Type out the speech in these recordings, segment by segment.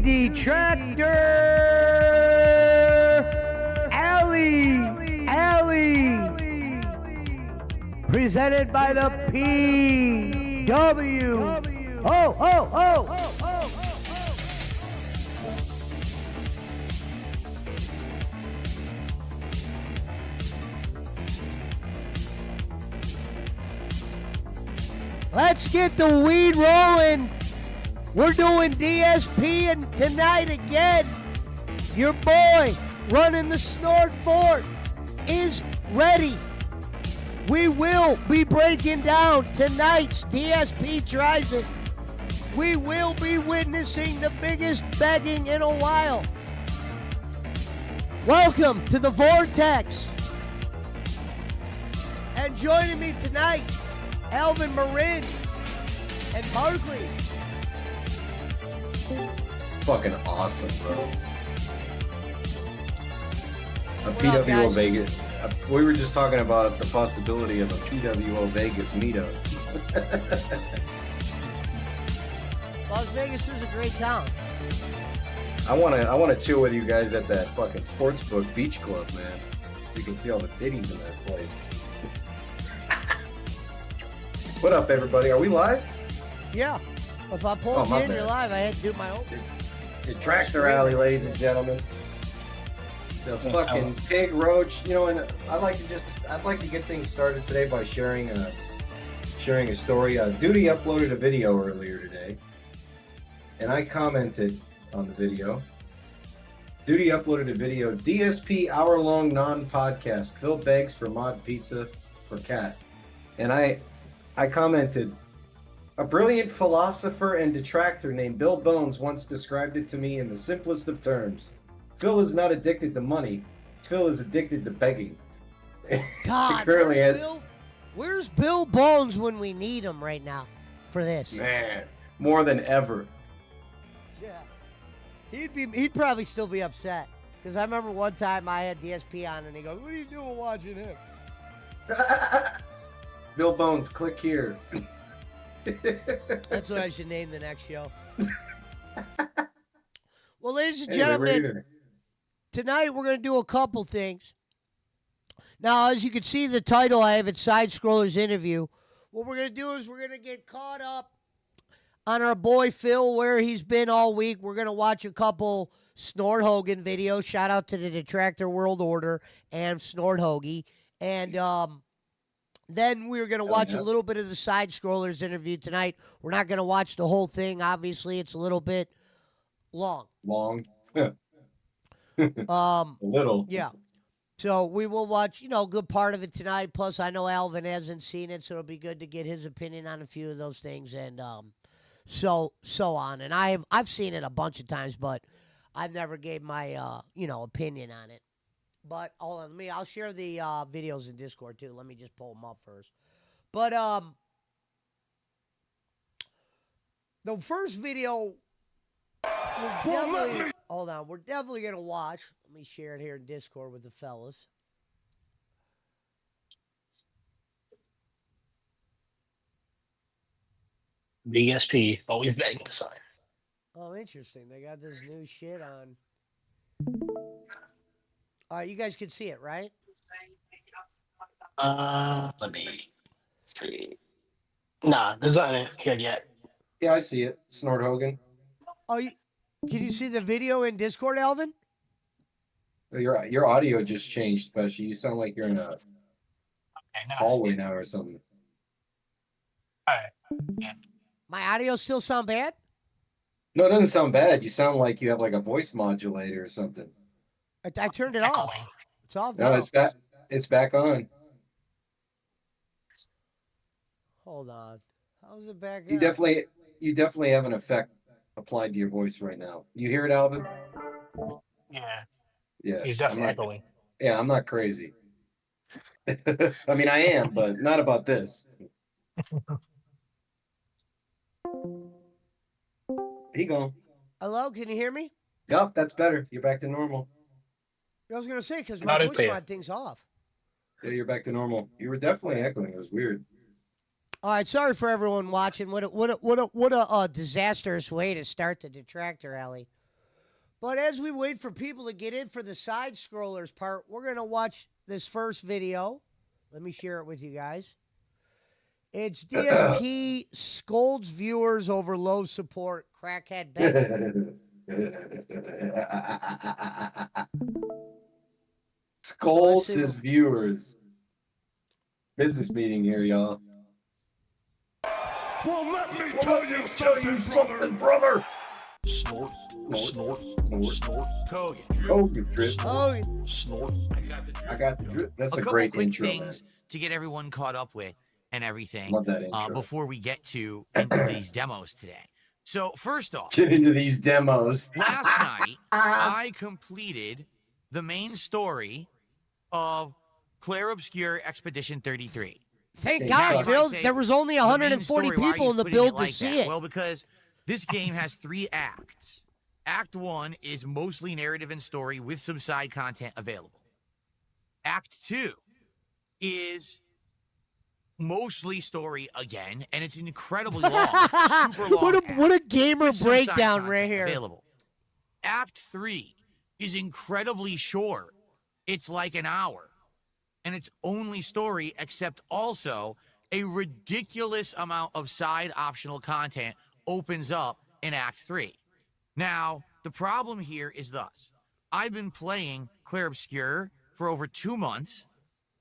the Detractor Alley, presented by the PW. Oh. Let's get the weed rolling. We're doing DSP and tonight again. Your boy running the Snort Fort is ready. We will be breaking down tonight's DSP Tries It. We will be witnessing the biggest begging in a while. Welcome to the Vortex. And joining me tonight, Alvin Marin and Barkley. Fucking awesome, bro. A What up, PWO guys? Vegas. We were just talking about the possibility of a PWO Vegas meetup. Las Vegas is a great town. I wanna chill with you guys at that fucking sportsbook beach club, man. So you can see all the titties in that place. What up, everybody? Are we live? Yeah. If I pulled you my in, you're bad. live. I had to do my open. Detractor Alley, ladies and gentlemen. The fucking pig roach, you know, and I'd like to get things started today by sharing a story. Duty uploaded a video earlier today, and I commented on the video. Duty uploaded a video, DSP hour-long non-podcast. Phil begs for mod pizza for cat, and I commented. A brilliant philosopher and detractor named Bill Bones once described it to me in the simplest of terms. Phil is not addicted to money. Phil is addicted to begging. God, currently where's Bill Bones when we need him right now for this? Man, more than ever. Yeah. He'd probably still be upset. Because I remember one time I had DSP on and he goes, "What are you doing watching him?" Bill Bones, click here. That's what I should name the next show. Well, ladies and Anyway, gentlemen, tonight we're going to do a couple things. Now, as you can see the title, I have it Sidescrollers Interview. What we're going to do is we're going to get caught up on our boy Phil, where he's been all week. We're going to watch a couple Snort Hogan videos. Shout out to the Detractor World Order and Snort Hoagie. And then we're going to watch a little bit of the Sidescrollers interview tonight. We're not going to watch the whole thing. Obviously, it's a little bit long. A little. Yeah. So we will watch, a good part of it tonight. Plus, I know Alvin hasn't seen it, so it'll be good to get his opinion on a few of those things and so on. And I've seen it a bunch of times, but I've never gave my opinion on it. But hold on, I'll share the videos in Discord too. Let me just pull them up first. But the first video, we're definitely gonna watch. Let me share it here in Discord with the fellas. DSP, always begging to sign. Oh, interesting. They got this new shit on. All right, you guys can see it, right? Let me see. Nah, there's nothing here yet. Yeah, I see it. Snort Hogan. Oh, can you see the video in Discord, Alvin? Your audio just changed, especially. You sound like you're in a Okay, now I see hallway it. now or something. All right. Yeah. My audio still sound bad? No, it doesn't sound bad. You sound like you have like a voice modulator or something. I turned it off. Echoing. It's off No, now. it's back. It's back on. Hold on. How's it back You up? definitely have an effect applied to your voice right now. You hear it, Alvin? Yeah, Yeah. he's definitely I'm not, echoing. yeah, I'm not crazy. I mean, I am, but not about this. He gone. Hello, can you hear me? Yep, that's better. You're back to normal. I was going to say, because Not my in voice clear. mod thing's off. Yeah, you're back to normal. You were definitely echoing. It was weird. All right, sorry for everyone watching. What a disastrous way to start the Detractor Alley. But as we wait for people to get in for the side scrollers part, we're going to watch this first video. Let me share it with you guys. It's DSP scolds viewers over low support crackhead begging. Scolds his viewers. Business meeting here, y'all. Well, let me tell you something, brother. Snort, snort, snort. COVID drip. Oh, Snort. I got the drip. That's a couple great quick intro, things to get everyone caught up with and everything Love that intro. before we get to into these demos today. So first off, Get into these demos. last night I completed the main story of Clare Obscure Expedition 33. thank Hey, God, Chuck. Phil. Say There was only the main 140 story, why are people you in the putting build like to see that? it. Well, because this game has 3 acts. Act 1 is mostly narrative and story with some side content available. Act 2 is mostly story again, and it's incredibly long. Super long. what a act gamer with some side breakdown content right here. Available. Act 3 is incredibly short. It's like an hour, and it's only story, except also a ridiculous amount of side optional content opens up in Act 3. Now, the problem here is thus. I've been playing Clare Obscure for over 2 months.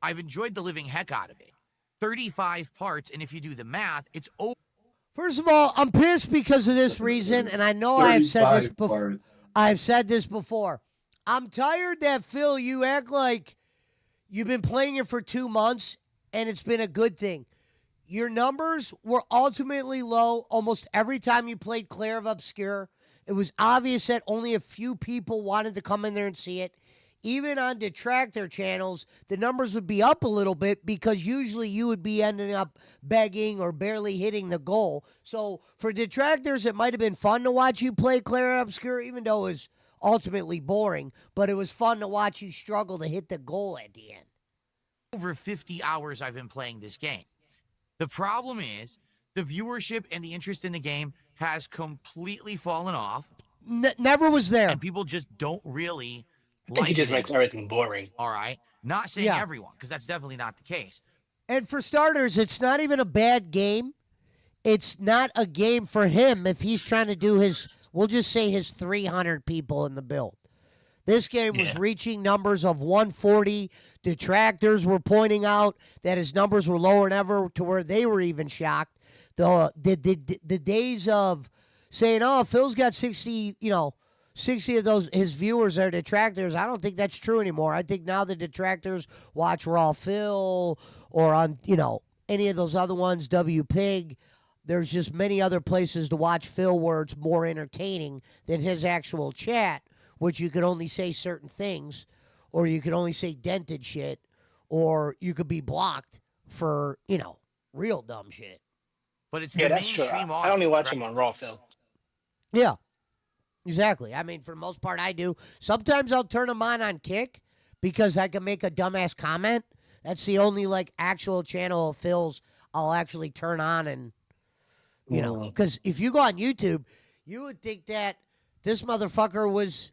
I've enjoyed the living heck out of it. 35 parts, and if you do the math, it's over. First of all, I'm pissed because of this reason, and I know I've said this 35 before. parts. I've said this before. I'm tired that, Phil, you act like you've been playing it for 2 months and it's been a good thing. Your numbers were ultimately low almost every time you played Clare Obscure. It was obvious that only a few people wanted to come in there and see it. Even on detractor channels, the numbers would be up a little bit because usually you would be ending up begging or barely hitting the goal. So for detractors, it might have been fun to watch you play Clare Obscure, even though it was ultimately boring. But it was fun to watch you struggle to hit the goal at the end. Over 50 hours I've been playing this game. The problem is the viewership and the interest in the game has completely fallen off, Never was there. and people just don't really I think he like just it. makes everything boring. All right. Not saying Yeah. everyone, because that's definitely not the case. And for starters, it's not even a bad game. It's not a game for him if he's trying to do his, we'll just say his 300 people in the build. This game was reaching numbers of 140. Detractors were pointing out that his numbers were lower than ever, to where they were even shocked. The days of saying, oh, Phil's got 60, 60 of those, his viewers are detractors, I don't think that's true anymore. I think now the detractors watch Raw Phil or on, any of those other ones, W Pig. There's just many other places to watch Phil where it's more entertaining than his actual chat, which you could only say certain things, or you could only say dented shit, or you could be blocked for, real dumb shit. But it's Yeah, the that's true. mainstream I audience. only watch right? him on Raw, Phil. Yeah, exactly. I mean, for the most part, I do. Sometimes I'll turn them on Kick because I can make a dumbass comment. That's the only, actual channel of Phil's I'll actually turn on and, because if you go on YouTube, you would think that this motherfucker was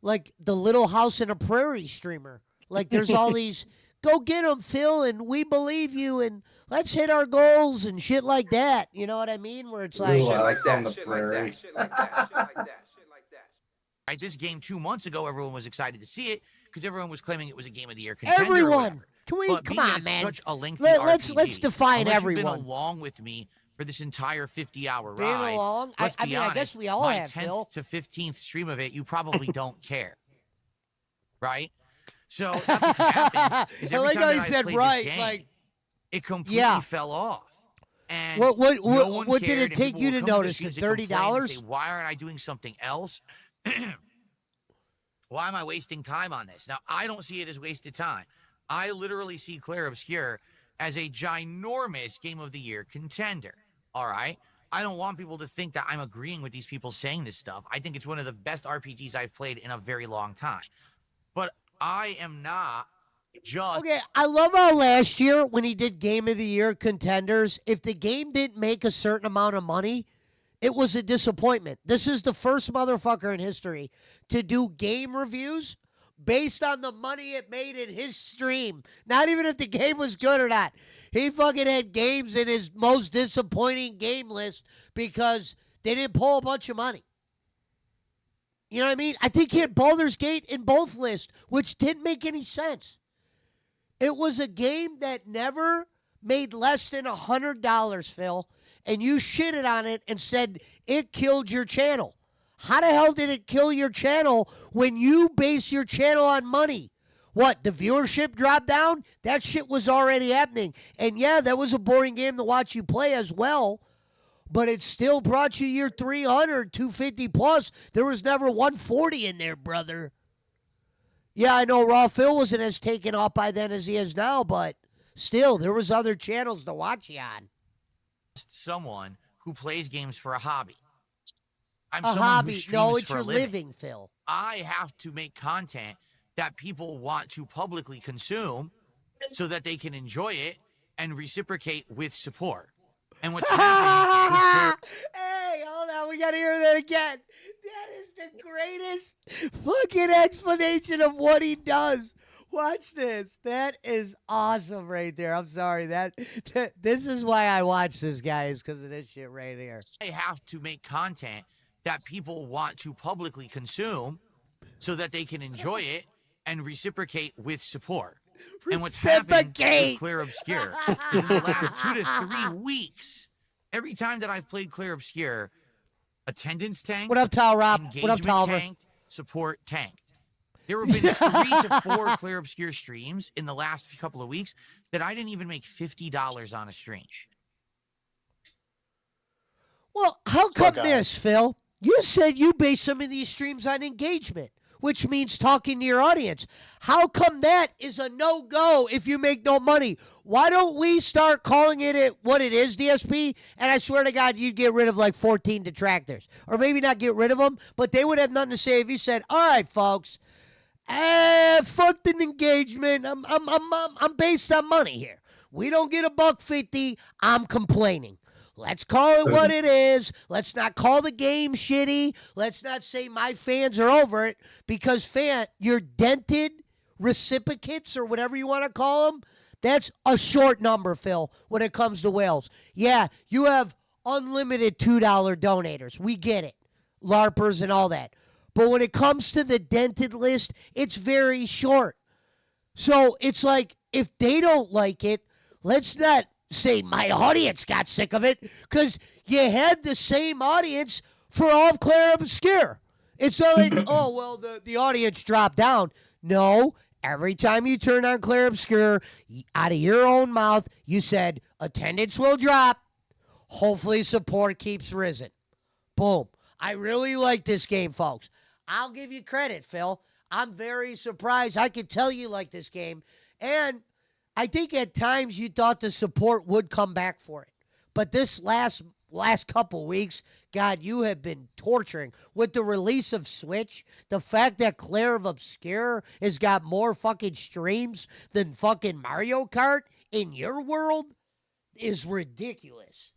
like the Little House in a Prairie streamer. Like, there's all these, go get him, Phil, and we believe you, and let's hit our goals and shit like that. You know what I mean? Where it's like, Little Shit like House on that, the shit like Prairie. that, shit like that, shit like that, shit like that. Right, this game 2 months ago, everyone was excited to see it because everyone was claiming it was a game of the year contender. or everyone. whatever. Can we, But come being that on, it's man. Such a lengthy Let's RPG, define unless everyone. You've been along with me for this entire 50-hour Being ride. along, Let's I be mean, honest, I guess we all my have, 10th Phil. to 15th stream of it, you probably don't care, right? So nothing's happened. Is I every like time how that you I said played right, this game, like, it completely yeah. fell off. And What no one what did cared, it and take people you would to come the notice? The streams and complain and $30? say, why aren't I doing something else? Why am I wasting time on this? Now, I don't see it as wasted time. I literally see Clare Obscure as a ginormous Game of the Year contender, all right? I don't want people to think that I'm agreeing with these people saying this stuff. I think it's one of the best RPGs I've played in a very long time. But I am not just... Okay, I love how last year when he did Game of the Year contenders, if the game didn't make a certain amount of money, it was a disappointment. This is the first motherfucker in history to do game reviews based on the money it made in his stream. Not even if the game was good or not. He fucking had games in his most disappointing game list because they didn't pull a bunch of money. You know what I mean? I think he had Baldur's Gate in both lists, which didn't make any sense. It was a game that never made less than $100, Phil, and you shitted on it and said it killed your channel. How the hell did it kill your channel when you base your channel on money? What, the viewership dropped down? That shit was already happening. And yeah, that was a boring game to watch you play as well, but it still brought you your 300, 250 plus. There was never 140 in there, brother. Yeah, I know Raw Phil wasn't as taken off by then as he is now, but still, there was other channels to watch you on. Someone who plays games for a hobby. I'm A someone hobby. who streams No, it's for your a living. living, Phil. I have to make content that people want to publicly consume so that they can enjoy it and reciprocate with support. And what's happening with Hey, hold on. We got to hear that again. That is the greatest fucking explanation of what he does. Watch this. That is awesome right there. I'm sorry. This is why I watch this guy, is because of this shit right here. I have to make content that people want to publicly consume so that they can enjoy it and reciprocate with support. And what's happened with Clare Obscure is in the last 2 to 3 weeks, every time that I've played Clare Obscure, attendance tanked. What up, Tal Rob? What up, Engagement Tolliver? tanked. Support tanked. There have been 3 to 4 Clare Obscure streams in the last couple of weeks that I didn't even make $50 on a stream. Well, how come this, Phil? You said you base some of these streams on engagement, which means talking to your audience. How come that is a no-go if you make no money? Why don't we start calling it what it is, DSP? And I swear to God, you'd get rid of like 14 detractors. Or maybe not get rid of them, but they would have nothing to say if you said, all right, folks, fuck the engagement. I'm based on money here. We don't get $1.50. I'm complaining. Let's call it what it is. Let's not call the game shitty. Let's not say my fans are over it, because your dented reciprocates, or whatever you want to call them, that's a short number, Phil, when it comes to whales. Yeah, you have unlimited $2 donators. We get it. LARPers and all that. But when it comes to the dented list, it's very short. So it's like, if they don't like it, let's not say my audience got sick of it, because you had the same audience for all of Clare Obscure. It's not like, oh, well, the audience dropped down. No, every time you turn on Clare Obscure, out of your own mouth, you said attendance will drop. Hopefully support keeps risen. Boom. I really like this game, folks. I'll give you credit, Phil. I'm very surprised. I could tell you like this game. And I think at times you thought the support would come back for it. But this last couple weeks, God, you have been torturing. With the release of Switch, the fact that Clare Obscure has got more fucking streams than fucking Mario Kart in your world is ridiculous.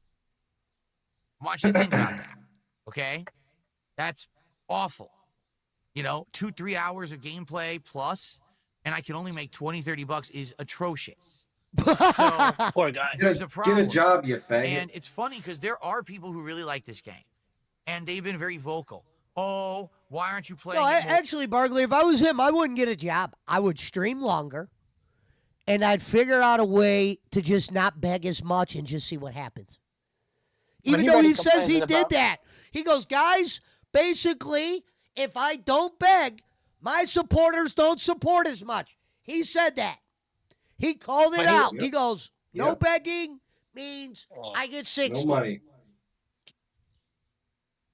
I want you to think about that, okay? That's awful. 2-3 hours of gameplay plus, and I can only make $20-$30 is atrocious. So Poor guy. there's a problem. Get a job, you faggot. And it's funny because there are people who really like this game, and they've been very vocal. Oh, why aren't you playing? No, it more? actually, Barkley, if I was him, I wouldn't get a job. I would stream longer, and I'd figure out a way to just not beg as much and just see what happens. Even though he says he did that. He goes, guys, basically, if I don't beg, my supporters don't support as much. He said that. He called it out. He goes, no begging means I get 60. No money.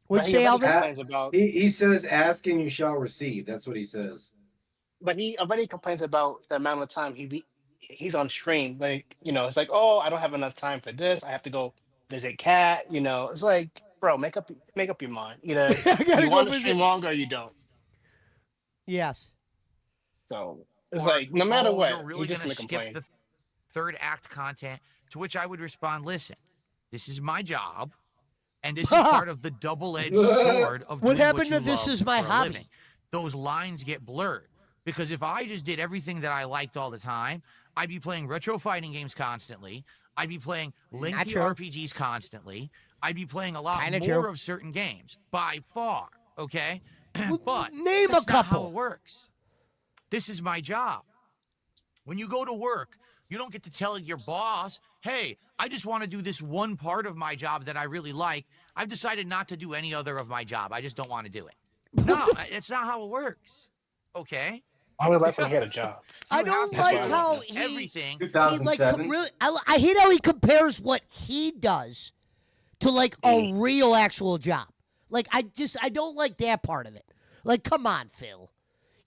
What'd you say, Alvin? He says, ask and you shall receive. That's what he says. But he already complains about the amount of time he's on stream. Like, it's like, oh, I don't have enough time for this. I have to go visit Cat. It's like, bro, make up your mind. Either you want to stream longer or you don't. Yes. So it's like, no matter what, you're really going to skip the third act content, to which I would respond, listen, this is my job. And this is part of the double-edged sword of What doing happened you to this love is my for a hobby? living. Those lines get blurred. Because if I just did everything that I liked all the time, I'd be playing retro fighting games constantly. I'd be playing lengthy true. RPGs constantly. I'd be playing a lot Kinda more true. of certain games, by far, okay? Well, But name that's a not how couple. it works. This is my job. When you go to work, you don't get to tell your boss, hey, I just want to do this one part of my job that I really like. I've decided not to do any other of my job. I just don't want to do it. No, it's not how it works. Okay? I would like when he had a job. I You don't have to like do how he everything. he like 2007. really. I hate how he compares what he does to like a real actual job. Like I don't like that part of it. Like, come on, Phil.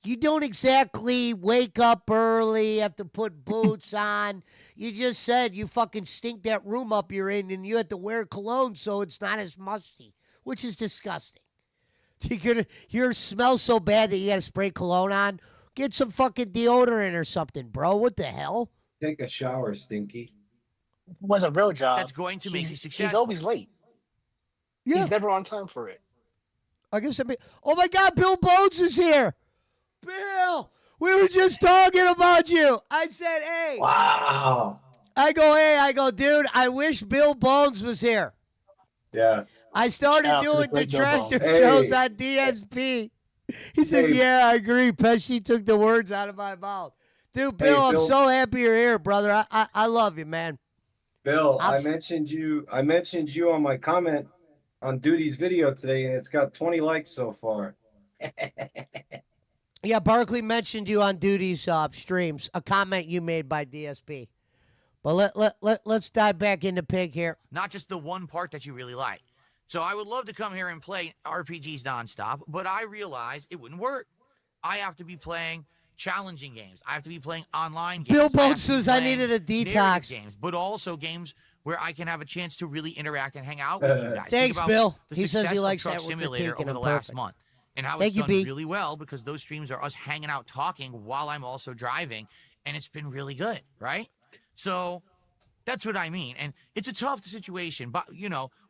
You don't exactly wake up early, have to put boots on. You just said you fucking stink that room up you're in, and you have to wear cologne so it's not as musty, which is disgusting. Your smell so bad that you got to spray cologne on. Get some fucking deodorant or something, bro. What the hell? Take a shower, Stinky. If it was a real job. That's going to make you He's successful. always late. Yeah, He's never on time for it. I guess oh my God, Bill Bones is here. Bill, we were just talking about you. I said, hey. Wow. I go, dude, I wish Bill Bones was here. Yeah. I started Shout out to the doing great Bill Detractor Bones. shows Hey. on DSP. He says, Hey. yeah, I agree. Pesci took the words out of my mouth. Dude, Bill, I'm Bill. so happy you're here, brother. I love you, man. Bill, I'll- I mentioned you on my comment on Duty's video today, and it's got 20 likes so far. Yeah, Barkley mentioned you on Duty's streams, a comment you made by DSP. But let's dive back into Pig here. Not just the one part that you really like. So I would love to come here and play RPGs nonstop, but I realized it wouldn't work. I have to be playing challenging games. I have to be playing online games. Bill I have Bones to be says I playing needed a narrative detox. games, but also games where I can have a chance to really interact and hang out with you guys. Think Thanks, about Bill. the He says success he of likes Truck that we're Simulator critiquing over the him. last Perfect. month, and how Thank it's you, done B. really well because those streams are us hanging out, talking while I'm also driving, and it's been really good, right? So that's what I mean, and it's a tough situation, but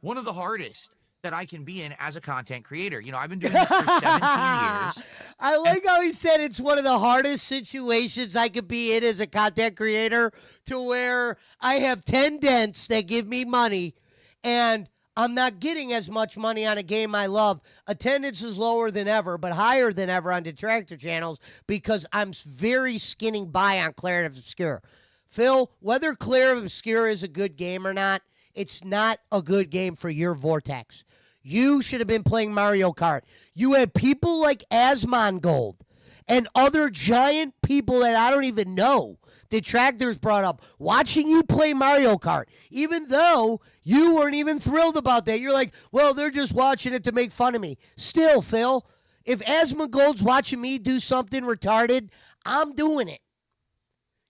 one of the hardest that I can be in as a content creator. I've been doing this for 17 years. I like how he said it's one of the hardest situations I could be in as a content creator, to where I have 10 dents that give me money and I'm not getting as much money on a game I love. Attendance is lower than ever, but higher than ever on Detractor channels because I'm very skinning by on Clare Obscure. Phil, whether Clare Obscure is a good game or not, it's not a good game for your Vortex. You should have been playing Mario Kart. You had people like Asmongold and other giant people that I don't even know, Detractors brought up, watching you play Mario Kart, even though you weren't even thrilled about that. You're like, well, they're just watching it to make fun of me. Still, Phil, if Asmongold's watching me do something retarded, I'm doing it.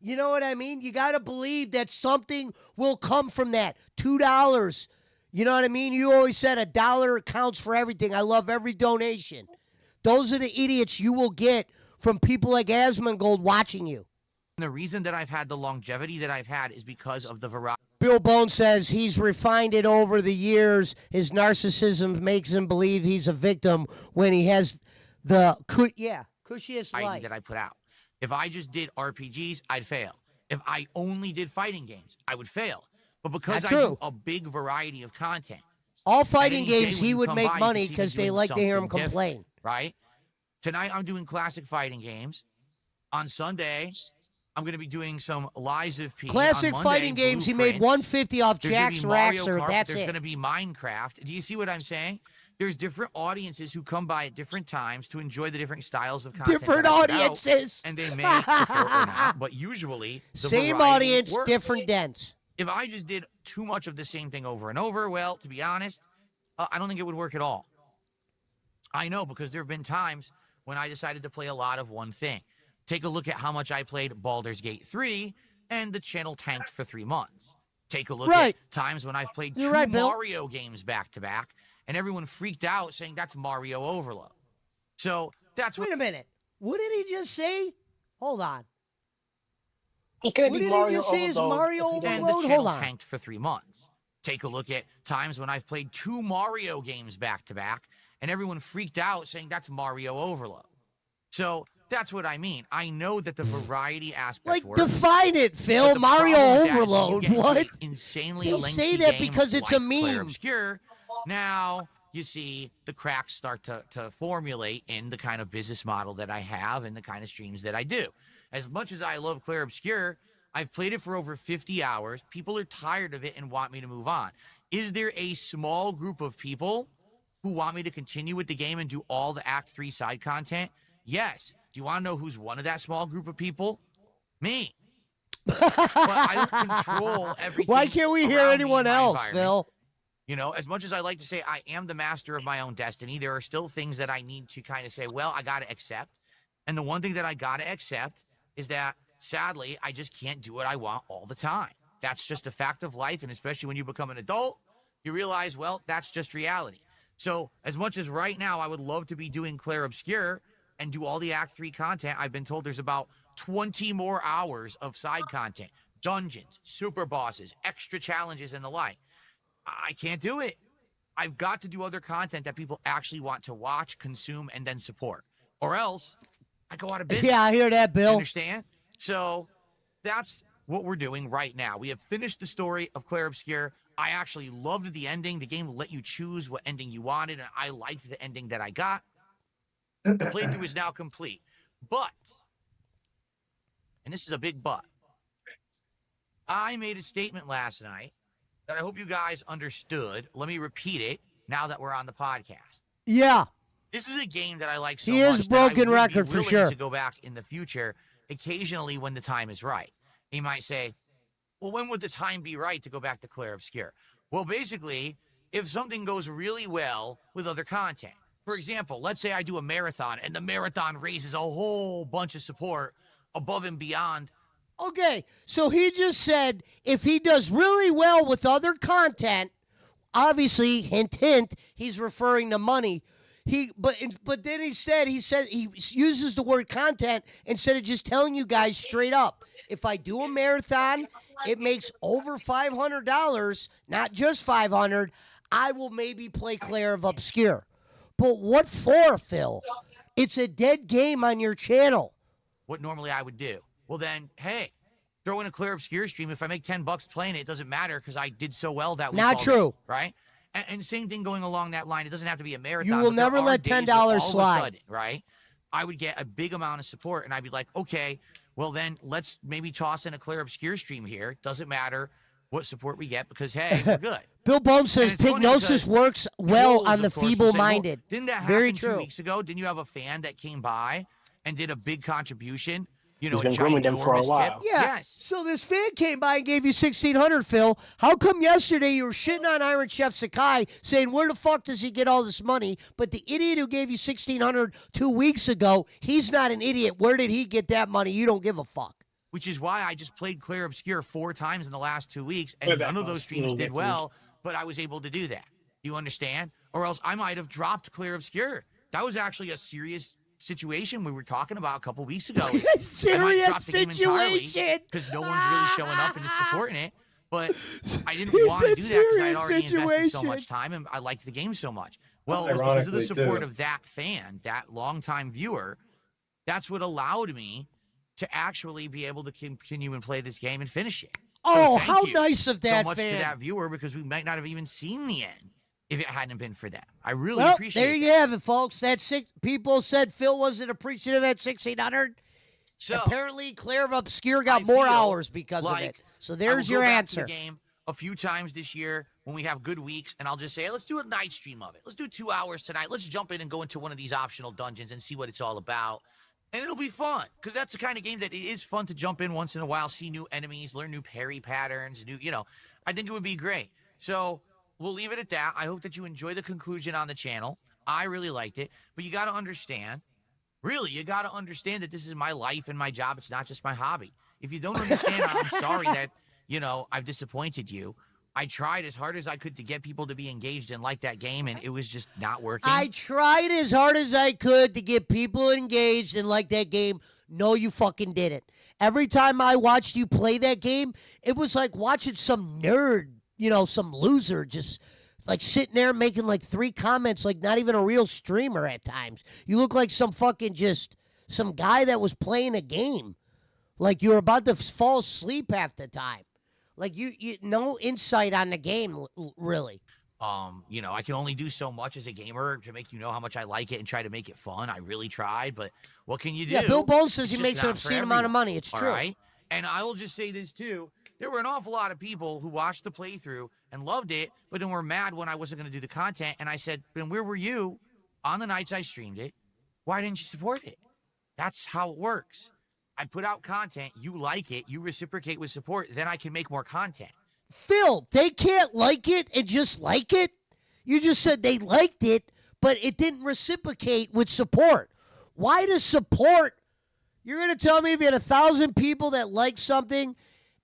You know what I mean? You got to believe that something will come from that. $2. You know what I mean? You always said $1 counts for everything. I love every donation. Those are the idiots you will get from people like Asmongold watching you. The reason that I've had the longevity that I've had is because of the variety. Bill Bone says he's refined it over the years. His narcissism makes him believe he's a victim when he has the cushiest life. that I put out. If I just did RPGs, I'd fail. If I only did fighting games, I would fail. But because Not I true. do a big variety of content, All fighting any day games, when he you would come make by, you money can see because me they doing like to hear him something different, complain. right? Tonight, I'm doing classic fighting games. On Sunday, I'm going to be doing some Lies of P. Classic On Monday, fighting games, he made Blueprints. $150 off There's gonna be Jack's Mario Raxer. Kart, That's There's it. going to be Minecraft. Do you see what I'm saying? There's different audiences who come by at different times to enjoy the different styles of content. Different that I put out, audiences. and they may prefer or not, but usually the Same variety audience, works. different dents. If I just did too much of the same thing over and over, well, to be honest, I don't think it would work at all. I know, because there have been times when I decided to play a lot of one thing. Take a look at how much I played Baldur's Gate 3, and the channel tanked for 3 months. Take a look Right. at times when I've played You're 2 right, Bill. Mario games back to back, and everyone freaked out saying that's Mario overload. So that's what Wait a minute. What did he just say? Hold on. It could What be did Mario he just say is Overload Mario if he and doesn't- the Overload? channel Hold on. tanked for 3 months. Take a look at times when I've played 2 Mario games back to back, and everyone freaked out saying that's Mario overload. So that's what I mean. I know that the variety aspect Like, works. define it, but Phil. the Mario problem with that is when you overload. get into What? an insanely He'll lengthy say that game because it's a like Clare meme. Obscure, now you see the cracks start to formulate in the kind of business model that I have and the kind of streams that I do. As much as I love Clare Obscure, I've played it for over 50 hours. People are tired of it and want me to move on. Is there a small group of people who want me to continue with the game and do all the Act 3 side content? Yes. Do you want to know who's one of that small group of people? Me. But I don't control everything. Why can't we hear around me anyone in my else, environment. Phil? You know, as much as I like to say I am the master of my own destiny, there are still things that I need to kind of say, well, I got to accept. And the one thing that I got to accept is that, sadly, I just can't do what I want all the time. That's just a fact of life. And especially when you become an adult, you realize, well, that's just reality. So as much as right now I would love to be doing Clare Obscure and do all the Act 3 content, I've been told there's about 20 more hours of side content, dungeons, super bosses, extra challenges, and the like. I can't do it. I've got to do other content that people actually want to watch, consume, and then support. Or else I go out of business. Yeah, I hear that, You Bill. understand? So that's what we're doing right now. We have finished the story of Clare Obscure. I actually loved the ending. The game let you choose what ending you wanted, and I liked the ending that I got. The playthrough is now complete. But, and this is a big but, I made a statement last night that I hope you guys understood. Let me repeat it now that we're on the podcast. Yeah. This is a game that I like so He much. is that I broken would record be for willing sure. to go back in the future, occasionally when the time is right. You might say, well, when would the time be right to go back to Clare Obscure? Well, basically, if something goes really well with other content. For example, let's say I do a marathon and the marathon raises a whole bunch of support above and beyond. Okay, so he just said if he does really well with other content, obviously, hint, hint, he's referring to money. But then he said he uses the word content instead of just telling you guys straight up. If I do a marathon, it makes over $500, not just $500. I will maybe play Clare of Obscure. But what for, Phil? It's a dead game on your channel. What normally I would do. Well, then, hey, throw in a Clare Obscure stream. If I make $10 playing it, it doesn't matter because I did so well that week. Not true. Right? And same thing going along that line. It doesn't have to be a marathon. You will but there never are let days $10 where all of a slide. sudden, right? I would get a big amount of support, and I'd be like, okay, well then let's maybe toss in a Clare Obscure stream here. It doesn't matter what support we get because hey, we're good. Bill Bone says it's funny Pignosis because works well trolls, on the of course, will say, well, feeble-minded. didn't that Very happen 2 true. weeks ago? Didn't you have a fan that came by and did a big contribution? You know, He's been grooming them for a ginormous while. tip? Yeah. Yes. So this fan came by and gave you $1,600, Phil. How come yesterday you were shitting on Iron Chef Sakai, saying where the fuck does he get all this money? But the idiot who gave you $1,600 2 weeks ago, he's not an idiot. Where did he get that money? You don't give a fuck. Which is why I just played Clare Obscure 4 times in the last 2 weeks, and Way back none of on those streams Little did Victims. well, but I was able to do that. Do you understand? Or else I might have dropped Clare Obscure. That was actually a serious situation we were talking about a couple weeks ago. Serious situation. Because no one's really showing up and supporting it. But I didn't He want to said do that because I'd serious already invested so situation. much time and I liked the game so much. Well, it was because of the Ironically, support too. of that fan, that longtime viewer. That's what allowed me to actually be able to continue and play this game and finish it. Oh, thank how you nice of that so much fan. to that viewer because we might not have even seen the end if it hadn't been for them. I really Well, appreciate there it. you have it, folks. People said Phil wasn't appreciative at $1,600. So Apparently, Clare of Obscure got I more feel hours because of it. like So I will there's go your back to the answer. game a few times this year when we have good weeks, and I'll just say, hey, let's do a night stream of it. Let's do 2 hours tonight. Let's jump in and go into one of these optional dungeons and see what it's all about. And it'll be fun because that's the kind of game that it is fun to jump in once in a while, see new enemies, learn new parry patterns, I think it would be great. So we'll leave it at that. I hope that you enjoy the conclusion on the channel. I really liked it, but you got to understand, you got to understand that this is my life and my job. It's not just my hobby. If you don't understand, I'm sorry that, I've disappointed you. I tried as hard as I could to get people to be engaged and like that game, and it was just not working. I tried as hard as I could to get people engaged and like that game. No, you fucking didn't. Every time I watched you play that game, it was like watching some nerd some loser just like sitting there making like 3 comments, like not even a real streamer at times. You look like some some guy that was playing a game. Like you were about to fall asleep half the time. Like you no insight on the game, really. I can only do so much as a gamer to make you know how much I like it and try to make it fun. I really tried, but what can you do? Yeah, Bill Bones says he It's makes just an not for obscene amount of everyone, money. It's all true. right? And I will just say this too. There were an awful lot of people who watched the playthrough and loved it, but then were mad when I wasn't going to do the content. And I said, then where were you on the nights I streamed it? Why didn't you support it? That's how it works. I put out content, you like it, you reciprocate with support, then I can make more content. Phil, they can't like it and just like it. You just said they liked it, but it didn't reciprocate with support. Why does support? You're going to tell me if you had 1,000 people that like something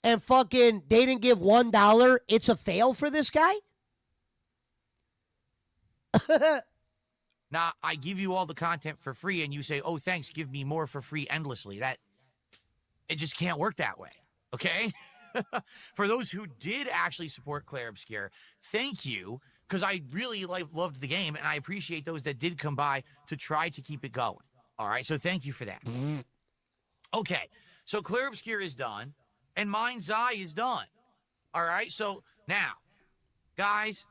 and fucking they didn't give $1, it's a fail for this guy? Now, I give you all the content for free and you say, oh, thanks, give me more for free endlessly. It just can't work that way, okay? For those who did actually support Clare Obscure, thank you, because I really loved the game, and I appreciate those that did come by to try to keep it going. All right, so thank you for that. Okay, so Clare Obscure is done, and Mind's Eye is done. All right, so now, guys,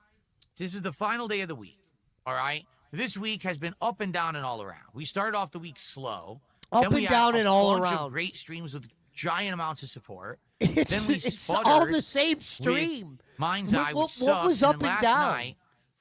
this is the final day of the week, all right? This week has been up and down and all around. We started off the week slow. Up and down and all bunch around. Of great streams with giant amounts of support. It's, Then we it's sputtered all the same stream. Mind's Eye, What which sucked. was up and then and last down? night,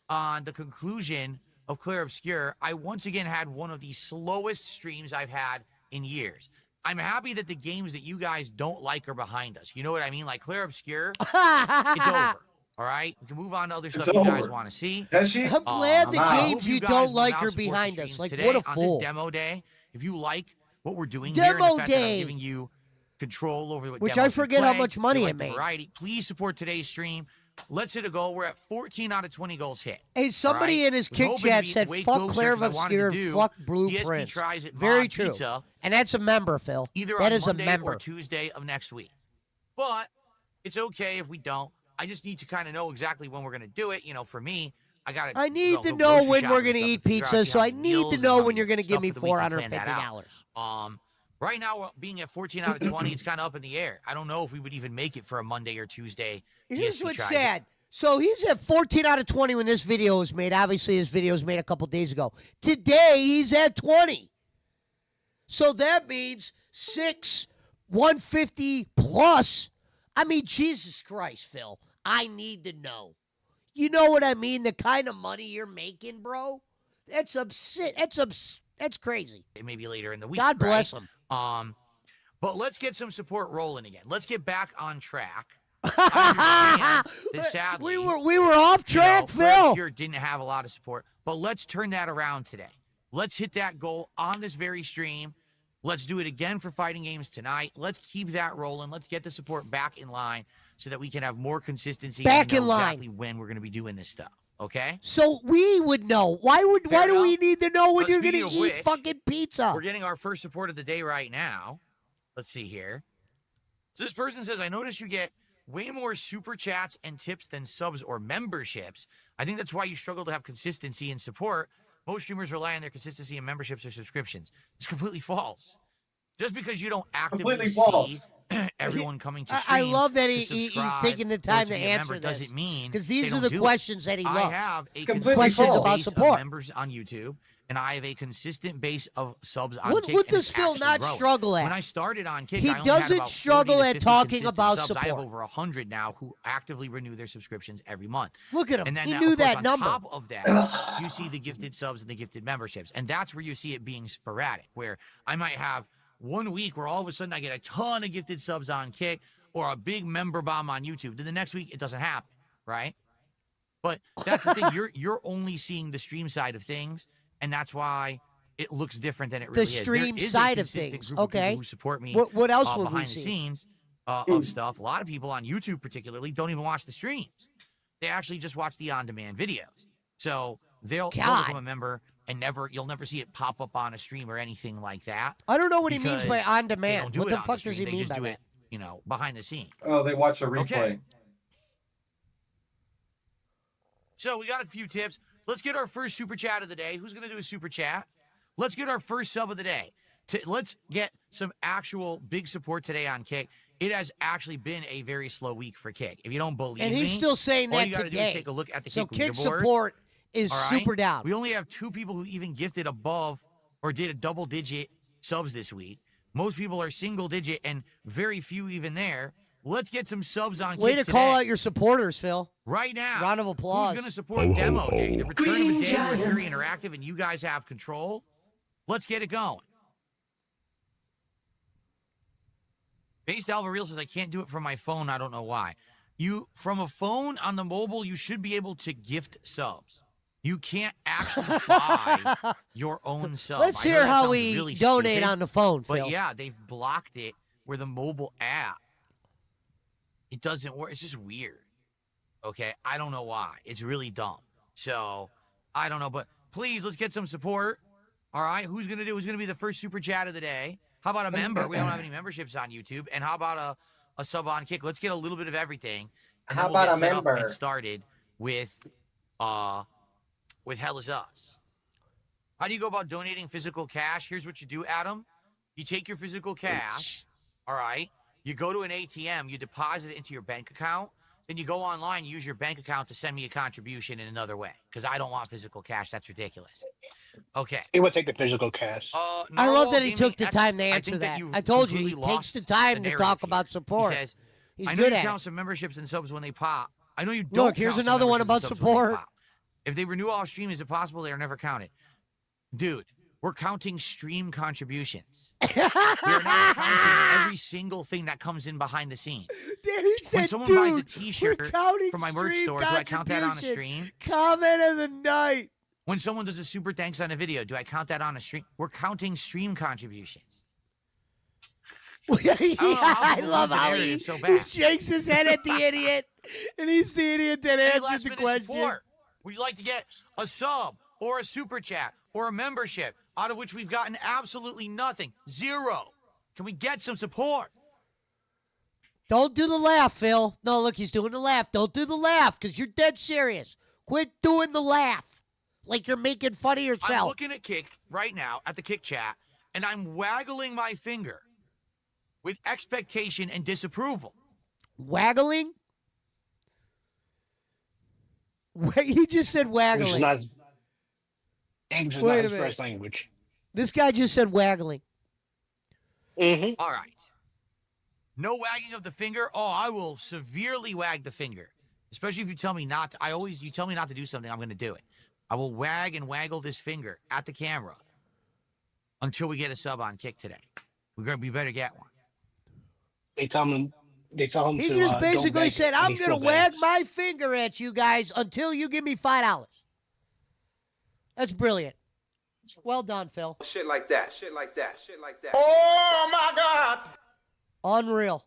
on the conclusion of Clare Obscure, I once again had one of the slowest streams I've had in years. I'm happy that the games that you guys don't like are behind us. You know what I mean? Like Clare Obscure, it's over. All right? We can move on to other stuff you guys want to see. Has she? I'm glad the wow. games you guys don't will like now are support the behind streams us. Like, today what a on fool. this demo day. If you like what we're doing Demo here and the fact that day. I'm giving you control over what Which demos I you forget how play, much you money like it the made. variety, please support today's stream. Let's hit a goal. We're at 14 out of 20 goals hit. Hey, somebody All right? in his Was kick hoping to chat be said, way fuck closer Clare 'cause I wanted Obscure, to do fuck DSP Blueprints. tries at Very Mod true. Pizza And that's a member, Phil. either That on is Monday a member. or Tuesday of next week. But it's okay if we don't. I just need to kind of know exactly when we're going to do it. For me, I need to know when we're going to eat pizza, so I need to know when you're going to give me $450. Right now, being at 14 out of 20, it's kind of up in the air. I don't know if we would even make it for a Monday or Tuesday. Here's DSP what's tries it. sad. So he's at 14 out of 20 when this video was made. Obviously, his video was made a couple days ago. Today, he's at 20. So that means 150 plus. I mean, Jesus Christ, Phil. I need to know. You know what I mean? The kind of money you're making, bro? That's That's crazy. Maybe later in the week. God bless right? him. But let's get some support rolling again. Let's get back on track. I understand that sadly, we were off track, Clare Phil. Obscure didn't have a lot of support, but let's turn that around today. Let's hit that goal on this very stream. Let's do it again for fighting games tonight. Let's keep that rolling. Let's get the support back in line so that we can have more consistency. Back and know in line. exactly when we're going to be doing this stuff. Okay? So we would know. Why do we need to know when you're going to speaking of eat which, fucking pizza? We're getting our first support of the day right now. Let's see here. So this person says, I noticed you get way more super chats and tips than subs or memberships. I think that's why you struggle to have consistency and support. Most streamers rely on their consistency in memberships or subscriptions. It's completely false. Just because you don't actively see everyone coming to stream, I love that he's subscribe taking the or time to be a answer member this. doesn't mean Because they these are don't the do it. questions that he loves. I have a completely questions false. about base support. of members on YouTube, and I have a consistent base of subs on What Kick. does and it's Phil actually not growing. struggle at? When I started on Kick, He I only had doesn't about 40 struggle to at 50 talking consistent about subs. I have support. over 100 now who actively renew their subscriptions every month. Look at him. And then He now, knew of course, that on number. top of that, you see the gifted subs and the gifted memberships. And that's where you see it being sporadic, where I might have 1 week where all of a sudden I get a ton of gifted subs on Kick or a big member bomb on YouTube. Then the next week it doesn't happen, right? But that's the thing. You're only seeing the stream side of things, and that's why it looks different than it really is. The stream There is side a of consistent things. group of people Okay. who support me What else would we behind the see? scenes of stuff. A lot of people on YouTube particularly don't even watch the streams. They actually just watch the on-demand videos. So they'll become a member and you'll never see it pop up on a stream or anything like that. I don't know what he means by because on They demand. don't do What it the on fuck stream. does he They mean just by do that? it, behind the scenes. Oh, they watch a replay. Okay. So we got a few tips. Let's get our first super chat of the day. Who's going to do a super chat? Let's get our first sub of the day. Let's get some actual big support today on Kick. It has actually been a very slow week for Kick. If you don't believe And he's me, still saying all that you got to do is today. take a look at the So Kick Kick leaderboard. support is All right? super down. We only have 2 people who even gifted above or did a double-digit subs this week. Most people are single-digit, and very few even there. Let's get some subs on Way Kick to call today. out your supporters, Phil. Right now. Round of applause. Who's going to support Demo Day? The return of a day where it's very interactive and you guys have control. Let's get it going. Based Alvareel says, I can't do it from my phone. I don't know why. From a phone on the mobile, you should be able to gift subs. You can't actually buy your own sub. Let's I know hear that how sounds we really donate stupid, on the phone, but Phil. yeah, they've blocked it where the mobile app, it doesn't work. It's just weird. Okay, I don't know why. It's really dumb. So, I don't know, but please, let's get some support. All right, who's going to be the first super chat of the day? How about a member? We don't have any memberships on YouTube. And how about a sub on Kick? Let's get a little bit of everything. And How then we'll about get a set up member? and started with Hell Is Us. How do you go about donating physical cash? Here's what you do, Adam. You take your physical cash, all right? You go to an ATM, you deposit it into your bank account, then you go online, use your bank account to send me a contribution in another way, because I don't want physical cash. That's ridiculous. Okay. He would take the physical cash. I love Narwhal that he Gaming took the X, time to I answer think that. you've I told you, he completely takes lost the time to narrative talk here. about support. He says, He's I know good you at count it. some memberships and subs when they pop. I know you don't Look, here's count some another one memberships about and subs when they support. pop. If they renew off stream, is it possible they are never counted? Dude, we're counting stream contributions. We're not counting every single thing that comes in behind the scenes. He When said, someone buys a "Dude, t-shirt we're counting from my merch stream store, do I count that on a contribution. stream? Comment of the night. When someone does a super thanks on a video, do I count that on a stream? We're counting stream contributions. I people love lose the how narrative so he bad. shakes his head at the idiot, and he's the idiot that Any answers last the minute question. support? Would you like to get a sub or a super chat or a membership, out of which we've gotten absolutely nothing? Zero. Can we get some support? Don't do the laugh, Phil. No, look, he's doing the laugh. Don't do the laugh, because you're dead serious. Quit doing the laugh like you're making fun of I'm yourself. looking at Kick right now, at the Kick chat, and I'm waggling my finger with expectation and disapproval. Waggling? He just said English is waggling. not, English is Wait not a his minute. first language. This guy just said waggling. Mm-hmm. All right. No wagging of the finger. Oh, I will severely wag the finger. Especially if you tell me not to. You tell me not to do something, I'm going to do it. I will wag and waggle this finger at the camera until we get a sub on Kick today. We better get one. They tell him He to just don't basically beg said, it, and I'm he going to still wag begs. my finger at you guys until you give me $5. That's brilliant. Well done, Phil. Shit like that. Shit like that. Shit like that. Oh my God! Unreal.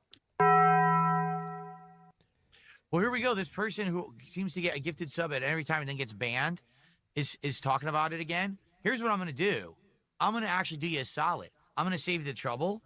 Well, here we go. This person who seems to get a gifted sub at every time and then gets banned is talking about it again. Here's what I'm going to do. I'm going to actually do you a solid. I'm going to save you the trouble.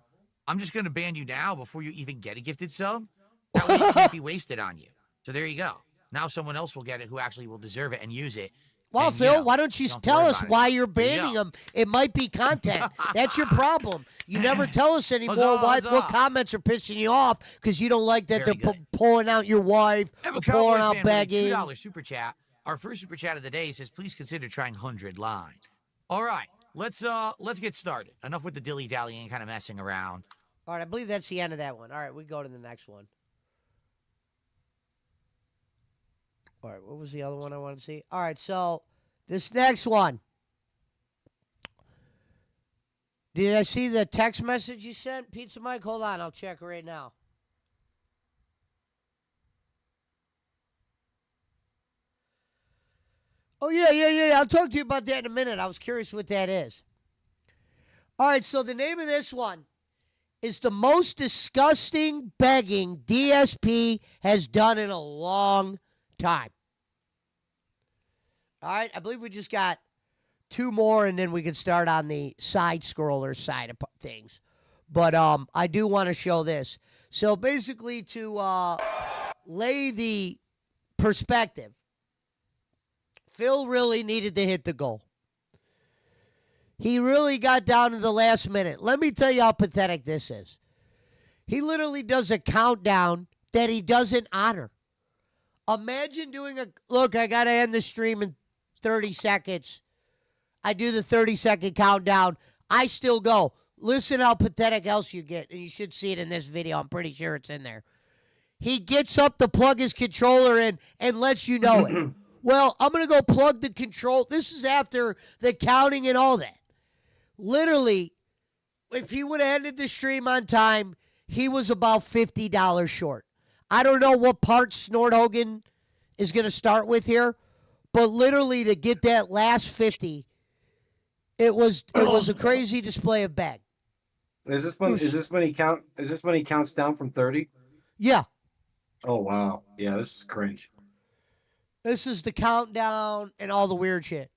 I'm just going to ban you now before you even get a gifted sub. That way it can't be wasted on you. So there you go. Now someone else will get it who actually will deserve it and use it. Well, And, Phil, you know, why don't you don't tell worry us about it. why you're There you banning go. them? It might be content. That's your problem. You never tell us anymore Huzzah, what huzzah. comments are pissing you off because you don't like that Very they're good. pulling out your wife, Evan or pulling Cowboy out fan with a begging. $2 super chat. Our first super chat of the day says, please consider trying 100 line. All right, let's get started. Enough with the dilly-dallying and kind of messing around. All right, I believe that's the end of that one. All right, we go to the next one. All right, what was the other one I wanted to see? All right, so this next one. Did I see the text message you sent, Pizza Mike? Hold on, I'll check right now. Oh, yeah. I'll talk to you about that in a minute. I was curious what that is. All right, so the name of this one is the most disgusting begging DSP has done in a long time. All right, I believe we just got two more, and then we can start on the side-scroller side of things. But I do want to show this. So basically to lay the perspective, Phil really needed to hit the goal. He really got down to the last minute. Let me tell you how pathetic this is. He literally does a countdown that he doesn't honor. Imagine doing look, I got to end the stream in 30 seconds. I do the 30-second countdown. I still go. Listen how pathetic else you get. And you should see it in this video. I'm pretty sure it's in there. He gets up to plug his controller in and lets you know it. Well, I'm going to go plug the control. This is after the counting and all that. Literally, if he would have ended the stream on time, he was about $50 short. I don't know what part Snort Hogan is going to start with here, but literally to get that last 50, it was a crazy display of bag. Is this when he counts down from 30? Yeah. Oh wow. Yeah, this is cringe. This is the countdown and all the weird shit.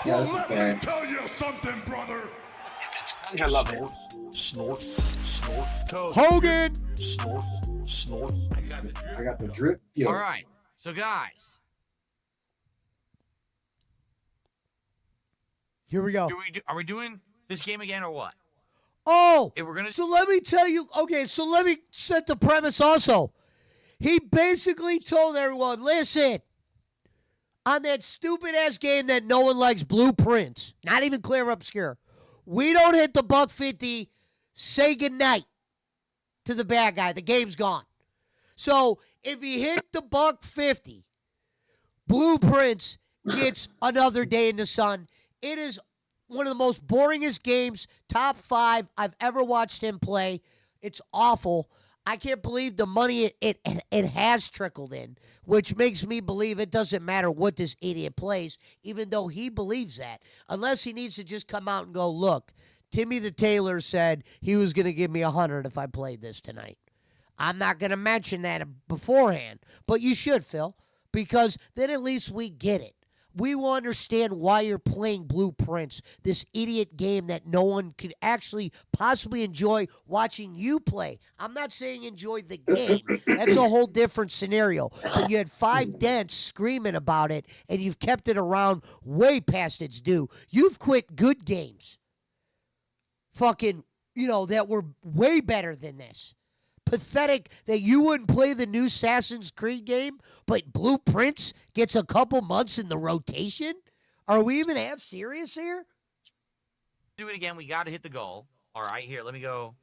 Yeah, this is Let me bad. tell you something, brother. I love it. Snort, snort, snort. Hogan! Snort, snort. I got the drip. Yo. All right. So, guys, Here we go. are we doing this game again or what? Oh, If we're gonna, so let me tell you. Okay, so let me set the premise also. He basically told everyone, listen, on that stupid-ass game that no one likes, Blueprints, not even Clare Obscure, we don't hit the $150, say goodnight to the bad guy. The game's gone. So if he hit the $150, Blueprints gets another day in the sun. It is one of the most boringest games, top 5 I've ever watched him play. It's awful. I can't believe the money it has trickled in, which makes me believe it doesn't matter what this idiot plays, even though he believes that. Unless he needs to just come out and go, look, Timmy the Tailor said he was going to give me 100 if I played this tonight. I'm not going to mention that beforehand, but you should, Phil, because then at least we get it. We will understand why you're playing Blueprints, this idiot game that no one could actually possibly enjoy watching you play. I'm not saying enjoy the game. That's a whole different scenario. But you had 5 dents screaming about it, and you've kept it around way past its due. You've quit good games. Fucking, that were way better than this. Pathetic that you wouldn't play the new Assassin's Creed game, but Blueprints gets a couple months in the rotation? Are we even half serious here? do it again. We got to hit the goal. All right, here, let me go.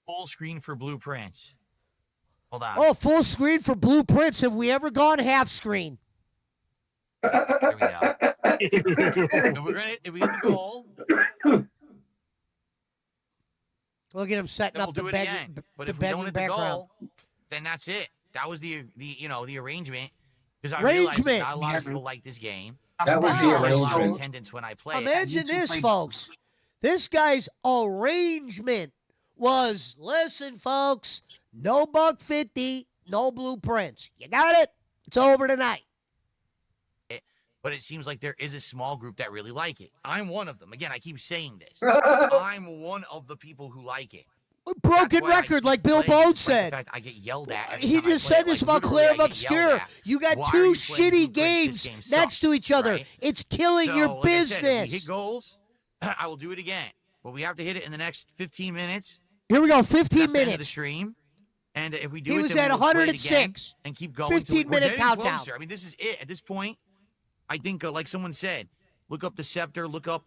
Full screen for Blueprints. Hold on. Oh, full screen for Blueprints. Have we ever gone half screen? There we go. If we hit the goal, Look at him setting then we'll up do the it begging, again. But the if we don't begging hit the background. goal, then that's it. That was the arrangement. Because I realized that not a lot of people like this game. That was the I had a lot of arrangement. attendance when I played. Imagine this, folks. This guy's arrangement was, listen, folks, no $150, no Blueprints. You got it? It's over tonight. But it seems like there is a small group that really like it. I'm one of them. Again, I keep saying this. I'm one of the people who like it. Broken That's why I record, keep like Bill playing, Bode despite the said. fact I get yelled at every He time I just play said it. this Like, about literally, Clare I get Obscure. yelled at. You got Why are two you playing shitty Blueprints? games This game next to sucks, each other. right? It's killing your So, like I said, business. if we hit goals, I will do it again. But we have to hit it in the next 15 minutes. Here we go, 15 That's the end of the minutes. stream. And if we do He it, was then at we will play it again 106. and keep going. 15-minute we're getting countdown. closer. I mean, this is it. At this point, I think, like someone said, look up the scepter, look up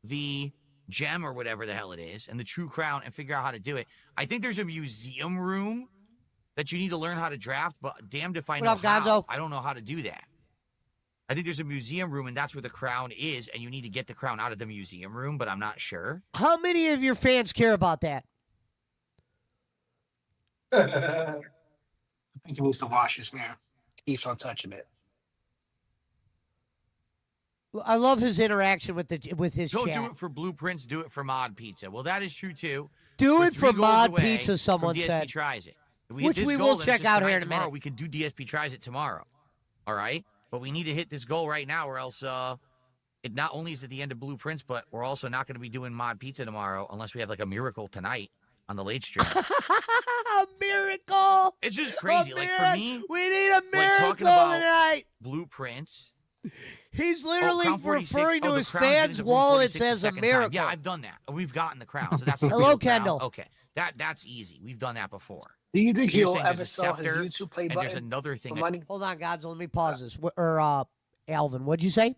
the gem or whatever the hell it is, and the true crown, and figure out how to do it. I think there's a museum room that you need to learn how to draft, but damned if I What know up, how. Gonzo? I don't know how to do that. I think there's a museum room, and that's where the crown is, and you need to get the crown out of the museum room, but I'm not sure. How many of your fans care about that? I think he needs to wash his hair. Keeps on touching it. I love his interaction with his Don't chat. do it for Blueprints, do it for Mod Pizza. Well, that is true, too. Do We're it 3 for goals Mod away Pizza, from someone DSP said. Tries It. If we Which hit this we goal, will then check it's just out tonight, here in a tomorrow, minute. We could do DSP Tries It tomorrow. All right? But we need to hit this goal right now, or else it not only is it the end of Blueprints, but we're also not going to be doing Mod Pizza tomorrow unless we have like a miracle tonight. on the late stream. A miracle. It's just crazy. Like for me, we need a miracle talking about tonight. blueprints. He's literally Crown 46 referring to the his Crown did it fans' to Blue wallets 46 as a second time. miracle. Yeah, I've done that. We've gotten the crown. So that's the Hello, real crown. Kendall. Okay, that's easy. We've done that before. Do you think So you're he'll saying ever there's a sell his scepter, YouTube play and there's button another thing for that money? Hold on, Godzo. Let me pause this. Alvin, what'd you say?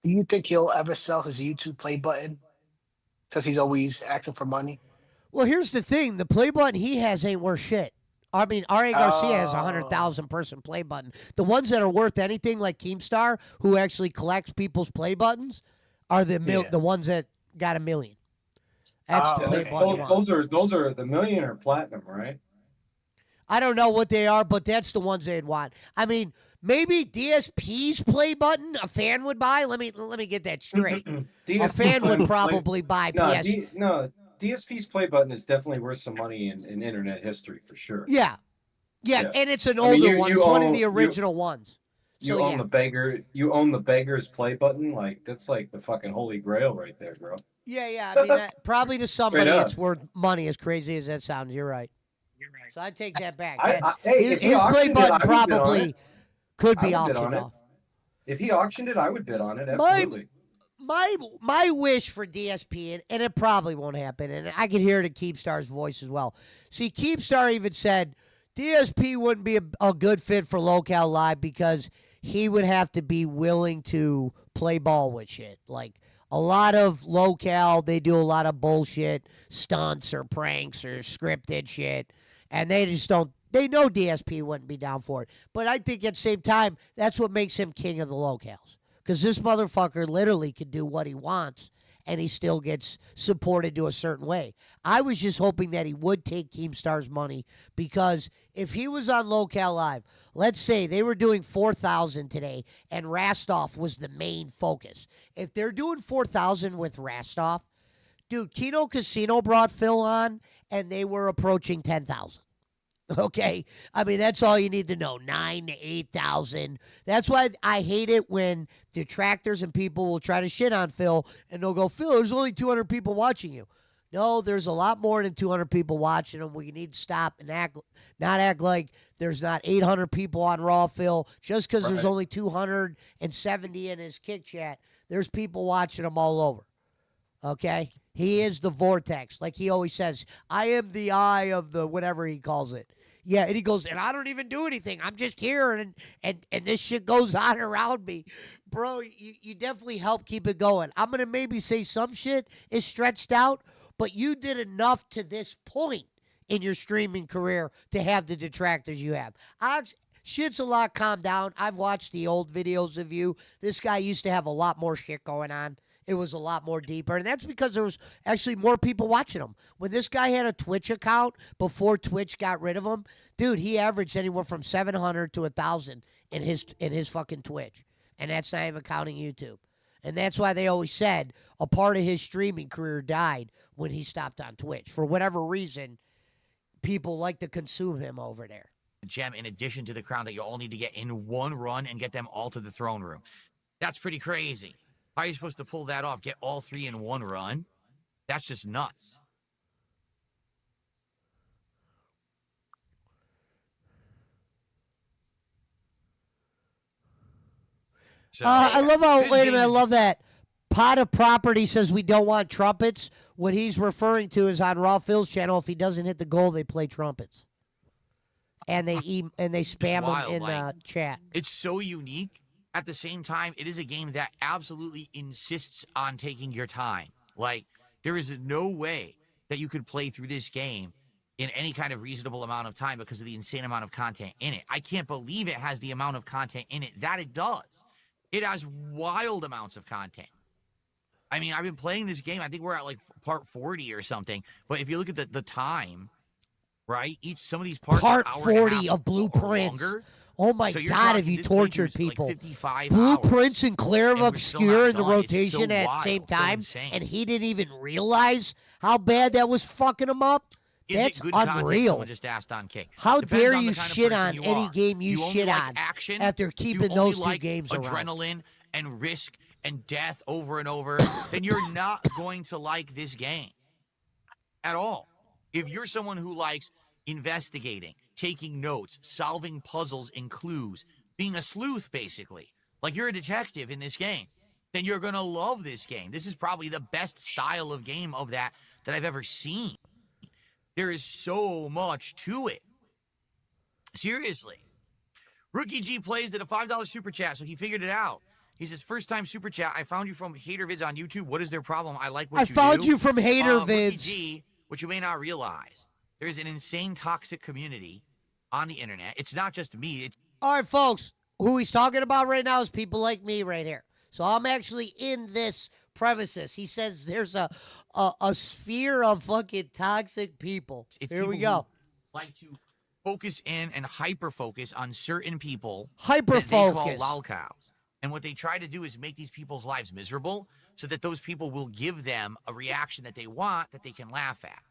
Do you think he'll ever sell his YouTube play button? Since he's always acting for money. Well, here's the thing. The play button he has ain't worth shit. I mean, R.A. Garcia has a 100,000 person play button. The ones that are worth anything, like Keemstar, who actually collects people's play buttons, are the ones that got 1 million. That's the play button. Those are the million or platinum, right? I don't know what they are, but that's the ones they'd want. I mean, maybe DSP's play button a fan would buy. Let me get that straight. A fan would probably buy PS. DSP's play button is definitely worth some money in internet history for sure. Yeah, and it's an older one. It's one of the original ones. You own the beggar. You own the beggar's play button. Like that's like the fucking holy grail right there, bro. Yeah. I mean, probably to somebody it's worth money. As crazy as that sounds, you're right. So I take that back. His play button probably could be auctioned off. If he auctioned it, I would bid on it. Absolutely. My wish for DSP, and it probably won't happen, and I can hear it in Keemstar's voice as well. See, Keemstar even said DSP wouldn't be a good fit for Local Live because he would have to be willing to play ball with shit. Like a lot of Local, they do a lot of bullshit, stunts or pranks or scripted shit, and they just don't. They know DSP wouldn't be down for it. But I think at the same time, that's what makes him king of the locales. Because this motherfucker literally can do what he wants, and he still gets supported to a certain way. I was just hoping that he would take Keemstar's money, because if he was on Local Live, let's say they were doing 4,000 today, and Rastov was the main focus. If they're doing 4,000 with Rastov, dude, Kino Casino brought Phil on, and they were approaching 10,000. Okay, I mean that's all you need to know. 9,000 to 8,000. That's why I hate it when detractors and people will try to shit on Phil, and they'll go, "Phil, there's only 200 people watching you." No, there's a lot more than 200 people watching him. We need to stop and not act like there's not 800 people on Raw, Phil. Just because there's only 270 in his kick chat, there's people watching him all over. Okay, he is the vortex, like he always says. I am the eye of the whatever he calls it. Yeah, and he goes, and I don't even do anything. I'm just here, and this shit goes on around me. Bro, you definitely help keep it going. I'm going to maybe say some shit is stretched out, but you did enough to this point in your streaming career to have the detractors you have. Shit's a lot calmed down. I've watched the old videos of you. This guy used to have a lot more shit going on. It was a lot more deeper, and that's because there was actually more people watching him. When this guy had a Twitch account before Twitch got rid of him, dude, he averaged anywhere from 700 to 1,000 in his fucking Twitch, and that's not even counting YouTube. And that's why they always said a part of his streaming career died when he stopped on Twitch. For whatever reason, people like to consume him over there. Gem, in addition to the crown that you all need to get in one run and get them all to the throne room. That's pretty crazy. How are you supposed to pull that off? Get all three in one run? That's just nuts. So, I love how, wait a minute, I love that. Pot of Property says we don't want trumpets. What he's referring to is on Raw Phil's channel, if he doesn't hit the goal, they play trumpets. And they spam him in the chat. It's so unique. At the same time, it is a game that absolutely insists on taking your time. Like, there is no way that you could play through this game in any kind of reasonable amount of time because of the insane amount of content in it. I can't believe it has the amount of content in it that it does. It has wild amounts of content. I mean, I've been playing this game. I think we're at like part 40 or something. But if you look at the time, right? Some of these parts part are 40 of Blueprints. Oh my God, have you tortured people? Like 55 Blueprints hours, and Clare Obscure in the rotation so at wild, the same time, so and he didn't even realize how bad that was fucking him up? That's unreal. Someone just asked on Kick. How Depends dare on you the kind of shit person on you any are. game you shit like on action, after keeping you those only two games around? adrenaline and risk and death over and over, then you're not going to like this game at all. If you're someone who likes investigating, taking notes, solving puzzles and clues, being a sleuth, basically, like you're a detective in this game, then you're going to love this game. This is probably the best style of game of that I've ever seen. There is so much to it. Seriously. Rookie G plays did a $5 super chat, so he figured it out. He says, first time super chat. I found you from Hater Vids on YouTube. What is their problem? I like what you do. I found you from Hater Vids. Rookie G, what you may not realize, there's an insane toxic community on the internet. It's not just me. All right, folks. Who he's talking about right now is people like me right here. So I'm actually in this premises. He says there's a sphere of fucking toxic people. Here we go. Like to focus in and hyper focus on certain people Hyper that they call focus. lolcows. And what they try to do is make these people's lives miserable so that those people will give them a reaction that they want that they can laugh at.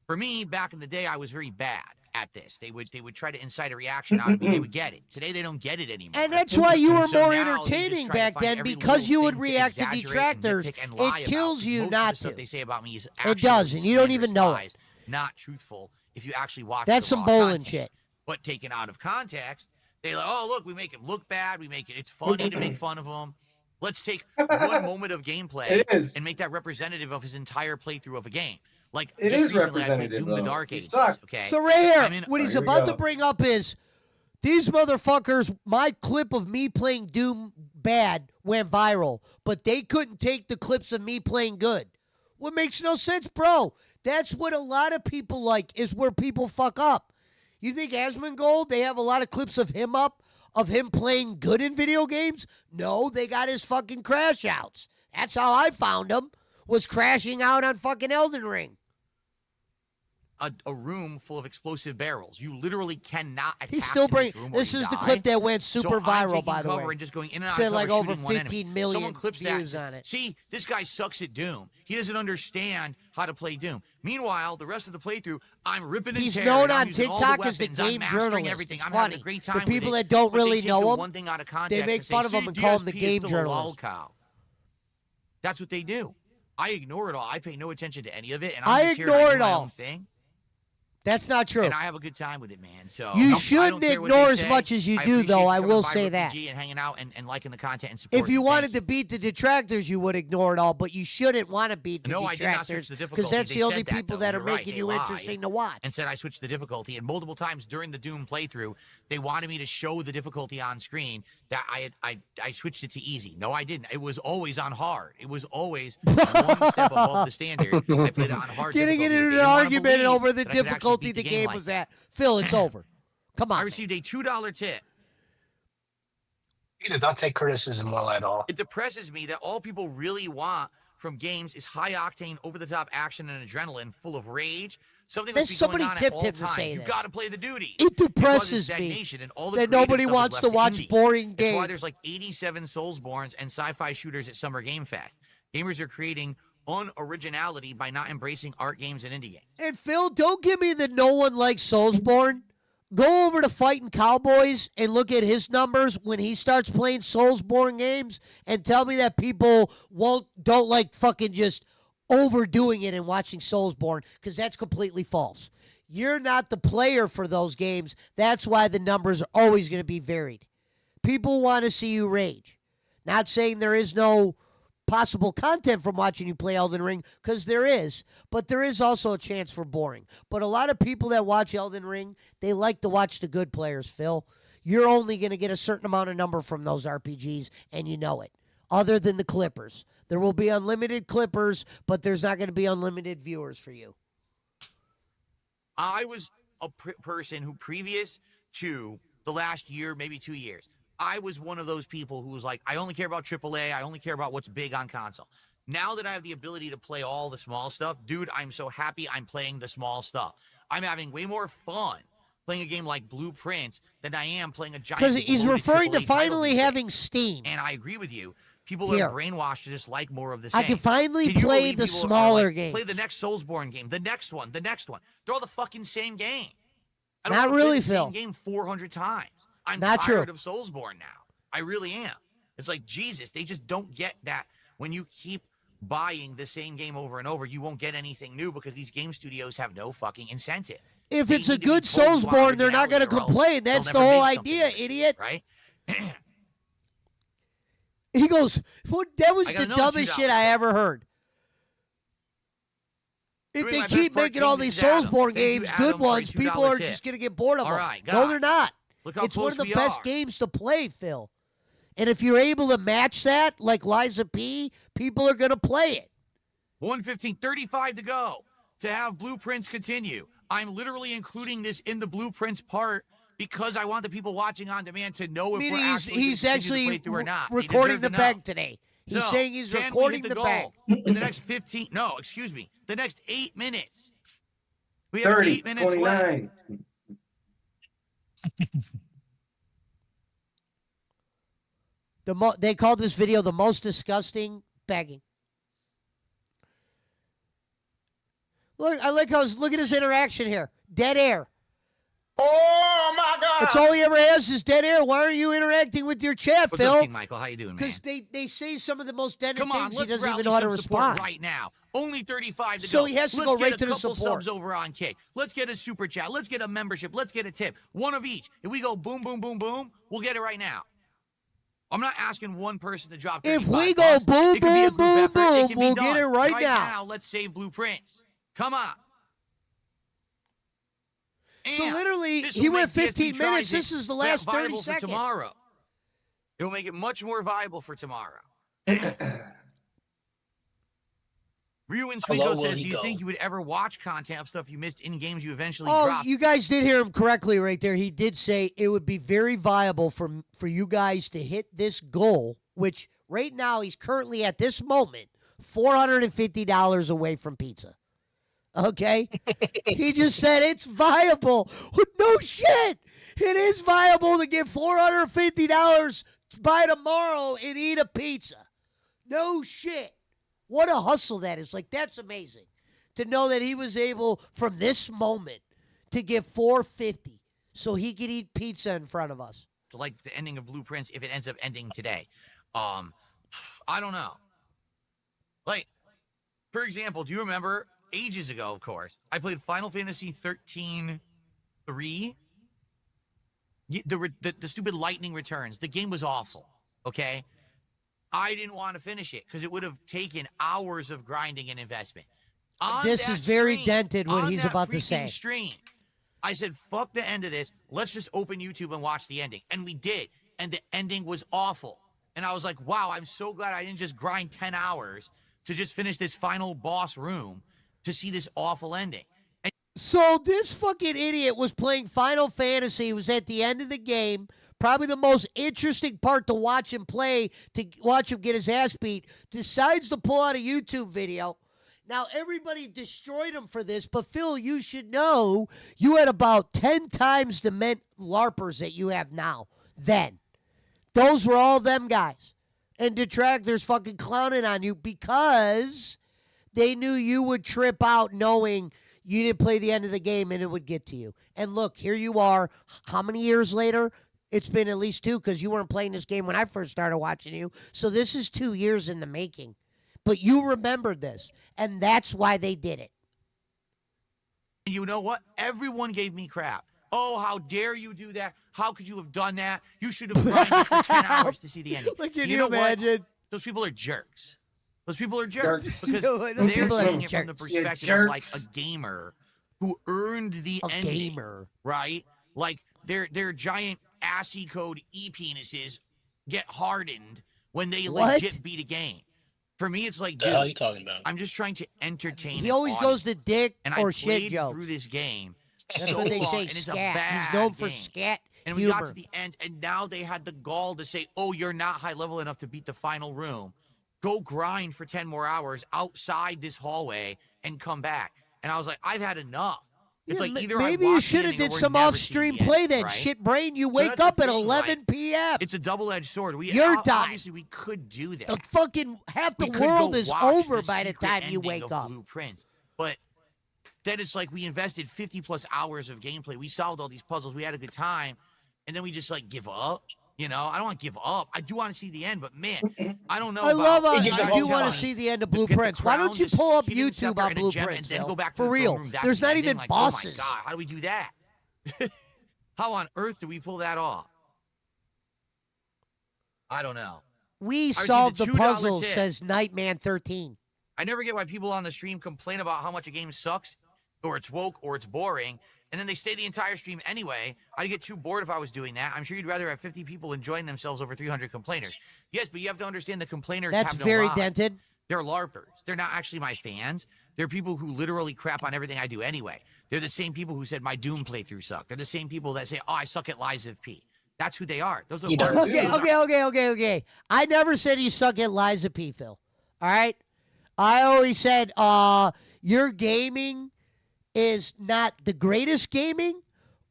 For me, back in the day, I was very bad at this. They would try to incite a reaction out of me. They would get it. Today, they don't get it anymore. And that's why you were So more now they entertaining just try to back find then, every because little you would thing to react to exaggerate and detractors. nitpick and lie It kills about. you Most of not the stuff to. they say about me is It does, and you don't even know it. lies, not truthful if you actually watch That's the some raw bowling content. shit. But taken out of context, they like, oh, look, we make it look bad. We make it, it's funny to make fun of him. Let's take one moment of gameplay It is. and make that representative of his entire playthrough of a game. Like, It just is recently, I played representative, Doom the though. Dark You Ages. suck. Okay. So right here, I mean, what he's here we about go. to bring up is these motherfuckers, my clip of me playing Doom bad went viral, but they couldn't take the clips of me playing good. What makes no sense, bro? That's what a lot of people like, is where people fuck up. You think Asmongold, they have a lot of clips of him up, of him playing good in video games? No, they got his fucking crash outs. That's how I found him, was crashing out on fucking Elden Ring. a room full of explosive barrels. You literally cannot attack He's still in bringing. this room or This you is the die. clip that went So super I'm viral, taking by the cover way. and just going in and out Said of like cover, over shooting one enemy. 15 million Someone clips that and views says, on it. See, this guy sucks at Doom. He doesn't understand how to play Doom. Meanwhile, the rest of the playthrough, I'm ripping and He's tearing. known I'm on using all TikTok the as the weapons, I'm game mastering journalist. everything. It's I'm having funny. a great For time with people it. that don't But they really take know the him, one thing out of context make and say, fun of him "See, and call him the DSP is game still a journalist." lolcow." That's what they do. I ignore it all. I pay no attention to any of it, and I I'm just here and ignore I it do my all. own thing. That's not true. And I have a good time with it, man. So You I don't shouldn't care what ignore they as say. much as you I do, appreciate though. you I coming will by say Rookie that. G and hanging out and liking the content and supporting. If you it. wanted Thank to beat the detractors, you would ignore it all, but you shouldn't want to beat the No, I did not switch detractors the because difficulty. that's They the only said that, people though. that are You're right. making They you lied interesting to watch. and said I switched the difficulty. And multiple times during the Doom playthrough, they wanted me to show the difficulty on screen that I switched it to easy. No, I didn't. It was always on hard. It was always one step above the standard. I played it on hard. Getting difficulty. into They an didn't wanna argument believe over the that I could actually difficulty beat the game like was that. at. Phil, it's over. Come on. I man. received a $2 tip. He does not take criticism well at all. It depresses me that all people really want from games is high-octane, over-the-top action and adrenaline, full of rage. Something that's Somebody going on at tipped all him to times. say You this. got to play the duty. It causes depresses me stagnation and all the that creative nobody stuff is wants left to watch indie. boring That's why games. there's like 87 Soulsborns and sci-fi shooters at Summer Game Fest. Gamers are creating unoriginality by not embracing art games and indie games. And Phil, don't give me the no one likes Soulsborne. Go over to Fighting Cowboys and look at his numbers when he starts playing Soulsborne games and tell me that people don't like fucking just overdoing it and watching Soulsborne, because that's completely false. You're not the player for those games. That's why the numbers are always going to be varied. People want to see you rage. Not saying there is no possible content from watching you play Elden Ring, because there is, but there is also a chance for boring. But a lot of people that watch Elden Ring, they like to watch the good players, Phil. You're only going to get a certain amount of number from those RPGs, and you know it, other than the Clippers. There will be unlimited Clippers, but there's not going to be unlimited viewers for you. I was a person who, previous to the last year, maybe 2 years, I was one of those people who was like, I only care about AAA. I only care about what's big on console. Now that I have the ability to play all the small stuff, dude, I'm so happy I'm playing the small stuff. I'm having way more fun playing a game like Blueprint than I am playing a giant. Because he's bloated referring to AAA title finally these days. having Steam. And I agree with you. People Here. are brainwashed to just like more of the I same. can finally Can you play believe the people are smaller like, games. Play the next Soulsborne game, the next one, the next one. They're all the fucking same game. I Not don't wanna really, play the Phil. same game 400 times. I'm Not tired true. of Soulsborne now. I really am. It's like, Jesus, they just don't get that when you keep buying the same game over and over, you won't get anything new because these game studios have no fucking incentive. If They it's a need to be good told why Soulsborne, they're not going to originality or else complain. they'll That's the never whole make something idea, interesting, idiot. Right? He goes, that was I got the another dumbest shit $2 I ever heard. If Doing they my keep best part, making all King, these this is Adam. Soulsborne Thank you, games, Adam, good for a ones, people $2 are tip. just going to get bored of All them. right, No, God. they're not. Look how It's one close of the we best are. games to play, Phil. And if you're able to match that, like Liza P, people are going to play it. 1:15, 35 to go to have blueprints continue. I'm literally including this in the blueprints part because I want the people watching on demand to know if Meaning we're he's actually actually gonna play through or not. They recording deserve the to know. bag today. He's So, saying he's can we recording hit the goal bag. in the next 15. No, excuse me. The next 8 minutes. We have 30, 8 minutes left. 29. They called this video the most disgusting begging. Look, I like look at his interaction here. Dead air. Oh my God! That's all he ever has is dead air. Why aren't you interacting with your chat, What's up, Phil? King Michael? How you doing, man? Because they say some of the most dead Come on, things he let's doesn't rally even know how to some support respond. right now. Only 35 to So go. he has to Let's go get right a to the couple support. subs over on Kick. Let's get a super chat. Let's get a membership. Let's get a tip. One of each. If we go boom, boom, boom, boom, we'll get it right now. I'm not asking one person to drop. If 35 we go bucks. boom, It could be a boom, group boom, effort. It boom, can be we'll done. get it right now. Let's save blueprints. Come on. So And literally, this he will went make 15 PSP minutes. tries This it is the last 30 viable for seconds. tomorrow. It will make it much more viable for tomorrow. Ryu and Hello, Sweeko will says, he do you go? think you would ever watch content of stuff you missed in games you eventually Oh, dropped? you guys did hear him correctly right there. He did say it would be very viable for you guys to hit this goal, which right now he's currently at this moment $450 away from pizza. Okay? He just said it's viable. No shit. It is viable to get $450 by tomorrow and eat a pizza. No shit. What a hustle that is. Like, that's amazing. To know that he was able, from this moment, to get $450 so he could eat pizza in front of us. So like the ending of Blueprints, if it ends up ending today. I don't know. Like, for example, do you remember ages ago, of course, I played Final Fantasy 13-3. The stupid lightning returns. The game was awful, okay? I didn't want to finish it because it would have taken hours of grinding and investment. On This that is very stream, dented what on he's that about to freaking say. Stream, I said, fuck the end of this. Let's just open YouTube and watch the ending. And we did. And the ending was awful. And I was like, wow, I'm so glad I didn't just grind 10 hours to just finish this final boss room to see this awful ending. And So this fucking idiot was playing Final Fantasy. He was at the end of the game. Probably the most interesting part to watch him play, to watch him get his ass beat. Decides to pull out a YouTube video. Now, everybody destroyed him for this, but Phil, you should know you had about 10 times the LARPers that you have now. Then. Those were all them guys. And Detractors fucking clowning on you because they knew you would trip out knowing you didn't play the end of the game and it would get to you. And look, here you are. How many years later? It's been at least 2 because you weren't playing this game when I first started watching you. So this is 2 years in the making. But you remembered this, and that's why they did it. you know what? Everyone gave me crap. Oh, how dare you do that? How could you have done that? You should have grinded for 10 hours to see the ending. Like, can you you know what? imagine? Those people are jerks. Those people are jerks. Jerks. Because No, those they're people are seeing it from the jerks. Yeah, perspective of like jerks. a gamer who earned the A ending. gamer. Right? Like their giant ASCII code e-penises get hardened when they What? legit beat a game. For me, it's like, The hell are dude, you talking about? I'm just trying to entertain. He an always goes to audience. dick And or I shit played jokes. through this game That's so what they long, say, and it's a scat. bad He's known for game. scat And we humor. got to the end, and now they had the gall to say, oh, you're not high level enough to beat the final room. Go grind for 10 more hours outside this hallway and come back. And I was like, I've had enough. It's Yeah, like either maybe I you watch should the have ending or did we're some never seeing off-stream the play end, then, right? shit brain. You So wake that's the up at thing, 11 like, p.m. It's a double-edged sword. You're done. Obviously, we could do that. The fucking half the We could go world is watch over by the secret time you ending wake of up. Blueprints. But then it's like we invested 50 plus hours of gameplay. We solved all these puzzles. We had a good time. And then we just like give up. You know, I don't want to give up. I do want to see the end, but man, I don't know. I love. It I gives do you want to hope. see the end of Get the Blueprints. Why don't crown, you just pull up hit him YouTube scepter on and a gem, Blueprints, and then Phil? go back to For the throne real. room. That's There's the not ending. even Like, bosses. Oh my god, how do we do that? How on earth do we pull that off? I don't know. We see solved the the $2 puzzle, tip. says Nightman 13. I never get why people on the stream complain about how much a game sucks, or it's woke, or it's boring, and then they stay the entire stream anyway. I'd get too bored if I was doing that. I'm sure you'd rather have 50 people enjoying themselves over 300 complainers. Yes, but you have to understand the complainers That's have no very lives. dented. They're LARPers. They're not actually my fans. They're people who literally crap on everything I do anyway. They're the same people who said my Doom playthrough sucked. They're the same people that say, oh, I suck at Lies of P. That's who they are. Those are You don't. LARPers. Okay. I never said you suck at Liza P, Phil. All right? I always said your gaming is not the greatest gaming.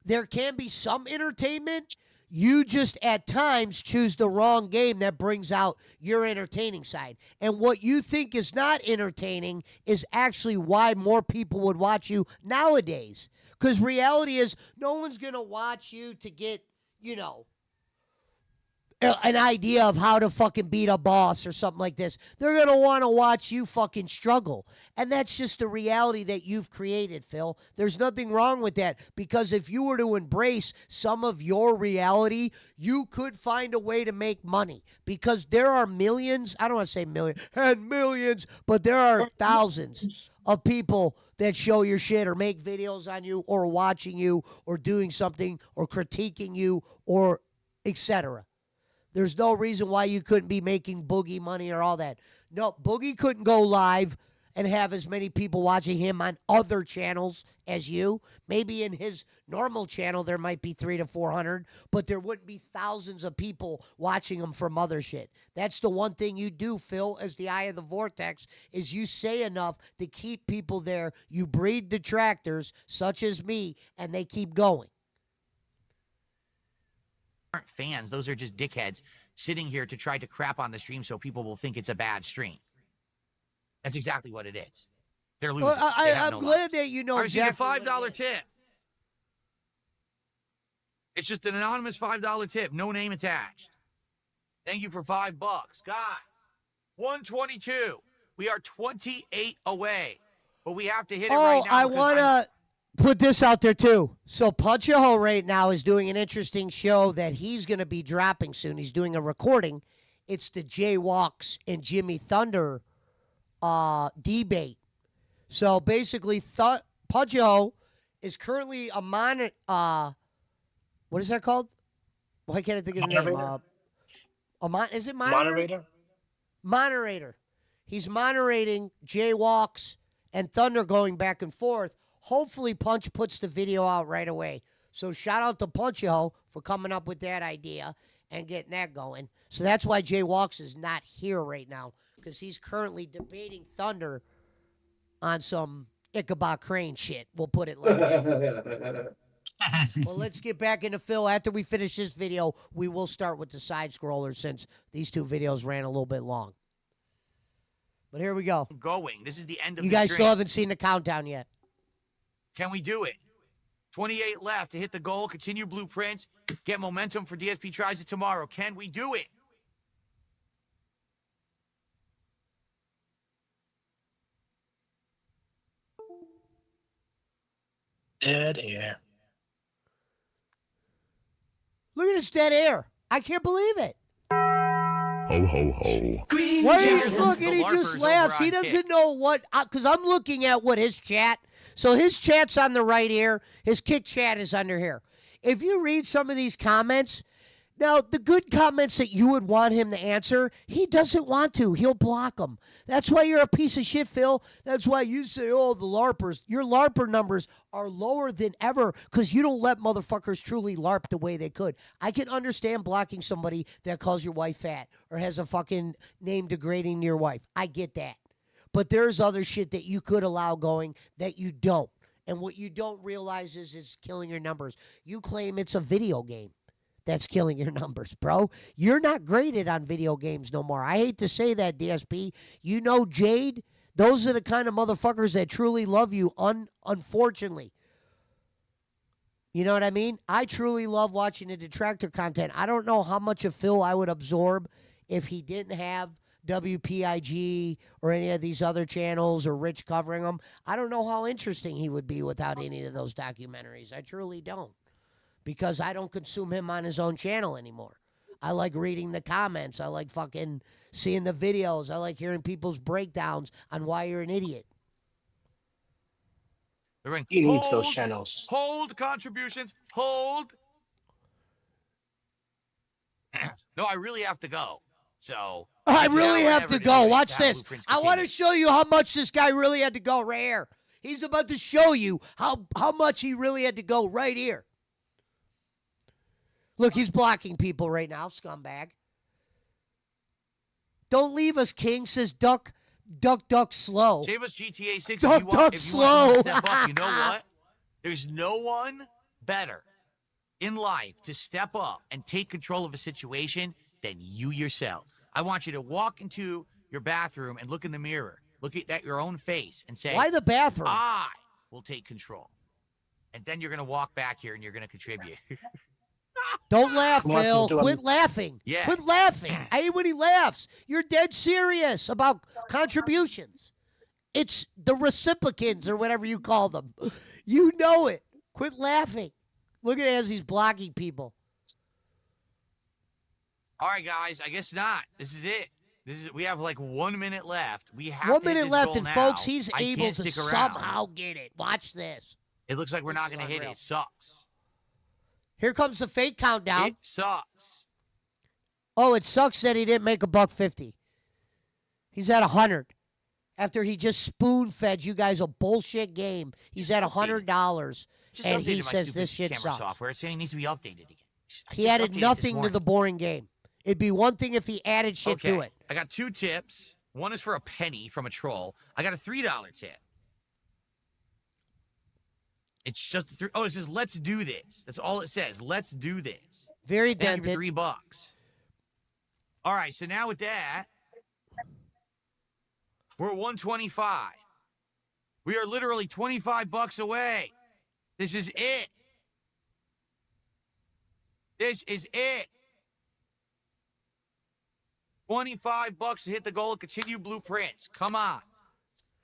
There can be some entertainment. You just at times choose the wrong game that brings out your entertaining side. And what you think is not entertaining is actually why more people would watch you nowadays. Because reality is no one's going to watch you to get, you know, an idea of how to fucking beat a boss or something like this. They're going to want to watch you fucking struggle. And that's just the reality that you've created, Phil. There's nothing wrong with that, because if you were to embrace some of your reality, you could find a way to make money, because there are millions, I don't want to say million, and millions, but there are thousands of people that show your shit or make videos on you or watching you or doing something or critiquing you or etc. There's no reason why you couldn't be making Boogie money or all that. No, Boogie couldn't go live and have as many people watching him on other channels as you. Maybe in his normal channel there might be 300 to 400, but there wouldn't be thousands of people watching him from other shit. That's the one thing you do, Phil, as the eye of the Vortex, is you say enough to keep people there. You breed detractors, such as me, and they keep going. Aren't fans. Those are just dickheads sitting here to try to crap on the stream so people will think it's a bad stream. That's exactly what it is. They're losing. Well, I'm glad that you know I received exactly a $5 tip. It's just an anonymous $5 tip, no name attached. Thank you for $5, guys. 122. We are 28 away, but we have to hit it right now. I want to put this out there too. So Punch-A-Hole right now is doing an interesting show that he's going to be dropping soon. He's doing a recording. It's the Jaywalks and Jimmy Thunder debate. So basically, Punch-A-Hole is currently a what is that called? Why can't I think of the name? Is it moderator? Moderator. He's moderating Jaywalks and Thunder going back and forth. Hopefully, Punch puts the video out right away. So shout out to Punch-A-Hole for coming up with that idea and getting that going. So that's why Jaywalks is not here right now, because he's currently debating Thunder on some Ichabod Crane shit. We'll put it like that. Well, let's get back into Phil. After we finish this video, we will start with the Sidescrollers, since these two videos ran a little bit long. But here we go. This is the end of You the guys stream. still haven't seen the countdown yet. Can we do it? 28 left to hit the goal. Continue blueprints. Get momentum for DSP tries it tomorrow. Can we do it? Dead air. Look at this dead air. I can't believe it. Ho, ho, ho. Why are you Cheers. looking? The He just LARPers laughs. over He on doesn't Kick. know what, because I'm looking at what his chat. So his chat's on the right here. His Kick chat is under here. If you read some of these comments, now the good comments that you would want him to answer, he doesn't want to. He'll block them. That's why you're a piece of shit, Phil. That's why you say, oh, the LARPers. Your LARPer numbers are lower than ever because you don't let motherfuckers truly LARP the way they could. I can understand blocking somebody that calls your wife fat or has a fucking name degrading to your wife. I get that. But there's other shit that you could allow going that you don't. And what you don't realize is it's killing your numbers. You claim it's a video game that's killing your numbers, bro. You're not graded on video games no more. I hate to say that, DSP. You know Jade? Those are the kind of motherfuckers that truly love you, unfortunately. You know what I mean? I truly love watching the Detractor content. I don't know how much of Phil I would absorb if he didn't have WPIG or any of these other channels or Rich covering them. I don't know how interesting he would be without any of those documentaries. I truly don't, because I don't consume him on his own channel anymore. I like reading the comments. I like fucking seeing the videos. I like hearing people's breakdowns on why you're an idiot. They're ring. He needs those channels. Hold contributions. Hold. No, I really have to go. So I it's really now or have never to do go. it Watch have this. Blueprints I want to continue. show you how much this guy really had to go right here. He's about to show you how much he really had to go right here. Look, he's blocking people right now, scumbag. Don't leave us, King. Says duck, slow. Save us GTA 6 Duck, if you want. duck, If you want slow. to step up, you know what? There's no one better in life to step up and take control of a situation than you yourself. I want you to walk into your bathroom and look in the mirror. Look at your own face and say, Why the bathroom? I will take control. And then you're going to walk back here and you're going to contribute. Don't laugh, Wants to Phil. do Quit a- laughing. Yeah. Quit laughing. I hate when he laughs. You're dead serious about contributions. It's the recipients or whatever you call them. You know it. Quit laughing. Look at it as he's blocking people. All right, guys, I guess not. This is it. We have like 1 minute left. We have 1 to hit minute this left, goal and now. folks, he's I able can't to stick around. somehow get it. Watch this. It looks like we're not This going is to hit it. unreal. It sucks. Here comes the fake countdown. It sucks. Oh, it sucks that he didn't make $1.50. He's at 100. After he just spoon-fed you guys a bullshit game, he's Just at updated. $100, Just and he updated my says stupid this shit camera sucks. software. It's saying it needs to be updated again. I He just added updated this nothing to morning. the boring game. It'd be one thing if he added shit Okay. to it. I got 2 tips. One is for a penny from a troll. I got a $3 tip. It's just it says let's do this. That's all it says. Let's do this. Very Thank you for dented. $3. All right, so now with that, we're at 125. We are literally $25 away. This is it. This is it. $25 to hit the goal and continue blueprints. Come on.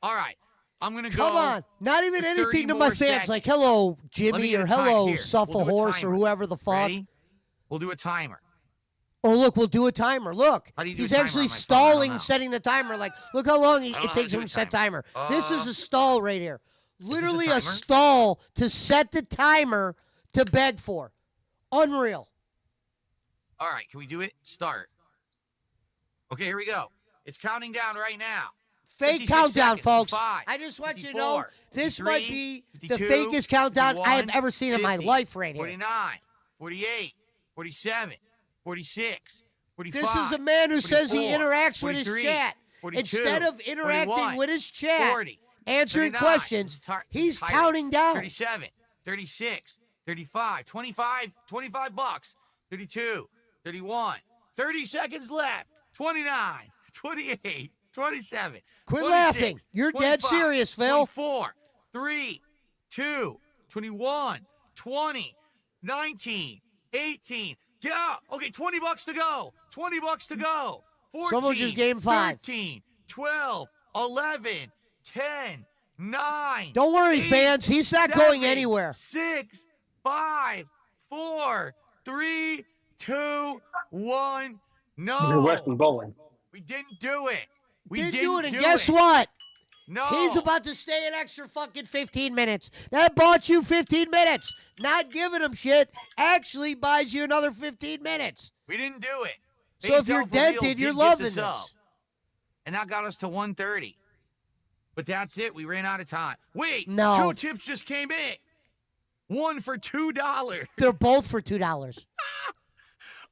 All right. I'm going to go. Come on. Not even for anything 30 to my more fans. seconds. Like, hello, Let me Jimmy, get or a time hello, here. Suffer We'll do a Horse, or timer. whoever the fuck. Ready? We'll do a timer. Oh, look, we'll do a timer. Look. How do you do a He's timer actually on my phone? I don't stalling, know. setting the timer. Like, look how long I don't know it how takes to do him a to set timer. timer. This is a stall right here. Literally a a timer? stall to set the timer to beg for. Unreal. All right. Can we do it? Start. Okay, here we go. It's counting down right now. Fake 56 countdown, seconds, folks. 55, I just want you to 54, know this might 53, be the 52, fakest countdown I have 51, ever seen in my 50, life right here. 49, 48, 47, 46, 45. This is a man who says he 44, interacts with his 43, chat. 42, Instead of interacting 41, with his chat, 40, answering 39. questions, This is he's tired. counting down. 37, 36, 35, 25, $25, 32, 31, 30 seconds left, 29, 28, 27. Quit 26, laughing. You're dead 25, serious, Phil. 24, 3, 2, 21, 20, 19, 18. Yeah. Okay, $20 to go. $20 to go. 14, Someone just gave 5. 13, 12, 11, 10, 9. Don't worry, 8, fans. He's not 7, going anywhere. 6, 5, 4, 3, 2, 1. They're No. Western bowling. We didn't do it. We Didn't do it, and do guess what? No. He's about to stay an extra fucking 15 minutes. That bought you 15 minutes. Not giving him shit actually buys you another 15 minutes. We didn't do it. So if you're Self-reveal dented, you're did loving get the this. sub. And that got us to 130. But that's it. We ran out of time. Wait. No. 2 tips just came in. One for $2. They're both for $2.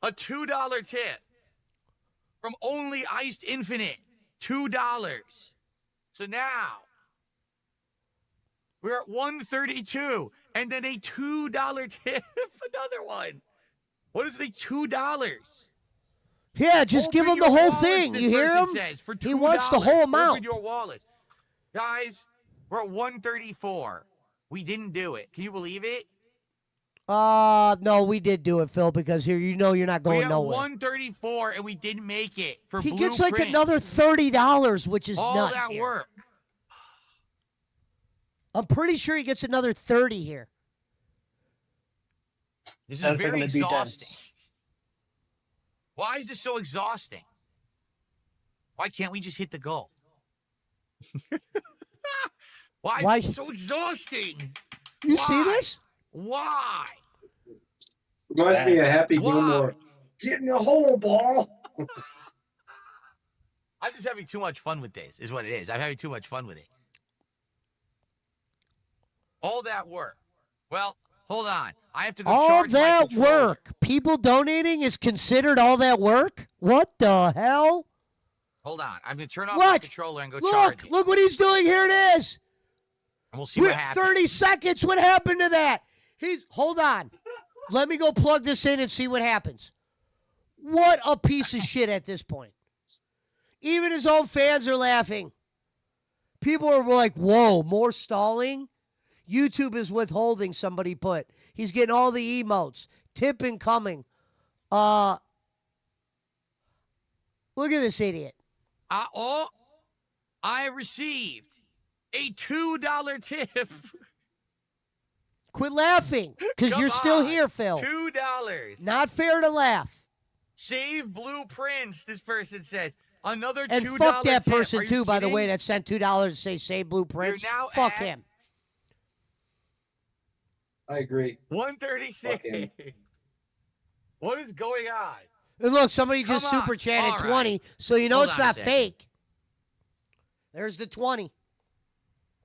A $2 tip. From Only Iced Infinite. $2. So now we're at 132. And then a $2 tip. Another one. What is the $2? Yeah, just give him Open the your whole wallets, thing. this You hear person him? Says, for He wants the whole $2. amount. Open your wallets. Guys, we're at 134. We didn't do it. Can you believe it? No, we did do it, Phil, because here you're not We going have nowhere. 134, and we didn't make it for He Blueprint. gets like another $30, which is all nuts. that here. work. I'm pretty sure he gets another 30 here. This is Sounds like very gonna be done. exhausting. Why is this so exhausting? Why can't we just hit the goal? Why is this so exhausting? You see this? Why? Reminds me of Happy Why? Gilmore. Get in the hole, ball. I'm just having too much fun with this, is what it is. I'm having too much fun with it. All that work. Well, hold on. I have to go All charge my that controller. work. People donating is considered all that work? What the hell? Hold on. I'm going to turn off my Look. controller and go charge it. Look what he's doing. Here it is. And we'll see what We're happens. 30 seconds. What happened to that? Hold on. Let me go plug this in and see what happens. What a piece of shit at this point. Even his own fans are laughing. People are like, whoa, more stalling? YouTube is withholding, somebody put. He's getting all the emotes. Tip incoming. Look at this idiot. I received a $2 tip. Quit laughing, because Come you're still on. here, Phil. $2. Not fair to laugh. Save Blueprints, this person says. Another $2 And fuck that tip. person, Are you too, by the kidding? way, that sent $2 to say save Blueprints. You're now Fuck at- him. I agree. 136. Fucking- What is going on? And look, somebody just Come on. super chatted All right. 20, so you know Hold it's on a not second. fake. There's the 20.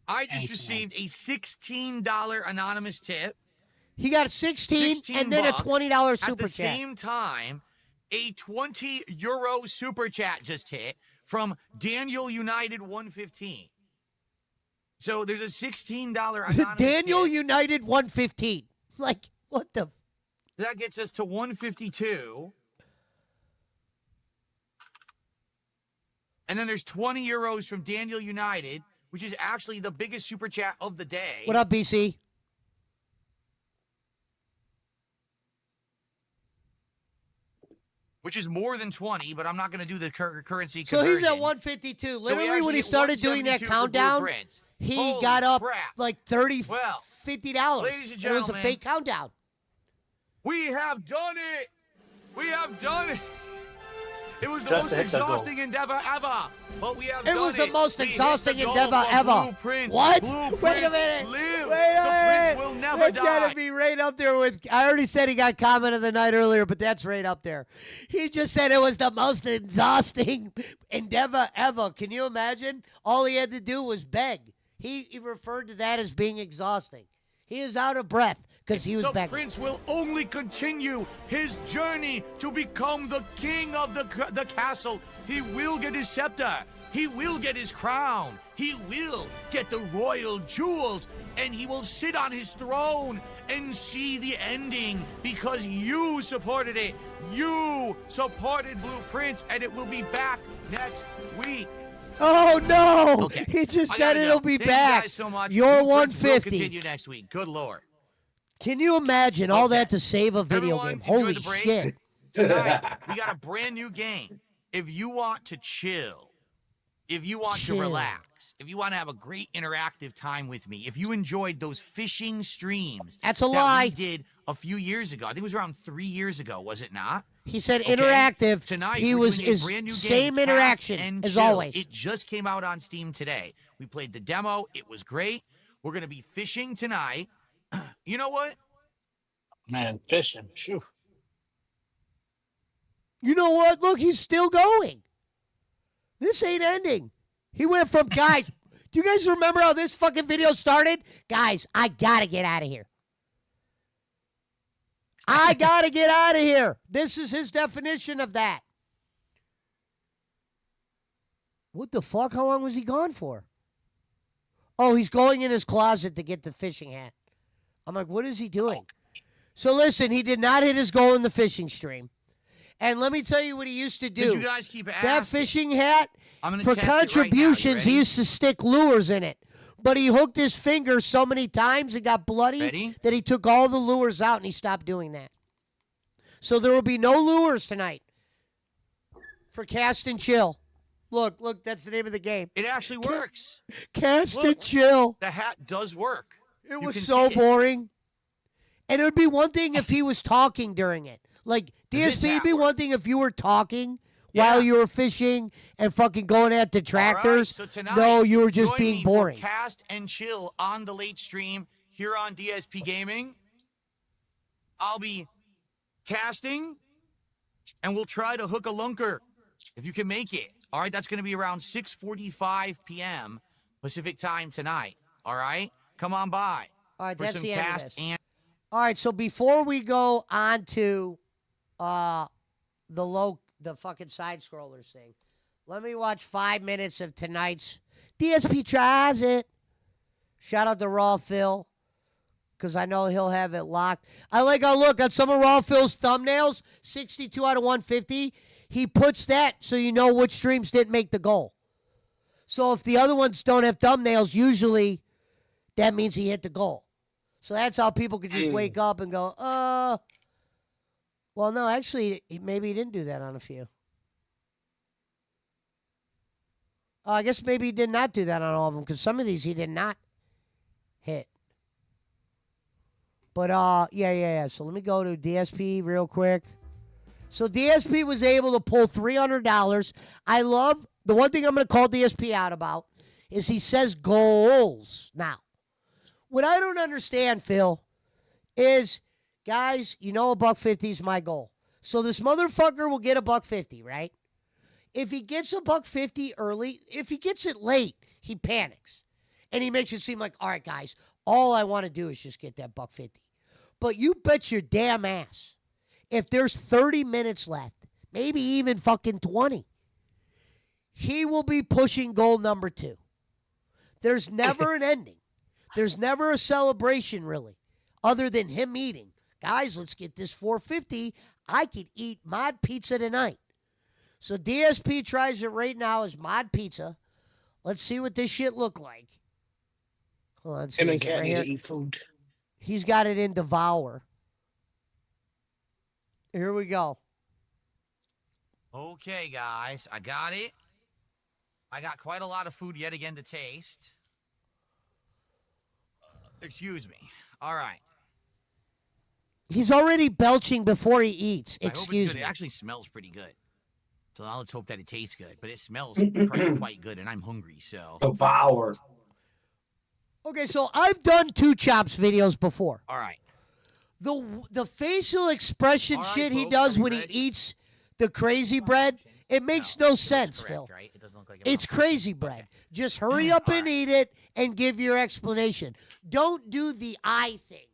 I just Thanks, received a $16 anonymous tip. He got 16 $16 and then a $20 At super the chat. same time, a €20 super chat just hit from Daniel United 115. So there's a $16 anonymous Daniel tip. United 115. Like, what the? That gets us to 152. And then there's €20 from Daniel United, which is actually the biggest super chat of the day. What up, BC? Which is more than 20, but I'm not going to do the currency So conversion. he's at 152. So we Literally, when actually he get started doing that 172 for countdown, Blueprints. he Holy got up crap. like 30, Well, $50. ladies and And it was a gentlemen, fake countdown. We have done it! We have done it! It was the Just most to hit the goal. exhausting endeavor ever, but we have It done was the most We hit exhausting the goal endeavor for ever. Blueprints. What? Blueprints Wait a minute. Live. Wait a the minute. prince will never That's die. got to be right up there with. I already said he got comment of the night earlier, but that's right up there. He just said it was the most exhausting endeavor ever. Can you imagine? All he had to do was beg. He referred to that as being exhausting. He is out of breath because he was The begging. prince will only continue his journey to become the king of the castle. He will get his scepter. He will get his crown. He will get the royal jewels. And he will sit on his throne and see the ending because you supported it. You supported Blueprints, and it will be back next week. Oh no! Okay. He just I said gotta it'll go. be Thank back. You guys so much. You're Blueprints will 150. continue next week. Good Lord. Can you imagine all Okay. that to save a video Everyone, game? enjoy Holy the break. shit! Tonight, we got a brand new game. If you want to chill, if you want Chill. to relax, if you want to have a great interactive time with me, if you enjoyed those fishing streams That's a that lie. we did a few years ago, I think it was around 3 years ago, was it not? He said Okay. interactive. Tonight, he we're was doing a his brand new game, same Cast interaction and as Chill. always. It just came out on Steam today. We played the demo. It was great. We're going to be fishing tonight. You know what? Man, fishing. Phew. You know what? Look, he's still going. This ain't ending. He went from guys. Do you guys remember how this fucking video started? Guys, I gotta get out of here. I gotta get out of here. This is his definition of that. What the fuck? How long was he gone for? Oh, he's going in his closet to get the fishing hat. I'm like, what is he doing? So listen, he did not hit his goal in the fishing stream. And let me tell you what he used to do. Did you guys keep asking? That fishing hat, I'm gonna for test it right now. You contributions, he ready? used to stick lures in it. but he hooked his finger so many times and got bloody Ready? that he took all the lures out and he stopped doing that. So there will be no lures tonight for Cast and Chill. Look, that's the name of the game. It actually works. Cast Look. and Chill. The hat does work. It You was can so see it. boring. And it would be one thing if he was talking during it. Like, This DSP, it'd be hat one thing if you were talking Yeah. while you were fishing and fucking going at detractors. All right, so tonight, No, you were just join being me boring. For Cast and Chill on the late stream here on DSP Gaming. I'll be casting, and we'll try to hook a lunker if you can make it. All right, that's going to be around 6:45 p.m. Pacific time tonight. All right, come on by All right, for that's some the end of cast this. and. All right, so before we go on to the fucking side scrollers thing, let me watch 5 minutes of tonight's DSP Tries It. Shout out to Raw Phil, because I know he'll have it locked. I like how, look, on some of Raw Phil's thumbnails, 62 out of 150, he puts that so you know which streams didn't make the goal. So if the other ones don't have thumbnails, usually that means he hit the goal. So that's how people could just wake up and go, well, no, actually, maybe he didn't do that on a few. I guess maybe he did not do that on all of them, because some of these he did not hit. But, yeah. So let me go to DSP real quick. So DSP was able to pull $300. I love, the one thing I'm going to call DSP out about is he says goals. Now, what I don't understand, Phil, is, guys, you know $150 is my goal. So this motherfucker will get $150, right? If he gets $150 early, if he gets it late, he panics. And he makes it seem like, all right, guys, all I want to do is just get that $150. But you bet your damn ass, if there's 30 minutes left, maybe even fucking 20, he will be pushing goal number 2. There's never an ending. There's never a celebration, really, other than him eating. Guys, let's get this $450. I could eat mod pizza tonight. So DSP tries it right now as mod pizza. Let's see what this shit look like. Hold on. Him and is it Cat right need here? to eat food. He's got it in Devour. Here we go. Okay, guys, I got it. I got quite a lot of food yet again to taste. Excuse me. All right. He's already belching before he eats. I hope it's Excuse good. me. It actually smells pretty good. So now let's hope that it tastes good. But it smells quite good, and I'm hungry, so. Devour. Okay, so I've done Two Chops videos before. All right. The facial expression All right, shit he folks, does are we when ready? he eats the crazy bread, it makes no sense, correct, Phil. right? It doesn't look like It's crazy bread. Just hurry up and eat it and give your explanation. Don't do the eye thing.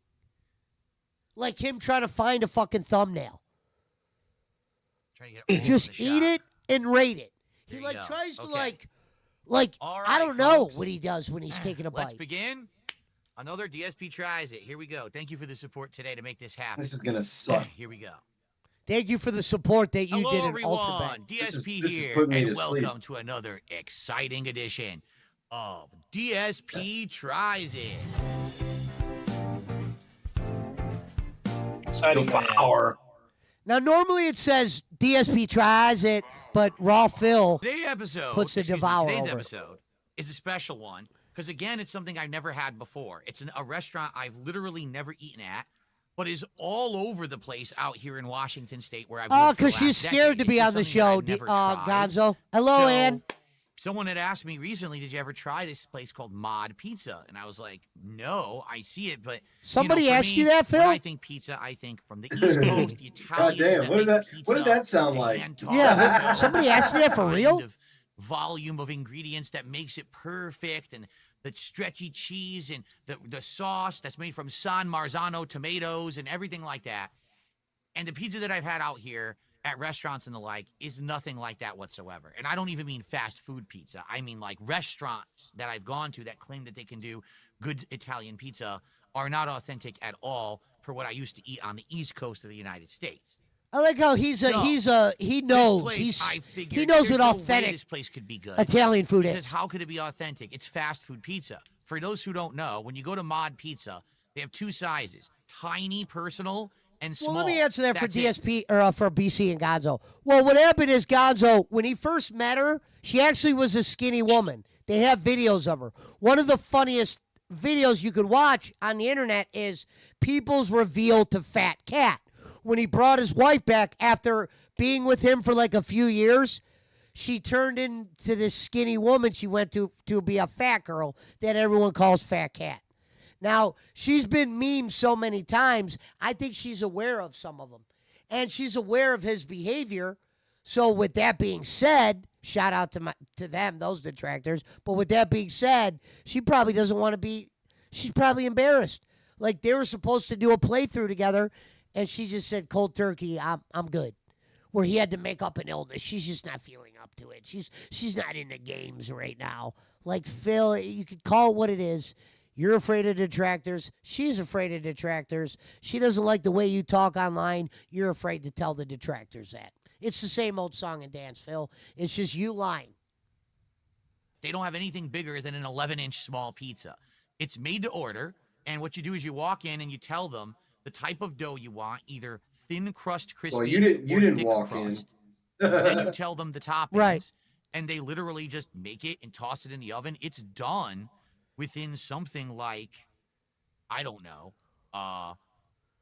Like him trying to find a fucking thumbnail. Trying to get all over Just the eat shot. it and rate it. He There you like go. tries to Okay. like All I right, don't know folks. what he does when he's taking a Let's bite. begin. Another DSP tries it. Here we go. Thank you for the support today to make this happen. This is gonna suck. Here we go. Thank you for the support that you Hello, did in everyone. Ultra Bet. DSP this is here, putting me and to sleep. welcome to another exciting edition of DSP Tries It. Exciting, man. Devour. Now normally it says DSP tries it, but Raw Phil Today's episode, puts the Devour today's over it. episode is a special one because again, it's something I've never had before. It's a restaurant I've literally never eaten at, but is all over the place out here in Washington State where I've Oh, lived for the because she's last scared decade. to be It's on the just something that show, I've never tried. Gonzo. Hello, So, Ann. Someone had asked me recently, did you ever try this place called Mod Pizza? And I was like, no, I see it, but Somebody for asked me, you that, Phil? When I think pizza, I think from the East Coast, the God Italians damn, what did make that? What did pizza, that sound they like? hand-toss Yeah, it, somebody asked you that for kind real? of volume of ingredients that makes it perfect, and the stretchy cheese and the sauce that's made from San Marzano tomatoes and everything like that. And the pizza that I've had out here at restaurants and the like is nothing like that whatsoever. And I don't even mean fast food pizza. I mean like restaurants that I've gone to that claim that they can do good Italian pizza are not authentic at all for what I used to eat on the East Coast of the United States. I like how he So, knows. Place, I He figured knows there's what no way authentic this place could be good. Italian food Because is. how could it be authentic? It's fast food pizza. for those who don't know, when you go to Mod Pizza, they have two sizes: tiny, personal, and small. Well, let me answer that for That's it. DSP or for BC and Gonzo. Well, what happened is Gonzo, when he first met her, she actually was a skinny woman. They have videos of her. One of the funniest videos you could watch on the internet is People's reveal to Fat Cat. When he brought his wife back after being with him for like a few years, she turned into this skinny woman. She went to be a fat girl that everyone calls Fat Cat. Now, she's been memed so many times, I think she's aware of some of them. And she's aware of his behavior. So with that being said, shout out to them, those detractors. But with that being said, she probably doesn't want to be, she's probably embarrassed. Like they were supposed to do a playthrough together, and she just said, cold turkey, I'm good. Where he had to make up an illness. She's just not feeling up to it. She's not in the games right now. Like Phil, you could call it what it is. You're afraid of detractors. She's afraid of detractors. She doesn't like the way you talk online. You're afraid to tell the detractors that. It's the same old song and dance, Phil. It's just you lying. They don't have anything bigger than an 11-inch small pizza. It's made to order, and what you do is you walk in and you tell them the type of dough you want, either thin crust crispy Well, you didn't thick walk crust. in. Then you tell them the toppings, Right. and they literally just make it and toss it in the oven. It's done within something like, I don't know,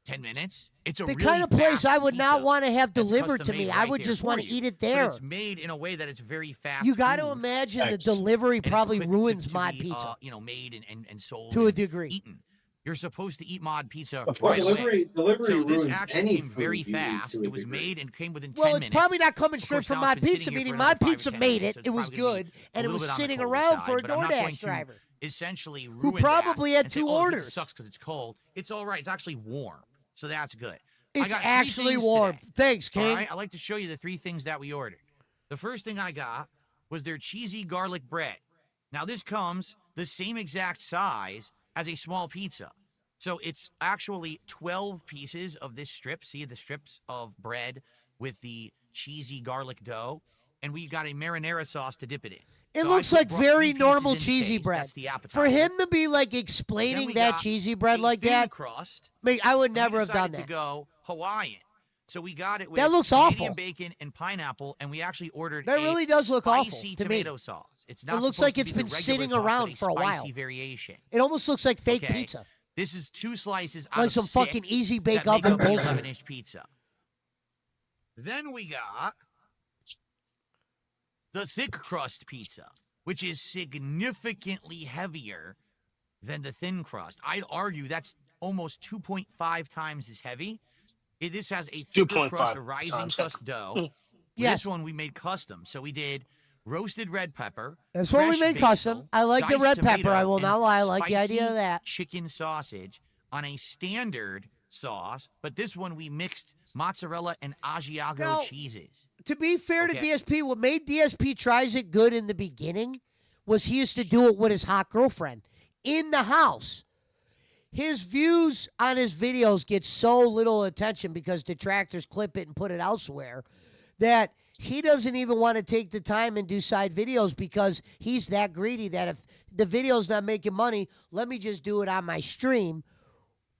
10 minutes. It's a The really kind of place fast I would not pizza want to have that's delivered to custom me. made I right would there just for want to you. eat it But there. it's made in a way that it's very fast. You got to food. imagine the Thanks. delivery And it's probably quick ruins to Mod be, Pizza made and sold to a and degree. eaten. You're supposed to eat Mod Pizza Well, right away. delivery So this ruins actually any came food very you eat fast. to a It was degree. made and came within 10 Well, minutes. it's probably not coming Of straight course, from now Mod it's been Pizza, sitting here meaning for Mod another 5 or Pizza 10 made minutes, it. so It it's was probably gonna be good, a and it little was bit on the sitting colder around side, for a but I'm not going DoorDash to driver. essentially Who ruin probably that had and say, two oh, orders. This sucks because it's cold. It's all right. It's actually warm, so that's good. I It's got three actually things warm. today. Thanks, All King. right, I'd like to show you the 3 things that we ordered. The first thing I got was their cheesy garlic bread. Now, this comes the same exact size as a small pizza. So it's actually 12 pieces of this strip. See the strips of bread with the cheesy garlic dough? And we got a marinara sauce to dip it in. It So I looks brought like 3 very pieces normal in the cheesy case. bread. That's the For appetizer. him to be like Then explaining we that got cheesy bread a like thin that, crust. I would And never we have done decided that. to go Hawaiian. So we got it with That looks Canadian awful. bacon and pineapple, and we actually ordered That a really does look awful spicy to me. tomato sauce. It's not looks supposed like to it's be the been regular sitting sauce, but around for a while. spicy variation. It almost looks like fake Okay. pizza. This is 2 slices out Like of some 6 fucking easy bake that make oven up the bullshit. 11-inch pizza. Then we got the thick crust pizza, which is significantly heavier than the thin crust. I'd argue that's almost 2.5 times as heavy. This has a thicker 2.5 crust, a rising times crust dough. Yes. This one we made custom. So we did roasted red pepper. That's what we fresh made custom. basil, I like the diced red pepper. tomato, I will not and lie. I like the idea of spicy that. chicken sausage on a standard sauce, but this one we mixed mozzarella and Asiago Now, cheeses. To be fair to Okay. DSP, what made DSP tries it good in the beginning was he used to do it with his hot girlfriend in the house. His views on his videos get so little attention because detractors clip it and put it elsewhere that he doesn't even want to take the time and do side videos because he's that greedy that if the video's not making money, let me just do it on my stream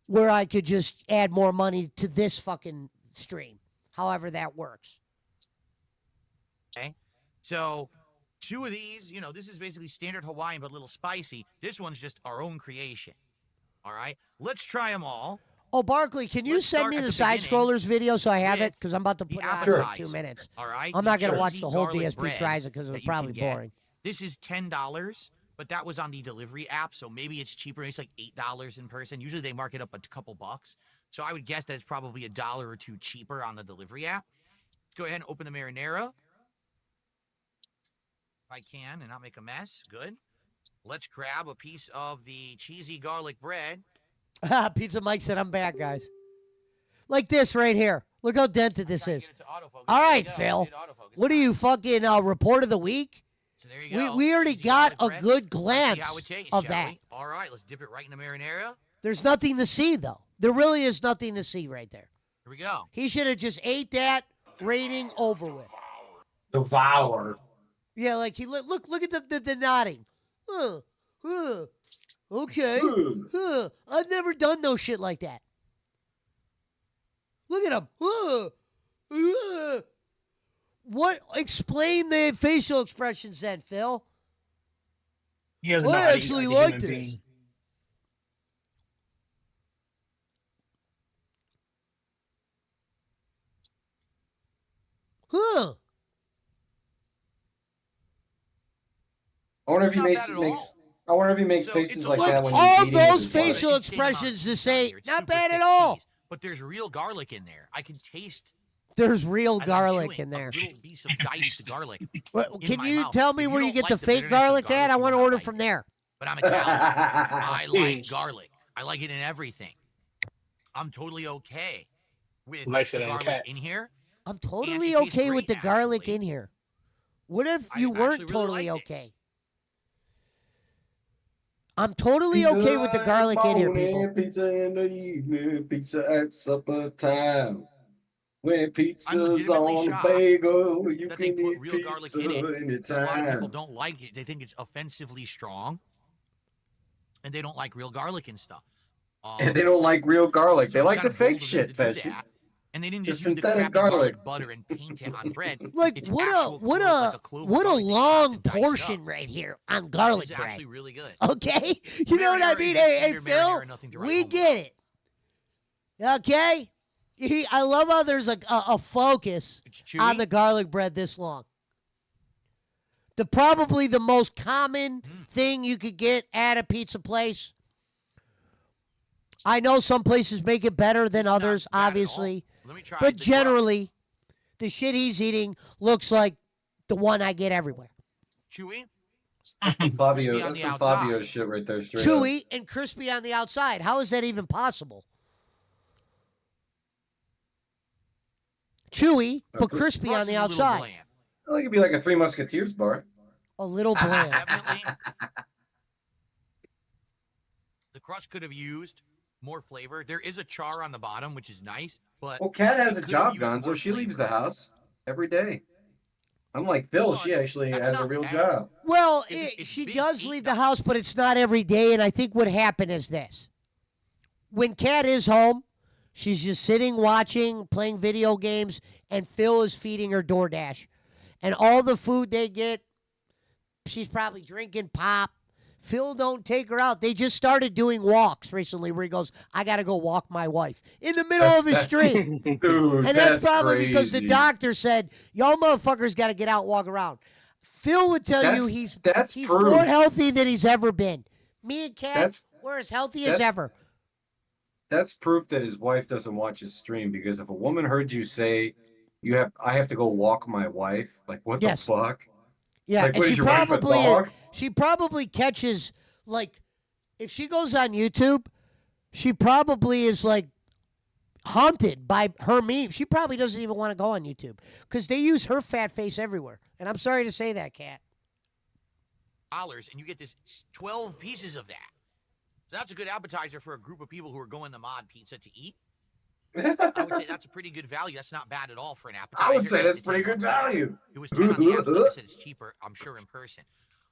where I could just add more money to this fucking stream, however that works. Okay. So 2 of these, this is basically standard Hawaiian, but a little spicy. This one's just our own creation. All right. Let's try them all. Oh, Barkley, can you Let's send start me at the the Side beginning Scrollers video so I have it? with Because I'm about to the put it on in like 2 appetizer. minutes. All right. I'm not going to The watch cheesy the whole garlic DSP bread tries it because it was that you can probably get. boring. This is $10, but that was on the delivery app, so maybe it's cheaper. It's like $8 in person. Usually they mark it up a couple bucks. So I would guess that it's probably $1 or 2 cheaper on the delivery app. Let's go ahead and open the marinara. If I can and not make a mess. Good. Let's grab a piece of the cheesy garlic bread. Pizza Mike said, I'm back, guys. Like this right here. Look how dented this is. All right, Phil. What are you, fucking report of the week? So there you go. We already Cheesy got garlic a bread. good Let's glance see how it tastes, of shall that. we? All right, let's dip it right in the marinara. There's nothing to see, though. There really is nothing to see right there. Here we go. He should have just ate that, rating over with. Devour. Yeah, like he look at the nodding. Okay. I've never done no shit like that. Look at him. What? Explain the facial expressions then, Phil. He doesn't know I how to actually eat like human this. being. Huh. I wonder if It's he not bad at makes. all. I wonder if he makes So faces it's a like look, that when all he's eating with those his wife. facial Insane amount of expressions to cheese say, on here. It's not super bad thick at all. cheese, but there's real garlic in there. I can taste There's real as I'm garlic chewing in there. a little piece of diced garlic. Well, in can my you mouth. tell me If where you don't get like the fake bitterness of garlic at? I you want to will not order like from it. there. But I'm Italian. I like garlic. I like it in everything. I'm totally okay with Likes it the in garlic cat. in here. I'm And totally it tastes okay with the great, garlic actually. in here. What if I you actually weren't really totally like this. okay? I'm totally okay with the garlic in here, people. Pizza in the evening, pizza at supper time. When pizza's legitimately on a shocked bagel, you that they can put eat real garlic pizza in it. Because a lot of people anytime. don't like it. They think it's offensively strong. And they don't like real garlic and stuff. And they don't like real garlic. So they it's like the kinda bold fake of them shit, to do Pesci. that. And they didn't The just use the synthetic crappy garlic. butter and paint it on bread. Like It's what actual a clove, like a clove of what a garlic they chopped long and diced up. portion right here on This garlic is bread. actually really good. Okay, you know what I Marinara mean? is Hey, standard Phil, marinara, nothing to write we home get it. Okay, I love how there's a focus It's chewy. on the garlic bread this long. Probably the most common thing you could get at a pizza place. I know some places make it better This than is not others, bad at all. obviously, Let me try but the generally, the shit he's eating looks like the one I get everywhere. crust. Chewy. Fabio, Crispy on that's the some outside. Fabio shit right there, straight up. Chewy and crispy on the outside. How is that even possible? Chewy, but crispy Crust on the is a little outside. bland. I think it'd be like a Three Musketeers bar. A little bland. Definitely. The crust could have used more flavor. There is a char on the bottom, which is nice, but Well, Kat has it a could have job, used Gonzo. more She leaves the flavor. house every day. Unlike Phil, Well, she actually that's has a not real bad. job. Well, It's she big does feet, leave the though. house, but it's not every day. And I think what happened is this. When Kat is home, she's just sitting, watching, playing video games, and Phil is feeding her DoorDash. And all the food they get, she's probably drinking pop. Phil don't take her out. They just started doing walks recently where he goes, I got to go walk my wife in the middle of his stream. Dude, And that's probably because the crazy. doctor said, y'all motherfuckers got to get out and walk around. Phil would tell you he's That's more proof. healthy than he's ever been. Me and Kat, That's- we're as healthy as that's- ever. That's proof that his wife doesn't watch his stream, because if a woman heard you say I have to go walk my wife, like what Yes. the fuck? Yeah, Like, and what she is your wife, a probably dog? she probably catches, like, if she goes on YouTube, she probably is like haunted by her meme. She probably doesn't even want to go on YouTube because they use her fat face everywhere. And I'm sorry to say that, Kat. $, and you get this 12 pieces of that. So that's a good appetizer for a group of people who are going to Mod Pizza to eat. I would say that's a pretty good value. That's not bad at all for an appetizer. I would say that's It's pretty 10 good bucks. value. It was 10 on the app. So like I said, it's cheaper, I'm sure, in person.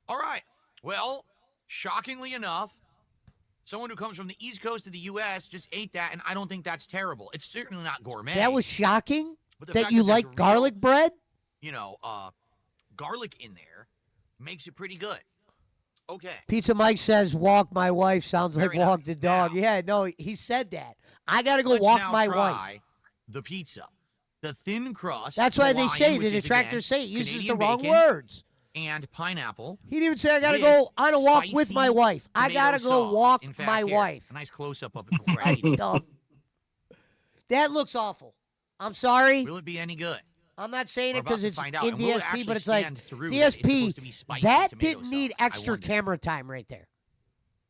All right. Well, shockingly enough, someone who comes from the East Coast of the U.S. just ate that, and I don't think that's terrible. It's certainly not gourmet. That was shocking but the that fact you there's like real, garlic bread. Garlic in there makes it pretty good. Okay. Pizza Mike says, walk my wife sounds like Very walk nice. the dog. Now- Yeah, no, he said that. I got to go Let's walk now my try wife. the pizza. The thin crust. That's why they Hawaiian, say, which the is, detractors again, say it uses Canadian the wrong bacon words. and pineapple. He didn't even say I got to with go on a walk with my spicy wife. I tomato got to go sauce. walk In fact, my here, wife. A nice close-up of it before I eat it. Dumb. That looks awful. I'm sorry. Will it be any good? I'm not saying We're it because about to it's find out, in and will it DSP, actually but it's like stand through that it's DSP. supposed to be spicy That tomato didn't need sauce? I extra wonder. camera time right there.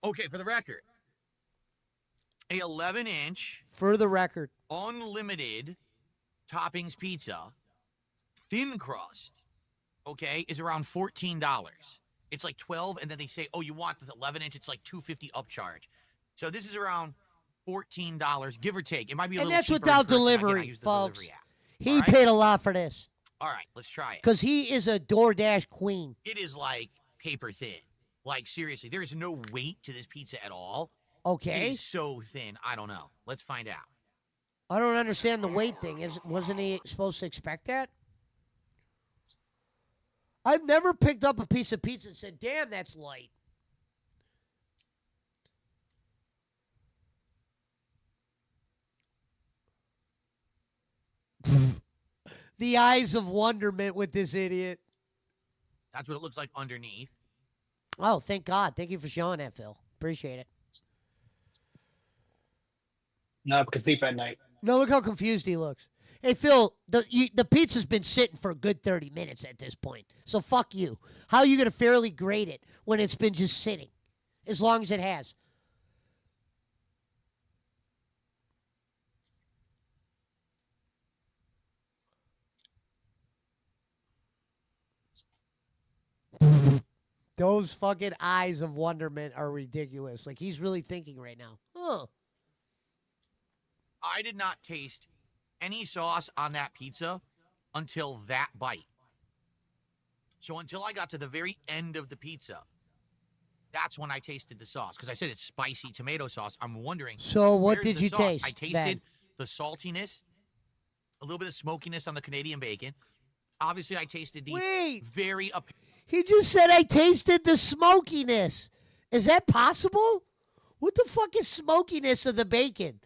Okay, for the record, a 11-inch For the record, unlimited toppings pizza, thin crust, okay, is around $14. It's like 12, and then they say, oh, you want the 11-inch? It's like $2.50 upcharge. So this is around $14, give or take. It might be a and little that's cheaper in without person. Again, I delivery, use the folks. delivery app. He All right. paid a lot for this All right, let's try it. because he is a DoorDash queen. It is like paper thin. Like, seriously, there is no weight to this pizza at all. It Okay. is so thin. I don't know. Let's find out. I don't understand the weight thing. Wasn't he supposed to expect that? I've never picked up a piece of pizza and said, damn, that's light. The eyes of wonderment with this idiot. That's what it looks like underneath. Oh, thank God. Thank you for showing that, Phil. Appreciate it. No, because sleep at night. No, look how confused he looks. Hey, Phil, the pizza's been sitting for a good 30 minutes at this point. So fuck you. How are you going to fairly grade it when it's been just sitting? As long as it has. Those fucking eyes of wonderment are ridiculous. Like, he's really thinking right now. Huh. I did not taste any sauce on that pizza until that bite. So until I got to the very end of the pizza, that's when I tasted the sauce. Because I said it's spicy tomato sauce. I'm wondering. So what where's did the you sauce? taste I tasted then? the saltiness, a little bit of smokiness on the Canadian bacon. Obviously, I tasted the Wait. very He just said I tasted the smokiness. Is that possible? What the fuck is smokiness of the bacon?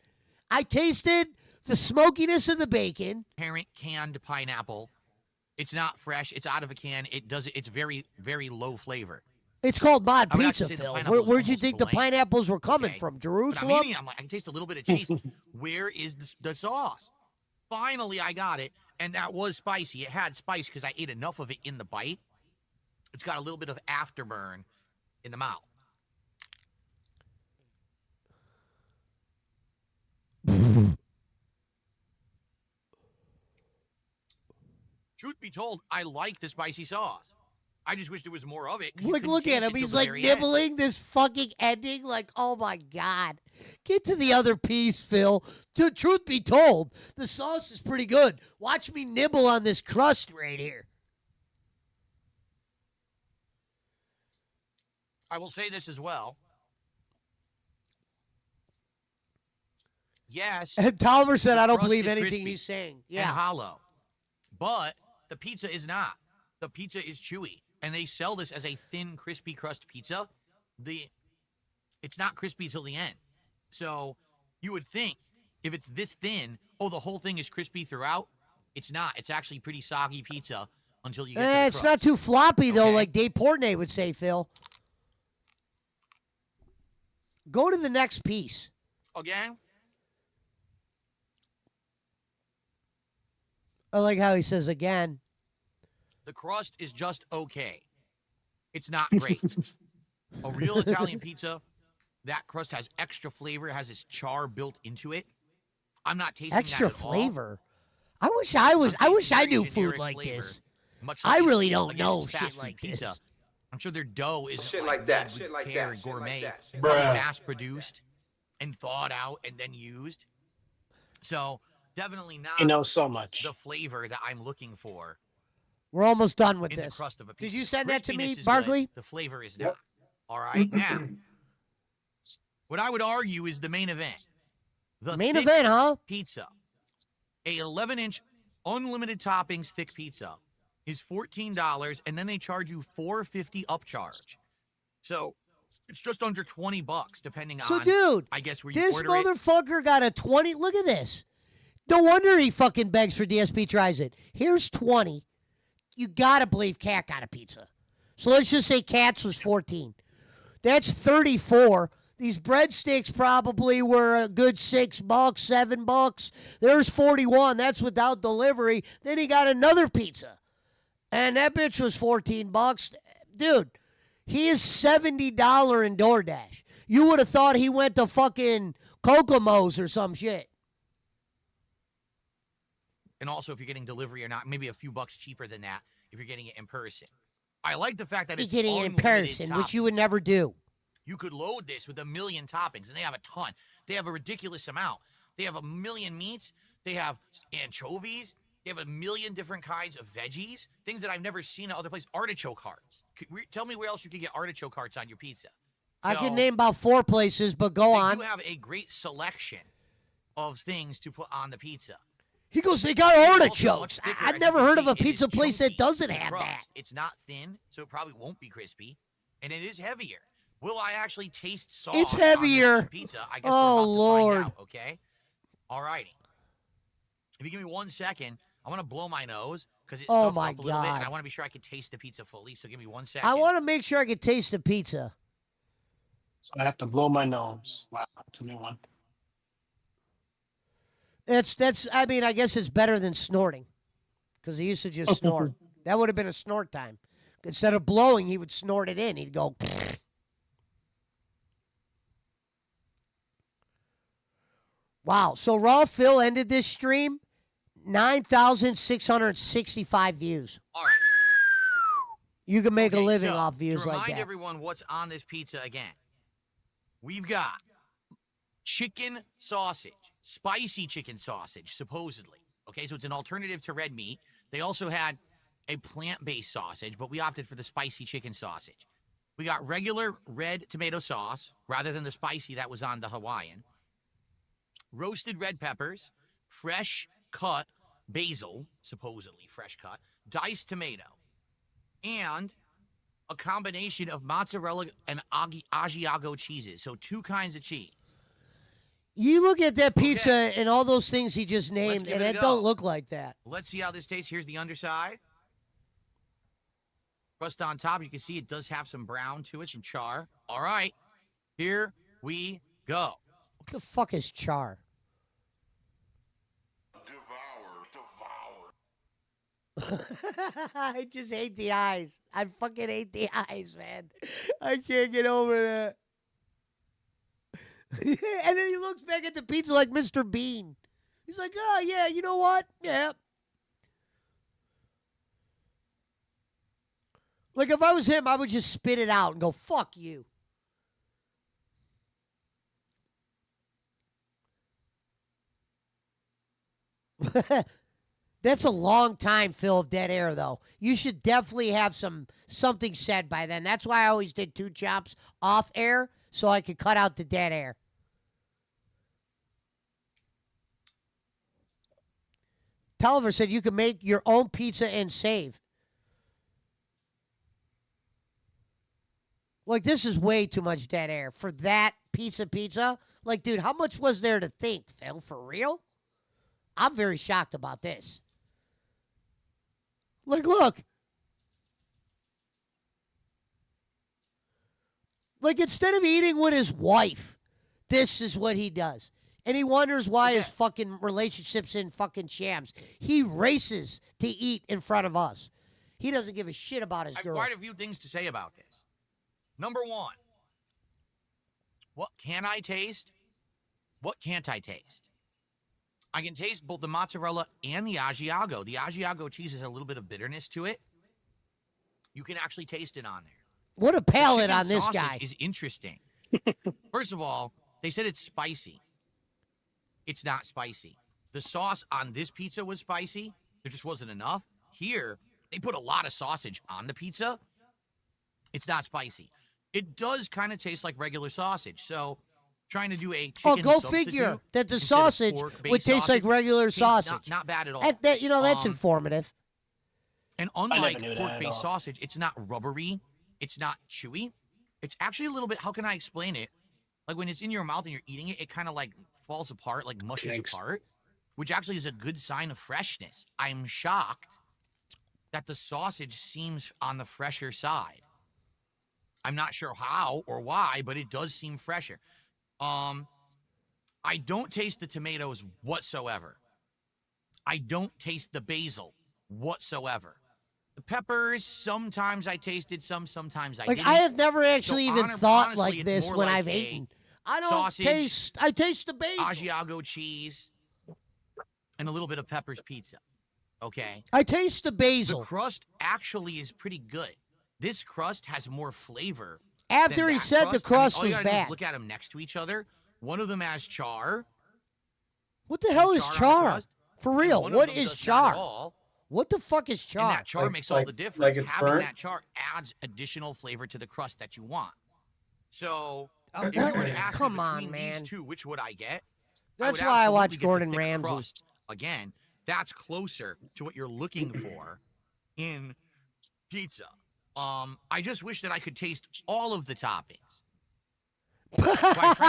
I tasted the smokiness of the bacon. apparent canned pineapple. It's not fresh. It's out of a can. It's very, very low flavor. It's called mod I would pizza, actually say the Phil. pineapple is Where'd you almost think the blank. pineapples were coming Okay. from? But Jerusalem? I'm eating. I'm like, I can taste a little bit of cheese. Where is the sauce? Finally, I got it, and that was spicy. It had spice because I ate enough of it in the bite. It's got a little bit of afterburn in the mouth. Truth be told, I like the spicy sauce. I just wish there was more of it. 'cause you couldn't Look at taste him. it till He's the like very end. nibbling this fucking ending. Like, oh my God. Get to the other piece, Phil. Truth be told, the sauce is pretty good. Watch me nibble on this crust right here. I will say this as well. Yes, And Tolliver said, The I don't crust believe is anything crispy he's saying. and Yeah. hollow, but the pizza is not. The pizza is chewy, and they sell this as a thin, crispy crust pizza. It's not crispy till the end. So you would think if it's this thin, oh, the whole thing is crispy throughout. It's not. It's actually pretty soggy pizza until you get to the It's crust. not too floppy, though, Okay. like Dave Portnoy would say, Phil. Go to the next piece. Again, I like how he says again. the crust is just okay. It's not great. A real Italian pizza, that crust has extra flavor. It has this char built into it. I'm not tasting Extra that at all. flavor. I wish I was. I wish I Very knew food generic like flavor, this. much I like really don't again, know it's shit fast food like pizza. this. I'm sure their dough is Shit like that, made shit with like care that, and shit like gourmet, that, shit probably like mass produced and thawed out and then used. So definitely not You know so much. the flavor that I'm looking for We're almost done with in the this. crust of a pizza. Did you send that to me, Crispiness is Barkley? good. The flavor is not. All right, now what I would argue is the main event. The Main thick event, huh? pizza, a 11-inch unlimited toppings thick pizza is $14, and then they charge you $4.50 upcharge. So it's just under $20, depending So, on. dude, I guess where you this order it. motherfucker got a 20. Look at this. No wonder he fucking begs for DSP tries it. Here's 20. You gotta believe Cat got a pizza. So let's just say Cat's was 14. That's 34. These breadsticks probably were a good $6, $7. There's 41. That's without delivery. Then he got another pizza. And that bitch was $14. Dude, he is $70 in DoorDash. You would have thought he went to fucking Kokomo's or some shit. And also, if you're getting delivery or not, maybe a few bucks cheaper than that if you're getting it in person. I like the fact that He's it's getting it in unlimited person, toppings. which you would never do. You could load this with 1 million toppings, and they have a ton. They have a ridiculous amount. They have 1 million meats. They have anchovies. They have a million different kinds of veggies, things that I've never seen at other places. Artichoke hearts. Tell me where else you can get artichoke hearts on your pizza. I can name about 4 places, but go on. They do have a great selection of things to put on the pizza. He goes, they got It's also artichokes. much thicker, I've as never you can heard of see. a It is pizza place that chunky doesn't in have crust. that. It's not thin, so it probably won't be crispy, and it is heavier. Will I actually taste sauce It's on heavier. this pizza? I guess Oh, we're about Lord. to find out, okay? All righty. If you give me 1 second, I want to blow my nose because it's Oh, stuffed my up a little bit, and God. I want to be sure I can taste the pizza fully, so give me 1 second. I want to make sure I can taste the pizza. So I have to blow my nose. Wow, that's a new one. That's. I mean, I guess it's better than snorting, because he used to just snort. That would have been a snort time. Instead of blowing, he would snort it in. He'd go. Wow. So Raw Phil ended this stream, 9,665 views. All right. You can make a Okay, living so, off views to like remind that. everyone what's on this pizza again, we've got chicken sausage, spicy chicken sausage, supposedly. Okay, so it's an alternative to red meat. They also had a plant-based sausage, but we opted for the spicy chicken sausage. We got regular red tomato sauce rather than the spicy that was on the Hawaiian. Roasted red peppers, fresh cut basil, supposedly fresh cut, diced tomato, and a combination of mozzarella and Asiago cheeses. So 2 kinds of cheese. You look at that pizza Okay. and all those things he just Let's named, give and it a it go. don't look like that. Let's see how this tastes. Here's the underside. Crust on top. You can see it does have some brown to it, some char. All right, here we go. What the fuck is char? I just hate the eyes. I fucking hate the eyes, man. I can't get over that. And then he looks back at the pizza like Mr. Bean. He's like, oh, yeah, you know what? Yeah. Like, if I was him, I would just spit it out and go, fuck you. That's a long time, Phil, of dead air, though. You should definitely have something said by then. That's why I always did 2 chops off air, so I could cut out the dead air. Tolliver said you can make your own pizza and save. Like, this is way too much dead air for that pizza. Like, dude, how much was there to think, Phil? For real? I'm very shocked about this. Like, look. Like, instead of eating with his wife, this is what he does. And he wonders why his fucking relationship's in fucking shams. He races to eat in front of us. He doesn't give a shit about his I have girl. quite a few things to say about this. Number 1, what can I taste? What can't I taste? I can taste both the mozzarella and the Asiago. The Asiago cheese has a little bit of bitterness to it. You can actually taste it on there. What a palate The chicken on this sausage guy. is interesting. First of all, they said it's spicy. It's not spicy. The sauce on this pizza was spicy. There just wasn't enough. Here, they put a lot of sausage on the pizza. It's not spicy. It does kind of taste like regular sausage. So, trying to do a chicken Oh, go substitute figure that the instead of sausage pork-based would taste like sausage regular tastes sausage. Not bad at all. That, that's Um, informative. And never unlike knew that at pork-based all. sausage, it's not rubbery. It's not chewy. It's actually a little bit, how can I explain it? Like when it's in your mouth and you're eating it, it kind of like falls apart, like mushes Thanks. apart, which actually is a good sign of freshness. I'm shocked that the sausage seems on the fresher side. I'm not sure how or why, but it does seem fresher. I don't taste the tomatoes whatsoever. I don't taste the basil whatsoever. The peppers, sometimes I tasted some, sometimes I Like, didn't. I have never actually even thought honestly, like it's this more when like I've a eaten. I don't sausage, I taste the basil. Asiago cheese, and a little bit of Pepper's pizza. Okay? I taste the The basil. crust actually is pretty good. This crust has more flavor. After than he that said the crust all you was gotta do is bad. look at them next to each other. One of them has char. What the hell is on the char? crust. For and real, one of what them is does not at char? all. What the fuck is And char? that char Like- makes all like- the difference. like it's Having burnt? that char adds additional flavor to the crust that you want. So Oh, if you were to ask come me on, between man. these two, which would I get? That's would why I absolutely watch get the Gordon thick Ramsay. crust. Again, that's closer to what you're looking for in pizza. I just wish that I could taste all of the toppings. Quite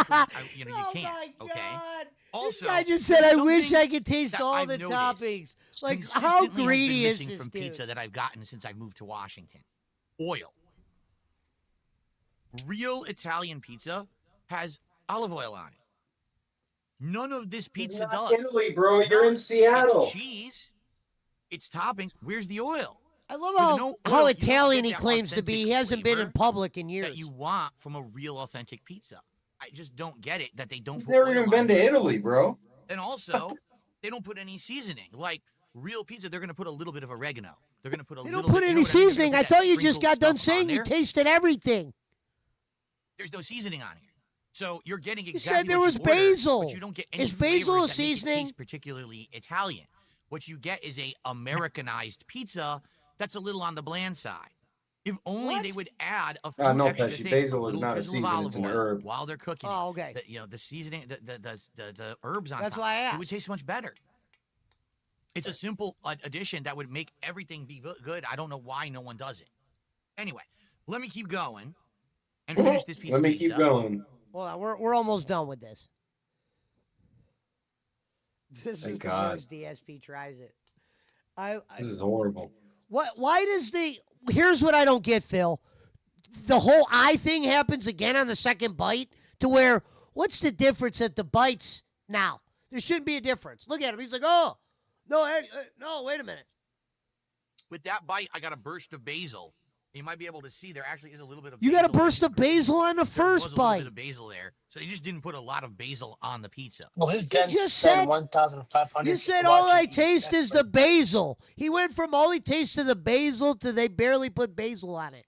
frankly, you Oh can't. my Okay. God. Also, this guy just said, there's "I wish something I could taste that all I've the noticed toppings." Like, how consistently has been greedy is missing this from dude? pizza that I've gotten since I moved to Washington? Oil. Real Italian pizza has olive oil on it. None of this pizza It's not does. Italy, bro. You're in None. Seattle. It's cheese. It's toppings. Where's the oil? I love With how, no how oil, you don't Italian get he that claims to be. authentic He hasn't been in flavor public in years. that you want from a real authentic pizza. I just don't get it that they don't He's put never oil even on been to it. Italy, bro. And also, they don't put any seasoning. Like real pizza, they're gonna put a little bit of oregano. They're gonna put a They little don't put bit, any you know what I mean? They're seasoning. gonna I put that thought you just sprinkled got done stuff on saying you there. tasted everything. There's no seasoning on here. So you're getting You exactly said there what was you ordered, basil. but you don't get any Is basil flavors a that seasoning? make it taste particularly Italian. What you get is a Americanized pizza that's a little on the bland side. If only What? they would add a few No, extra Pesci. things, Basil a is little not a drizzle of season, olive it's an oil herb. while they're cooking Oh, it. okay. The seasoning, the herbs on That's top. why I It would asked. taste much better. It's a simple addition that would make everything be good. I don't know why no one does it. Anyway, let me keep going and finish this piece Let of me pizza. keep going. Hold on, we're almost done with this. This Thank is the God. worst DSP tries it. This is horrible. What? Why does the? Here's what I don't get, Phil. The whole eye thing happens again on the second bite. To where, what's the difference at the bites now? There shouldn't be a difference. Look at him. He's like, oh, no, no, wait a minute. With that bite, I got a burst of basil. You might be able to see there actually is a little bit of You basil. got a burst of basil on the There first was a little bit bite. of basil there. So they just didn't put a lot of basil on the pizza. Well, his dent just said said- 1,500. You said all I taste is the basil. He went from all he tasted the basil to they barely put basil on it.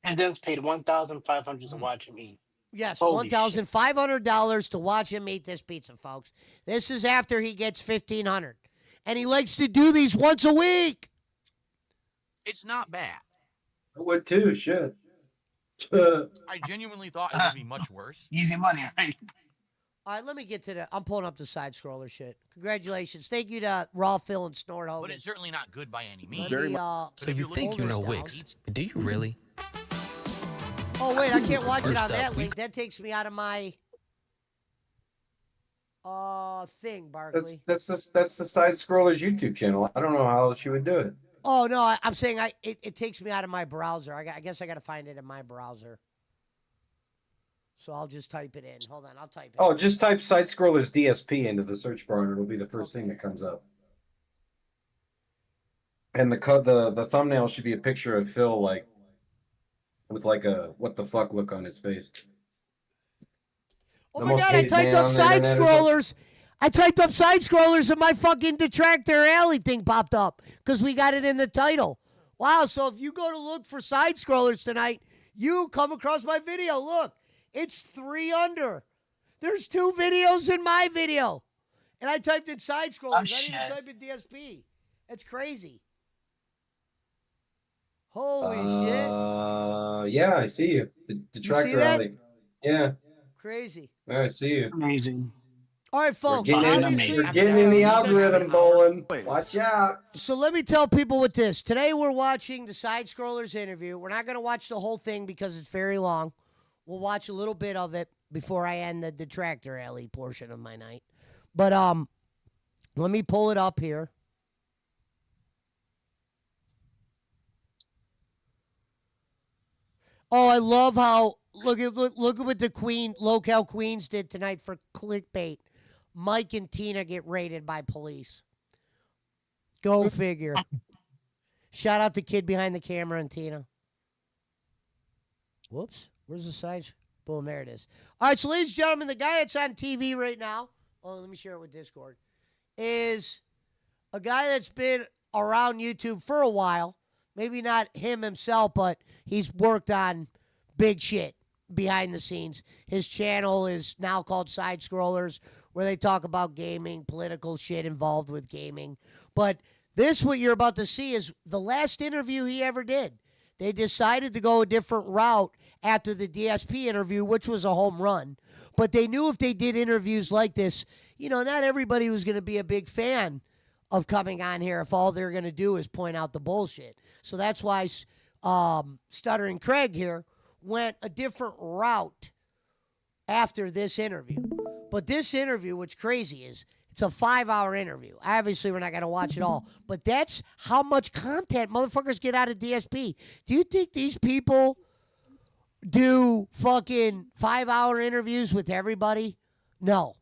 His dent's paid 1,500 to watch him eat. Yes, Holy $1,500 to watch him eat this pizza, folks. This is after he gets $1,500, and he likes to do these once a week. It's not bad. I would too, shit. I genuinely thought it would be much worse. Easy money, right? All right, let me get to the. I'm pulling up the side scroller shit. Congratulations, thank you to Raw Phil and Snort Hogan. But it's certainly not good by any means. Let me, But So if you you're think looking you hold know this Wix, down- but do you really? Oh wait, I can't watch it First on up, that we- link. That takes me out of my thing, Barkley. That's the Sidescrollers YouTube channel. I don't know how else you would do it. Oh no, I'm saying it takes me out of my browser. I guess I got to find it in my browser. So I'll just type it in. Hold on, I'll type it. Oh, in. just type Sidescrollers DSP into the search bar and it'll be the first thing that comes up. And the thumbnail should be a picture of Phil like with like a what the fuck look on his face. Oh the my most god, I hated typed man up on the side internet or something? scrollers. I typed up side scrollers and my fucking Detractor Alley thing popped up because we got it in the title. Wow, so if you go to look for side scrollers tonight, you come across my video. Look, it's 3 under. There's 2 videos in my video. And I typed in side scrollers. I didn't even shit. type in DSP. That's crazy. Holy shit. Yeah, I see you. The Detractor that? Alley. Yeah, Crazy. I see you. Amazing. All right, folks. We're getting, obviously- we're getting in the algorithm, Dolan. Watch out. So let me tell people with this. Today we're watching the Side Scrollers interview. We're not going to watch the whole thing because it's very long. We'll watch a little bit of it before I end the Detractor Alley portion of my night. But let me pull it up here. Oh, I love how look at what the Locale Queens did tonight for clickbait. Mike and Tina get raided by police. Go figure. Shout out the kid behind the camera and Tina. Whoops. Where's the side? Boom, there it is. All right, so ladies and gentlemen, the guy that's on TV right now, oh, let me share it with Discord, is a guy that's been around YouTube for a while. Maybe not him himself, but he's worked on big shit. behind the scenes. His channel is now called Sidescrollers, where they talk about gaming, political shit involved with gaming. But this, what you're about to see, is the last interview he ever did. They decided to go a different route after the DSP interview, which was a home run. But they knew if they did interviews like this, not everybody was going to be a big fan of coming on here if all they're going to do is point out the bullshit. So that's why Stuttering Craig here went a different route after this interview. But this interview, what's crazy is it's a 5-hour interview. Obviously, we're not going to watch it all. But that's how much content motherfuckers get out of DSP. Do you think these people do fucking 5-hour interviews with everybody? No.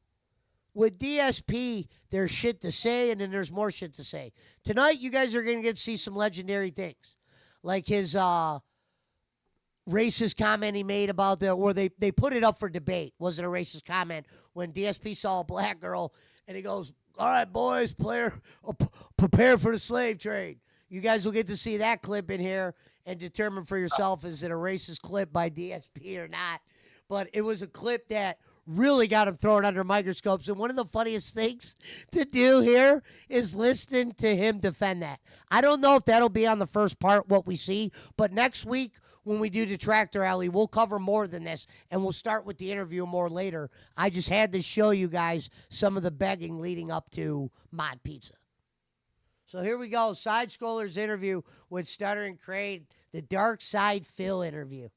With DSP, there's shit to say, and then there's more shit to say. Tonight, you guys are going to get to see some legendary things. Like his racist comment he made about or they put it up for debate. Was it a racist comment when DSP saw a black girl and he goes, all right, boys, prepare for the slave trade. You guys will get to see that clip in here and determine for yourself, is it a racist clip by DSP or not? But it was a clip that really got him thrown under microscopes. And one of the funniest things to do here is listen to him defend that. I don't know if that'll be on the first part, what we see, but next week when we do Detractor Alley, we'll cover more than this, and we'll start with the interview more later. I just had to show you guys some of the begging leading up to Mod Pizza. So here we go, Sidescrollers interview with Stuttering Craig, the Dark Side Phil interview.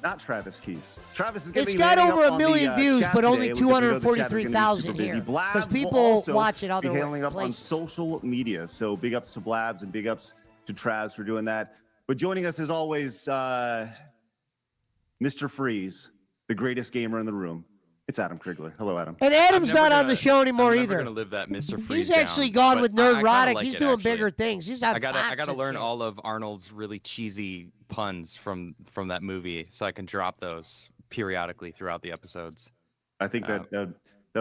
Not Travis Keys. Travis is going to It's be got landing over up a on million the, views, chat but today. only It looks like the chat is gonna be 243,000 super busy. here. Blabs Because will people also watch it other be hailing up on places. social media. So big ups to Blabs and big ups to Travs for doing that. But joining us as always, Mr. Freeze, the greatest gamer in the room. It's Adam Krigler. Hello, Adam. And Adam's not on the show anymore I'm either. never gonna live that Mr. Freeze He's actually down, gone with but I kinda Nerdrotic. like He's it, doing actually. bigger things. He's on I gotta Fox and learn shit. all of Arnold's really cheesy puns from that movie, so I can drop those periodically throughout the episodes. I think that'd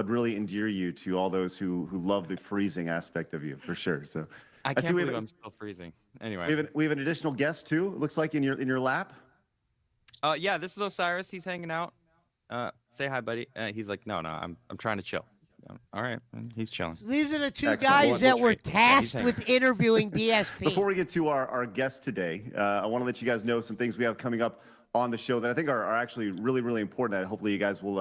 really endear you to all those who love the freezing aspect of you, for sure. So I can't see believe I'm still freezing. Anyway, we have an additional guest too. It looks like in your lap. yeah, this is Osiris. He's hanging out. Say hi, buddy. He's like, no, I'm trying to chill. All right, he's chilling. These are the two Excellent. guys that were Yeah, tasked he's with interviewing DSP. Before we get to our guest today, I want to let you guys know some things we have coming up on the show that I think are actually really, really important. And hopefully you guys will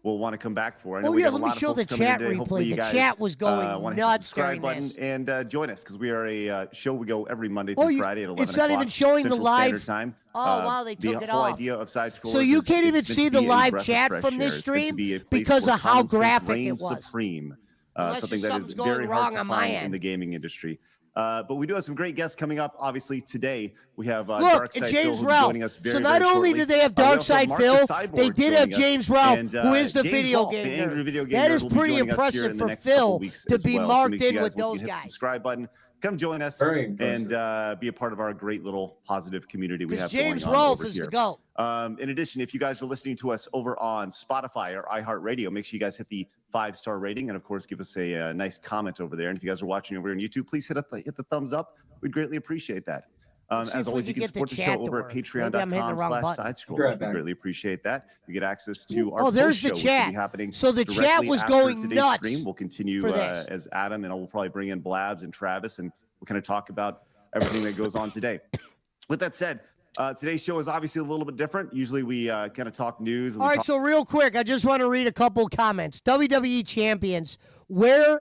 want to come back for. I know Oh, we yeah, have a let me lot of show folks the coming in chat today. Hopefully replay. you The guys chat was going want to hit the nuts subscribe during button this. and join us, because we are a show we go every Monday Oh, through Friday at 11 it's not even o'clock showing the Central live- Standard Time. Oh, wow, they took the it whole off. idea of Sidescrollers So you is can't it's even meant see to the be a live breath of chat fresh from this air. It's meant to stream be a place because where of how common sense graphic it reigns was. supreme. Unless Something that something's is going very wrong hard to on my find end. in the gaming industry. But we do have some great guests coming up. Obviously, today we have Look, Dark and Side Phil, James who'll be Ralph. joining us very, So not very only shortly. did they have We Dark also have Side Mark the Phil, Cyborg they did have joining us. James Ralph, And, who is the James video Rolfe, the game angry nerd. video game That nerd, is will be pretty joining us here impressive in the for next couple Phil weeks to as be well. So marked make sure in you with guys, once those you hit the guys. subscribe button, come join us Very and impressive. be a part of our great little positive community we have Because James going on Rolfe over is here. the GOAT. In addition, if you guys are listening to us over on Spotify or iHeartRadio, make sure you guys hit the 5-star rating and, of course, give us a nice comment over there. And if you guys are watching over on YouTube, please hit the thumbs up. We'd greatly appreciate that. Let's see As if we always, you can can get the support the chat show to over work. at Maybe I'm hitting the wrong button. patreon.com/sidescrollers. We greatly appreciate that. You get access to our Oh, there's the post show, which will chat. be happening So the chat directly was after going today's nuts stream. We'll continue for this. as Adam, and we'll probably bring in Blabs and Travis, and we'll kind of talk about everything that goes on today. With that said, today's show is obviously a little bit different. Usually we kind of talk news. And All we right, talk so real quick, I just want to read a couple comments. WWE champions, what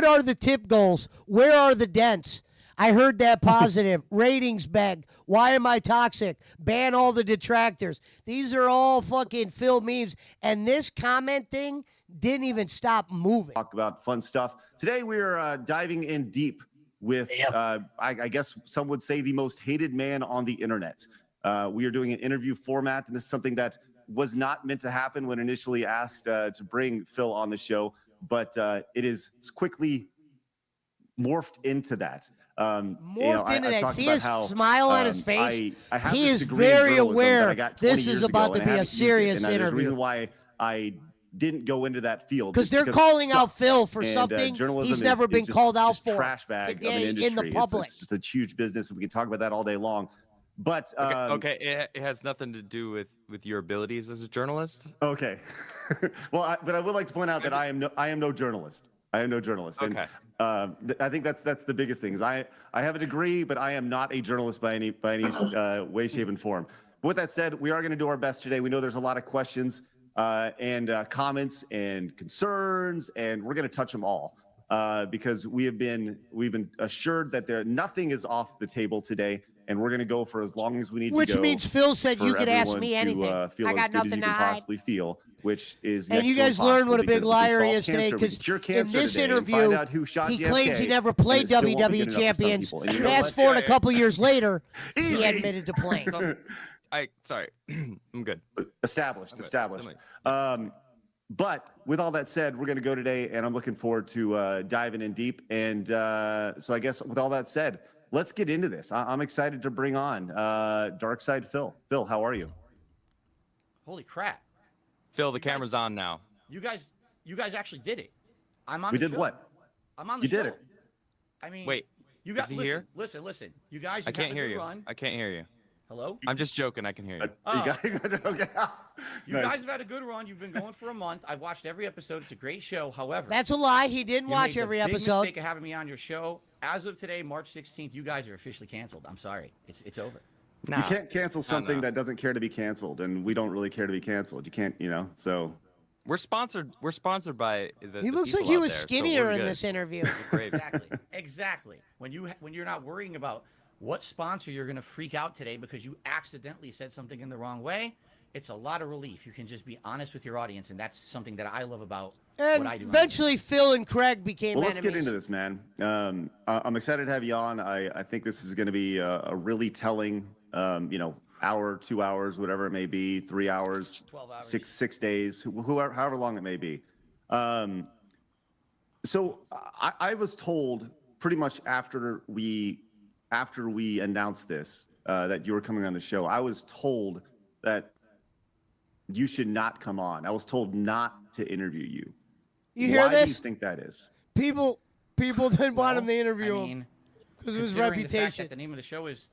are the tip goals? Where are the dents? I heard that positive. Ratings beg. Why am I toxic? Ban all the detractors. These are all fucking Phil memes. And this comment thing didn't even stop moving. talk about fun stuff. Today we're diving in deep with, I guess some would say, the most hated man on the internet. We are doing an interview format, and this is something that was not meant to happen when initially asked to bring Phil on the show, but it's quickly morphed into that. Morphed into I that. talked See about his how, smile on his face? I have He this is degree in very journalism aware that I got 20 this is years about ago, to and be I a haven't used it. serious And there's a interview. reason why I didn't go into that field. Because just they're calling it out sucks. Phil for And, something journalism he's never been just called out this for trash bag of an today in industry. the public. It's just a huge business, and we can talk about that all day long. But Okay, it has nothing to do with your abilities as a journalist. Okay. Well, but I would like to point out that I am no journalist. I am no journalist. Okay. And I think that's the biggest thing. Is I have a degree, but I am not a journalist by any way, shape, and form. But with that said, we are going to do our best today. We know there's a lot of questions and comments and concerns, and we're going to touch them all because we've been assured that nothing is off the table today. And we're going to go for as long as we need to go. Which means Phil said you could ask me anything. Feel I as got good as nothing you to can hide. possibly feel, which is And next you to guys learned what a big impossible because liar we can he is solve today cancer, we because can cure in cancer this today and interview, find out who shot he JFK, claims he never and played it still won't be good WWE enough for some champions. people. And you know Fast what? forward a couple years later, he admitted to playing. Sorry, I'm good. Established. I'm But with all that said, we're going to go today, and I'm looking forward to diving in deep. And so I guess with all that said, let's get into this. I'm excited to bring on Dark Side Phil. Phil, how are you? Holy crap! Phil, the camera's on now. You guys actually did it. I'm on. We the did show. what? I'm on the You show. did it. I mean, Wait, you guys is he here? Listen. You guys. I can't hear you. Run. I can't hear you. Hello. I'm just joking. I can hear you. Okay. You guys have had a good run. You've been going for a month. I've watched every episode. It's a great show. However, That's a lie. He didn't you watch made every the big episode. mistake of having me on your show. As of today, March 16th, you guys are officially canceled. I'm sorry. It's over. Nah. You can't cancel something no. that doesn't care to be canceled, and we don't really care to be canceled. You can't, so. We're sponsored by the. He the looks like people he out was there, so skinnier we're in good. this interview. Great. Exactly. When you're not worrying about what sponsor you're going to freak out today because you accidentally said something in the wrong way, it's a lot of relief. You can just be honest with your audience, and that's something that I love about And what I do. eventually, Phil and Craig became Well, let's enemies. get into this, man. I'm excited to have you on. I think this is going to be a really telling, hour, 2 hours, whatever it may be, 3 hours, 12 hours. six days, however long it may be. So I was told pretty much after we announced this that you were coming on the show. I was told that you should not come on. I was told not to interview you. You hear Why do you this? think that is? People didn't want him to interview I him mean, because of his considering the fact reputation. that the name of the show is,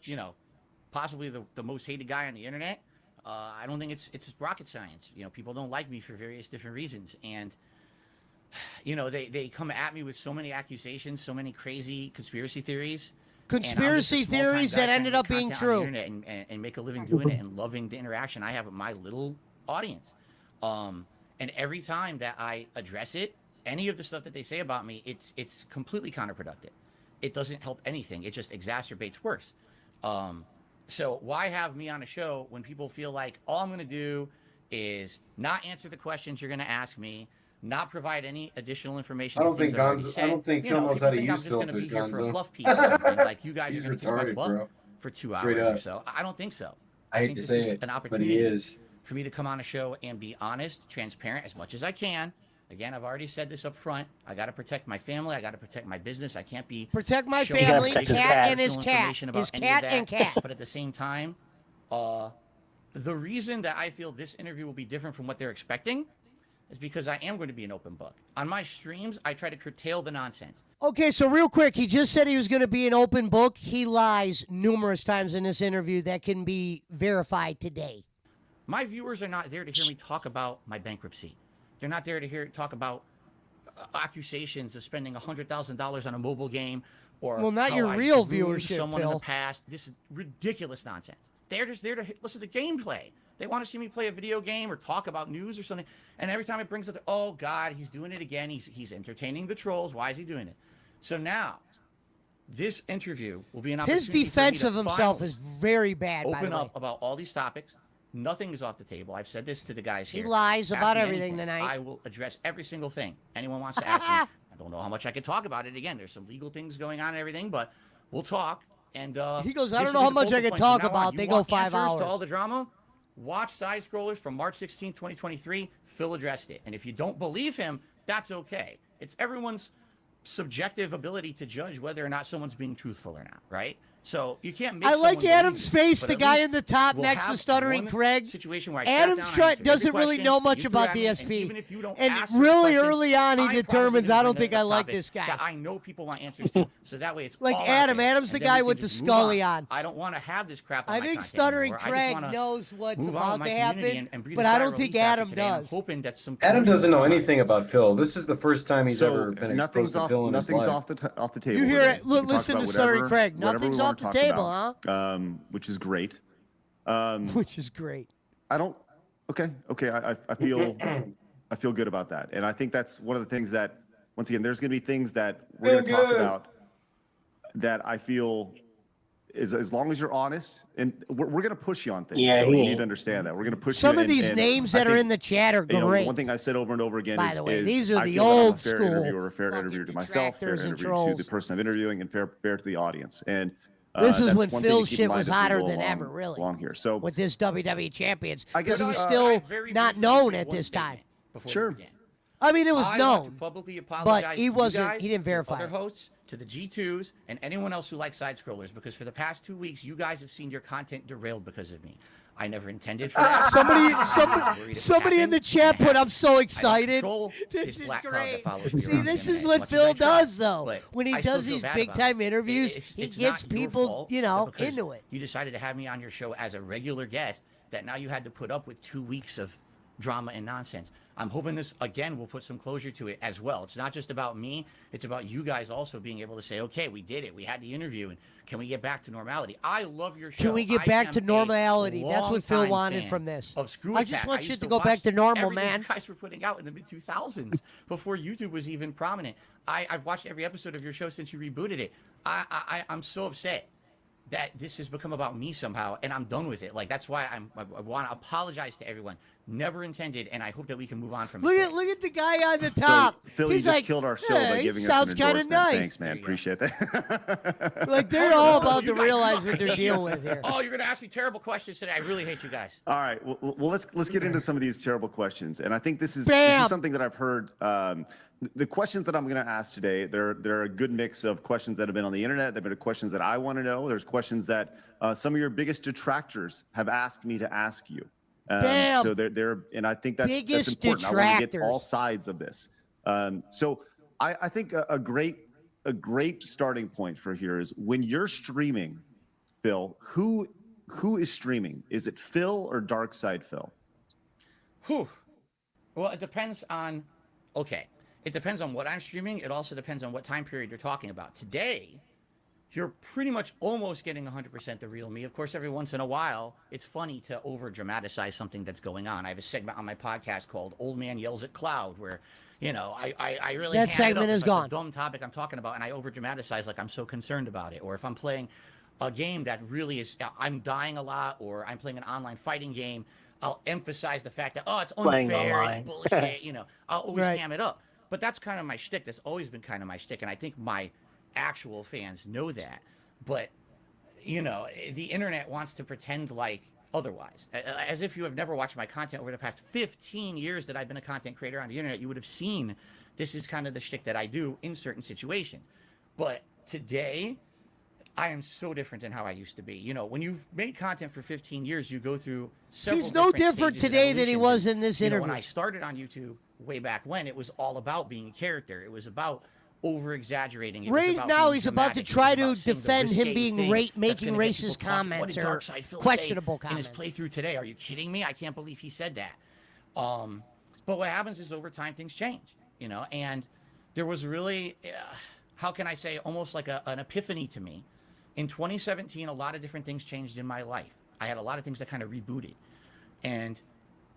possibly the most hated guy on the internet. I don't think it's rocket science. People don't like me for various different reasons, and they come at me with so many accusations, so many crazy conspiracy theories. Conspiracy theories that ended up being true. And make a living doing it and loving the interaction I have with my little audience. And every time that I address it, any of the stuff that they say about me, it's completely counterproductive. It doesn't help anything. It just exacerbates worse. So why have me on a show when people feel like all I'm going to do is not answer the questions you're going to ask me, not provide any additional information? I don't think Phil knows how to use filters, I'm just going to be here for a Gonzo. fluff piece or something. Like you guys He's are going to kiss my retarded, butt bro. for 2 Straight hours or up. so. I don't think so. I hate think to this say is it, an but opportunity he is. for me to come on a show and be honest, transparent as much as I can. Again, I've already said this up front. I got to protect my family. I got to protect my business. I can't be Protect my showing family, out cat and his personal cat. information about His any of cat that. and cat. But at the same time, the reason that I feel this interview will be different from what they're expecting is because I am going to be an open book. On my streams, I try to curtail the nonsense. Okay, so real quick, he just said he was going to be an open book. He lies numerous times in this interview that can be verified today. My viewers are not there to hear me talk about my bankruptcy. They're not there to hear talk about accusations of spending $100,000 on a mobile game or Well, not how your I real groomed viewership, someone in Phil. the past. This is ridiculous nonsense. They're just there to listen to gameplay. They want to see me play a video game or talk about news or something. And every time it brings up, oh God, he's doing it again. He's entertaining the trolls. Why is he doing it? So now, this interview will be an His opportunity defense for me of to himself finally is very bad, by open the way. up about all these topics. Nothing is off the table. I've said this to the guys He here. lies Ask about me everything anything. tonight. I will address every single thing anyone wants to ask me. I don't know how much I can talk about it. Again, there's some legal things going on and everything, but we'll talk. And He goes, I this don't will know be how the much I focal can point from talk now on. about. You They go want 5 answers hours. to all the drama? Watch Sidescrollers from March 16, 2023. Phil addressed it. And if you don't believe him, that's okay. It's everyone's subjective ability to judge whether or not someone's being truthful or not, right? So you can't make I like someone Adam's believe it, face, but the at guy least in the top we'll next to have Stuttering one Craig. situation where I sat Adam's down, I try, answered doesn't every really question, know you much threw about at me, and DSP. even if you don't And ask certain really questions, early on, he I'm probably determines, gonna I don't bring think up I like topics this guy. that I know people want answers to, so that way it's Like all out Adam. there, Adam's the and then guy we can with the just move Scully on. I don't want to have this crap on I my think content Stuttering anymore. I just Craig wanna knows what's move on about with my to community happen, and breathe but a I sigh don't of think relief after Adam today, and I'm does. hoping that some Adam closure doesn't will know come. anything about Phil. This is the first time he's ever been nothing's exposed to off. Phil in his Nothing's life. off the table. You hear today. it? We can talk Listen about to Stuttering whatever- Craig. whatever we Nothing's wanna off the talk table, about, which is great. Which is great. I don't. Okay. I feel good about that, and I think that's one of the things that, once again, there's going to be things that we're going to talk about that I feel is, as long as you're honest, and we're going to push you on things. Yeah, so he you ain't. need to understand that we're going to push Some you. of these and names I that are think, in the chat are you know, great. one thing I've said over and over again By is, the way, these are I the feel that I'm a old fair school interviewer, a fair fucking interview to myself, fair detractors and interview to trolls. the person I'm interviewing, and fair to the audience. And This is that's when one thing Phil's to keep in shit mind was as we hotter go than along- ever, really. along here. So With this WWE champions, I guess, because he's I still very not briefly known make at one this time. statement before we Sure. begin. I mean, it was I want to known. publicly but apologize he to you wasn't. guys, He didn't to verify other it. hosts, to the G2s, and anyone else who likes Sidescrollers, because for the past 2 weeks, you guys have seen your content derailed because of me. I never intended for that. Somebody in the chat put, "I'm so excited." This This is black cloud great. that follows me See, around this the is internet what as much as Phil I try, does, though. but When he I still does feel these bad big about time it. interviews, he It's gets not your people, fault, you know, but because into it. You decided to have me on your show as a regular guest, that now you had to put up with 2 weeks of drama and nonsense. I'm hoping this, again, will put some closure to it as well. It's not just about me. It's about you guys also being able to say, okay, we did it. We had the interview, and can we get back to normality? I love your show. Can we get I back am to a normality? That's what Phil longtime wanted fan from this. Of Screw I Attack. just want used shit to go back watch to normal, everything man. You guys were putting out in the mid-2000s before YouTube was even prominent. I've watched every episode of your show since you rebooted it. I'm so upset that this has become about me somehow, and I'm done with it. Like, that's why I want to apologize to everyone. Never intended, and I hope that we can move on from Look it. at the guy on the top. So, Phil, He's you just like, killed our show "Yeah, by he giving us sounds an kinda endorsement. nice." Thanks, man. Appreciate that. Like, they're all Oh, about you to guys realize suck. what they're dealing with here. Oh, you're going to ask me terrible questions today. I really hate you guys. All right. Well, let's get into some of these terrible questions, and I think this is Bam! something that I've heard. The questions that I'm going to ask today, they're a good mix of questions that have been on the internet. They've been questions that I want to know. There's questions that some of your biggest detractors have asked me to ask you. Bam! So they're, and I think that's Biggest important. I want to get detractors. all sides of this. So I think a great starting point for here is when you're streaming, Phil. Who is streaming? Is it Phil or Dark Side Phil? Whew. Well, it depends on. Okay. It depends on what I'm streaming. It also depends on what time period you're talking about. Today, you're pretty much almost getting 100% the real me. Of course, every once in a while, it's funny to over-dramatize something that's going on. I have a segment on my podcast called Old Man Yells at Cloud, where, you know, I really That ham it segment up is if gone. it's a dumb topic I'm talking about, and I over-dramatize like I'm so concerned about it. Or if I'm playing a game that really is, I'm dying a lot, or I'm playing an online fighting game, I'll emphasize the fact that, oh, it's Playing unfair, online. it's bullshit, you know. I'll always Right. ham it up. But that's kind of my shtick. That's always been kind of my shtick, and I think my actual fans know that. But, you know, the internet wants to pretend like otherwise. As if you have never watched my content over the past 15 years that I've been a content creator on the internet, you would have seen this is kind of the shtick that I do in certain situations. But today, I am so different than how I used to be. You know, when you've made content for 15 years, you go through several He's no different stages of today than he evolution. was in this You know, interview. when I started on YouTube way back when, it was all about being a character. It was about over-exaggerating. It was Right about now, being he's about to dramatic. It try was to about saying the defend him risque being thing making that's gonna get racist people talking. comments What did or Dark Side Phil questionable say in his comments. playthrough today? Are you kidding me? I can't believe he said that. But what happens is over time things change, you know. And there was really, how can I say, almost like an epiphany to me. In 2017, a lot of different things changed in my life. I had a lot of things that kind of rebooted. And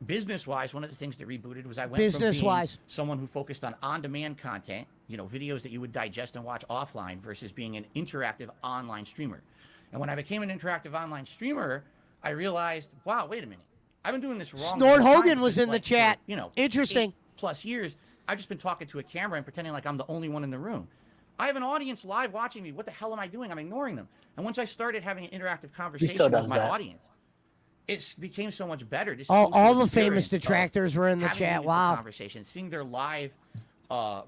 business-wise, one of the things that rebooted was I went from being Business-wise. someone who focused on on-demand content, you know, videos that you would digest and watch offline, versus being an interactive online streamer. And when I became an interactive online streamer, I realized, wow, wait a minute. I've been doing this wrong. Snort the whole time, Hogan was because, in the like, chat. for, you know, Interesting. 8+ years, I've just been talking to a camera and pretending like I'm the only one in the room. I have an audience live watching me. What the hell am I doing? I'm ignoring them. And once I started having an interactive conversation with does my that. audience, it became so much better. This All social the famous experience of detractors were in the having chat. meaningful Wow. Conversations, seeing their live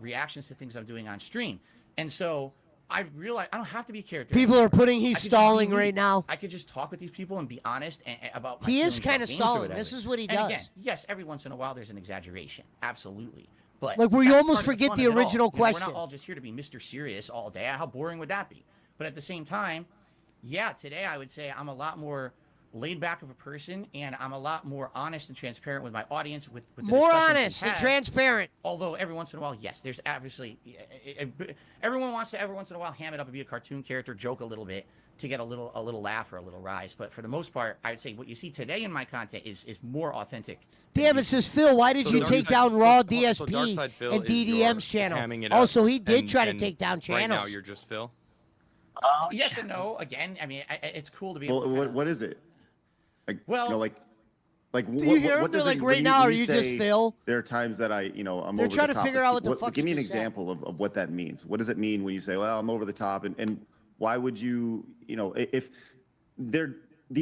reactions to things I'm doing on stream. And so I realize I don't have to be a character. People are anymore. putting I he's could just be stalling me. right now. I could just talk with these people and be honest about my He is feelings about kind of games or stalling. whatever. This is what he And does. again, yes, every once in a while there's an exaggeration. Absolutely. But Like, where you that's almost part of forget fun the of it all. original You know, we're question. not all just here to be Mr. Serious all day. How boring would that be? But at the same time, yeah, today I would say I'm a lot more laid back of a person, and I'm a lot more honest and transparent with my audience. With the More discussions we honest and have. transparent. Although every once in a while, yes, there's obviously everyone wants to every once in a while ham it up and be a cartoon character, joke a little bit to get a little laugh or a little rise. But for the most part, I would say what you see today in my content is more authentic. Damn, it says Phil. Why did So you Dark take Side- down so- Raw so DSP Dark Side Phil and is your DDM's channel? hamming it up, Also, he did and- try to and take down Right now, channels. you're just Phil. Yes and no. Again, I mean, it's cool to be. Well, able to kinda- what is it? Like, Well- you know, like Do you hear him? They're does like, it, right when now, when are you just say Phil? There are times that I'm They're over trying the to top. figure out what the fuck Give me you an just said. example of what that means. What does it mean when you say, well, I'm over the top? And why would you, if the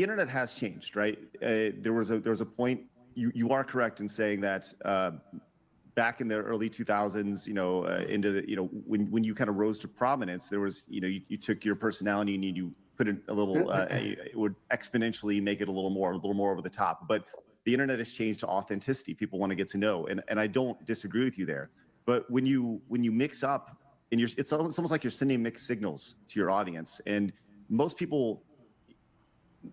internet has changed, right? There was a point, you are correct in saying that back in the early 2000s, into the, when you kind of rose to prominence, there was, you took your personality and you put in a little, it would exponentially make it a little more over the top. But the internet has changed to authenticity. People want to get to know, and I don't disagree with you there. But when you mix up, and it's almost like you're sending mixed signals to your audience, and most people,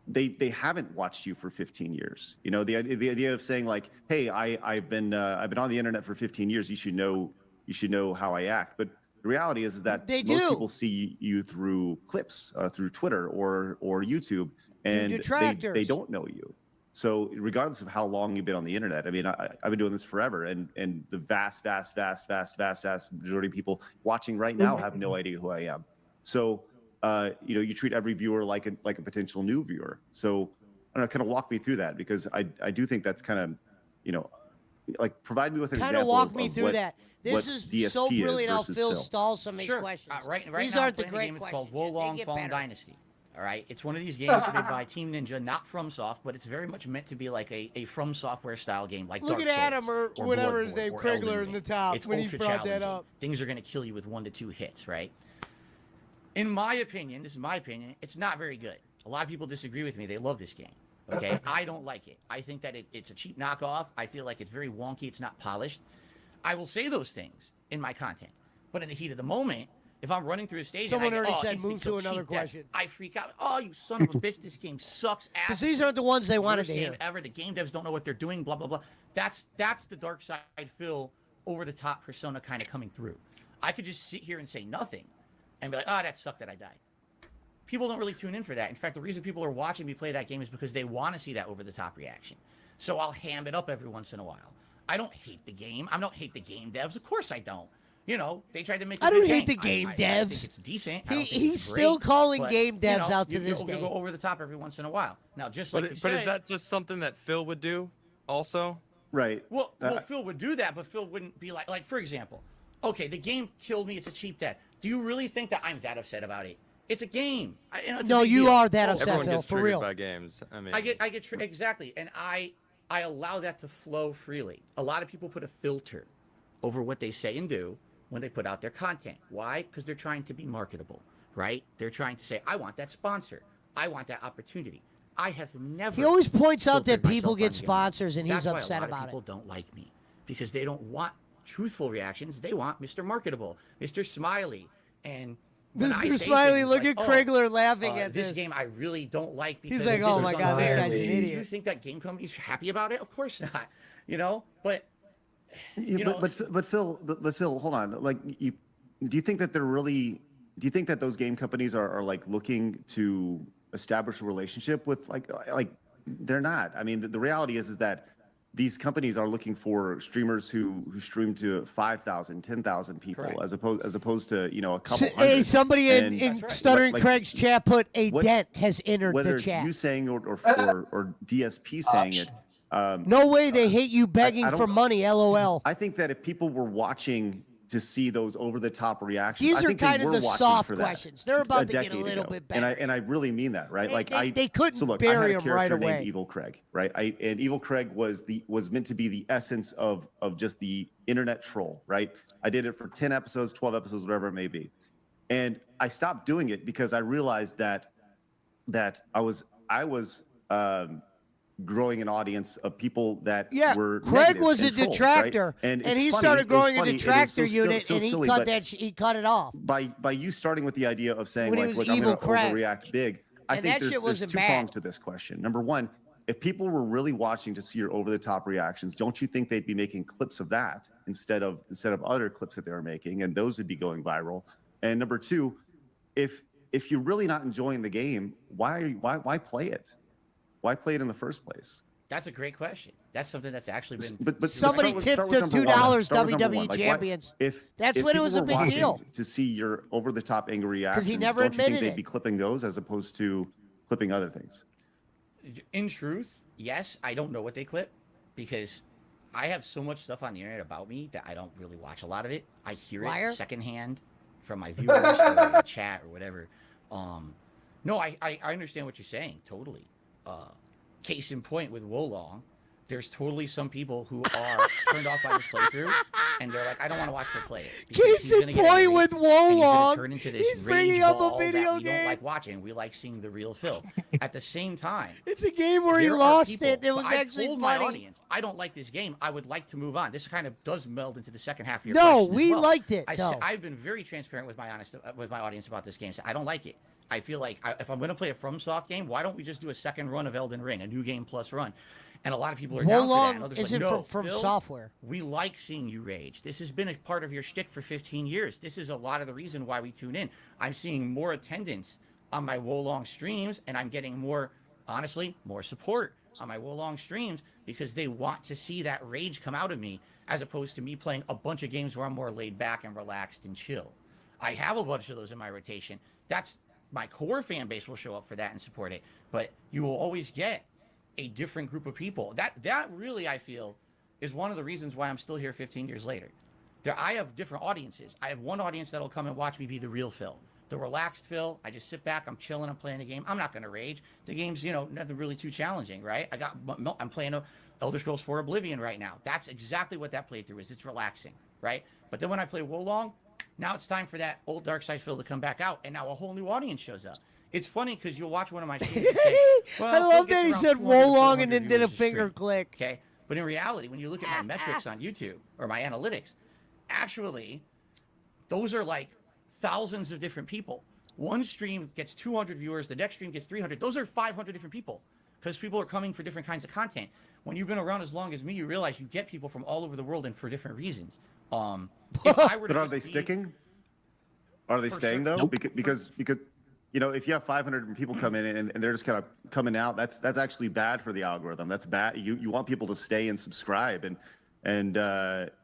they haven't watched you for 15 years. The idea of saying like, hey, I've been on the internet for 15 years. You should know how I act. But the reality is that most people see you through clips, through Twitter or YouTube, and they don't know you. So regardless of how long you've been on the internet, I mean, I've been doing this forever, and the vast majority of people watching right now have no idea who I am. So you treat every viewer like a potential new viewer. So I don't know, kind of walk me through that, because I do think that's kind of, like, provide me with an Kind example of walk me through what, that. This is DSP so brilliant how versus Phil stalls some of these Sure. questions. Right These now, aren't the I'm playing a great game. It's questions. called They Wolong get Fallen better. Dynasty. All right, it's one of these games made by Team Ninja, not FromSoft, but it's very much meant to be like a From Software style game, like Look Dark at Adam Souls or whatever his Bloodborne name, or Elden Krigler, in Ring. the top It's when he ultra brought that challenging. up. Things are going to kill you with 1 to 2 hits, right? In my opinion, this is my opinion, it's not very good. A lot of people disagree with me. They love this game. Okay, I don't like it. I think that it's a cheap knockoff. I feel like it's very wonky. It's not polished. I will say those things in my content, but in the heat of the moment, if I'm running through a stage, Someone and I already get, said instant move to kill, another cheap death, question. I freak out. Oh, you son of a bitch! This game sucks ass. Because these aren't the ones they wanted Worst to game hear. ever. The game devs don't know what they're doing. Blah blah blah. That's the dark side Phil, over the top persona kind of coming through. I could just sit here and say nothing, and be like, oh, that sucked that I died. People don't really tune in for that. In fact, the reason people are watching me play that game is because they want to see that over-the-top reaction. So I'll ham it up every once in a while. I don't hate the game. I don't hate the game devs. Of course I don't. They tried to make. I don't hate the game devs. I think it's decent. I don't think He's it's still great, calling but, game devs out to this you'll day. go over the top every once in a while. Now, just like But you but said, is that just something that Phil would do also? Right. Well, Phil would do that, but Phil wouldn't be like, for example, okay, the game killed me. It's a cheap death. Do you really think that I'm that upset about it? It's a game. It's a No, big you deal. are that upset, Everyone Phil, gets for triggered real. by games. I mean, I get exactly, and I allow that to flow freely. A lot of people put a filter over what they say and do when they put out their content. Why? Because they're trying to be marketable, right? They're trying to say, I want that sponsor. I want that opportunity. I have never. He always points out that filtered people myself get on the internet. sponsors, and he's That's why upset a lot about of people it. don't like me, because they don't want truthful reactions. They want Mr. Marketable, Mr. Smiley, and when I Mr. say Smiley, things look like, at Krigler laughing at this this. game I really don't like because He's like, this oh is my God, this unfair." guy's an Do you idiot. think that game company's happy about it? Of course not. But But Phil, hold on. Like, do you think that do you think that those game companies are like looking to establish a relationship with like they're not. I mean, the reality is that these companies are looking for streamers who stream to 5,000, 10,000 people. Correct. as opposed to a couple hundred. Hey, somebody in That's right. Stuttering Like, Craig's chat put a dent has entered whether the it's chat. you saying or DSP saying it. No way they hate you begging I for don't- money, LOL. I think that if people were watching to see those over-the-top reactions, These I are think they kind of were the watching soft for that questions. They're about to get a decade little ago. bit better. And I really mean that, right? They couldn't so look, bury I had him a character right away. named Evil Craig, right? And Evil Craig was meant to be the essence of just the internet troll, right? I did it for 10 episodes, 12 episodes, whatever it may be. And I stopped doing it because I realized that I was growing an audience of people that were Craig negative was a and trolls, detractor, right? and it's he funny, started it was growing a funny, and it was detractor so unit, so and he silly, cut but that. He cut it off. by you starting with the idea of saying When he like, was look, I'm evil going to Craig. overreact big. I And think that shit there's wasn't two bad. prongs to this question. Number one, if people were really watching to see your over-the-top reactions, don't you think they'd be making clips of that instead of other clips that they were making, and those would be going viral? And number two, if you're really not enjoying the game, why play it? Why play it in the first place? That's a great question. That's something that's actually been. But Somebody start with tipped number them one. $2 Start with number WWE one. Like, champions. That's if when it people was a were big watching deal. to see your over-the-top angry reactions, he never don't you think admitted they'd it. be clipping those as opposed to clipping other things? In truth, yes, I don't know what they clip because I have so much stuff on the internet about me that I don't really watch a lot of it. I hear Liar. it secondhand from my viewers or in the chat or whatever. No, I understand what you're saying totally. Case in point with Wolong, there's totally some people who are turned off by this playthrough, and they're like, I don't want to watch her play it. because Case he's in gonna get point angry, with and he's gonna Wolong, turn into this he's rage bringing up a ball video that we game. don't like watching. We like seeing the real Phil. At the same time, It's a game where he there are lost people- it. It was but I actually told funny. my audience, I don't like this game. I would like to move on. This kind of does meld into the second half of your No, question as we well. liked it, I though. I've been very transparent with my audience about this game. So I don't like it. I feel like if I'm going to play a FromSoft game, why don't we just do a second run of Elden Ring, a new game plus run? And a lot of people are down for that. And Wolong others isn't like, no, from Phil, software. we like seeing you rage. This has been a part of your shtick for 15 years. This is a lot of the reason why we tune in. I'm seeing more attendance on my Wolong streams, and I'm getting more, honestly, more support on my Wolong streams because they want to see that rage come out of me as opposed to me playing a bunch of games where I'm more laid back and relaxed and chill. I have a bunch of those in my rotation. That's my core fan base will show up for that and support it, but you will always get a different group of people. That really, I feel, is one of the reasons why I'm still here 15 years later. I have different audiences. I have one audience that'll come and watch me be the real Phil, the relaxed Phil. I just sit back, I'm chilling, I'm playing a game. I'm not going to rage. The game's, nothing really too challenging, right? I'm playing Elder Scrolls 4 Oblivion right now. That's exactly what that playthrough is. It's relaxing, right? But then when I play Wolong, now it's time for that old Dark Side Phil to come back out, and now a whole new audience shows up. It's funny because you'll watch one of my streams and say, well, I love Phil that he gets said around 200 to Wolong 400 and then did a viewers finger stream. click. Okay, but in reality, when you look at my metrics on YouTube or my analytics, actually, those are like thousands of different people. One stream gets 200 viewers, the next stream gets 300. Those are 500 different people because people are coming for different kinds of content. When you've been around as long as me, you realize you get people from all over the world and for different reasons. If I were to But are just they be- sticking? Are they For staying sure. though? Nope. Because if you have 500 people come in and they're just kind of coming out, that's actually bad for the algorithm. That's bad. You want people to stay and subscribe, and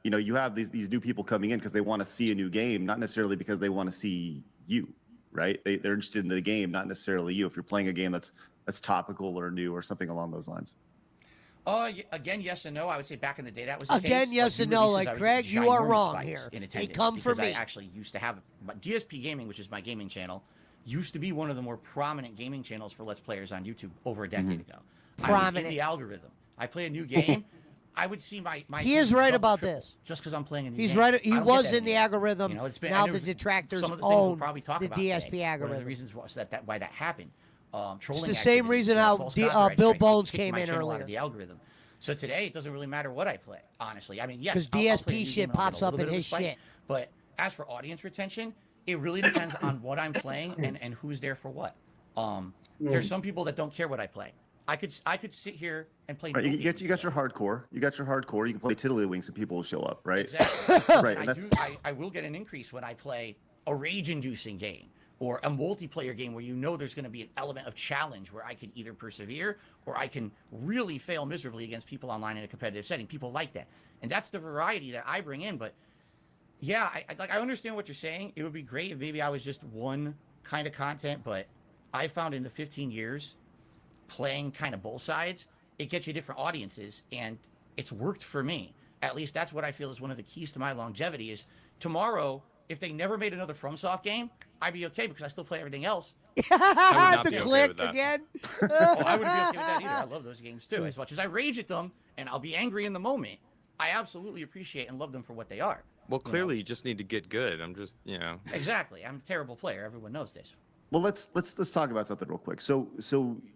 you have these new people coming in because they want to see a new game, not necessarily because they want to see you, right? They're interested in the game, not necessarily you. If you're playing a game that's topical or new or something along those lines. Again, yes and no. I would say back in the day that was the Again, case. yes New and no. releases, Like, I would Greg, get you are ginormous wrong spikes here. in Hey, attendance come for because I me. actually used to have DSP Gaming, which is my gaming channel, used to be one of the more prominent gaming channels for Let's Players on YouTube over a decade ago. I was in Prominent. the algorithm. I play a new game. I would see my He is attendance right double, about triple this. just because I'm playing a new He's game. right. He I don't get was that in the anymore. algorithm. It's been, Now and the there's detractors some of the things we'll own probably talk the about DSP today. One of the algorithm. reasons was why that happened. Trolling It's the same activities, reason how false Bill copyright strikes Bones kicked came my in channel out earlier. of the algorithm. So today it doesn't really matter what I play, honestly. I mean, yes, Because I'll play a DSP new shit game and I'll get pops a up little in bit of a his spike, shit. But as for audience retention, it really depends on what I'm playing and who's there for what. There's some people that don't care what I play. I could sit here and play. Right, no you games got your hardcore. You got your hardcore. You can play Tiddlywinks and people will show up, right? Exactly. Right, And and I will get an increase when I play a rage-inducing game or a multiplayer game where there's going to be an element of challenge where I can either persevere or I can really fail miserably against people online in a competitive setting. People like that. And that's the variety that I bring in. But yeah, I understand what you're saying. It would be great if maybe I was just one kind of content, but I found in the 15 years playing kind of both sides, it gets you different audiences, and it's worked for me. At least that's what I feel is one of the keys to my longevity is tomorrow, if they never made another FromSoft game, I'd be okay because I still play everything else. not the be okay click with that. again. Oh, I wouldn't be okay with that either. I love those games too. As much as I rage at them and I'll be angry in the moment, I absolutely appreciate and love them for what they are. Well, clearly you just need to get good. I'm just, you know. Exactly. I'm a terrible player. Everyone knows this. Well, let's talk about something real quick. So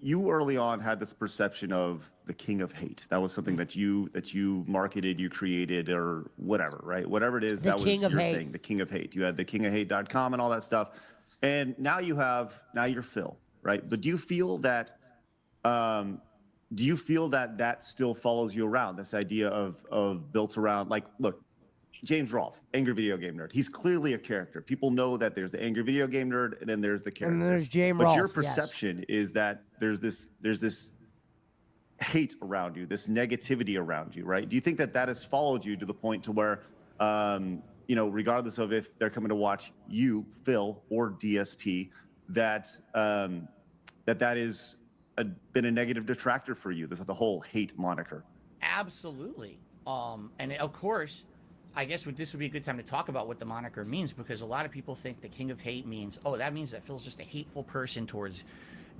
you early on had this perception of the king of hate. That was something that you marketed, you created, or whatever, right? Whatever it is, that was your thing. The king of hate. You had the kingofhate.com and all that stuff, and now you're Phil, right? But do you feel that that still follows you around? This idea of built around, like, look, James Rolfe, angry video game nerd. He's clearly a character. People know that there's the angry video game nerd, and then there's the character. And there's James Rolfe. But your perception is that there's this hate around you, this negativity around you, right? Do you think that has followed you to the point to where, regardless of if they're coming to watch you, Phil, or DSP, that is been a negative detractor for you? The whole hate moniker. Absolutely. And of course, I guess this would be a good time to talk about what the moniker means, because a lot of people think the king of hate means, that means that Phil's just a hateful person towards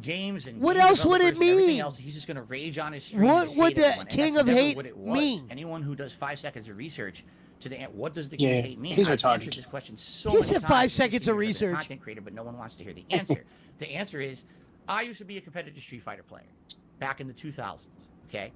games and what game else would it mean? Everything else, he's just going to rage on his stream. What would the king of hate mean? Anyone who does 5 seconds of research to the what does the king of hate mean? He's I've retarded. answered this question so he many said times. 5 seconds of as a research. Content creator, but no one wants to hear the answer. The answer is, I used to be a competitive Street Fighter player back in the 2000s. Okay,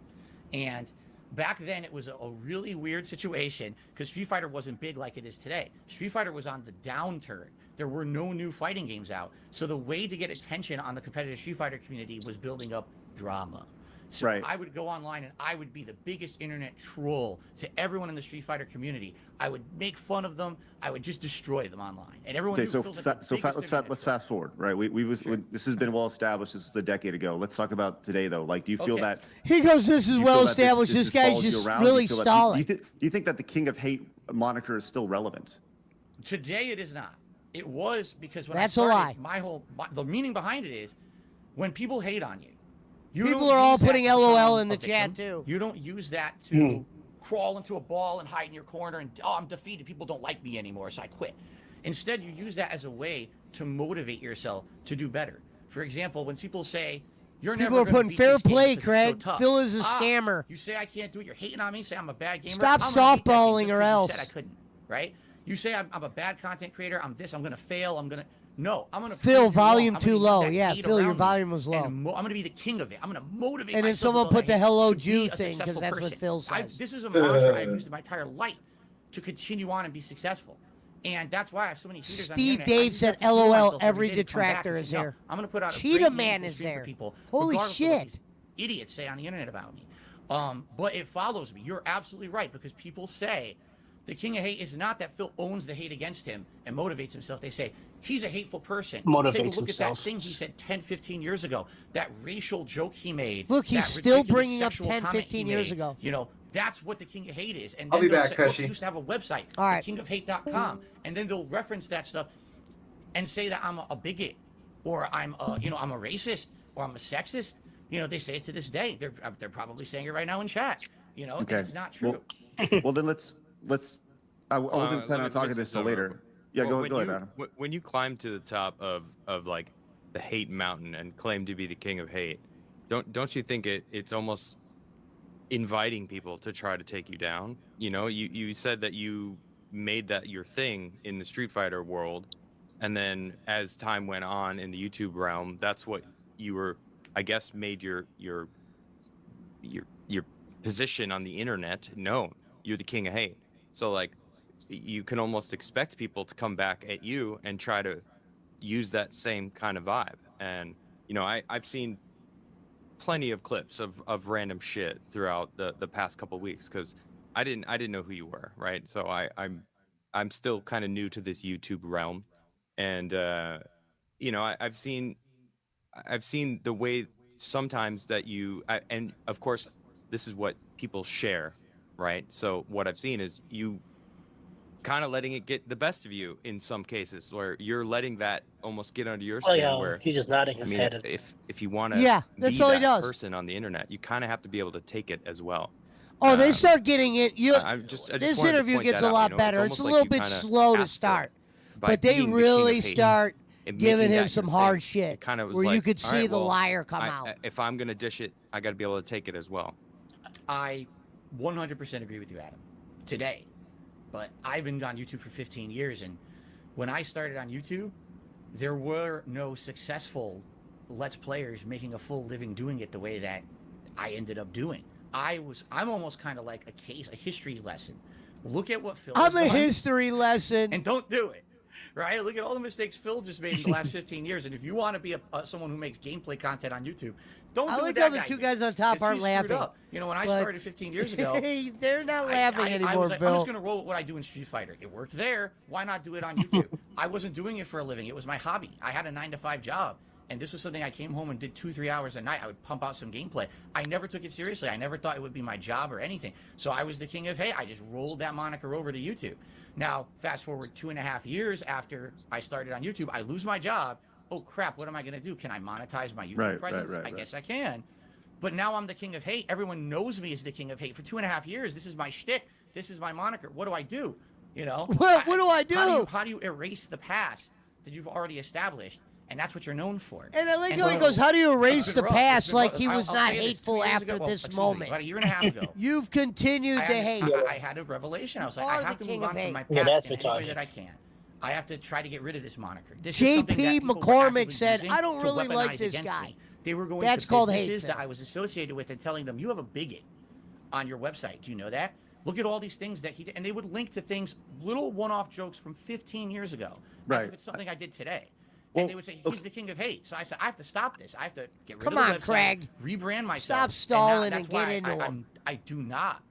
and back then, it was a really weird situation because Street Fighter wasn't big like it is today. Street Fighter was on the downturn. There were no new fighting games out. So the way to get attention on the competitive Street Fighter community was building up drama. So I would go online and I would be the biggest internet troll to everyone in the Street Fighter community. I would make fun of them. I would just destroy them online. And everyone knew let's fast forward, right? This has been well established. This is a decade ago. Let's talk about today, though. Like, do you feel that he goes? This is well established. This guy's just really stalling. Do you think that the king of hate moniker is still relevant? Today, it is not. It was because when that's I a started, lie. The meaning behind it is when people hate on you. People are all putting LOL in the chat too. You don't use that to crawl into a ball and hide in your corner and I'm defeated. People don't like me anymore, so I quit. Instead, you use that as a way to motivate yourself to do better. For example, when people say you're people never are putting fair play, Craig. So Phil is a scammer. You say I can't do it. You're hating on me. Say I'm a bad gamer. Stop softballing or else. You said I couldn't, right? You say I'm a bad content creator. I'm this. I'm gonna fail. I'm gonna. Phil, volume too low. Yeah, Phil, your volume was low. I'm going to be the king of it. I'm going to motivate myself. And then someone put the hello Jew thing because that's what Phil says. This is a mantra I've used in my entire life to continue on and be successful. And that's why I have so many haters on the internet. Steve Dave said, LOL, every detractor is here. I'm going to put out a Cheetah Man is there. People, holy shit. Of what these idiots say on the internet about me. But it follows me. You're absolutely right, because people say the king of hate is not that Phil owns the hate against him and motivates himself. They say he's a hateful person. Take a look at that thing he said 10, 15 years ago. That racial joke he made. Look, he's still bringing up 10, 15 years ago. You know, that's what the king of hate is. And I'll then be back, say, he used to have a website, thekingofhate.com. And then they'll reference that stuff and say that I'm a bigot, or I'm a racist, or I'm a sexist. You know, they say it to this day. They're probably saying it right now in chat. You know, and it's not true. Well, then let's. I wasn't planning on talking this till later. Yeah, go ahead, Adam. When you climb to the top of like the hate mountain and claim to be the king of hate, don't you think it's almost inviting people to try to take you down? You know, you said that you made that your thing in the Street Fighter world, and then as time went on in the YouTube realm, that's what you were, I guess, made your position on the internet known. You're the king of hate. So like, you can almost expect people to come back at you and try to use that same kind of vibe. And you know, I've seen plenty of clips of random shit throughout the past couple of weeks, because I didn't know who you were, right? So I'm still kind of new to this YouTube realm, and you know, I've seen the way sometimes that and of course this is what people share, right? So what I've seen is you kind of letting it get the best of you in some cases, where you're letting that almost get under your skin. Where he's just nodding his head. If you want to, that's be all that he does. person on the internet, you kind of have to be able to take it as well. Oh, they start getting it. This interview gets a lot better. It's a little bit slow to start, but they really start giving him some hard shit, kind of where you could see the liar come out. If I'm gonna dish it, I got to be able to take it as well. I 100% agree with you, Adam. Today. but I've been on YouTube for 15 years, and when I started on YouTube, there were no successful Let's Players making a full living doing it the way that I ended up doing. I'm almost kind of like a history lesson. Look at what Phil I'm has a done, history lesson. and don't do it. Right? Look at all the mistakes Phil just made in the last 15 years. And if you want to be someone who makes gameplay content on YouTube, don't I do like what how that the two did, guys on top 'cause aren't he screwed laughing. up. You know, when I But- started 15 years ago, They're not laughing I anymore, was like, Phil. I'm just going to roll with what I do in Street Fighter. It worked there. Why not do it on YouTube? I wasn't doing it for a living. It was my hobby. I had a 9-to-5 job. And this was something I came home and did 2-3 hours a night. I would pump out some gameplay. I never took it seriously. I never thought it would be my job or anything. So I was the king of, hey, I just rolled that moniker over to YouTube. Now, fast forward 2.5 years after I started on YouTube, I lose my job. Oh, crap, what am I going to do? Can I monetize my YouTube presence? I guess I can. But now I'm the king of hate. Everyone knows me as the king of hate. For 2.5 years, this is my shtick. This is my moniker. What do? You know? What do I do? How do you erase the past that you've already established? And that's what you're known for. And I like And how he so- goes, how do you erase the rough. past It's been like rough. he was I'll not say this, 2 hateful years after ago, this excuse me, moment? about a year and a half ago. You've continued to hate. I had a revelation. I was like, You I are have the to king move of on hate. from my Yeah, past that's in any way retarded. that I can. I have to try to get rid of this moniker. This is something that JP people were McCormick actively said, using I don't to really like weaponize this against guy. me. They were going That's to called hate, businesses that Phil. I was associated with and telling them, you have a bigot on your website. Do you know that? Look at all these things that he did. And they would link to things, little one-off jokes from 15 years ago. As Right. if it's something I did today. Well, And they would say, he's the king of hate. So I said, I have to stop this. I have to get rid Come of the on, website, Craig. rebrand myself. Stop stalling that's and why get into him. I do not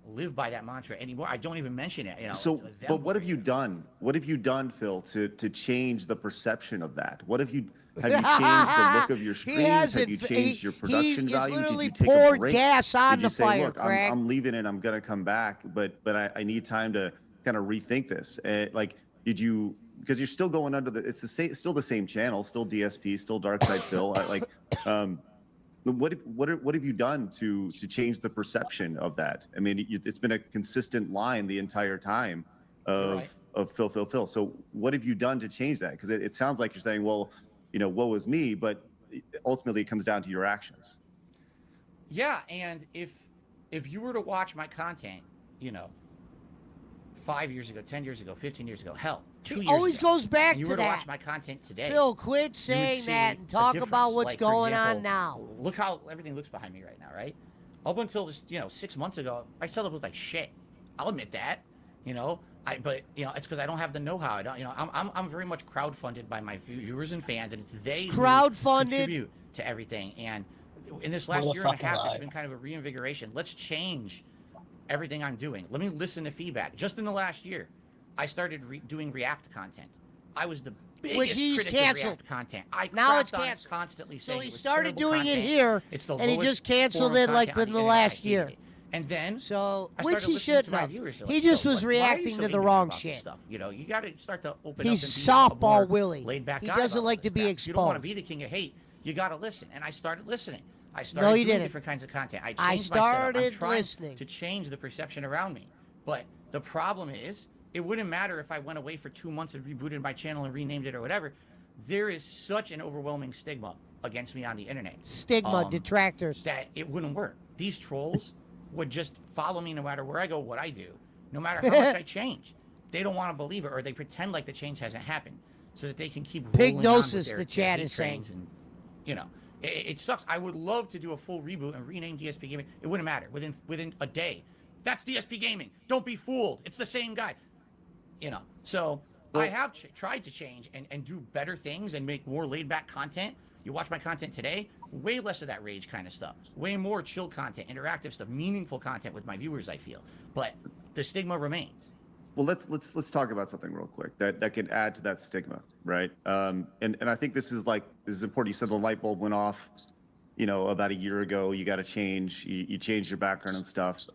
live by that mantra anymore. I don't even mention it. You know, So, it's a them but what have you warrior. done? What have you done, Phil, to change the perception of that? What have you changed the look of your He streams? Have hasn't. you changed your production he value? Did literally you take a poured break? gas on Did you the say, fire, look, Craig? I'm leaving and I'm gonna come back, but I need time to kind of rethink this. Like, did you? Because you're still going under it's still the same channel, still DSP, still Dark Side Phil. What have you done to change the perception of that? I mean, it's been a consistent line the entire time of Phil. So what have you done to change that? Because it sounds like you're saying, well, you know, woe is me, but ultimately it comes down to your actions. Yeah, and if you were to watch my content, you know, 5 years ago, 10 years ago, 15 years ago, hell, 2 years Always ago, goes back and you to were to that. watch my content today, Phil, quit you would saying see that and a talk difference. about what's Like, for going example, on now. Look how everything looks behind me right now, right? Up until this, 6 months ago, I still looked like shit. I'll admit that, but it's because I don't have the know-how. I don't, I'm very much crowdfunded by my viewers and fans, and it's they who Crowdfunded? contribute to everything. And in this last What a year and a fucking half, lie. there's been kind of a reinvigoration. Let's change everything I'm doing. Let me listen to feedback. Just in the last year, I started doing React content. I was the biggest he's critic canceled. of React content. I Now it's crapped on it canceled. constantly, So saying he it was started terrible doing it content. here, It's the and he lowest just canceled form of it like content in on the internet. I last hated year. it. And then So, I which started he listening shouldn't to my have. viewers. They're He like, just "Yo, was why are you reacting so to the ignorant wrong about this shit. Stuff? You got to start to open He's up and be a more softball Willie. laid back He guy doesn't about like all to this be crap. If you don't want to exposed. be the king of hate, you got to listen. And I started listening. I started you doing didn't. different kinds of content. I I changed my setup. I'm started trying listening. to change the perception around me. But the problem is, it wouldn't matter if I went away for 2 months and rebooted my channel and renamed it or whatever. There is such an overwhelming stigma against me on the internet. Stigma, detractors. That it wouldn't work. These trolls would just follow me no matter where I go, what I do, no matter how much I change. They don't want to believe it, or they pretend like the change hasn't happened, so that they can keep rolling on Pignosis, with their the chat hate is saying. trains. And it sucks. I would love to do a full reboot and rename DSP Gaming. It wouldn't matter within a day. That's DSP Gaming. Don't be fooled. It's the same guy. So I have tried to change and do better things and make more laid back content. You watch my content today, way less of that rage kind of stuff, way more chill content, interactive stuff, meaningful content with my viewers, I feel. But the stigma remains. Well, let's talk about something real quick that can add to that stigma, right? And I think this is important. You said the light bulb went off, about a year ago. You got to change. You changed your background and stuff.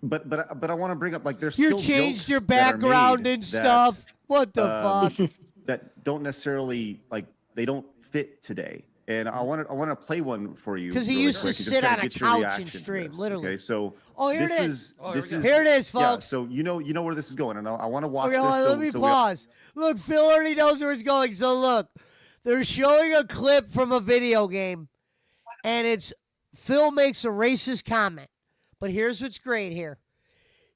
But I want to bring up, like, there's You still changed jokes your that are background made and that, stuff. What the fuck? that don't necessarily, like, they don't fit today. And I want to play one for you 'Cause he really used to quick and just sit kinda on a get your couch and reaction to stream, this, literally. Okay, so Oh, here it this is. is Oh, this here we is go. Here it is, yeah, folks. so you know where this is going, and I want to watch Okay, hold this. on, So, let me so pause. Look, Phil already knows where it's going. So look, they're showing a clip from a video game, and it's Phil makes a racist comment. But here's what's great here.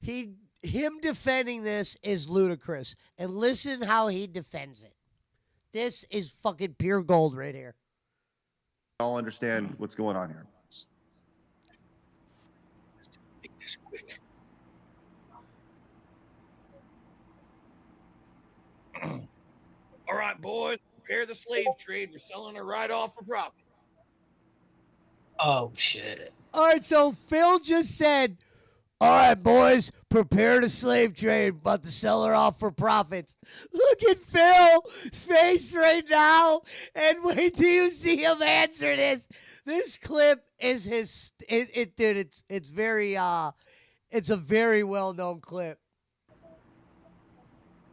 him defending this is ludicrous. And listen how he defends it. This is fucking pure gold right here. All understand what's going on here. Make this quick. All right, boys, prepare the slave trade. We're selling her right off for profit. Oh shit. All right, so Phil just said, all right, boys, prepare the slave trade. About to sell her off for profits. Look at Phil's face right now, and wait till you see him answer this. This clip is dude, it's very, it's a very well-known clip.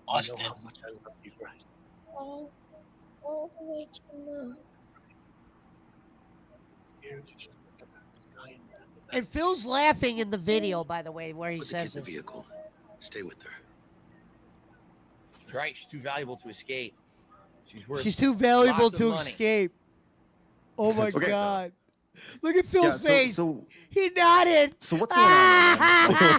Austin. You know how much I love you, right? Scared you just look at the sky and down the back. And Phil's laughing in the video, by the way, where he Put the kid says in the this. vehicle. Stay with her. That's right. She's too valuable to escape. She's too valuable lots of to money. escape. Oh my Okay. God. Look at Phil's Yeah, face. so He nodded. So what's going on?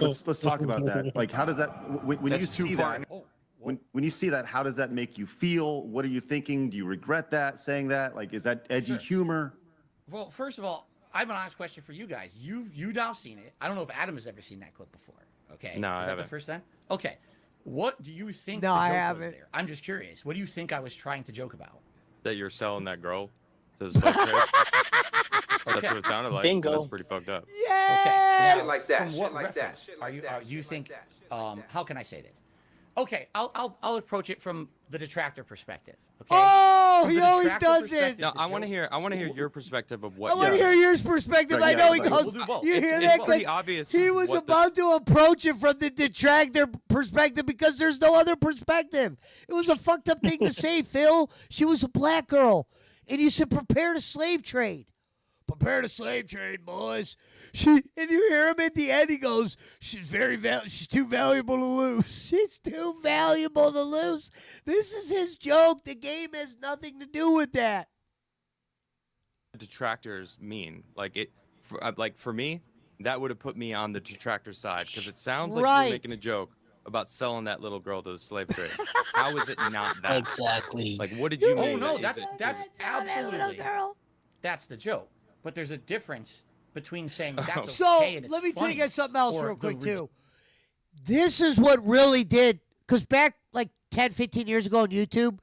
Man? Let's talk about that. Like, how does that when you see that? Oh, When you see that, how does that make you feel? What are you thinking? Do you regret that saying that? Like, is that edgy humor? well, first of all, I have an honest question for you guys. You now seen it. I don't know if Adam has ever seen that clip before. Okay. No, I Is that haven't. the first time? Okay. What do you think No, the I joke haven't. was there? I'm just curious. What do you think I was trying to joke about? That you're selling that girl to the slave trade. That's what it sounded like. Bingo. That's pretty fucked up. Yeah. Shit like that. From Shit what like that. reference Shit are like you that. are you shit think like that, shit like that. how can I say this? Okay, I'll approach it from the detractor perspective. Okay. Oh, From he the always detractor does this. perspective, No, the I want to joke- hear your perspective of what. I want to Yeah. hear yours perspective. Right, I know yeah, he like, goes. we'll do both. You It's- hear it's that? pretty 'Cause obvious. he was what the- about to approach it from the detractor perspective because there's no other perspective. It was a fucked up thing to say, Phil. She was a black girl, and you said prepare to slave trade. Prepare to slave trade, boys. And you hear him at the end. He goes, "She's she's too valuable to lose. She's too valuable to lose." This is his joke. The game has nothing to do with that. Detractors mean like for me, that would have put me on the detractor side because it sounds like Right. you're making a joke about selling that little girl to the slave trade. How is it not that? Exactly. Like, what did you Oh, mean? no, Is that's it- that's That little absolutely girl. that's the joke. But there's a difference between saying that's So okay and it's let me tell funny you guys something else or real the quick rid- too. This is what really did, because back like 10, 15 years ago on YouTube,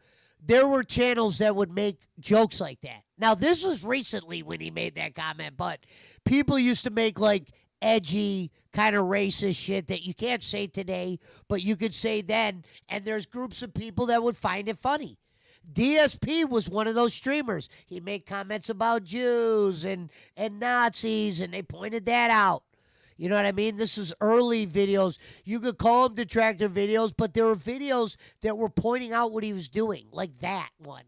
there were channels that would make jokes like that. Now this was recently when he made that comment, but people used to make like edgy kind of racist shit that you can't say today, but you could say then, and there's groups of people that would find it funny. DSP was one of those streamers. He made comments about Jews and Nazis, and they pointed that out. You know what I mean? This is early videos. You could call them detractor videos, but there were videos that were pointing out what he was doing, like that one.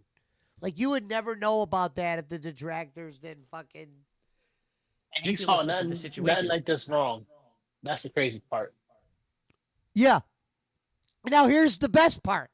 Like you would never know about that if the detractors didn't fucking. And he saw ridiculousness of nothing, the situation. nothing like this wrong. That's the crazy part. Yeah. Now here's the best part: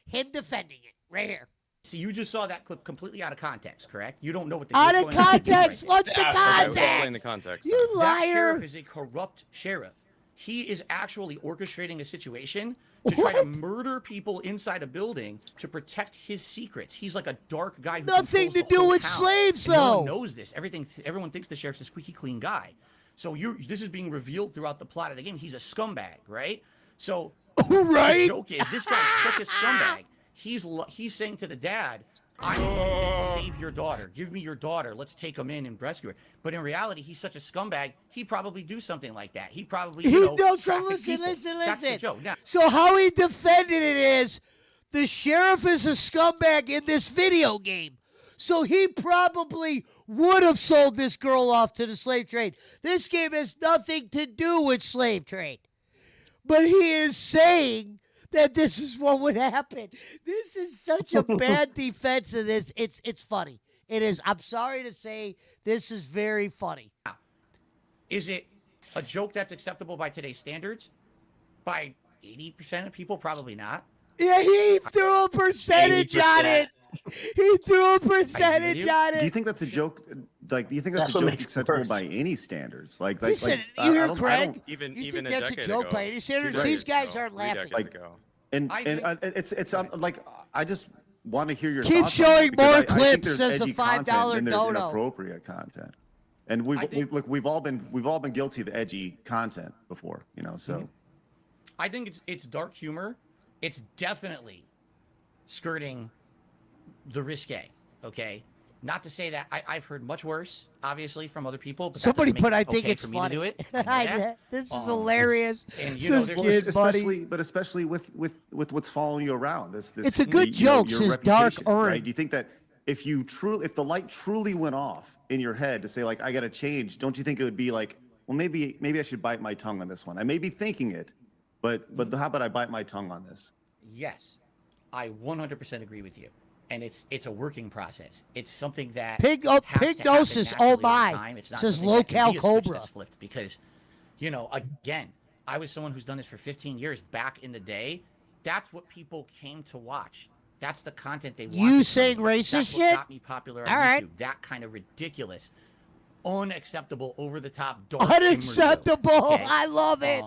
him defending it right here. See, you just saw that clip completely out of context, correct? You don't know what the Out joke of going on right context. there. What's the Yeah, okay, Okay, explain the context? context. You That liar. sheriff is a corrupt sheriff. He is actually orchestrating a situation to try to What? murder people inside a building to protect his secrets. He's like a dark guy who Nothing controls to the do whole with town. slaves, And no though. one knows this. Everyone thinks the sheriff's a squeaky clean guy. So this is being revealed throughout the plot of the game. He's a scumbag, right? So the Right? joke is this guy's such a scumbag. He's saying to the dad, "I'm going to save your daughter. Give me your daughter. Let's take him in and rescue her." But in reality, he's such a scumbag. He'd probably do something like that. He probably So traffic listen, people. listen, That's the listen. joke. Now, So how he defended it is the sheriff is a scumbag in this video game. So he probably would have sold this girl off to the slave trade. This game has nothing to do with slave trade. But he is saying that this is what would happen. This is such a bad defense of this. It's funny. It is. I'm sorry to say this is very funny. is it a joke that's acceptable by today's standards? By 80% of people, probably not. Yeah, he threw a percentage on 80%. it. He threw a you. percentage on Do you it. think that's a joke? Like, do you think that's That's a what joke makes it acceptable worse. by any standards? Like, Listen, I you hear don't- I Craig? don't- Even You even think a that's a decade joke ago, by any standards? 2 These decades guys ago, aren't 3 laughing. decades ago. And I and think- it's like I just want to hear your Keep thoughts on that, showing because more I think clips, there's says the edgy $5 content and there's dono. inappropriate content. And we've all been guilty of edgy content before, you know. So I think it's dark humor. It's definitely skirting the risque. Okay, not to say that I've heard much worse, obviously, from other people. But that Somebody doesn't make put, I it think okay it's for me to funny. do it. I know that. This is It's- hilarious. and, This you know, is there's- good, buddy. especially with what's following you around. This It's a good joke, your says Dark reputation, Earn. right? Do you think that if the light truly went off in your head to say, like, I got to change, don't you think it would be like, well, maybe I should bite my tongue on this one? I may be thinking it, but how about I bite my tongue on this? Yes, I 100% agree with you. And it's a working process. It's something that Pignosis, has to happen oh naturally over my, time. It's not says something that can Local be a switch Cobra. that's flipped, because, you know, again, I was someone who's done this for 15 years back in the day. That's what people came to watch. That's the content they wanted. You from saying me. racist That's shit? what got me popular on All YouTube. right. That kind of ridiculous, unacceptable, over the top, dark humor joke, Unacceptable. okay? I love it.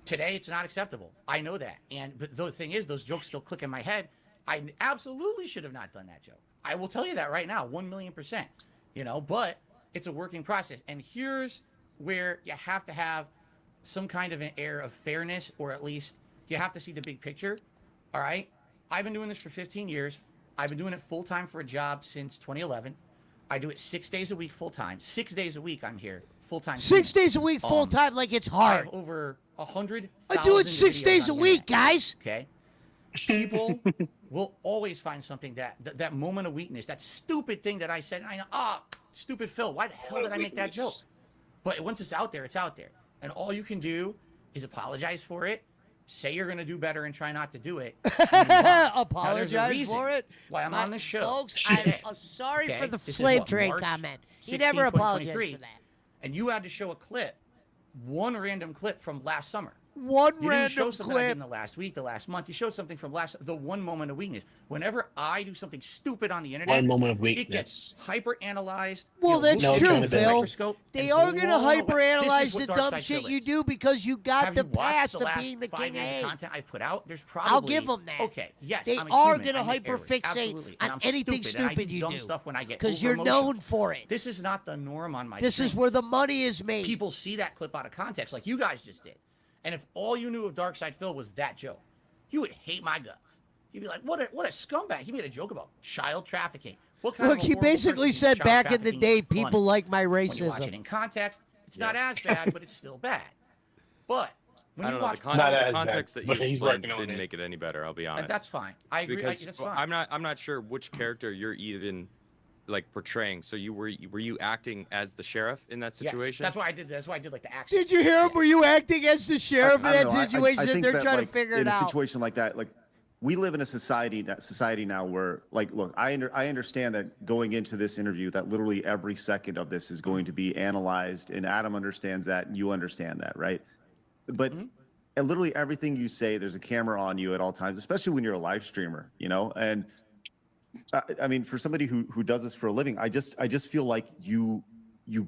Today it's not acceptable. I know that. But the thing is, those jokes still click in my head. I absolutely should have not done that joke. I will tell you that right now, 1,000,000%. You know, but it's a working process. And here's where you have to have some kind of an air of fairness, or at least you have to see the big picture. All right? I've been doing this for 15 years. I've been doing it full time for a job since 2011. I do it 6 days a week full time. 6 days a week I'm here full time. 6 days a week, full time, like it's I hard. have over 100. I do it 6 days a week, guys. Okay. People will always find something that moment of weakness, that stupid thing that I said. And I know, stupid Phil, why the hell did I make that joke? But once it's out there, it's out there. And all you can do is apologize for it, say you're going to do better, and try not to do it. Apologize for it. Why I'm on the show. Folks, I'm sorry Okay? for the This is slave what, trade March comment. He 16, never apologized 2023, for that. And you had to show a clip, one random clip from last summer. One You didn't show random something I did clip. in the last week, the last month. You showed something from the one moment of weakness. Whenever I do something stupid on the internet, One moment of it weakness. gets hyper analyzed. Well, that's no, true, Jonathan, Phil. They are going to hyper-analyze the dumb shit you do because you got Have the you watched past the of last being the 5 king of years of hate. content I've put out? There's probably. I'll give them that. Okay, yes, They I'm a are human. going to I make errors. hyper-fixate Absolutely. And on I'm anything stupid, and I stupid do you dumb do stuff when I get because you're over-emotional. known for it. This is not the norm on my This stream. is where the money is made. People see that clip out of context, like you guys just did. And if all you knew of Dark Side Phil was that joke, you would hate my guts. You'd be like, what a scumbag. He made a joke about child trafficking. What kind Look, of a he horrible basically person is said child back in the trafficking day, funny? people like my When you watch it racism. in context, it's not as bad, but it's still bad. But when I you don't know. watch Not The as context bad, that but you he's explained working on didn't it. make it any better. I'll be honest. that's fine. I agree. Because That's fine. I'm not sure which character you're even like portraying. So were you acting as the sheriff in that Yes, situation? that's why I did. That's why I did like the accent. Did you hear him? Yeah. Were you acting as the sheriff in I that don't know. situation? think They're that, trying like, to figure it in a out. situation like that, like, we live in a society now where, like, look, I understand that going into this interview, that literally every second of this is going to be analyzed, and Adam understands that, and you understand that, right? But and literally everything you say, there's a camera on you at all times, especially when you're a live streamer, you know. And I mean, for somebody who does this for a living, I just feel like you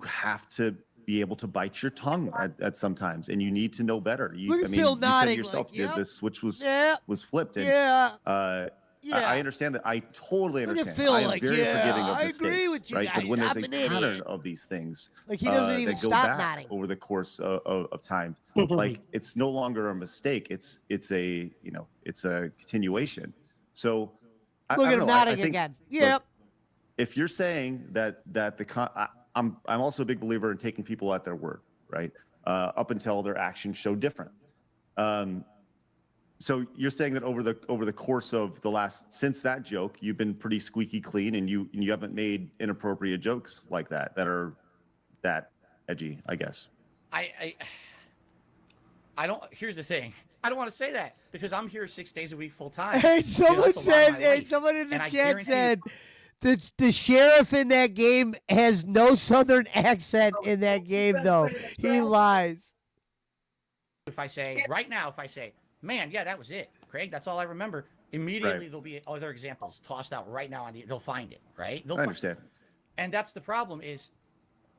have to be able to bite your tongue at sometimes, and you need to know better. Look at I mean, Phil you nodding, said yourself, like, yep. the switch was Yeah. flipped. And, Yeah. I understand that. I totally Look at understand. Phil I am like, very yeah, forgiving of I mistakes, agree with you right? guys. But when there's I'm a an idiot. pattern of these things, Like, he doesn't even that go stop back nodding. over the course of time, like, it's no longer a mistake. It's a it's a continuation. So Look I at don't him know. I nodding think, again. look, Yep. if you're saying that I'm also a big believer in taking people at their word, right? Up until their actions show different. So you're saying that over the course of since that joke, you've been pretty squeaky clean, and you haven't made inappropriate jokes like that are that edgy, I guess. I don't. Here's the thing. I don't want to say that because I'm here 6 days a week full time. Hey, You know, someone that's a lot of said. my Hey, life. someone in the And I chat guarantee you- said that the sheriff in that game has no southern accent in that game, though. He lies. If I say right now, man, yeah, that was it, Craig. That's all I remember. immediately there'll be other examples tossed out right now they'll find it, right? I understand. And that's the problem is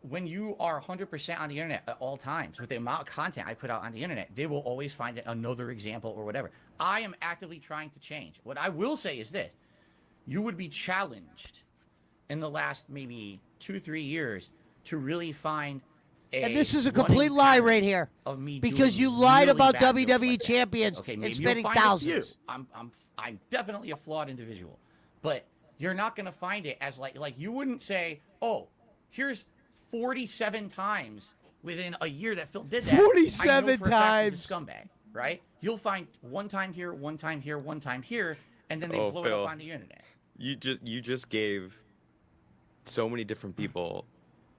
when you are 100% on the internet at all times with the amount of content I put out on the internet, they will always find another example or whatever. I am actively trying to change. What I will say is this: you would be challenged in the last maybe 2-3 years to really find and this is a complete lie right here, of me because you doing lied really about bad jokes WWE like that. champions Okay, and maybe spending you'll find a few. thousands. I'm definitely a flawed individual, but you're not going to find it as like you wouldn't say, oh, here's 47 times within a year that Phil did that. 47 I know for a fact he's times. a scumbag, right? You'll find one time here, one time here, one time here, and then they Oh, blow it Phil. up on the internet. You just gave so many different people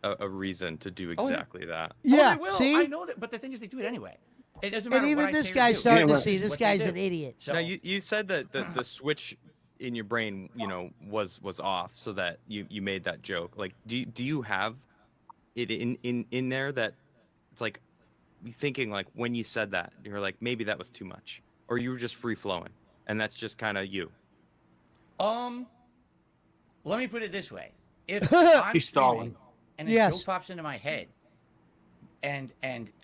a reason to do exactly that. Yeah, they will. see? I know that, but the thing is, they do it anyway. It doesn't matter. And even what I this say or guy's do. starting to This see is this what they guy's do. an idiot. So, Now you said that the switch in your brain, was off, so that you made that joke. Like, do you have it in there that it's like you thinking like when you said that you're like maybe that was too much, or you were just free flowing, and that's just kind of you. let me put it this way: if I'm He's stalling. streaming and a Yes. joke pops into my head, and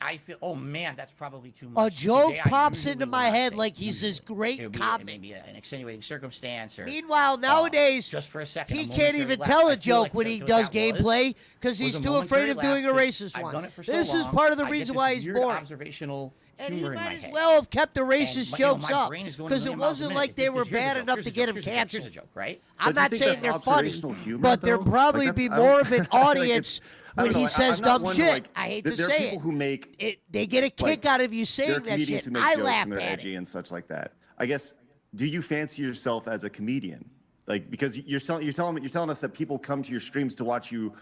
I feel, oh man, that's probably too A much. joke Today I pops usually into will my not head say like he's this usually. great It would be comic. maybe an extenuating circumstance, or Meanwhile, nowadays, just for a second, he a can't momentary even laugh. tell I a feel like joke when that- he what does that was gameplay because he's a too momentary afraid of laugh doing a 'cause racist I've one. done it for so This is long, part of the I get reason this why he's weird boring. observational And he humor in my might as head. well have kept the racist And, jokes my up brain is going a because it million miles a wasn't minute. like It's they just, were here's a bad joke, enough here's to a get joke, him here's a joke, here's a canceled. joke, right? I'm Don't you not think saying that's they're funny, observational humor, but there'll though? probably Like, be that's- more of an I feel like audience I when don't he know, says I'm not dumb one shit. to, like, I hate to there are say people it. who make They get a kick like, out of you there are saying that comedians shit. who make I jokes laughed and they're at edgy it. and such like that. I guess, do you fancy yourself as a comedian? Like, because you're telling us that people come to your streams to watch you,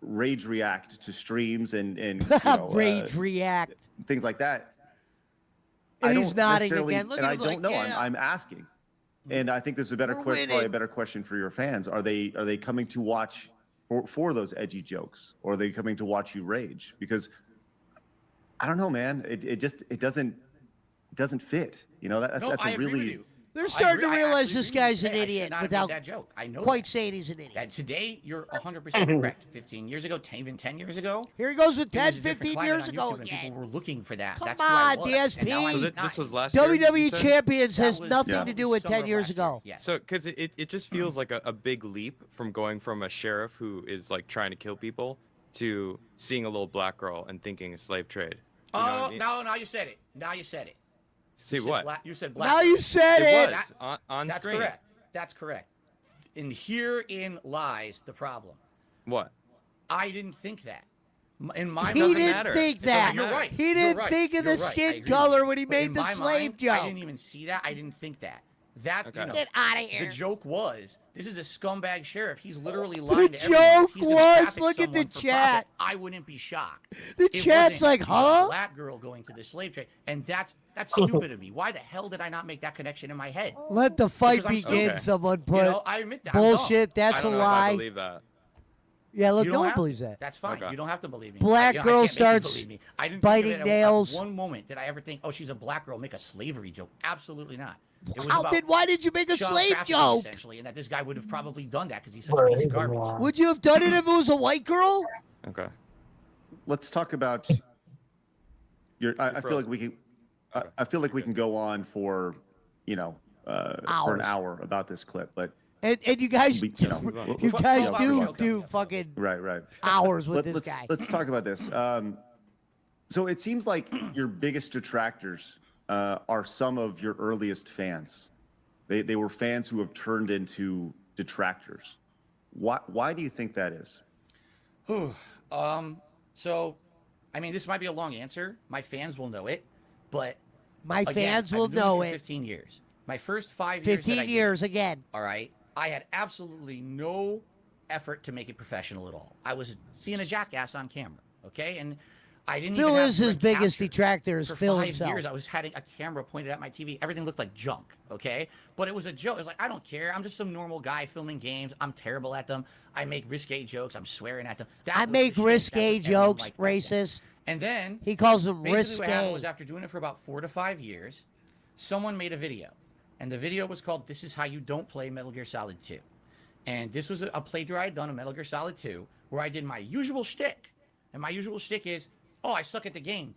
rage react to streams and Rage react. things like that. And I he's don't nodding necessarily- again. Look and at I him don't like, know. yeah. I'm asking, and I think this is a better We're probably a winning. better question for your fans. Are they coming to watch for those edgy jokes, or are they coming to watch you rage? Because I don't know, man. It doesn't fit. That's No, I a agree with really you. They're I starting agree- to I realize actually this agree with guy's you an today. I should idiot not have made without that joke. I know quite that. saying he's an idiot. And today, you're 100% correct. 15 years ago, even 10 years ago, Here he goes with it 10, was a different 15 climate years on ago YouTube, and again. people were looking for that. Come That's who I on, was. DSP. And now I'm So not. this was last year. WWE you said? Champions That has was nothing to do with summer 10 of years last ago. year. Yes. So, because it just feels like a big leap from going from a sheriff who is like trying to kill people to seeing a little black girl and thinking a slave trade. You know what I mean? Now you said it. Now you said it. See You said what? you said black. Now you said it. It was on That's screen. correct. That's correct. And herein lies the problem. What? I didn't think that. In my He mind, didn't matter. think It doesn't that. You're matter. right. He You're didn't right. think of You're the right. I skin agree with color you. when he But made in the my slave mind, joke. I didn't even see that. I didn't think that. That's Okay. Get out of here. The joke was, this is a scumbag sheriff. He's literally lying The to everyone. joke He's gonna was, traffic look at the someone for chat. profit. I wouldn't be shocked. The It chat's wasn't, like, she's a huh? black girl going to the slave trade, and that's stupid of me. Why the hell did I not make that connection in my head? Let the fight Because I'm begin, stupid. someone You put. know, I admit that. I'm dumb. Bullshit, that's I a don't know if I lie. believe that. Yeah, look, You no don't one have to. believes that. That's fine. Okay. You don't have to believe me. Black I girl can't make you starts believe me. I didn't biting think of it nails. At one moment did I ever think, oh, she's a black girl, make a slavery joke? Absolutely not. It was How about then why did you make a child slave trafficking, joke? essentially, and that this guy would have probably done that because he's such a piece of garbage. Would you have done it if it was a white girl? Okay. Let's talk about your. I feel like we can. I feel like we can go on for, for Hours. an hour about this clip, but And you guys, we, you guys Full do hour do joke. fucking right. hours with this let's guy. let's talk about this. So it seems like your biggest detractors are some of your earliest fans. They were fans who have turned into detractors. Why do you think that is? So, I mean, this might be a long answer. My fans will know it, but My again, fans I've will been doing this know for it. 15 years. My first 5 years. 15 years again. All right. I had absolutely no effort to make it professional at all. I was being a jackass on camera. Okay, and I didn't. Phil even have is his direct biggest capture. detractor is For Phil 5 himself. years, I was having a camera pointed at my TV. Everything looked like junk, okay? But it was a joke. It was like, I don't care. I'm just some normal guy filming games. I'm terrible at them. I make risque jokes. I'm swearing at them. That I was make the shit. risque That's what everyone jokes, liked back then. racist. And then He calls them basically what happened risque. was after doing it for about 4 to 5 years, someone made a video. and the video was called "This Is How You Don't Play Metal Gear Solid 2." And this was a playthrough I had done of Metal Gear Solid 2, where I did my usual shtick. And my usual shtick is, oh, I suck at the game.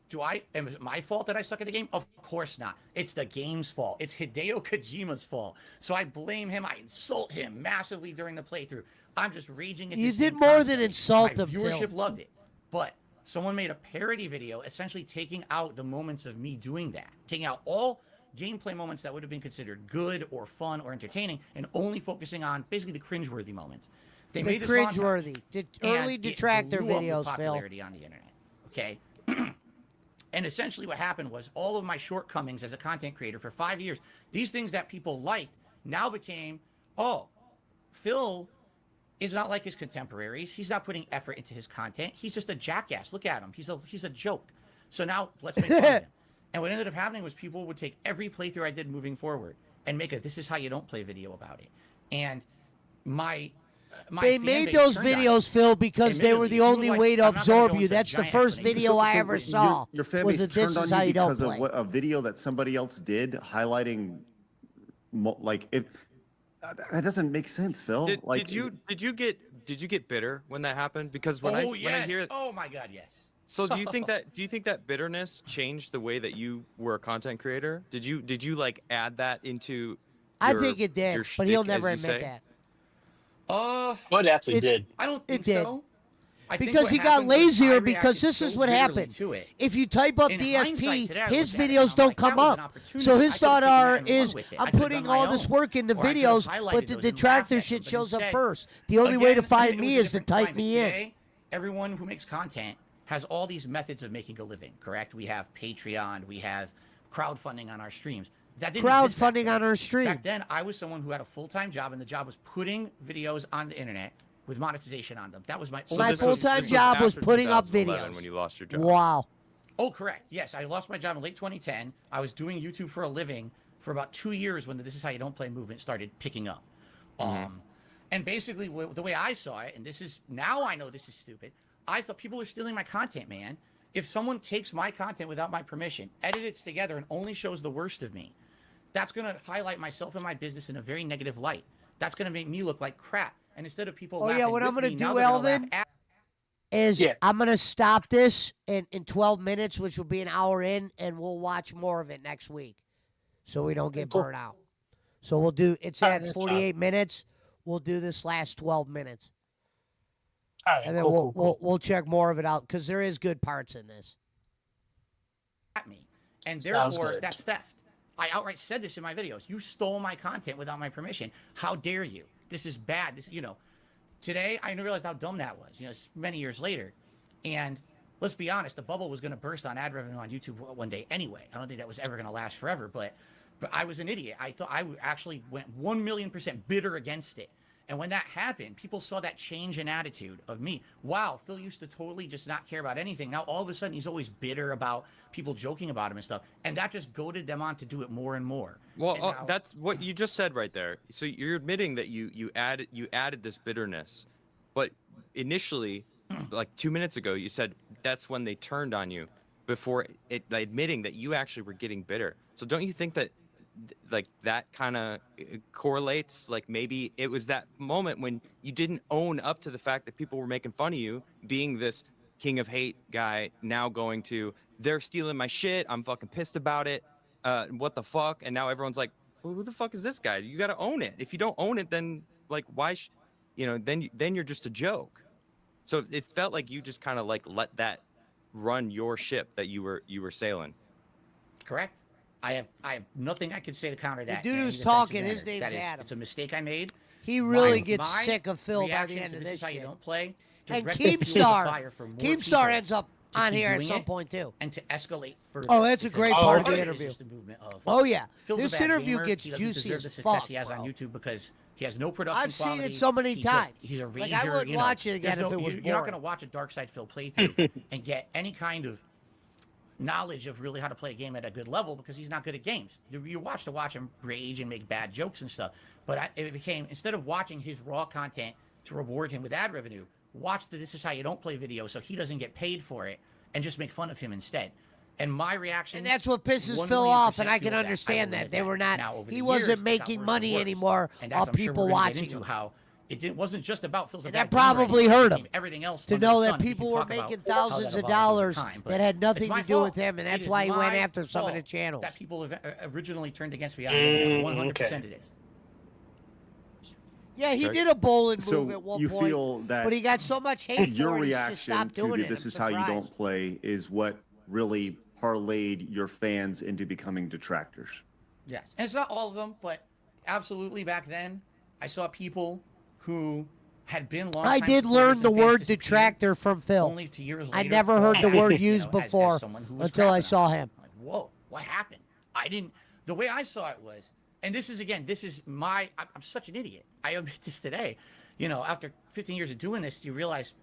Am it my fault that I suck at the game? Of course not. It's the game's fault. It's Hideo Kojima's fault. So I blame him. I insult him massively during the playthrough. I'm just raging at this game You did more than constantly. insult My him, viewership Phil. loved it. But someone made a parody video essentially taking out the moments of me doing that, taking out all gameplay moments that would have been considered good or fun or entertaining, and only focusing on basically the cringeworthy moments. They made The this montage, cringeworthy. Early and Detractor it blew up videos, with Phil. popularity on the internet. Okay. And essentially what happened was all of my shortcomings as a content creator for 5 years, these things that people liked now became, oh, Phil is not like his contemporaries. He's not putting effort into his content. He's just a jackass. Look at him. He's a joke. So now let's make fun of him. And what ended up happening was people would take every playthrough I did moving forward and make a "This Is How You Don't Play" video about it. And They made those videos, Phil, because they were the only way to absorb you. That's the first video I ever saw. Your fan was base that this turned is on how you you don't because of play. a video that somebody else did highlighting, like it. That doesn't make sense, Phil. Did you get bitter when that happened? Because when I hear oh my God, yes. So do you think that bitterness changed the way that you were a content creator? Did you like add that into I think it did, your but he'll shtick, never as you admit say? that. What actually It- did? I don't think It did. so. I think Because what he got happened was I lazier, because reacted this is so what bitterly happened. to it. If you type up In DSP, hindsight today, I his look at it and videos I'm don't like, come that was up. an opportunity. So I his could've thought taken that and run is, with it. I I'm could've putting done my all this own. work into Or I could've videos, highlighted but the those and detractor laughed at shit them, but shows up instead- first. The only way to Again, find it me was a is to different type climate. me in. Today, everyone who makes content has all these methods of making a living, correct? We have Patreon, we have crowdfunding on our streams. That didn't exist back Crowdfunding then. on our stream. Back then, I was someone who had a full-time job, and the job was putting videos on the internet with monetization on them. That was my My only full-time this job was after putting up 2011 videos. when you lost your job. Wow. Oh, correct. Yes, I lost my job in late 2010. I was doing YouTube for a living for about 2 years when the "This Is How You Don't Play" movement started picking up. And basically, the way I saw it, and this is now I know this is stupid. I thought people are stealing my content, man. If someone takes my content without my permission, edits it together, and only shows the worst of me, that's going to highlight myself and my business in a very negative light. That's going to make me look like crap. And instead of people laughing what with I'm gonna me, do, now they're gonna laugh Elvin, at Is Yeah. I'm going to stop this in 12 minutes, which will be an hour in, and we'll watch more of it next week so we don't get Cool. burnt out. So we'll do, it's All right, at that's 48 minutes. We'll do this last 12 minutes. All right, And then cool, cool. we'll check more of it out because there is good parts in this. me. And Sounds therefore, good. that's theft. I outright said this in my videos. You stole my content without my permission. How dare you? This is bad. Today I realized how dumb that was. It's many years later. And let's be honest, the bubble was going to burst on ad revenue on YouTube one day anyway. I don't think that was ever going to last forever, but I was an idiot. I thought I actually went 1,000,000% bitter against it. And when that happened, people saw that change in attitude of me. Wow, Phil used to totally just not care about anything. Now all of a sudden he's always bitter about people joking about him and stuff. And that just goaded them on to do it more and more. Well, And now- that's what you just said right there. So you're admitting that you added this bitterness, but initially, like 2 minutes ago, you said that's when they turned on you, before admitting that you actually were getting bitter. So don't you think that like that kind of correlates? Like maybe it was that moment when you didn't own up to the fact that people were making fun of you, being this king of hate guy, now going to, they're stealing my shit, I'm fucking pissed about it, what the fuck? And now everyone's like, well, who the fuck is this guy? You got to own it. If you don't own it, then like why then you're just a joke. So it felt like you just kind of like let that run your ship that you were sailing. Correct. I have nothing I can say to counter that. dude in any who's defensive talking, his manner. name's That is, Adam. it's a mistake I made. He really My- gets my sick of Phil by the reaction end to of this this is how you shit. don't play. And directly fuels the Keemstar, fire for more Keemstar people ends up to on keep here at doing some it point too. and to escalate further. Oh, that's a because great part of the it is interview. just a movement of, Oh yeah, Phil's a this bad interview gamer. gets He doesn't juicy deserve as the success fuck, he has on bro. YouTube because he has no production I've seen quality. it so many He times. He's a rager. Like, I wouldn't watch it again there's if it was you're not boring. going to watch a Dark Side Phil playthrough and get any kind of knowledge of really how to play a game at a good level because he's not good at games. You watch him rage and make bad jokes and stuff. But it became, instead of watching his raw content to reward him with ad revenue, watch the "This Is How You Don't Play" video so he doesn't get paid for it and just make fun of him instead. And my reaction, And that's what pisses 1 Phil million off, percent and I can fueled that. I understand will that. admit They were not, Now, over he the wasn't years, it got making worse money and worse. anymore And off that's, I'm sure people we're gonna get watching into him. how it wasn't just about Phil's a And bad that gamer probably anymore. It hurt him became everything else to under know the that sun, and we people can were talk about making how thousands that of evolved over dollars time, but that had it's nothing my to do with fault. him, and It that's is why he went my after some of the fault channels. that people originally turned against me on the internet. 100% it is. Yeah, he Okay. did a bowling move So at one you point, feel that but he got so much hate your for it, he just reaction stopped to doing the it. "this I'm is how you surprised. don't play" is what really parlayed your fans into becoming detractors. Yes, and it's not all of them, but absolutely back then, I saw people who had been long. I did learn the word detractor from Phil. Only 2 years later, I never heard the fall word back, used you know, as before someone who was until I crapping on saw it. him. I'm like, whoa, what happened? I didn't. The way I saw it was, and this is my. I'm such an idiot. I admit this today. You know, after 15 years of doing this, you realize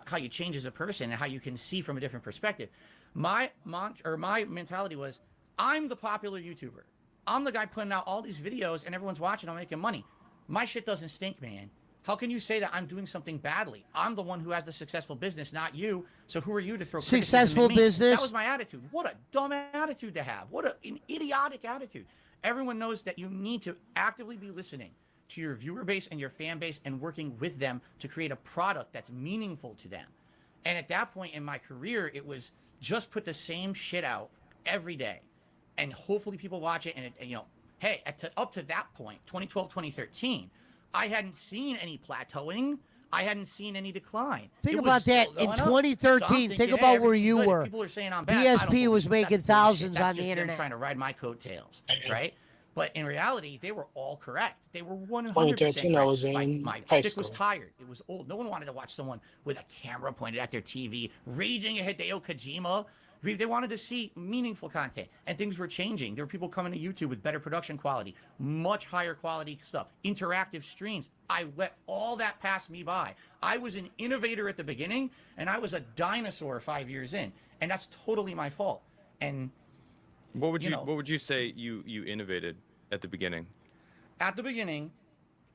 how you change as a person and how you can see from a different perspective. My mentality was, I'm the popular YouTuber. I'm the guy putting out all these videos and everyone's watching. I'm making money. My shit doesn't stink, man. How can you say that I'm doing something badly? I'm the one who has the successful business, not you. So who are you to throw Successful criticism at me? business? That was my attitude. What a dumb attitude to have. What an idiotic attitude. Everyone knows that you need to actively be listening to your viewer base and your fan base and working with them to create a product that's meaningful to them. And at that point in my career, it was just put the same shit out every day. And hopefully people watch it. And you know, hey, up to that point, 2012, 2013, I hadn't seen any plateauing. I hadn't seen any decline. Think It was about that still in going up. 2013. So I'm Think thinking, about hey, where you everything's good. If were. people are saying I'm bad, I don't DSP believe was it. making That's bullshit. thousands That's on the just them internet. trying to ride my coattails, right? But in reality, they were all correct. They were 100% 2013, I correct. was in My high stick was school. tired. It was old. No one wanted to watch someone with a camera pointed at their TV, raging at Hideo Kojima. They wanted to see meaningful content, and things were changing. There were people coming to YouTube with better production quality, much higher quality stuff, interactive streams. I let all that pass me by. I was an innovator at the beginning, and I was a dinosaur 5 years in, and that's totally my fault. And What would know, what would you say you innovated at the beginning? at the beginning,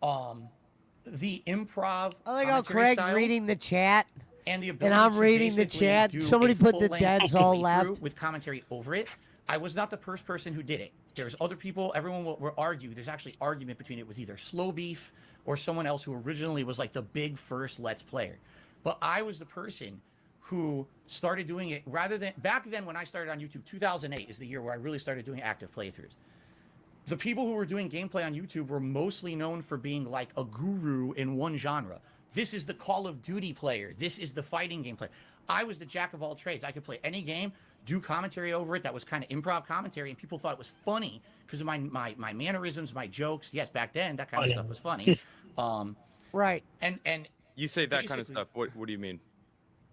the improv. I like how commentary Craig's style reading the chat. and the ability I'm to reading the basically chat. do Somebody a put the full-length deads all playthrough left. with commentary over it. I was not the first person who did it. There's other people. Everyone will argue. There's actually argument between it was either Slow Beef or someone else who originally was like the big first Let's Player. But I was the person who started doing it rather than back then when I started on YouTube. 2008 is the year where I really started doing active playthroughs. The people who were doing gameplay on YouTube were mostly known for being like a guru in one genre. This is the Call of Duty player. This is the fighting game player. I was the jack of all trades. I could play any game, do commentary over it that was kind of improv commentary, and people thought it was funny because of my mannerisms, my jokes. Yes, back then that kind of stuff was funny. Right. And You say that kind of basically- stuff. What do you mean?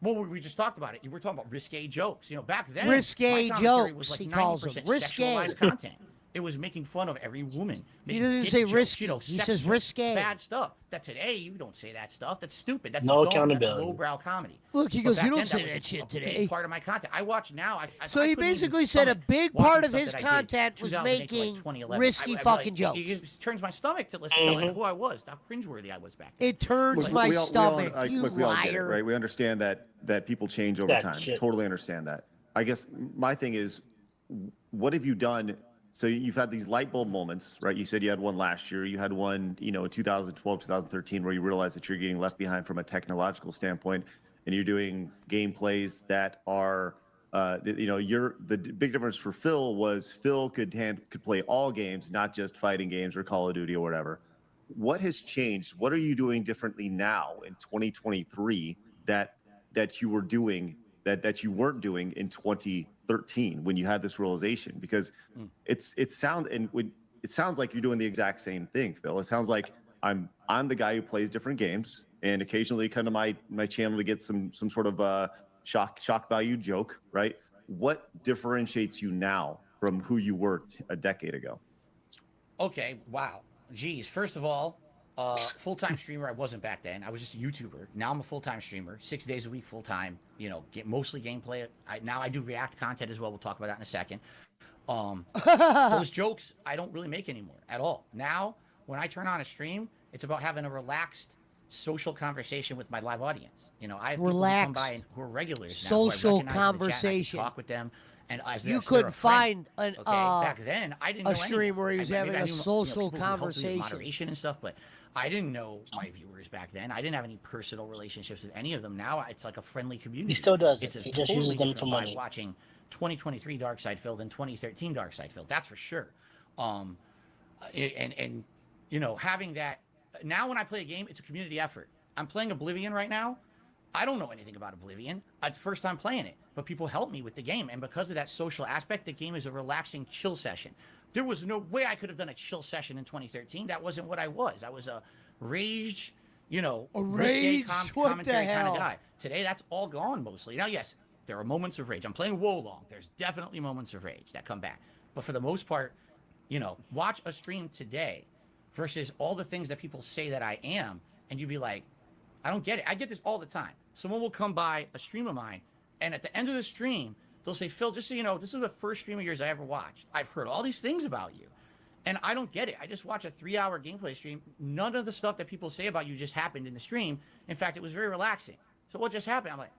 well, we just talked about it. You were talking about risque jokes. You know, back then, Risque my commentary jokes, was like he calls them. 90% Risque. sexualized content. It was making fun of every woman. He making doesn't dick say jokes, risky. You know, He sex says jokes, risque. bad stuff. That today you don't say that stuff. That's stupid. That's No dumb. accountability. That's lowbrow comedy. Look, he But goes, back "You don't then, say was that shit a today." Big part of my content. I watch now. So I he couldn't even basically said a stomach big watching part of stuff his that I did content was 2008 to, making 2011. risky I'd be fucking like, jokes. It turns my stomach to listen to who I was. How cringeworthy I was back then. It turns Look, my we all- stomach. we all, You look, we all get it, liar. right? We understand that people change over That time. shit. Totally understand that. I guess my thing is, what have you done? So you've had these light bulb moments, right? You said you had one last year. You had one, in 2012, 2013, where you realized that you're getting left behind from a technological standpoint, and you're doing gameplays that are, the big difference for Phil was Phil could play all games, not just fighting games or Call of Duty or whatever. What has changed? What are you doing differently now in 2023 that you were doing that you weren't doing in 2013 when you had this realization? Because it sounds like you're doing the exact same thing, Phil. It sounds like I'm the guy who plays different games and occasionally come to my channel to get some sort of shock value joke, right? What differentiates you now from who you were a decade ago? Okay, wow. Geez, first of all, full-time streamer I wasn't back then. I was just a YouTuber. Now I'm a full-time streamer, 6 days a week full-time, get mostly gameplay. Now I do React content as well. We'll talk about that in a second. Those jokes I don't really make anymore at all. Now, when I turn on a stream, it's about having a relaxed social conversation with my live audience. I have people who come by and who are regulars now, who I Social recognize in the chat, and I can conversation. talk with them And as You they're a couldn't friend, find an okay, back then I didn't know a stream anyone. where he was maybe having a knew, social people who helped me with conversation. moderation and stuff, but I didn't know my viewers back then. I didn't have any personal relationships with any of them. Now it's like a friendly community. He still does. It's a He just totally uses them different for vibe money. watching 2023 Dark Side Phil than 2013 Dark Side Phil. That's for sure. And you know, having that now when I play a game, it's a community effort. I'm playing Oblivion right now. I don't know anything about Oblivion. It's the first time playing it, but people help me with the game. And because of that social aspect, the game is a relaxing chill session. There was no way I could have done a chill session in 2013. That wasn't what I was. I was a raged, you know, risque commentary kind of guy. Today, that's all gone mostly. Now, yes, there are moments of rage. I'm playing Wolong. There's definitely moments of rage that come back. But for the most part, you know, watch a stream today versus all the things that people say that I am, and you'd be like, I don't get it. I get this all the time. Someone will come by a stream of mine, and at the end of the stream, they'll say, Phil, just so you know, this is the first stream of yours I ever watched. I've heard all these things about you, and I don't get it. I just watch a 3-hour gameplay stream. None of the stuff that people say about you just happened in the stream. In fact, it was very relaxing. So what just happened? I'm like,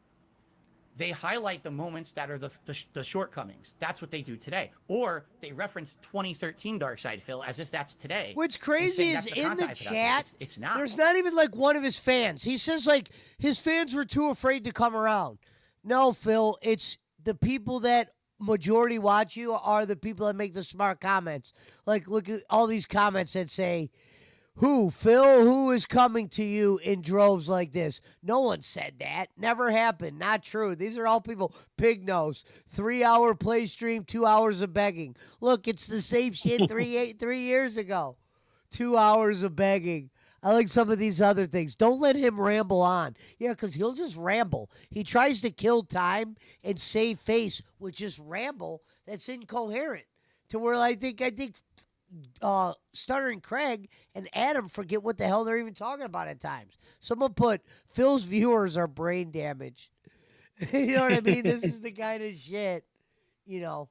they highlight the moments that are the shortcomings. That's what they do today. Or they reference 2013 Dark Side Phil as if that's today. What's crazy is in the chat, it's not. There's not even like one of his fans. He says like his fans were too afraid to come around. No, Phil, it's the people that majority watch you are the people that make the smart comments. Like, look at all these comments that say, who, Phil, who is coming to you in droves like this? No one said that. Never happened. Not true. These are all people. Pig nose. 3-hour play stream, 2 hours of begging. Look, it's the same shit 3 years ago. 2 hours of begging. I like some of these other things. Don't let him ramble on. Yeah, because he'll just ramble. He tries to kill time and save face with just ramble that's incoherent. To where I think Stuttering Craig and Adam forget what the hell they're even talking about at times. Someone put, Phil's viewers are brain damaged. You know what I mean? This is the kind of shit, you know.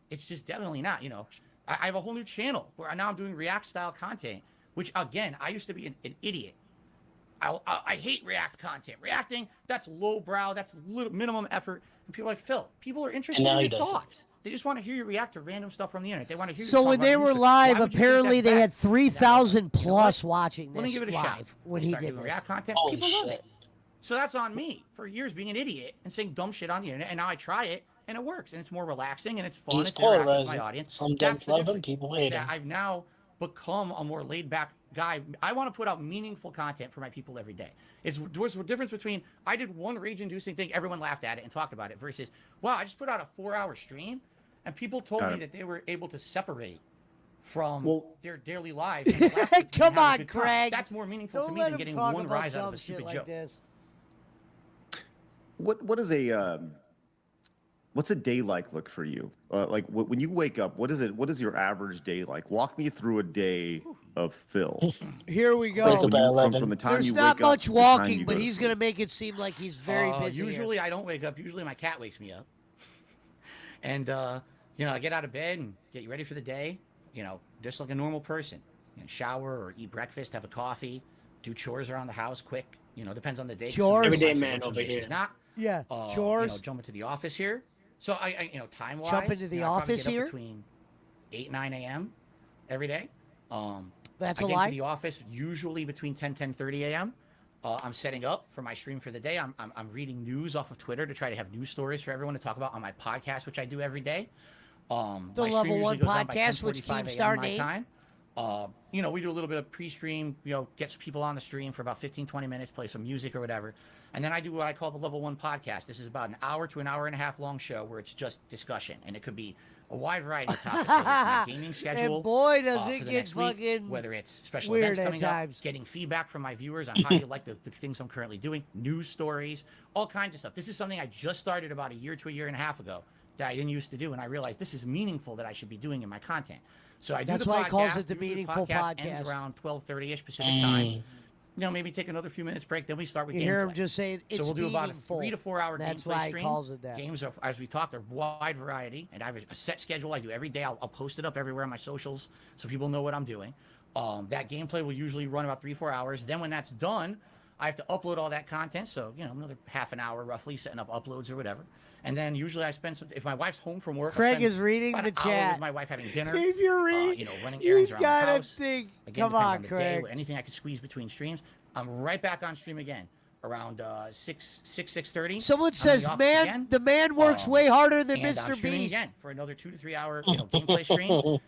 It's just definitely not, you know. I have a whole new channel where now I'm doing React-style content, which, again, I used to be an idiot. I hate React content. Reacting, that's lowbrow, that's minimum effort. And people are like, Phil, people are interested in your thoughts. They just want to hear you react to random stuff from the internet. They want to hear you So when they were live, apparently they had 3,000 plus watching this Let me give it a shot. when he did doing React content. People love it. So that's on me for years being an idiot and saying dumb shit on the internet. And now I try it and it works. And it's more relaxing and it's fun. It's interactive with my audience. Some don't love him, people hate him. I've now become a more laid back guy. I want to put out meaningful content for my people every day. There's a difference between I did one rage inducing thing, everyone laughed at it and talked about it, versus, wow, I just put out a 4-hour stream and people told me that they were able to separate from their daily lives. Come on, Craig. That's more meaningful to me than getting one rise out of a stupid joke. What is a what's a day look for you? Like when you wake up, what is your average day like? Walk me through a day of Phil. Here we go. From the time There's you not wake up much to the time walking, you but go to he's sleep. going to make it seem like he's very busy. Usually I don't wake up. Usually my cat wakes me up. And, you know, I get out of bed and get ready for the day, you know, just like a normal person. You know, shower or eat breakfast, have a coffee, do chores around the house quick. You know, depends on the day. Chores. Everyday man over here. Not. Yeah, You chores. know, jump into the office here. So I you know, time-wise, Jump into the office get up here? between 8 9 a.m. every day. That's I a get lie. to the office usually between 10:30 a.m. I'm setting up for my stream for the day. I'm reading news off of Twitter to try to have news stories for everyone to talk about on my podcast, which I do every day. The my Level stream 1 usually goes on by podcast, which 10:45 keeps a.m. starting my 8. time. You know, we do a little bit of pre-stream, you know, get some people on the stream for about 15-20 minutes, play some music or whatever. And then I do what I call the Level 1 podcast. This is about an hour to an hour and a half long show where it's just discussion. And it could be a wide variety of topics. Whether it's my gaming schedule, And boy, does for it the get next week, fucking whether it's special weird events at coming up, times. getting feedback from my viewers on how you like the things I'm currently doing, news stories, all kinds of stuff. This is something I just started about a year to a year and a half ago that I didn't used to do, and I realized this is meaningful that I should be doing in my content. So I do That's the why podcast. he calls it the Usually meaningful ends podcast. around 12:30ish Pacific time. You know, maybe take another few minutes break. Then we start with You gameplay. hear him just say it's So we'll do about a meaningful. 3 to 4 hour That's gameplay why he stream. calls it that. Games are, as we talked, are wide variety, and I have a set schedule I do every day. I'll post it up everywhere on my socials so people know what I'm doing. That gameplay will usually run about 3-4 hours. Then when that's done, I have to upload all that content, so another half an hour roughly setting up uploads or whatever. And then usually I spend some. If my wife's home from work, Craig I spend is reading about the an hour chat. with my wife having dinner. If you're reading, Running you errands around the gotta house. think. Again, Come depends on, on the day. Craig. Anything I could squeeze between streams. I'm right back on stream again around 6:30. Someone says, "Man, the man works way harder than and Mr. I'm streaming Beast." again for another 2 to 3 hour gameplay stream.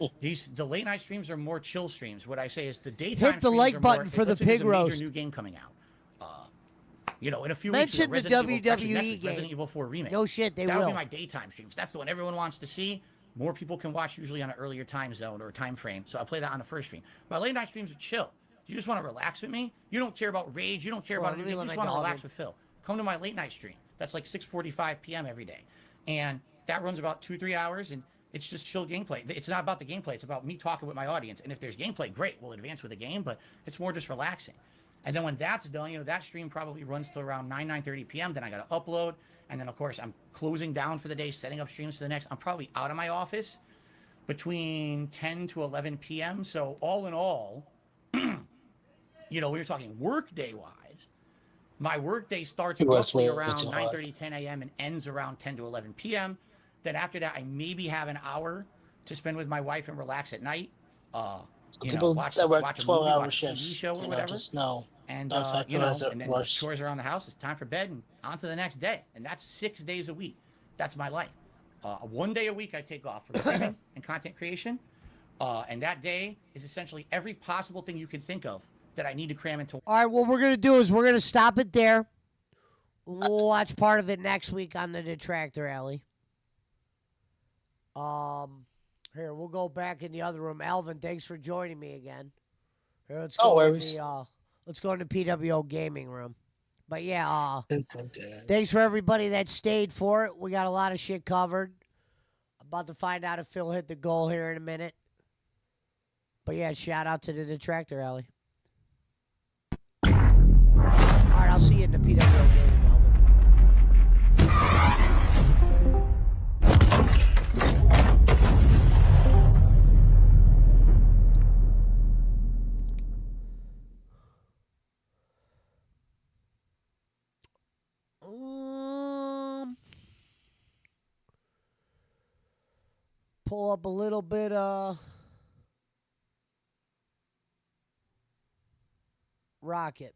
The late night streams are more chill streams. What I say is the daytime. Hit the streams like are button more, for the let's say there's pig a major roast. new game coming out. In a few Mention weeks. the Resident Evil, actually, WWE next week, game. Resident Evil 4 remake. No shit, they That'll will. be my daytime streams. That's the one everyone wants to see. More people can watch usually on an earlier time zone or time frame. So I play that on the first stream. My late night streams are chill. You just want to relax with me. You don't care about rage. You don't care about anything. You just want to relax with Phil. Come to my late night stream. That's like 6:45 p.m. every day, and that runs about 2-3 hours, and it's just chill gameplay. It's not about the gameplay. It's about me talking with my audience. And if there's gameplay, great, we'll advance with the game. But it's more just relaxing. And then when that's done, that stream probably runs till around 9:30 p.m. Then I got to upload, and then of course I'm closing down for the day, setting up streams for the next. I'm probably out of my office between 10 to 11 p.m. So all in all, we were talking work day wise. My workday starts roughly around 9:30, 10 a.m. and ends around 10 to 11 p.m. Then after that, I maybe have an hour to spend with my wife and relax at night. Watch a movie, watch a TV show or whatever. And and then chores around the house. It's time for bed and on to the next day. And that's 6 days a week. That's my life. 1 day a week I take off from streaming and content creation. And that day is essentially every possible thing you can think of that I need to cram into. All right, what we're going to do is we're going to stop it there. We'll watch part of it next week on the Detractor Alley. Here, we'll go back in the other room. Alvin, thanks for joining me again. Here, let's go in the PWO gaming room. But yeah, thanks for everybody that stayed for it. We got a lot of shit covered. About to find out if Phil hit the goal here in a minute. But yeah, shout out to the Detractor Alley. All right, I'll see you in the PWO gaming, Alvin. Pull up a little bit Rocket.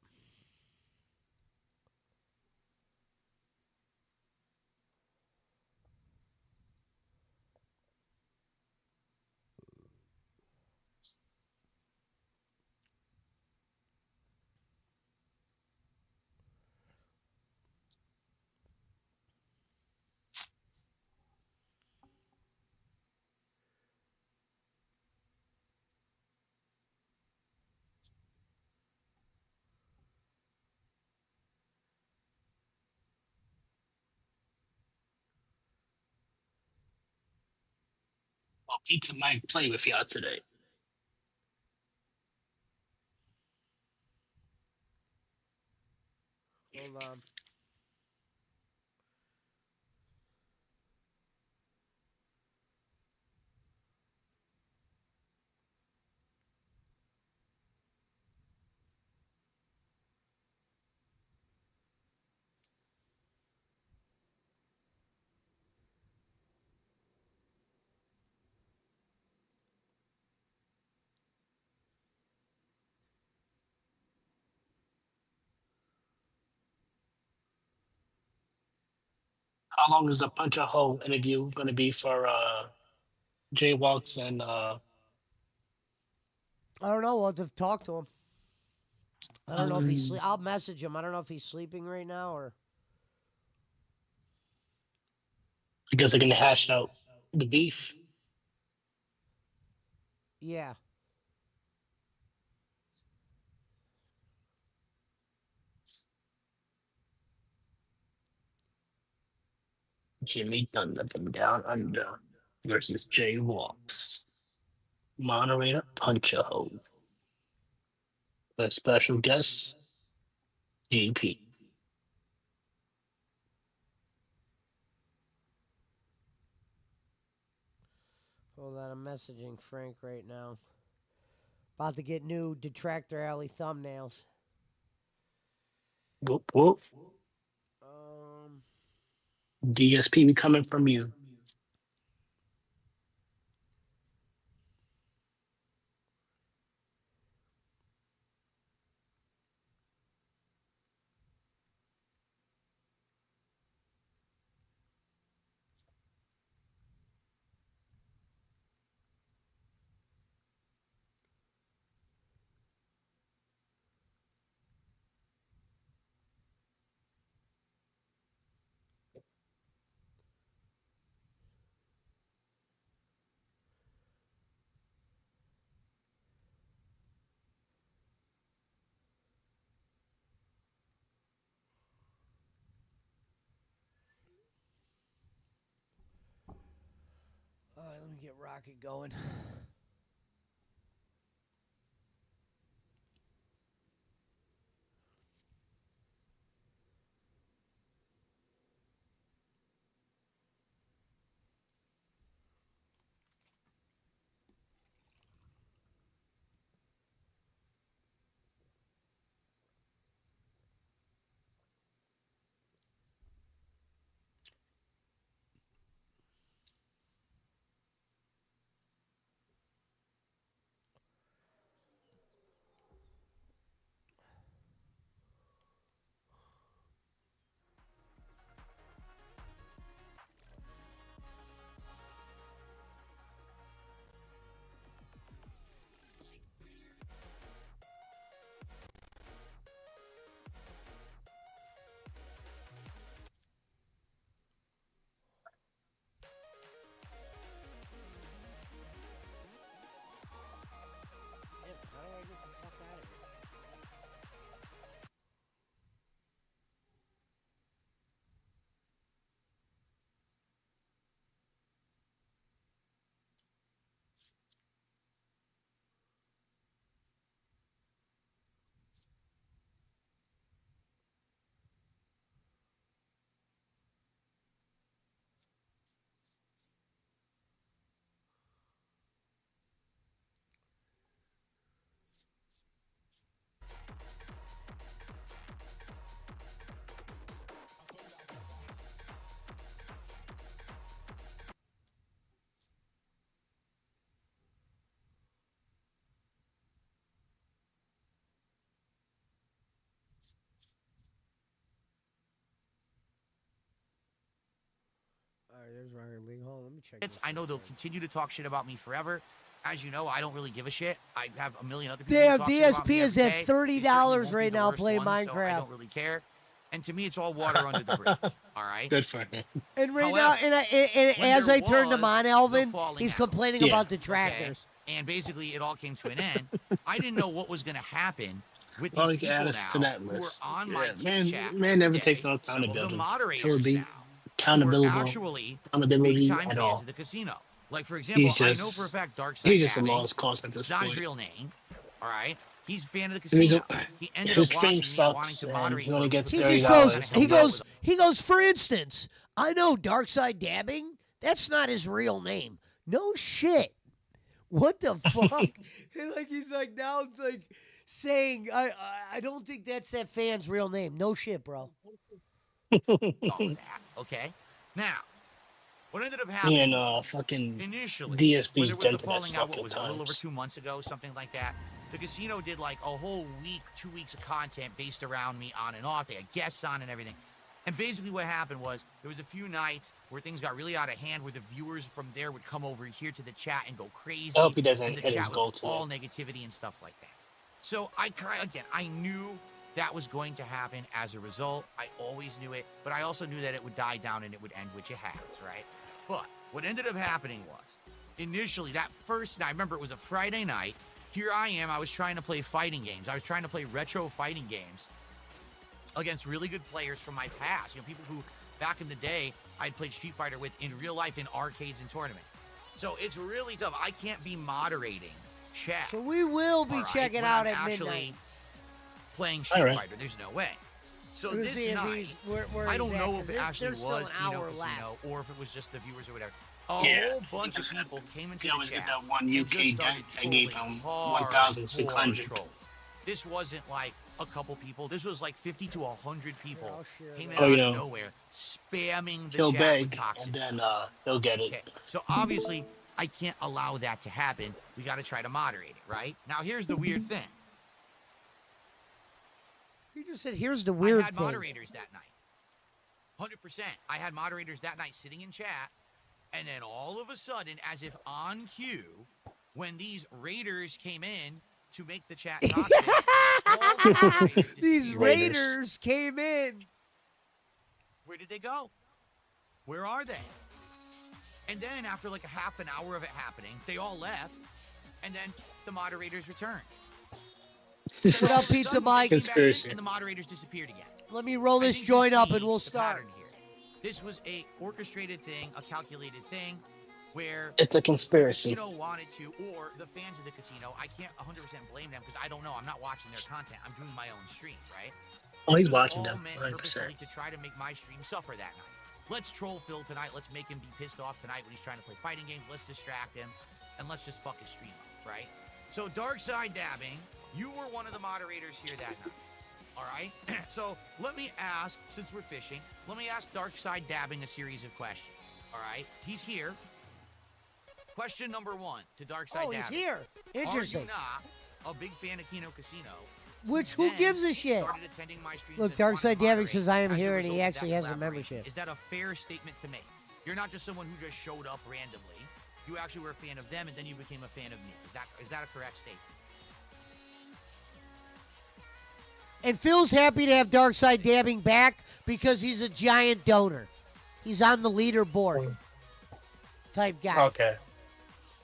Well, pizza might play with y'all today. Hold on. How long is the punch a hole interview going to be for Jaywalks and I don't know. We'll have to talk to him. I don't know if he's I'll message him. I don't know if he's sleeping right now or. I guess they're going to hash out the beef. Yeah. Jimmy Thunder from Down Under versus Jaywalks. Moderator punch a hole. A special guest, GP. Hold on, I'm messaging Frank right now. About to get new Detractor Alley thumbnails. Whoop, whoop. DSP, we coming from you. All right, let me get Rocket going. How do I get the fuck out of here? All right, there's Rocket League. Hold on, let me check this. I know real they'll quick. continue to talk shit about me forever. As you know, I don't really give a shit. I have a million other people Damn, who talk shit about me DSP is every at day. They $30 certainly won't be right the now worst playing ones, so I Minecraft. don't really care. And to me, it's all water under the bridge. All right. Good for him. And right However, now, and when as there I turned to was Mon the Elvin, falling he's out, complaining Yeah. about okay, detractors. and basically it all came to an end. I didn't know what was going to happen with Well, these you can add people us to now that who were list. on Yeah, my Kit man, chat man never every takes day. no Some of the accountability. moderators now who are Accountability actually big-time at fans all. of the casino. Like, for example, He's I know for a just fact Darkside he's just a Dabbing, lost cause at this it's not his point. real name, all right? He's a fan of the The reason casino. He ended his up stream watching me wanting sucks to and moderate he for only a group gets of He people just $30. goes, and he help out goes, with he goes, for instance, I know Darkside Dabbing, that's not his real name. No shit. What the fuck? And like he's like now it's like saying I don't think that's that fan's real name. No shit, bro. all of that, okay? Now, what ended up Me happening and fucking initially, when DSP's there was the dented us falling out, what fucking was it, a little over times. 2 months ago, something like that, the casino did like a whole week, 2 weeks of content based around me on and off. They had guests on and everything. And basically what happened was there was a few nights where things got really out of hand where the viewers from there would come over here to the chat and go crazy. I hope he doesn't and the hit his chat goal would be today. all negativity and stuff like that. So I knew that was going to happen as a result. I always knew it, but I also knew that it would die down and it would end, which it has, right? But what ended up happening was, initially, that first night, I remember it was a Friday night. Here I am, I was trying to play fighting games. I was trying to play retro fighting games against really good players from my past. You know, people who, back in the day, I'd played Street Fighter with in real life in arcades and tournaments. So it's really tough. I can't be moderating chat. So we will be all right, checking when out I'm at actually midnight. playing Street All right. Fighter. There's no way. So Let's see this if night, he's- where I he's don't at, know 'cause if it there- actually there's still was an Kino hour Casino left. or if it was just the viewers or whatever. A Yeah, whole bunch of he people came into He the always chat get that one and UK just started dent. I gave trolling him hard, 1,600. trolling. This wasn't like a couple people. This was like 50 to 100 people I'll share came that. in Oh, out you of know, nowhere, spamming the he'll chat with beg, toxic and then stuff. they'll get it. Okay, so obviously I can't allow that to happen. We got to try to moderate it, right? Now here's the weird thing. He just said, "Here's the I weird had thing." moderators that night. 100%. I had moderators that night sitting in chat, and then all of a sudden, as if on cue, when these raiders came in to make the chat toxic, all the moderators These disappeared. raiders came in. Where did they go? Where are they? And then after like a half an hour of it happening, they all left, and then the moderators returned. What up, Pizza Mike? Conspiracy. And the moderators disappeared again. Let me roll I this think you joint up see and we'll the start. pattern here. This was a orchestrated thing, a calculated thing, where It's a conspiracy. casino wanted to, or the fans of the casino. I can't 100% blame them because I don't know. I'm not watching their content. I'm doing my own stream, right? Oh, he's This was watching all them, meant 100%. purposely to try to make my stream suffer that night. Let's troll Phil tonight. Let's make him be pissed off tonight when he's trying to play fighting games. Let's distract him, and let's just fuck his stream up, right? So Dark Side Dabbing, you were one of the moderators here that night. All right? So let me ask, since we're fishing, let me ask Dark Side Dabbing a series of questions. All right? He's here. Question number 1 to Dark Side Oh, Dabbing. he's here. Are you Interesting. not a big fan of Kino Casino? Which, who Then gives a shit? started attending my streams Look, and Dark wanted Side to Dabbing moderate says I am as a here, and result he of actually that has a collaboration. membership. Is that a fair statement to make? You're not just someone who just showed up randomly. You actually were a fan of them, and then you became a fan of me. Is that a correct statement? And Phil's happy to have Dark Side Dabbing back because he's a giant donor. He's on the leaderboard type guy. Okay.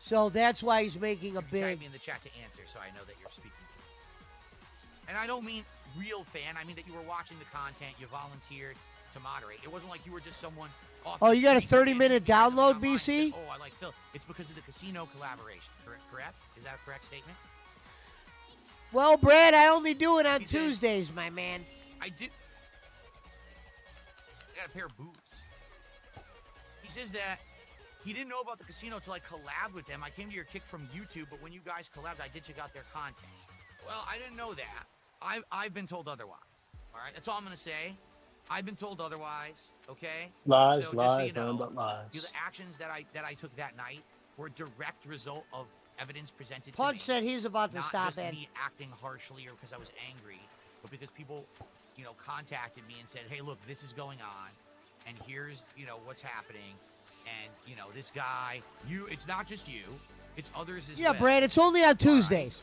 So that's why he's making a Tag big. me in the chat to answer, so I know that you're speaking to me. And I don't mean real fan. I mean that you were watching the content. You volunteered to moderate. It wasn't like you were just someone off. Oh, the you got a street who 30-minute came in download, online and said, BC? oh, I like Phil. It's because of the casino collaboration. Correct? Is that a correct statement? Well, Brad, I only do it on He said- Tuesdays, my man. I did. I got a pair of boots. He says that he didn't know about the casino until I collabed with them. I came to your kick from YouTube, but when you guys collabed, I did check out their content. Well, I didn't know that. I've been told otherwise. All right, that's all I'm gonna say. I've been told otherwise. Okay. Lies, so lies, just so you nothing know, but lies. the actions that I took that night were a direct result of evidence presented Punch to me. said he's about to Not stop just it. me acting harshly or because I was angry, but because people, contacted me and said, "Hey, look, this is going on, and here's, what's happening, and this guy, it's not just you, it's others as Yeah, well." Brad, it's only on Tuesdays.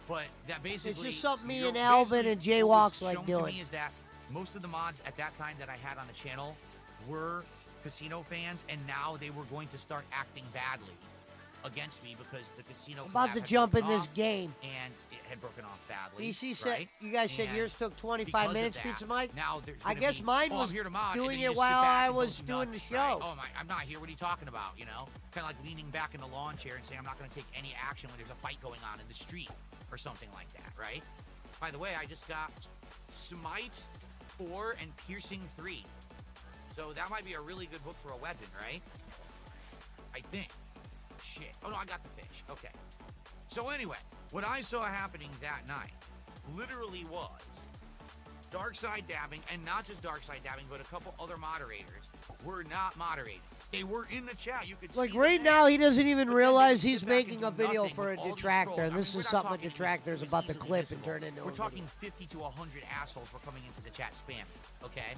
But that basically, just something me you're and Alvin basically- and Jay what was Walks like shown to doing. me is that most of the mods at that time that I had on the channel were casino fans, and now they were going to start acting badly against me because the casino I'm about collab to had jump in broken this off, game. and it had broken off badly. BC said, right? you guys said And yours took 25 because of minutes, that, Pizza Mike? Now there's I gonna guess be, mine "Oh, was I'm here to mod," doing and then you it just sit while back I and go was doing the nuts, right? show. Oh, I'm not here. What are you talking about? Kind of like leaning back in the lawn chair and saying I'm not going to take any action when there's a fight going on in the street or something like that, right? By the way, I just got Smite 4 and Piercing 3. So that might be a really good book for a weapon, right? I think. Shit. Oh, no, I got the fish. Okay. So anyway, what I saw happening that night literally was Dark Side Dabbing, and not just Dark Side Dabbing, but a couple other moderators were not moderating. They were in the chat. You could Like see right them now, there. he doesn't even But then they realize would he's sit back and making do a video nothing for with a all these detractor, trolls. and this we're is not something a talking- detractor is it was about to easily clip and missable. turn into a We're video. talking 50 to 100 assholes were coming into the chat spamming, okay?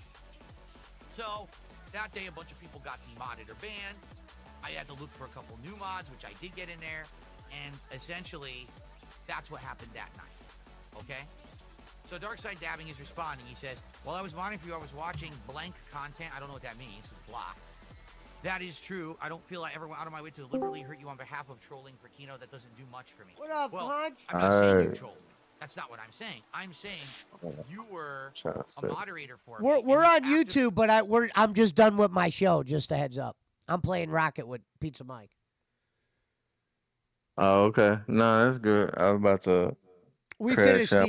So that day, a bunch of people got demodded or banned. I had to look for a couple new mods, which I did get in there, and essentially, that's what happened that night, okay? So Dark Side Dabbing is responding. He says, "While I was modding for you, I was watching blank content." I don't know what that means. It's blocked. That is true. I don't feel I ever went out of my way to deliberately hurt you on behalf of trolling for Kino. That doesn't do much for me. What up, Well, Punch? I'm not saying you Alright. trolled me. That's not what I'm saying. I'm saying you were Trying to a say. moderator for me. We're and we're you on acted- YouTube, but I'm just done with my show. Just a heads up. I'm playing Rocket with Pizza Mike. Oh, okay. No, that's good. I was about to We crash finished out.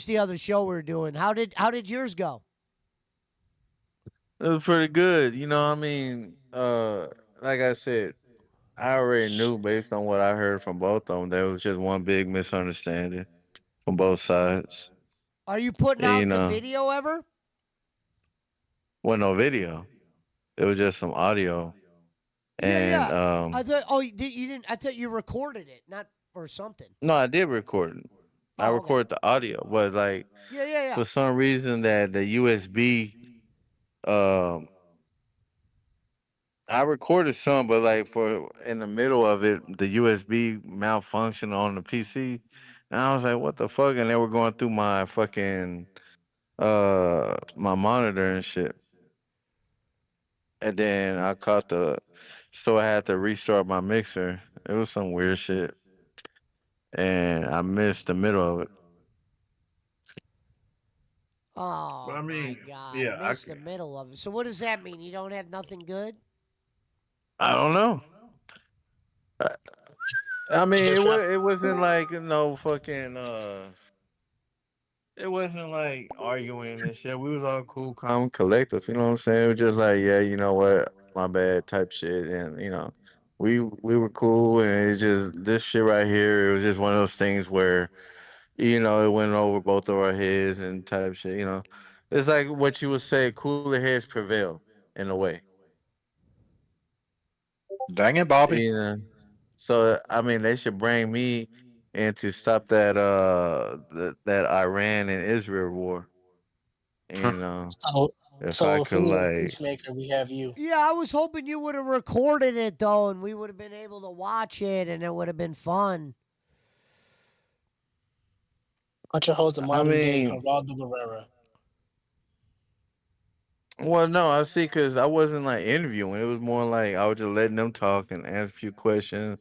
the other show we were doing. How did yours go? It was pretty good. I mean, like I said, I already knew based on what I heard from both of them, there was just one big misunderstanding. from both sides. Are you putting You out the know, video ever? well, no video. It was just some audio, Yeah, and yeah. I thought. Oh, you didn't. I thought you recorded it, not or something. no, I did record it. I Oh, okay. recorded the audio, but like Yeah, yeah, yeah. for some reason that the USB, um, I recorded some, but like for in the middle of it, the USB malfunctioned on the PC, and I was like, "What the fuck?" And they were going through my fucking my monitor and shit, and then I caught so I had to restart my mixer. It was some weird shit, and I missed the middle of it. Oh I my mean, God! yeah, Missed the middle of it. So what does that mean? You don't have nothing good? I don't know. I, I mean, it wasn't like no fucking it wasn't like arguing and shit. We was all cool, calm, collective. You know what I'm saying? It was just like, yeah, you know what, my bad, type shit, and we were cool, and it's just this shit right here. It was just one of those things where it went over both of our heads and type shit. It's like what you would say, cooler heads prevail in a way. Dang it, Bobby. So I mean, they should bring me in to stop that Iran and Israel war. You know, So, if I so if we could need a like, peacemaker, we have you. Yeah, I was hoping you would have recorded it though, and we would have been able to watch it, and it would have been fun. Bunch of hoes the I modern day mean, Geraldo Rivera. well, no, I see, because I wasn't like interviewing. It was more like I was just letting them talk and ask a few questions.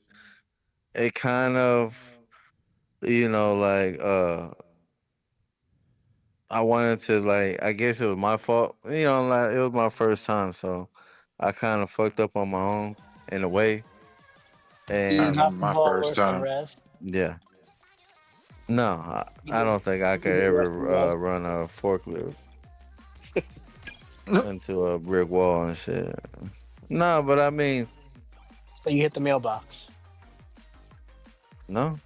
It kind of, like I wanted to like, I guess it was my fault. Like it was my first time, so I kind of fucked up on my own in a way. You dropped And the My ball first worse than time. Rev. yeah, no, You I did, don't think I you could did it worse than Rev. ever run a forklift into a brick wall and shit. No, but I mean, So you hit the mailbox. no.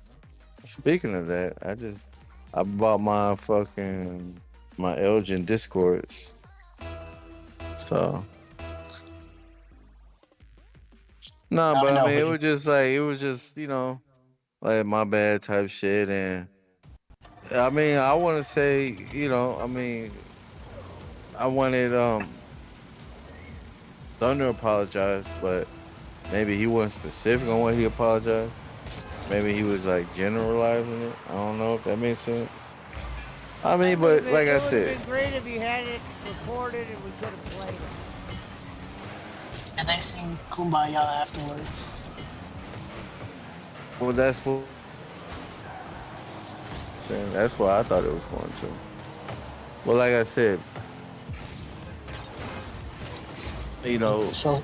Speaking of that, I bought my Elgin Discords. So no, I but I know, mean but it was just like my bad type shit. And I mean I want to say I mean I wanted Thunder apologize, but maybe he wasn't specific on what he apologized. Maybe he was like generalizing it. I don't know if that makes sense. I mean, but like I It would have said, been great if you had it recorded and we could have played it. and they sing Kumbaya afterwards. well, that's what I thought it was going to. Well, like I said, So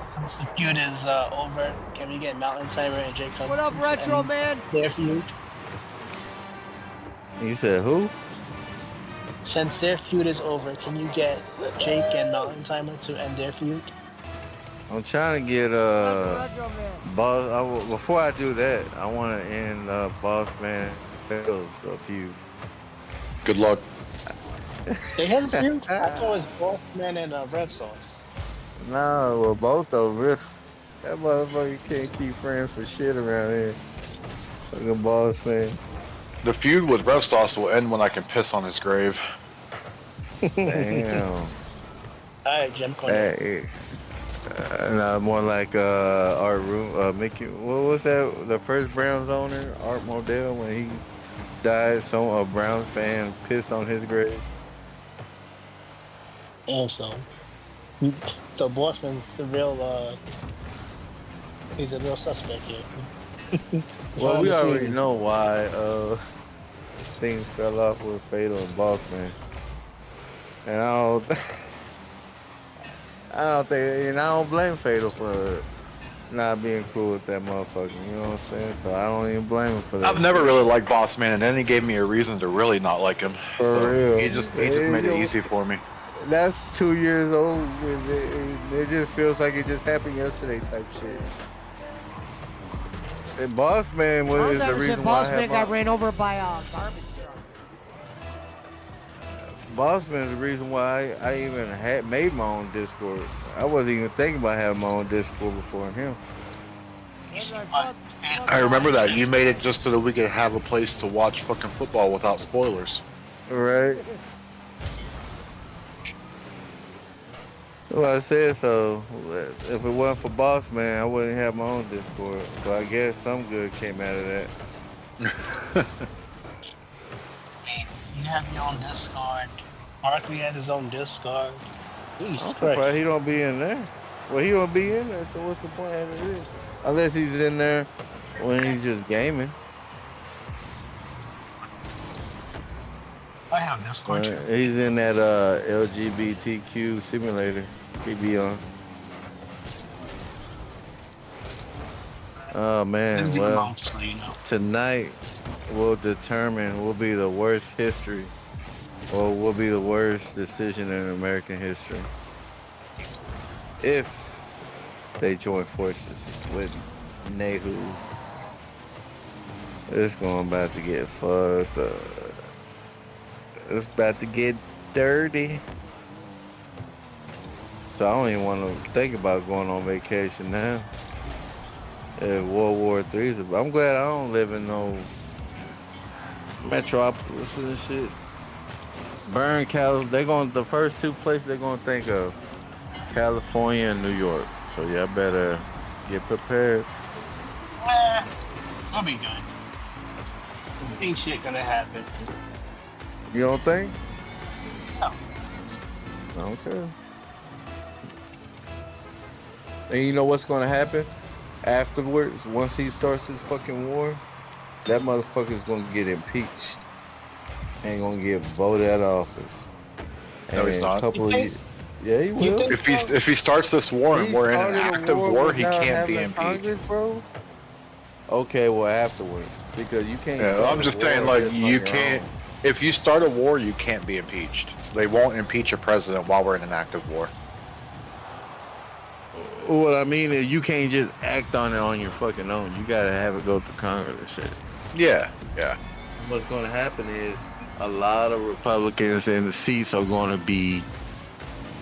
since the feud is over, can we get Mountain Timer and Jay Cutler What up, to Retro end Man? their feud? you said who? Since their feud is over, can you get Jake and Mountain Timer to end their feud? I'm trying to get Retro Man. boss. Before I do that, I want to end Boss Man Fails a feud. Good luck. They have a feud? I thought it was Bossman and Rev Sauce. No, well, both of them. That motherfucker can't keep friends for shit around here. Fucking Boss Man. The feud with Rev Sauce will end when I can piss on his grave. Damn. Alright, Jim Cornette. Hey, no, more like Art Room. Mickey. What was that? The first Browns owner, Art Modell, when he died, a Browns fan pissed on his grave. And so Bossman's the real he's the real suspect here. Well, we already know why things fell off with Fatal and Boss Man, and I don't think, and I don't blame Fatal for not being cool with that motherfucker. You know what I'm saying? So I don't even blame him for that. I've never really liked Boss Man, and then he gave me a reason to really not like him. For real. He just made it easy for me. That's 2 years old. It just feels like it just happened yesterday type shit. Boss Man is the reason why I Boss have Man got my, ran over by a garbage truck. Boss Man is the reason why I even had made my own Discord. I wasn't even thinking about having my own Discord before him. I remember that. You made it just so that we could have a place to watch fucking football without spoilers. Right. Well, I said so. If it wasn't for Boss Man, I wouldn't have my own Discord. So I guess some good came out of that. You have your own Discord. Barkley has his own Discord. I'm surprised he don't be in there. Well, he don't be in there, so what's the point of this? Unless he's in there when he's just gaming. I have Discord. He's in that LGBTQ simulator. He be on. Oh man, well, tonight will be the worst history, or will be the worst decision in American history. If they join forces with Nehu, it's about to get fucked up. It's about to get dirty. So I don't even want to think about going on vacation now. If World War III is I'm glad I don't live in no metropolis and shit. Burn the first two places they're gonna think of, California and New York. So y'all better get prepared. I'll be good. Ain't shit gonna happen. You don't think? No. Okay. And you know what's gonna happen afterwards? Once he starts his fucking war, that motherfucker's gonna get impeached and gonna get voted out of office. No, he's not. Yeah, he will. If he starts this war and we're in an active war, he can't be impeached. Congress, bro. Okay, well afterwards, because you can't. Yeah, I'm just saying, like, you can't. If you start a war, you can't be impeached. They won't impeach a president while we're in an active war. What I mean is, you can't just act on it on your fucking own. You gotta have it go through Congress and shit. Yeah, yeah. What's gonna happen is a lot of Republicans in the seats are gonna be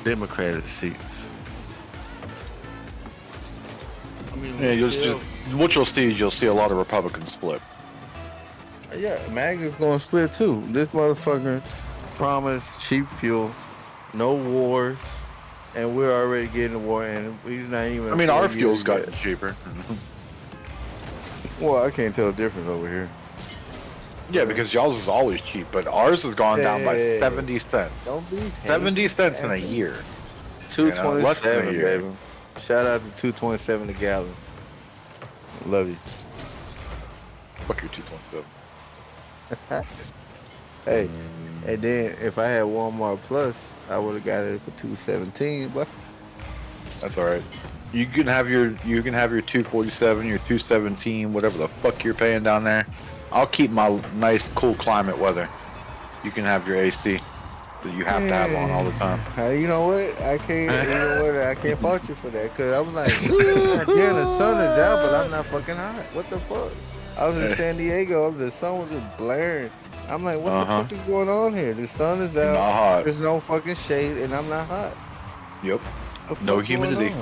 Democratic seats. I mean, Yeah, what you'll see is you'll see a lot of Republicans split. Yeah, MAGA's gonna split too. This motherfucker promised cheap fuel, no wars, and we're already getting a war, and he's not even. I mean, our fuel's gotten cheaper. Well, I can't tell the difference over here. Yeah, because y'all's is always cheap, but ours has gone down by 70 cents. Don't be 70 cents in a year. 227, baby. Shout out to 227 a gallon. Love you. Fuck your 227. Hey, and then if I had Walmart Plus, I would have got it for 217. But that's all right. You can have your 247, your 217, whatever the fuck you're paying down there. I'll keep my nice, cool climate weather. You can have your AC that you have to have on all the time. You know what? I can't. You know what? I can't fault you for that, cause I'm like, yeah, the sun is out, but I'm not fucking hot. What the fuck? I was in San Diego. The sun was just blaring. I'm like, what the fuck is going on here? The sun is out. Not hot. There's no fucking shade, and I'm not hot. Yep. No humidity.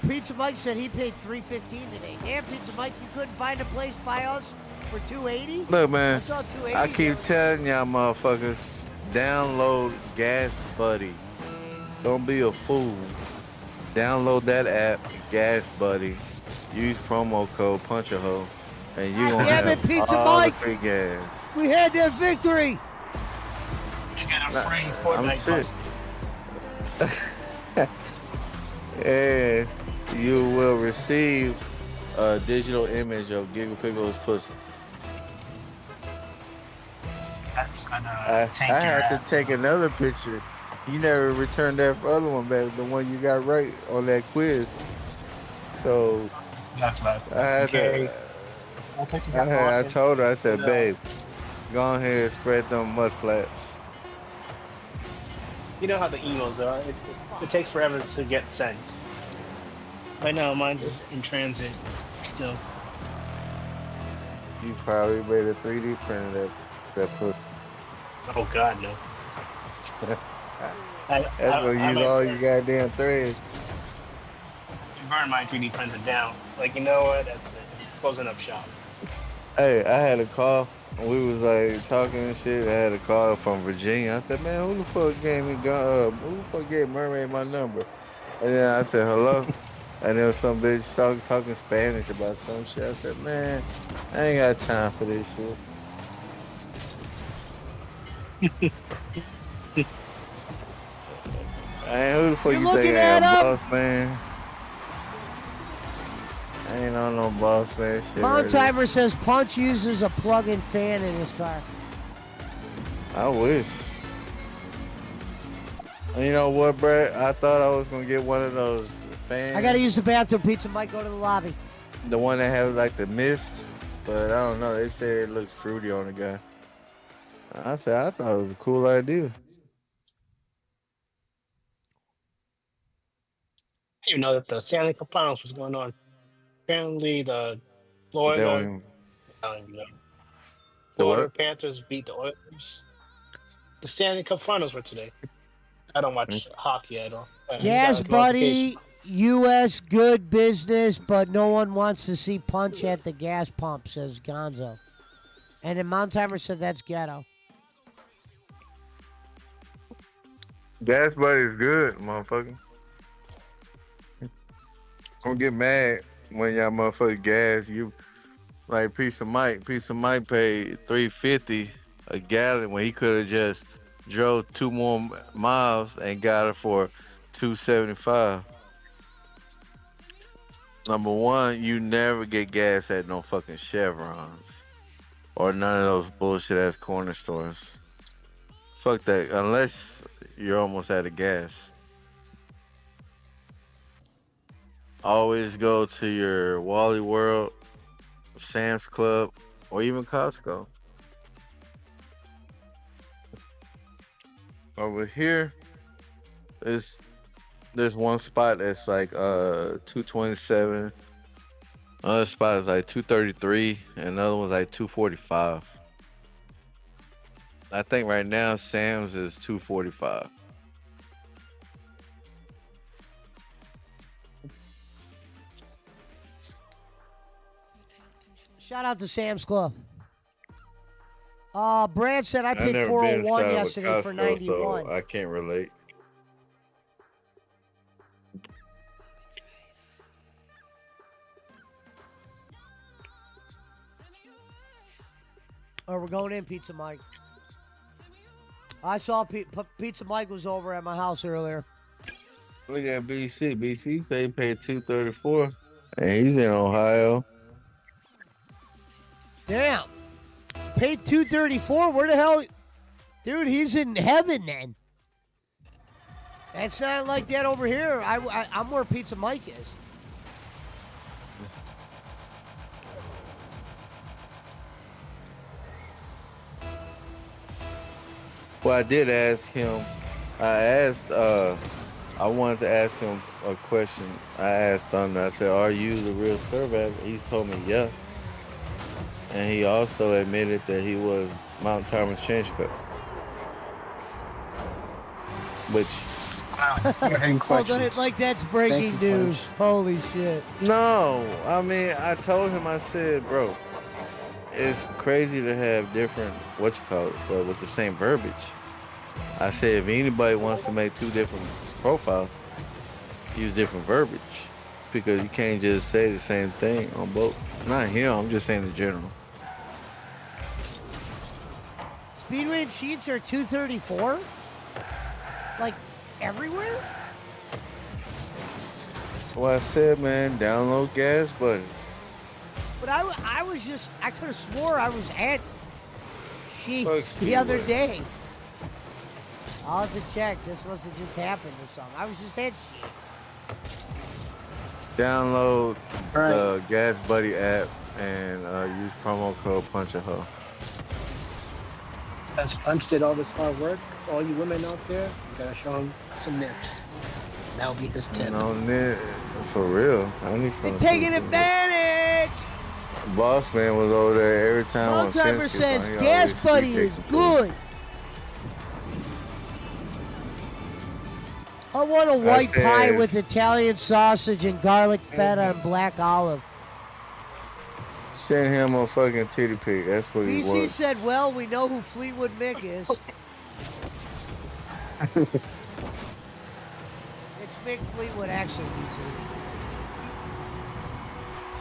Pizza Mike said he paid $3.15 today. Damn, Pizza Mike, you couldn't find a place by us for $2.80? Look, man, I saw $2.80. I keep telling y'all motherfuckers, download Gas Buddy. Don't be a fool. Download that app, Gas Buddy. Use promo code Punch a Hole, and you gonna have Pizza all Mike. the free gas. We had that victory. You get a free Fortnite bus. And you will receive a digital image of Giggle Pickle's pussy. That's gonna I had to take another picture. You never returned that other one back, the one you got right on that quiz. So I told her, I said, babe, go ahead and spread them mud flaps. You know how the emails are. It takes forever to get sent. Right now, mine's in transit. still. You probably made a 3D print of that pussy. Oh God, no. That's gonna use might all your goddamn threads. burn my 3D printer down. Like, you know what? That's it. Closing up shop. Hey, I had a call. We was like talking and shit. I had a call from Virginia. I said, "Man, who the fuck gave me who the fuck gave Mermaid my number?" And then I said, "Hello." And there was some bitch talking Spanish about some shit. I said, "Man, I ain't got time for this shit." Hey, who the fuck You're you think looking I at am, him? boss man? I ain't on no boss man shit. Mount Right Timer says Punch uses a plug-in fan in his car. I wish. And you know what, Brett? I thought I was gonna get one of those fans. I gotta use the bathroom. Pizza might go to the lobby. The one that has like the mist, but I don't know. They said it looks fruity on the guy. I said I thought it was a cool idea. I didn't even know that the Stanley Cup Finals was going on. Apparently, the But they don't Florida, even, I don't even know. the Florida what? Panthers beat the Oilers. The Stanley Cup Finals were today. I don't watch hockey at all. I just got Gas like notification. Buddy, U.S. good business, but no one wants to see Punch at the gas pump, says Gonzo. And then Mount Timer said that's ghetto. Gas Buddy's good, motherfucker. Don't get mad when y'all motherfucker gas you. Like Piece of Mike paid $3.50 a gallon when he could have just drove 2 more miles and got it for $2.75. Number one, you never get gas at no fucking Chevrons or none of those bullshit ass corner stores. Fuck that, unless you're almost out of gas. Always go to your Wally World, Sam's Club, or even Costco. Over here, there's one spot that's like $2.27. Another spot is like $2.33, and another one's like $2.45. I think right now Sam's is $2.45. Shout out to Sam's Club. Brad said I I've paid never been 401 inside of a yesterday for Costco, 91. so I can't relate. Oh, we're going in, Pizza Mike. I saw Pizza Mike was over at my house earlier. Look at BC. BC say he paid $2.34, and he's in Ohio. Damn. Paid $2.34. Where the hell? Dude, he's in heaven then. That's not like that over here. I'm where Pizza Mike is. Well, I did ask him. I wanted to ask him a question. I asked him, I said, "Are you the real survivor?" He's told me, yeah. And he also admitted that he was Mountain Timer's change cut. Which, Hold on, like that's breaking news. Holy shit. no, I mean, I told him, I said, bro, it's crazy to have different, but with the same verbiage. I said, if anybody wants to make 2 different profiles, use different verbiage. Because you can't just say the same thing on both. Not him, I'm just saying in general. Speed range sheets are 234? Like, everywhere? Well, I said, man, download Gas Buddy. But I was just, I could have swore I was at Sheets Fuck the you, other man. day. I'll have to check. This must have just happened or something. I was just at Sheets. Download the Gas Buddy app and use promo code PUNCHAHO. As Punch did all this hard work, all you women out there, you gotta show him some nips. That'll be his tip. No, For real. I need They're some. taking advantage. Boss man was over there every time when Timer fence gets says on. He Gas always Buddy free is kicking to him. good. I want a white pie says- with Italian sausage and garlic feta and black olive. Send him a fucking titty pic. That's what he BC wants. said, well, we know who Fleetwood Mick is. It's Mick Fleetwood, actually, BC.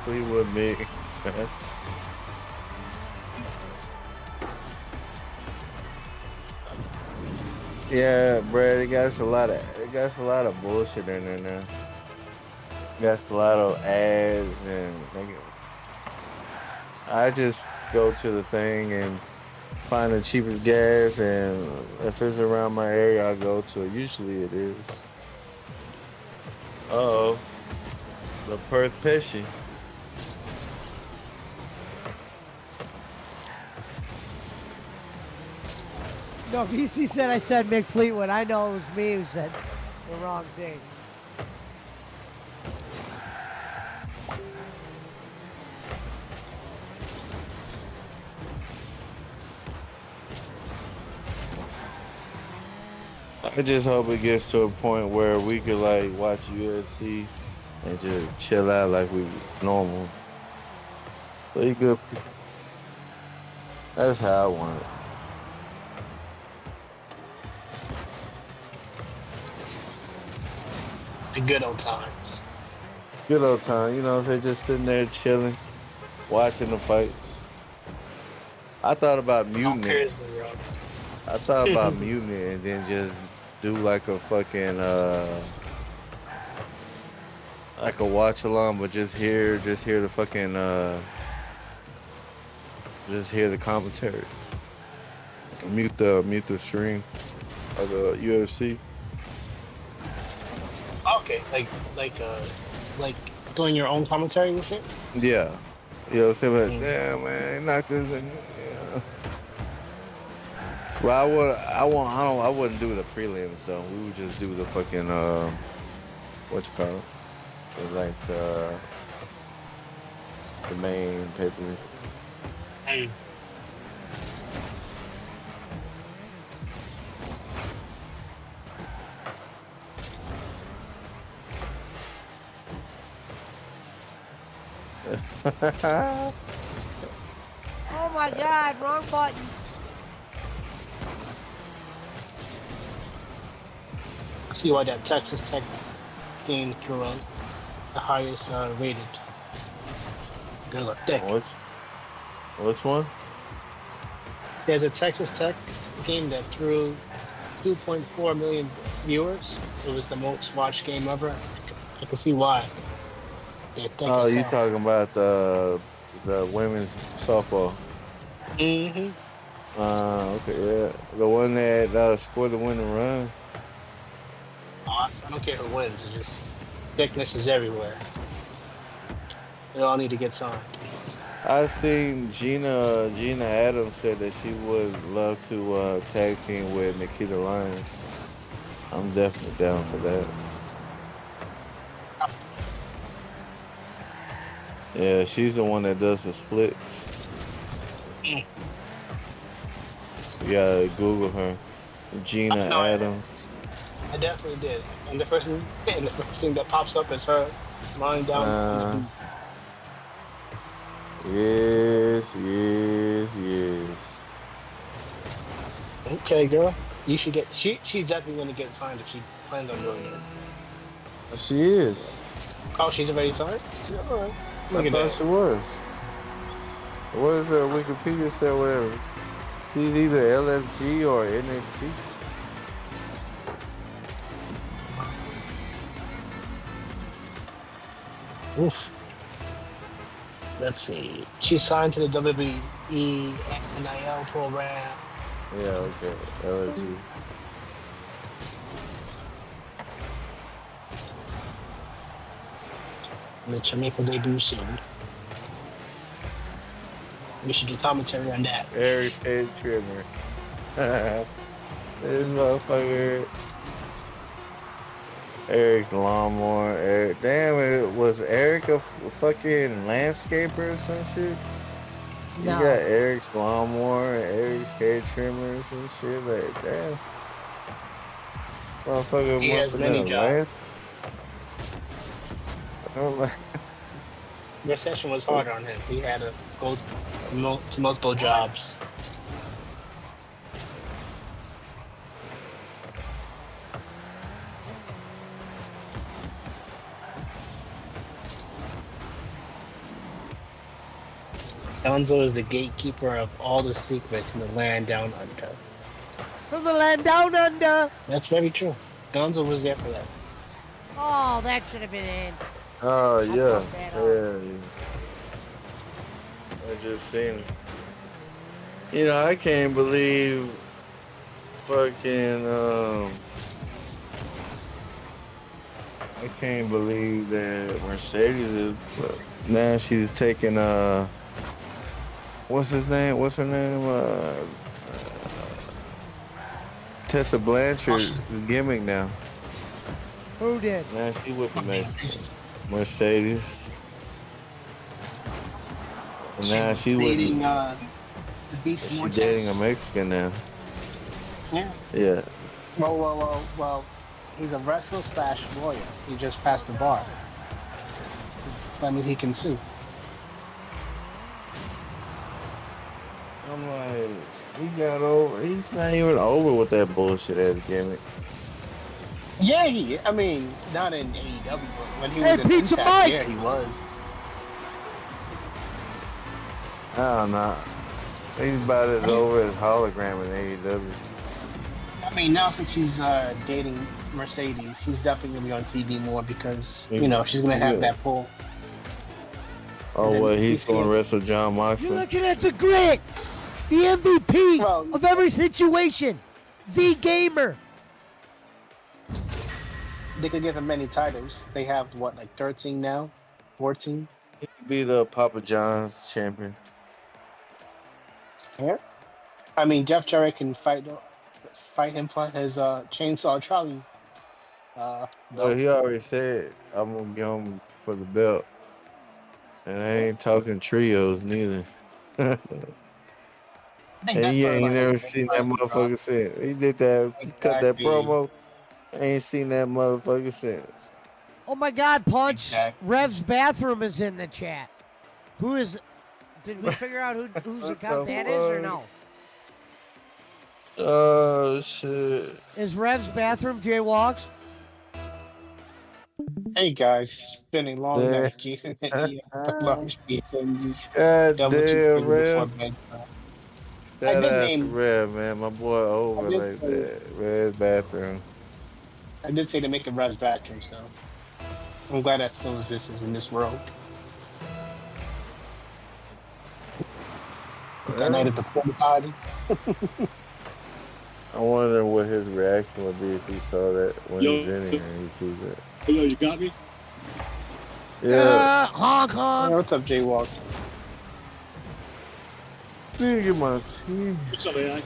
Fleetwood Mick. Yeah, Brad, it got a lot of bullshit in there now. Got a lot of ads and I just go to the thing and find the cheapest gas, and if it's around my area, I go to it. Usually it is. Uh-oh. The Perth Pesci. No, BC said I said Mick Fleetwood. I know it was me who said the wrong thing. I just hope it gets to a point where we could like watch UFC and just chill out like we normal. Play good. That's how I want it. The good old times. Good old time, you know what I'm saying? Just sitting there chilling, watching the fights. I thought about muting it. I thought about muting it and then just do like a fucking like a watch along, but just hear the fucking just hear the commentary. Mute the stream of the UFC. Okay, like doing your own commentary with it. Yeah. You know what I'm saying? But damn man, knock this in. Yeah. Well, I wouldn't do the prelims though. We would just do the fucking what you call it? It's like the main pay-per-view. Hey. Oh my God, wrong button. I see why that Texas Tech game drew the highest rated. Good luck, thick. Which one? There's a Texas Tech game that drew 2.4 million viewers. It was the most watched game ever. I can see why. They're thick Oh, as you hell. talking about the women's softball? Mm-hmm. Okay, yeah. The one that scored the winning run. I don't care who wins. It's just thickness is everywhere. They all need to get signed. I seen Gina Adams said that she would love to tag team with Nikita Lyons. I'm definitely down for that. Yeah, she's the one that does the splits. You gotta Google her. Gina Adams. I definitely did. And the first thing that pops up is her lying down. on Yes. the Okay, girl. You should get. She's definitely gonna get signed if she plans on doing it. She is. Oh, she's already signed. All right. Look I at thought that. she was. What is her Wikipedia said whatever? She's either LFG or NXT. Oof. Let's see. She signed to the WWE NIL program. Yeah, okay. LFG. Which will make her debut soon. We should do commentary on that. Harry Ted Trimmer. This motherfucker. Eric's lawnmower. Eric, damn, it was Eric a fucking landscaper or some shit? You No. got Eric's lawnmower, Eric's hair trimmers and shit. Like, damn. Motherfucker He must has have many been a jobs. I'm like, Recession was hard on him. He had to go to multiple jobs. Gonzo is the gatekeeper of all the secrets in the land down under. From the land down under. That's very true. Gonzo was there for that. Oh, that should have been in. oh, yeah. fucked that Yeah. I just seen it. You know, I can't believe fucking, I can't believe that Mercedes is, now she's taking, what's his name? What's her name? Tessa Blanchard's gimmick now. Who did? Now she with the Mercedes. And now she dating with the Beast she's Vortex. dating a Mexican now. Yeah. Yeah. Well. He's a wrestler / lawyer. He just passed the bar. So that means he can sue. I'm like, he got over. He's not even over with that bullshit ass gimmick. Yeah, I mean, not in AEW, but when he Hey, was in Pizza Impact, Mike! yeah, he was. I don't know. He's about as over as hologram in AEW. I mean, now since he's dating Mercedes, he's definitely gonna be on TV more because you know she's gonna have that pull. Oh, well, he's going to wrestle John You're Moxley. looking at the grit. The MVP Well, of every situation. The gamer. They could give him many titles. They have what, like 13 now, 14. He could be the Papa John's champion. Yeah. I mean, Jeff Jarrett can fight him for his chainsaw Charlie. Well, Belt. he already said, I'm going to get him for the belt. And I ain't talking trios neither. I think And that's he what, ain't like, never they seen tried that to draw. motherfucker since. He did that, he cut that Exactly. promo. I ain't seen that motherfucker since. Oh my God, Punch. Exactly. Rev's bathroom is in the chat. Who is? Did we figure out whose What account the that is or fuck? no? Oh, shit. Is Rev's bathroom Jay Walks? Hey guys, it's been a long There. night, Jason. Large pizza and God double damn, cheeseburger before Rev. bed. Shout did out to name- Rev, man. My boy over I did like say- that. Rev's bathroom. I did say to make a Rev's bathroom, so I'm glad that still exists in this world. That night at the porta potty. I wonder what his reaction would be if he saw that when he's in here and he sees it. Yo, you got me? Yeah. Honk Hey, honk. what's up, Jay Walk? Let get my tea. What's up, AI?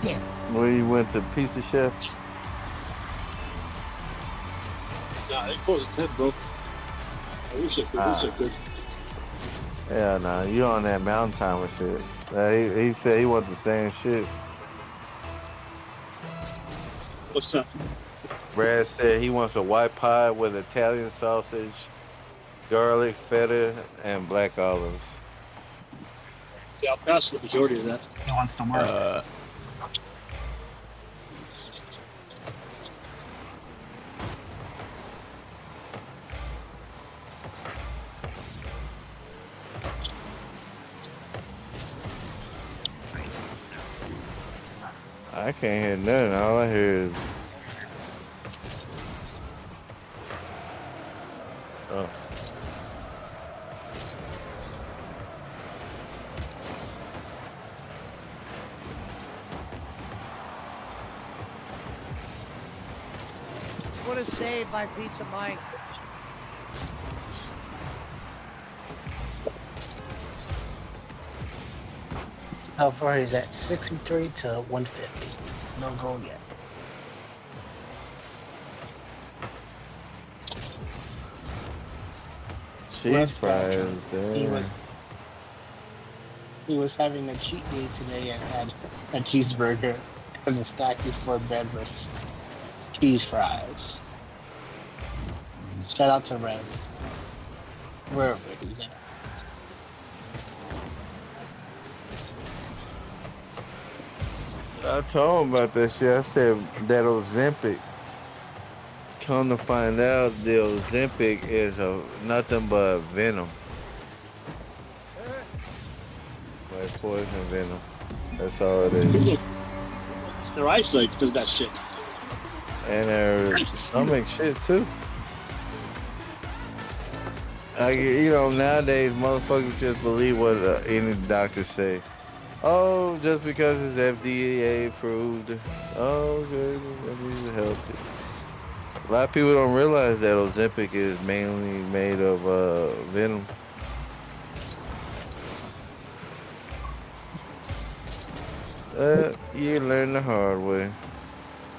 Damn. Where you went to Pizza Chef? Nah, they closed at 10, bro. I wish I could. Yeah, nah, you on that mountain timer shit. He said he want the same shit. What's up? Brad said he wants a white pie with Italian sausage, garlic, feta, and black olives. Yeah, I'll pass the majority of that. He wants to work. I can't hear nothing. All I hear is. Oh. What a save by Pizza Mike. How far is that? 63 to 150. No goal yet. Cheese fries. He Damn. was having a cheat day today and had a cheeseburger as a stack before bed with cheese fries. Shout out to Rev. Wherever he's at. I told him about that shit. I said that Ozempic. Come to find out, the Ozempic is nothing but venom. Like poison venom. That's all it is. Their eyesight does that shit. And their stomach shit too. Nowadays motherfuckers just believe what any doctor say. Oh, just because it's FDA approved. Oh, good. That means it's healthy. A lot of people don't realize that Ozempic is mainly made of venom. You learn the hard way.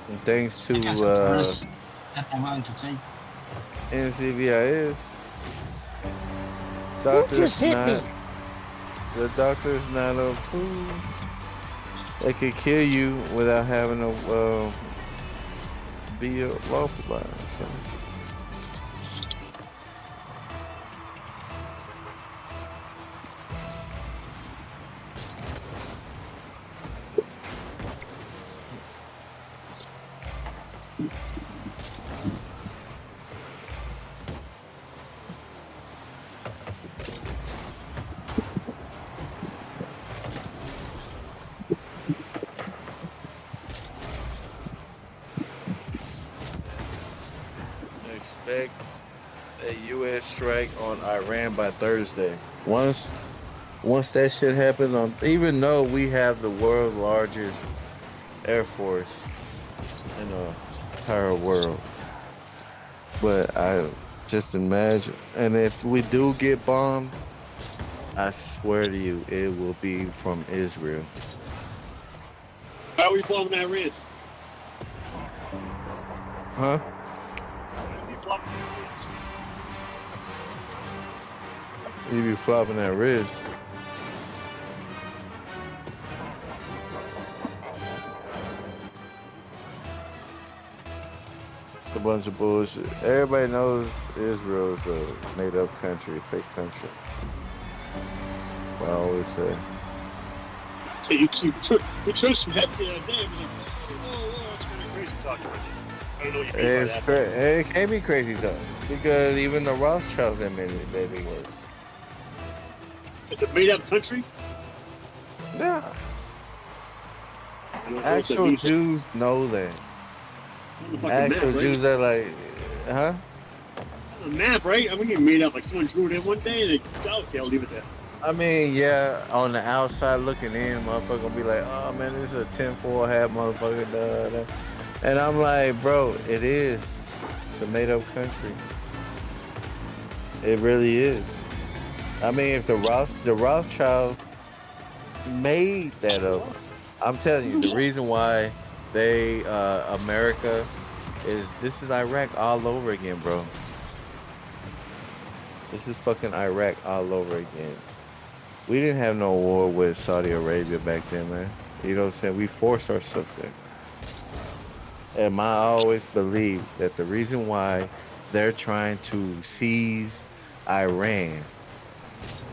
And thanks to that I'm willing to take. NCBIS. Who just hit me? The doctor is not approved. They could kill you without having to be a lawful line. So. Expect a U.S. strike on Iran by Thursday. Once that shit happens, even though we have the world's largest air force in the entire world, but I just imagine, and if we do get bombed, I swear to you, it will be from Israel. How are we flogging that wrist? Huh? You be flopping that wrist. It's a bunch of bullshit. Everybody knows Israel is a made-up country, a fake country. I always say. So you trust me that the other day. Oh, it's kind of crazy talking about you. I don't know what you mean by that. It can't be crazy talk because even the Rothschilds admitted that it was. It's a made-up country? Yeah. Actual Jews know that. Actual Jews are like, huh? A map, right? I mean, you made up like someone drew it in one day and they, okay, I'll leave it there. I mean, yeah, on the outside looking in, motherfucker gonna be like, oh man, this is a 10-4 half motherfucker. Da. And I'm like, bro, it is. It's a made-up country. It really is. I mean, if the Rothschilds made that up, I'm telling you, the reason why America this is Iraq all over again, bro. This is fucking Iraq all over again. We didn't have no war with Saudi Arabia back then, man. You know what I'm saying? We forced ourselves there. And I always believe that the reason why they're trying to seize Iran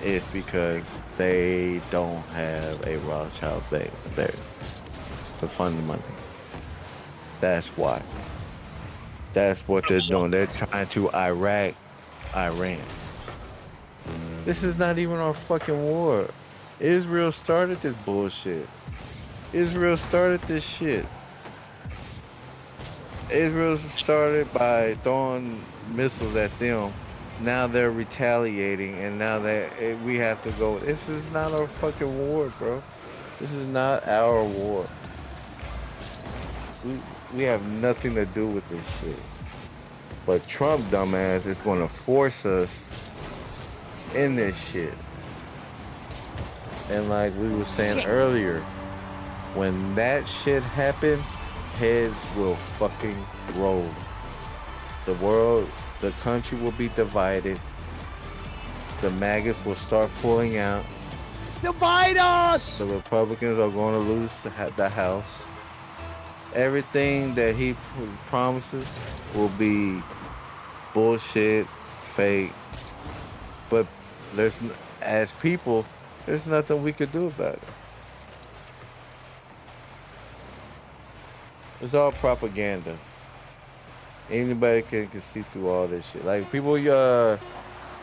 is because they don't have a Rothschild bank there to fund the money. That's why. That's what they're doing. They're trying to Iran. This is not even our fucking war. Israel started this bullshit. Israel started this shit. Israel started by throwing missiles at them. Now they're retaliating, and now that we have to go. This is not our fucking war, bro. This is not our war. We have nothing to do with this shit. But Trump, dumbass, is going to force us in this shit. And like we were saying earlier, when that shit happened, heads will fucking roll. The world, the country will be divided. The maggots will start pulling out. Divide us! The Republicans are going to lose the House. Everything that he promises will be bullshit, fake. But as people, there's nothing we could do about it. It's all propaganda. Anybody can see through all this shit. Like people, you know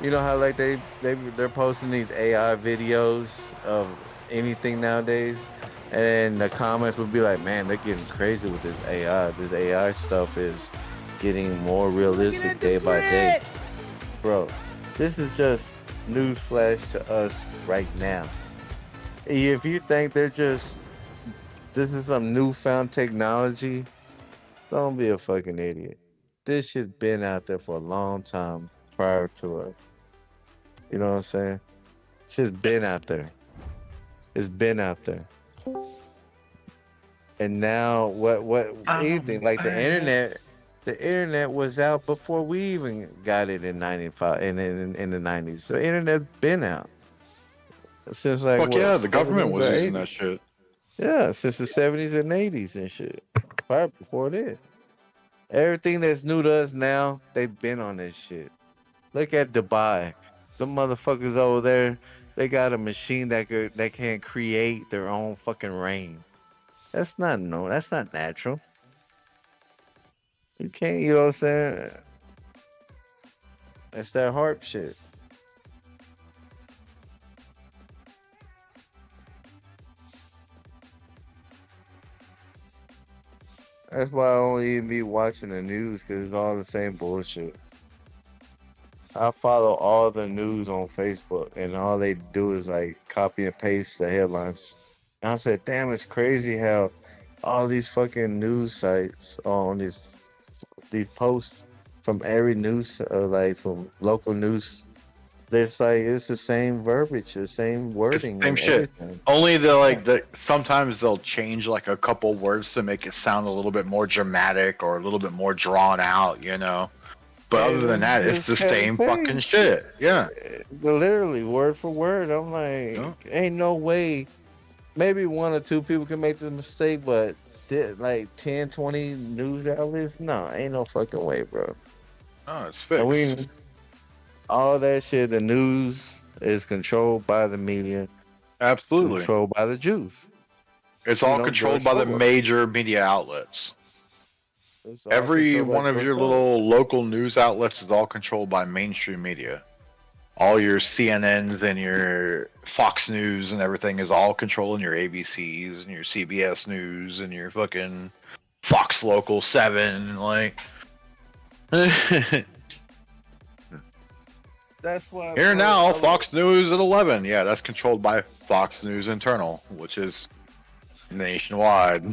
how like they're posting these AI videos of anything nowadays, and the comments would be like, "Man, they're getting crazy with this AI. This AI stuff is getting more realistic day by day." Bro, this is just newsflash to us right now. If you think this is some newfound technology, don't be a fucking idiot. This shit's been out there for a long time prior to us. You know what I'm saying? It's just been out there. It's been out there. And now what anything like the internet was out before we even got it in 95 in the 90s. The internet's been out since like Fuck what, yeah, the government 70s was or using that 80s. shit. Yeah, since the 70s and 80s and shit. Probably before then. Everything that's new to us now, they've been on this shit. Look at Dubai. The motherfuckers over there, they got a machine that can create their own fucking rain. That's not that's not natural. You can't, you know what I'm saying? That's that harp shit. That's why I don't even be watching the news because it's all the same bullshit. I follow all the news on Facebook, and all they do is like copy and paste the headlines. And I said, "Damn, it's crazy how all these fucking news sites on these posts from every news, like from local news. It's like it's the same verbiage, the same It's wording, the same and shit. everything." Only the sometimes they'll change like a couple words to make it sound a little bit more dramatic or a little bit more drawn out, you know. But other And than it's that, it's just the cut same and fucking paste. shit. Yeah. Literally word for word. I'm Yeah. like, ain't no way. Maybe one or two people can make the mistake, but like 10, 20 news outlets, no, ain't no fucking way, bro. Oh, it's And fixed. all that shit, the news is controlled by the media, Absolutely. controlled by the Jews. It's You all know, controlled George by the Soros. major media outlets. It's all Every controlled by one of George your Soros. little local news outlets is all controlled by mainstream media. All your CNNs and your Fox News and everything is all controlling your ABCs and your CBS News and your fucking Fox Local 7. Like, That's why here now, Fox News at 11. Yeah, that's controlled by Fox News Internal, which is nationwide.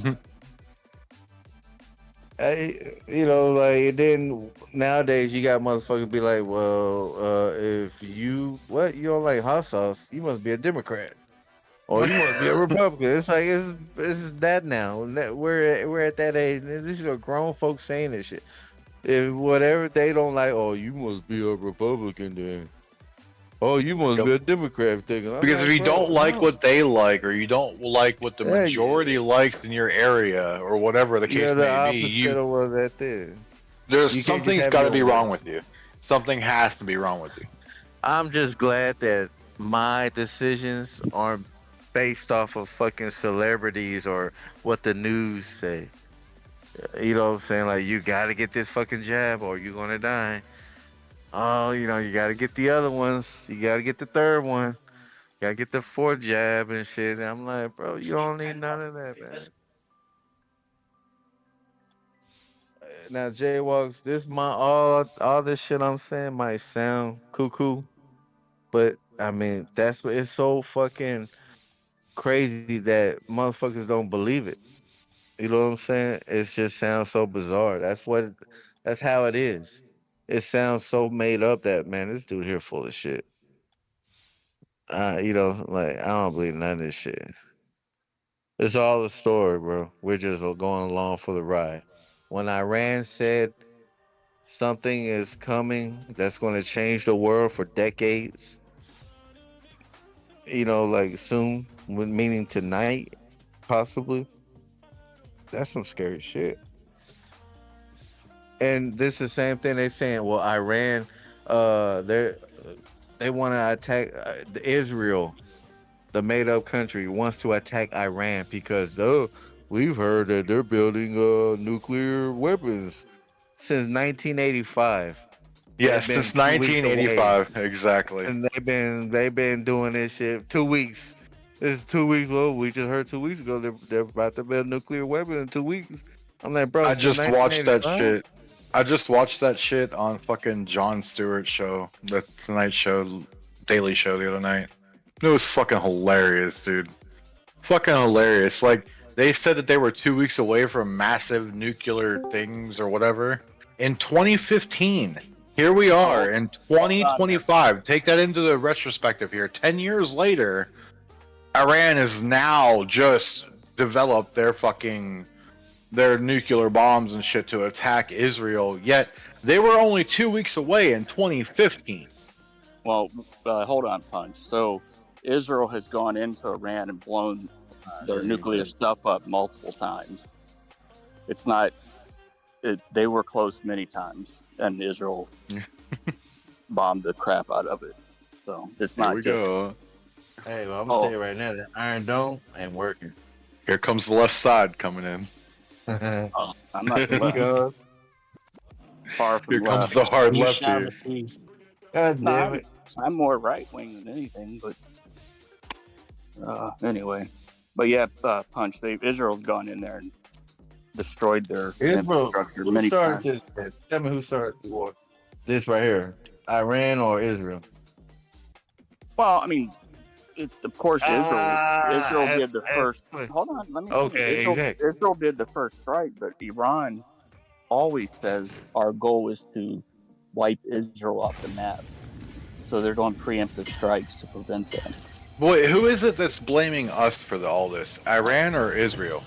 You know, like then nowadays you got motherfuckers be like, well, if you don't like hot sauce, you must be a Democrat. Or you must be a Republican. It's like it's that now. We're at that age. These are grown folks saying this shit. If whatever they don't like, oh, you must be a Republican then. Oh, you must be a Democrat thinking. I'm Because if like, you don't bro, like no. what they like, or you don't like what the Yeah, majority likes in your area, or whatever the you're case the may be, opposite of what that is. there's You can't just something's have got to your be way. wrong with you. Something has to be wrong with you. I'm just glad that my decisions aren't based off of fucking celebrities or what the news say. You know what I'm saying? Like, you gotta get this fucking jab or you're gonna die. Oh, you gotta get the other ones. You gotta get the third one. You gotta get the fourth jab and shit. And I'm like, bro, you don't need none of that, man. Now, Jaywalks, this my all this shit I'm saying might sound cuckoo, but I mean that's what it's so fucking crazy that motherfuckers don't believe it. You know what I'm saying? It just sounds so bizarre. That's how it is. It sounds so made up that man, this dude here full of shit. Like I don't believe none of this shit. It's all a story, bro. We're just going along for the ride. When Iran said something is coming that's going to change the world for decades, like soon, meaning tonight, possibly, that's some scary shit. And this is the same thing they're saying. Well, Iran, they want to attack Israel, the made-up country, wants to attack Iran because we've heard that they're building nuclear weapons since 1985. Yes, since 1985, exactly. And they've been doing this shit 2 weeks. This is 2 weeks. Well, we just heard 2 weeks ago they're about to build nuclear weapon in 2 weeks. I'm like, bro, I just watched that shit. I just watched that shit on fucking Jon Stewart's show, the Tonight Show, Daily Show the other night. It was fucking hilarious, dude. Fucking hilarious. Like, they said that they were 2 weeks away from massive nuclear things or whatever. In 2015, here we are in 2025. Take that into the retrospective here. 10 years later, Iran has now just developed their nuclear bombs and shit to attack Israel, yet they were only 2 weeks away in 2015. Well, hold on, Punch. So Israel has gone into Iran and blown their nuclear stuff up multiple times. It's not... they were close many times, and Israel bombed the crap out of it. So it's not just... Go. Hey, well, I'm going to tell you right now, that Iron Dome ain't working. Here comes the left side coming in. I'm not the far from Here left. comes the hard left here. God damn it. I'm more right wing than anything, but anyway. But yeah, Punch. Israel's gone in there and destroyed their infrastructure many times. Tell me who started the war. This right here, Iran or Israel? Well, I mean, of course, Israel did the first. Hold on, let me. Okay, exactly. Israel did the first strike, but Iran always says our goal is to wipe Israel off the map. So they're doing preemptive strikes to prevent that. Boy, who is it that's blaming us for all this? Iran or Israel?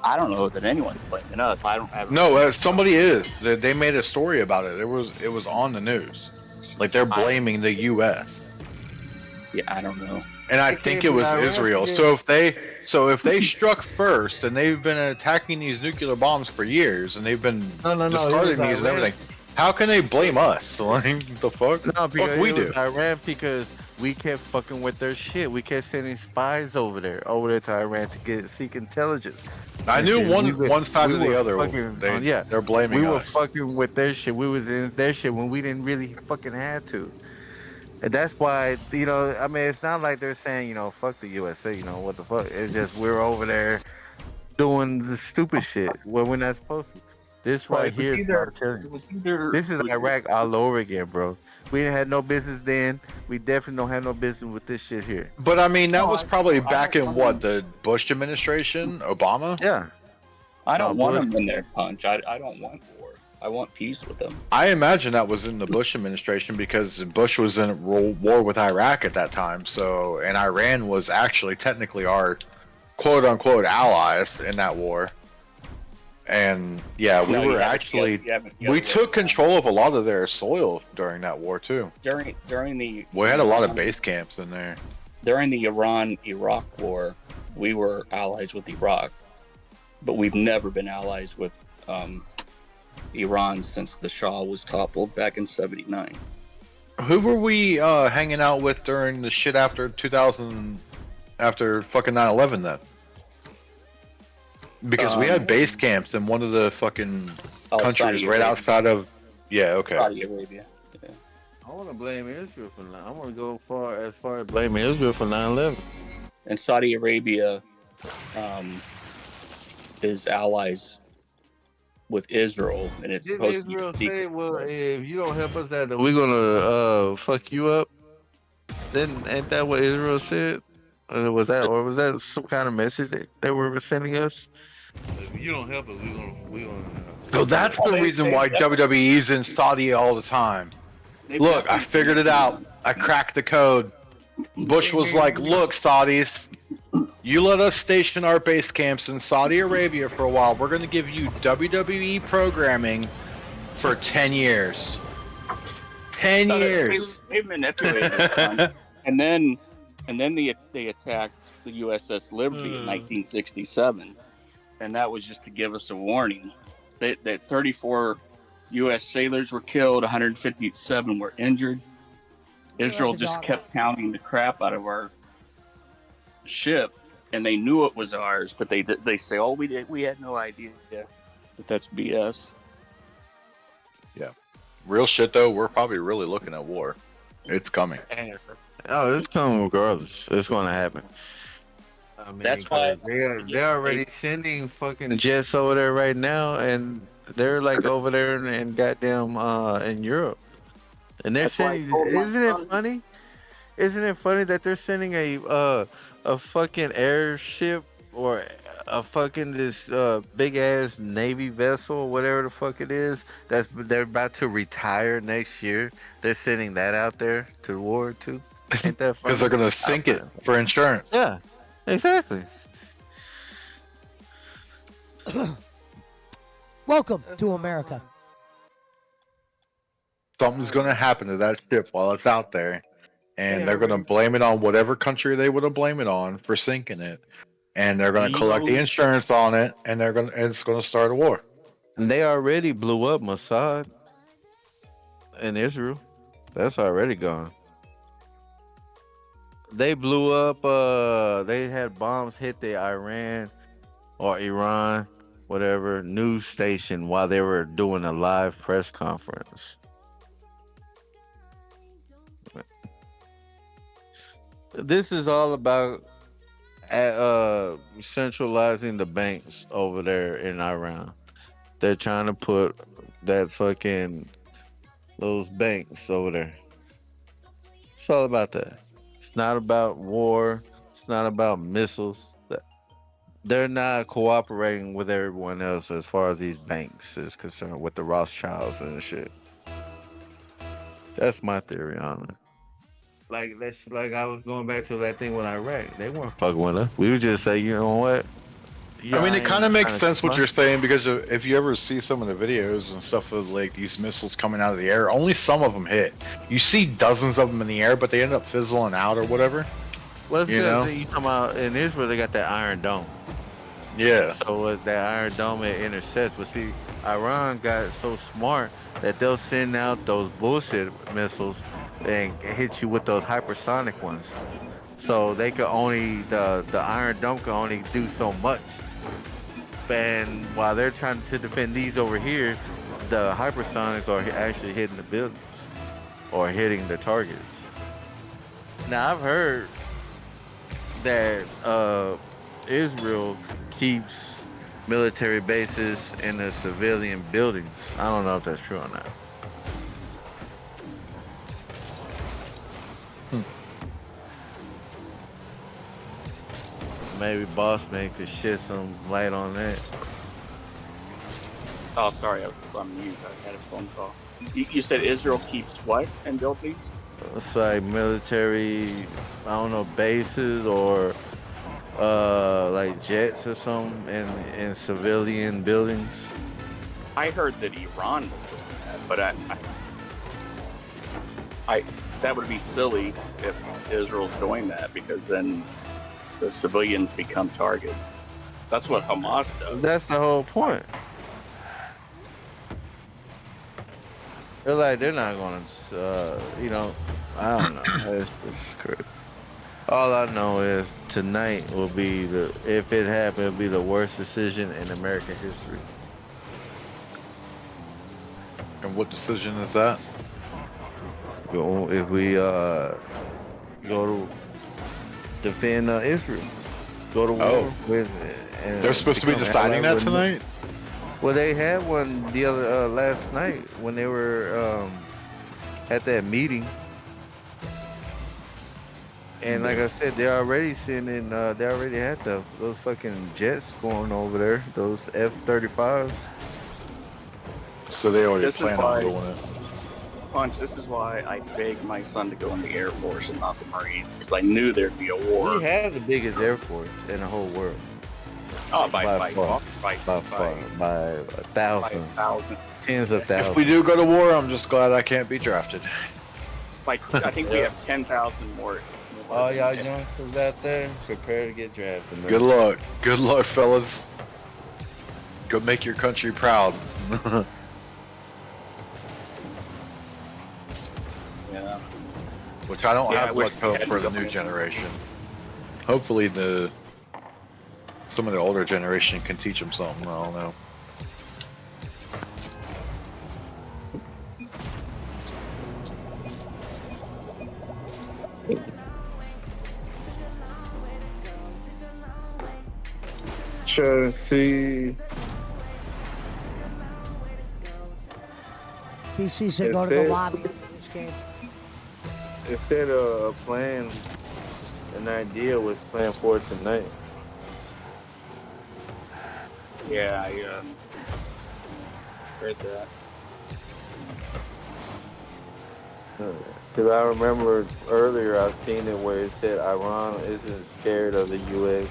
I don't know that anyone's blaming us. I don't have. No, somebody is. They made a story about it. It was on the news. Like they're blaming the U.S. Yeah, I don't know. And I think it was Israel. So if they struck first and they've been attacking these nuclear bombs for years and they've been discarding these and everything, how can they blame us? Like, the fuck? No, because we it do. was Iran because we kept fucking with their shit. We kept sending spies over there to Iran to seek intelligence. I knew one side or the other. They're blaming us. We were fucking with their shit. We was in their shit when we didn't really fucking have to. And that's why, I mean, it's not like they're saying, fuck the USA, what the fuck. It's just we're over there doing the stupid shit when we're not supposed to. This right here, this is Iraq all over again, bro. We didn't have no business then. We definitely don't have no business with this shit here. But I mean, that was probably back in the Bush administration, Obama? Yeah. I don't want them in there, Punch. I don't want war. I want peace with them. I imagine that was in the Bush administration because Bush was in war with Iraq at that time. So, and Iran was actually technically our quote unquote allies in that war. And yeah, we took control of a lot of their soil during that war too. We had a lot of base camps in there. During the Iran-Iraq war, we were allies with Iraq, but we've never been allies with Iran since the Shah was toppled back in '79. Who were we hanging out with during the shit after 2000, after fucking 9/11 then? Because we had base camps in one of the fucking countries right outside of... Yeah, okay. Saudi Arabia. Yeah. I want to blame Israel for that. I want to go as far as blaming Israel for 9/11. And Saudi Arabia is allies with Israel, and it's supposed Israel to be say, well, if you don't help us out, we're going to fuck you up? Then ain't that what Israel said? Was that some kind of message that they were sending us? If you don't help us, we're gonna. So that's the reason why WWE's in Saudi all the time. Look, I figured it out. I cracked the code. Bush was like, "Look, Saudis, You let us station our base camps in Saudi Arabia for a while. We're going to give you WWE programming for 10 years. 10 years. They manipulated it, and then they attacked the USS Liberty in 1967, and that was just to give us a warning that 34 U.S. sailors were killed, 157 were injured. Israel just kept counting the crap out of our ship, and they knew it was ours, but they say, "Oh, we had no idea." But that's BS. Yeah, real shit though. We're probably really looking at war. It's coming. Oh, it's coming regardless. It's going to happen. I mean, That's why they're already sending fucking jets over there right now, and they're like over there in goddamn in Europe, and they're sending. Isn't it funny? Isn't it funny that they're sending a fucking airship or a fucking this big ass Navy vessel or whatever the fuck it is they're about to retire next year? They're sending that out there to war too. Ain't that funny? Because they're gonna sink it for insurance. Yeah, exactly. Welcome to America. Something's gonna happen to that ship while it's out there, and they're gonna blame it on whatever country they want to blame it on for sinking it, and they're gonna collect the insurance on it, and it's gonna start a war. And they already blew up Mossad in Israel. That's already gone. They blew up. They had bombs hit the Iran or Iran, whatever, news station while they were doing a live press conference. This is all about centralizing the banks over there in Iran. They're trying to put that fucking those banks over there. It's all about that. It's not about war. It's not about missiles. They're not cooperating with everyone else as far as these banks is concerned, with the Rothschilds and shit. That's my theory on it. Like that's like I was going back to that thing with Iraq. They weren't fucking with us. We would just say, you know what? I mean, it kind of makes sense what you're saying, because if you ever see some of the videos and stuff of like these missiles coming out of the air, only some of them hit. You see dozens of them in the air, but they end up fizzling out or whatever. Well, it's because you talking about in Israel, they got that Iron Dome. Yeah. So that Iron Dome, it intercepts. But see, Iran got so smart that they'll send out those bullshit missiles and hit you with those hypersonic ones. So they could only, the Iron Dome can only do so much. And while they're trying to defend these over here, the hypersonics are actually hitting the buildings or hitting the targets. Now I've heard that Israel keeps military bases in the civilian buildings. I don't know if that's true or not. Maybe Bossman could shed some light on that. Oh, sorry, I was on mute. I had a phone call. You said Israel keeps what in buildings? It's like military, I don't know, bases or like jets or something in civilian buildings. I heard that Iran was doing that, but I that would be silly if Israel's doing that, because then the civilians become targets. That's what Hamas does. That's the whole point. They're like, they're not going to, I don't know. It's crazy. All I know is tonight will be if it happened, it'll be the worst decision in American history. And what decision is that? If we go to defend Israel, go to war with. They're supposed to be deciding that tonight? Well, they had one the other last night when they were at that meeting, and like I said, they're already sending. They already had those fucking jets going over there, those F-35s. So they already plan on doing it. Punch, this is why I begged my son to go in the Air Force and not the Marines, because I knew there'd be a war. We have the biggest Air Force in the whole world. Oh, by far, by thousands, thousands. tens of thousands. If we do go to war, I'm just glad I can't be drafted. I think we have 10,000 more. All y'all youngsters out there, prepare to get drafted. Man. Good luck. Good luck, fellas. Go make your country proud. Yeah. Which I don't Yeah, I have wish much we hope had for the something. new generation. Hopefully some of the older generation can teach them something. I don't know. Trying to see. PC said go to the lobby. This game. Instead of plan, an idea was plan for tonight. Yeah, I heard that. Because I remember earlier I seen it where it said Iran isn't scared of the U.S.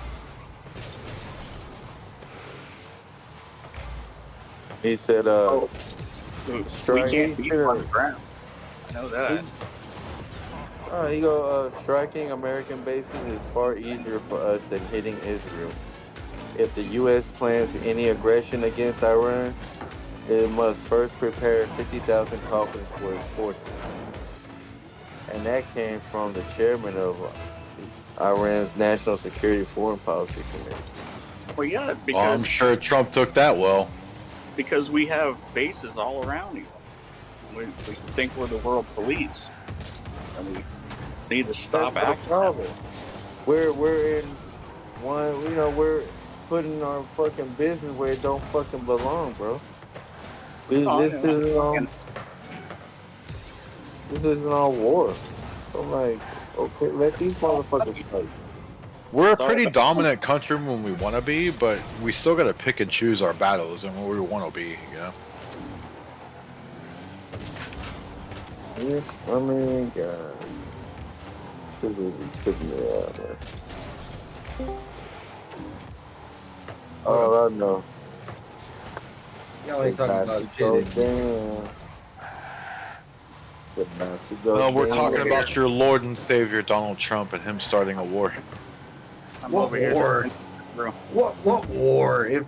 He said, we can't beat them on the ground. I know that. he go, striking American bases is far easier for us than hitting Israel. If the U.S. plans any aggression against Iran, it must first prepare 50,000 coffins for its forces. And that came from the chairman of Iran's National Security Foreign Policy Committee. Well, yeah, Oh, because I'm sure Trump took that well. because we have bases all around you. We think we're the world police, and we need to stop That's the acting. problem. We're in one, we're putting our fucking business where it don't fucking belong, bro. This isn't all war. So like, okay, let these motherfuckers fight. We're a pretty dominant country when we want to be, but we still got to pick and choose our battles and where we want to be, you know? I mean, God. This is putting me out, man. All I know. Y'all ain't talking about shit. Damn. It's about to go No, we're down. talking about your Lord and Savior Donald Trump and him starting a war. What war? What war? If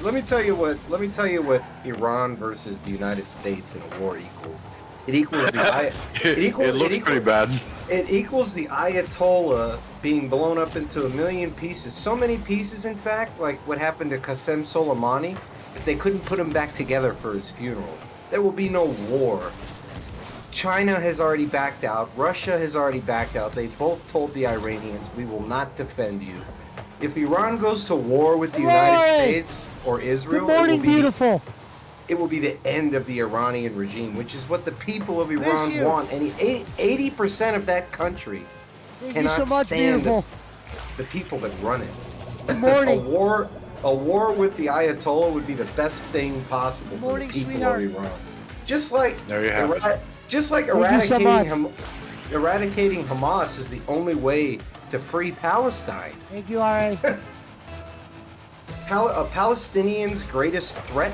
let me tell you what Iran versus the United States in a war equals. It equals the it looks pretty bad. It equals the Ayatollah being blown up into 1 million pieces. So many pieces, in fact, like what happened to Qasem Soleimani, that they couldn't put him back together for his funeral. There will be no war. China has already backed out. Russia has already backed out. They both told the Iranians, we will not defend you. If Iran goes to war with the United States or Israel, Good morning, beautiful. It will be the end of the Iranian regime, which is what the people of Miss Iran you. want. And 80% of that country Thank you cannot so much, stand beautiful. the people that run it. Good morning. A war with the Ayatollah would be the best thing possible for Morning, the people sweetheart. of Iran. Just like There you have it. Just like Thank you so eradicating Hamas is the only way to free Palestine. Thank you, R.A. A Palestinian's greatest threat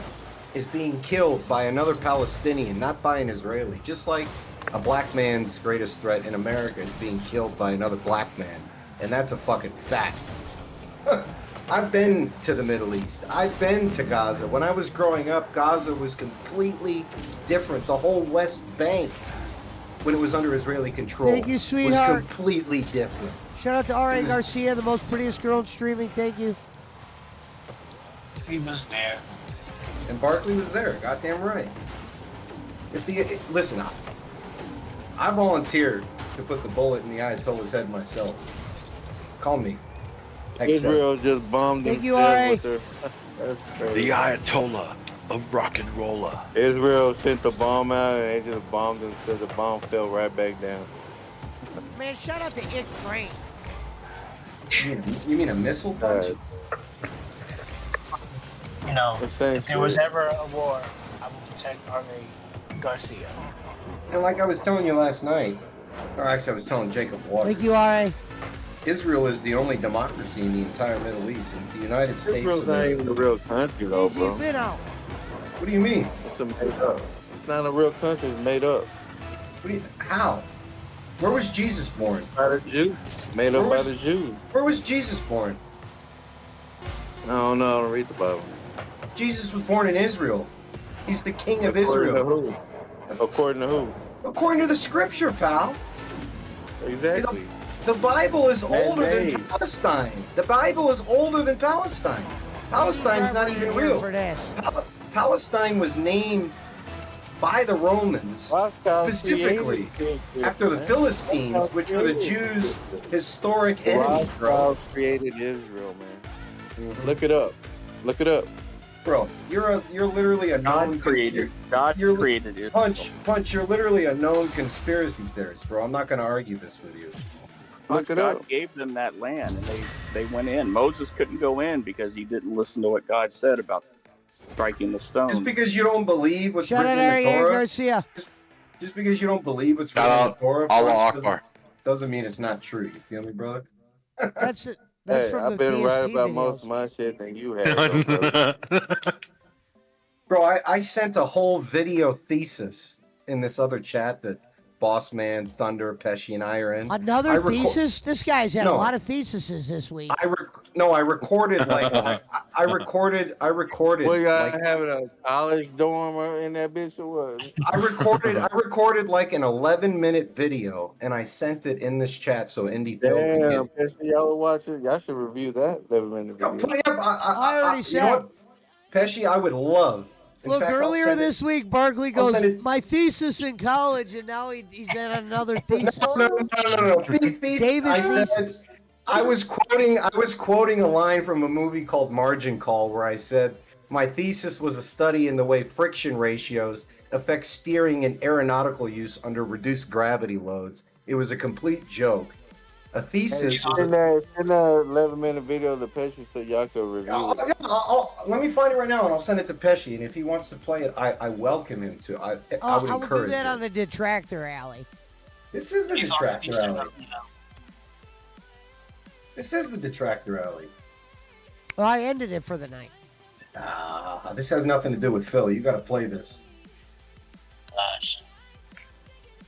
is being killed by another Palestinian, not by an Israeli. Just like a black man's greatest threat in America is being killed by another black man. And that's a fucking fact. I've been to the Middle East. I've been to Gaza. When I was growing up, Gaza was completely different. The whole West Bank, when it was under Israeli control, Thank you, sweetheart. was completely different. Shout out to R.A. Garcia, the most prettiest girl in streaming. Thank you. He was there. And Barkley was there. Goddamn right. Listen, I volunteered to put the bullet in the Ayatollah's head myself. Call me. Israel just bombed Thank you, themselves R.A. with their... That's crazy. The Ayatollah of rock and roller. Israel sent the bomb out and they just bombed themselves. The bomb fell right back down. Man, shout out to It Crane. You mean a missile punch? You know, Essentially. if there was ever a war, I would protect our Garcia. And like I was telling you last night, or actually I was telling Jacob Waters. Thank you, R.A. Israel is the only democracy in the entire Middle East. And the United States. Israel's not even a real country, though, bro. What do you mean? It's made up. It's not a real country. It's made up. How? Where was Jesus born? By the Jews. Made up by the Jews. Where was Jesus born? I don't know. I don't read the Bible. Jesus was born in Israel. He's the king of According Israel. to who? According to who? According to the scripture, pal. Exactly. The Bible is older than Man-made. Palestine. The Bible is older than Palestine. Palestine's not even real. Palestine was named by the Romans specifically after the Philistines, which were the Jews' historic enemies, bro. Created Israel, man. Look it up. Look it up. Bro, you're literally a known created Israel. Punch, you're literally a known conspiracy theorist, bro. I'm not gonna argue this with you. Look it God up. gave them that land, and they went in. Moses couldn't go in because he didn't listen to what God said about striking the stone. Just because you don't believe what's Shout written out in the Ariel Torah, Garcia. just because you don't believe what's written in the Torah, doesn't mean it's not true. You feel me, brother? That's Hey, from I've the been right DSP about videos. most of my shit than you have, though, brother. Bro, I sent a whole video thesis in this other chat that Boss Man, Thunder, Pesci, and I are in. Another thesis? This guy's had a No. lot of theses this week. I recorded like I recorded. Well, you like, having a college dorm in that bitch or what? I recorded like an 11-minute video and I sent it in this chat so Indie Phil can Damn, get. Pesci, y'all watch it. Y'all should review that 11-minute video. I already you said. know what, Pesci, I would love. In Look, fact, I'll earlier send it- this week, Barkley I'll goes, send it- my thesis in college, and now he's at another thesis. No. David I thesis. said I was quoting a line from a movie called Margin Call where I said my thesis was a study in the way friction ratios affect steering and aeronautical use under reduced gravity loads. It was a complete joke. A thesis is Send that 11-minute video to Pesci so y'all can review it. let me find it right now and I'll send it to Pesci, and if he wants to play it, I welcome him to. I would I will do encourage that it. on the Detractor Alley. This is the Detractor Alley. This is the Detractor Alley. Well, I ended it for the night. This has nothing to do with Phil. You got to play this. Gosh.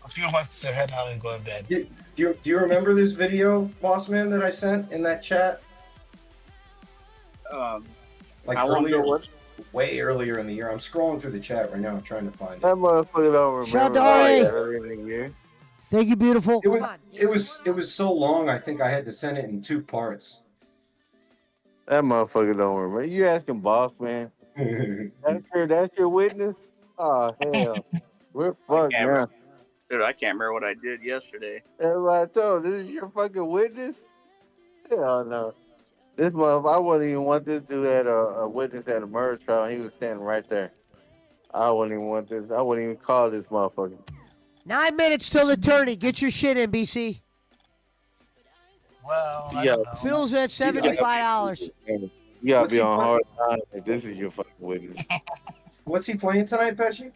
A few months to head out and go to bed. Do you remember this video, Boss Man, that I sent in that chat? Like how long earlier, ago was way earlier in the year. I'm scrolling through the chat right now. I'm trying to find it. That motherfucker don't Shout remember out to like Ari. earlier in the year. Thank you, beautiful. It was so long. I think I had to send it in 2 parts. That motherfucker don't remember. You asking boss, man? That's your witness? Oh, hell. We're fucked now. Dude, I can't remember what I did yesterday. Everybody told this is your fucking witness? Hell no. This motherfucker, I wouldn't even want this dude at a witness at a murder trial. He was standing right there. I wouldn't even want this. I wouldn't even call this motherfucker. 9 minutes till the tourney. Get your shit in, BC. Well, Yeah. Phil's at $75. You gotta What's be he on playing? hard time if this is your fucking witness. What's he playing tonight, Pesci? He's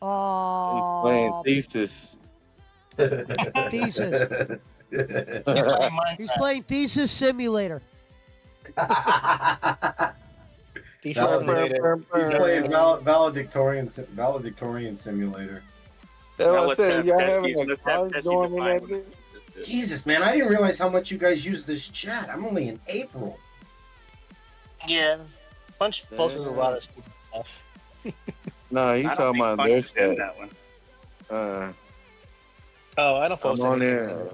Oh, playing thesis. thesis. He's playing Thesis Simulator. He's He's playing valedictorian simulator. That's what I let's said. have Y'all Pesci- having a let's have college Pesci dorm in define that what bitch? Jesus, man, I didn't realize how much you guys use this chat. I'm only in April. Yeah. Punch posts a lot of stupid stuff. No, he's I don't talking think about Punch their is in chat. that one. Oh, I don't I'm post on anything. there.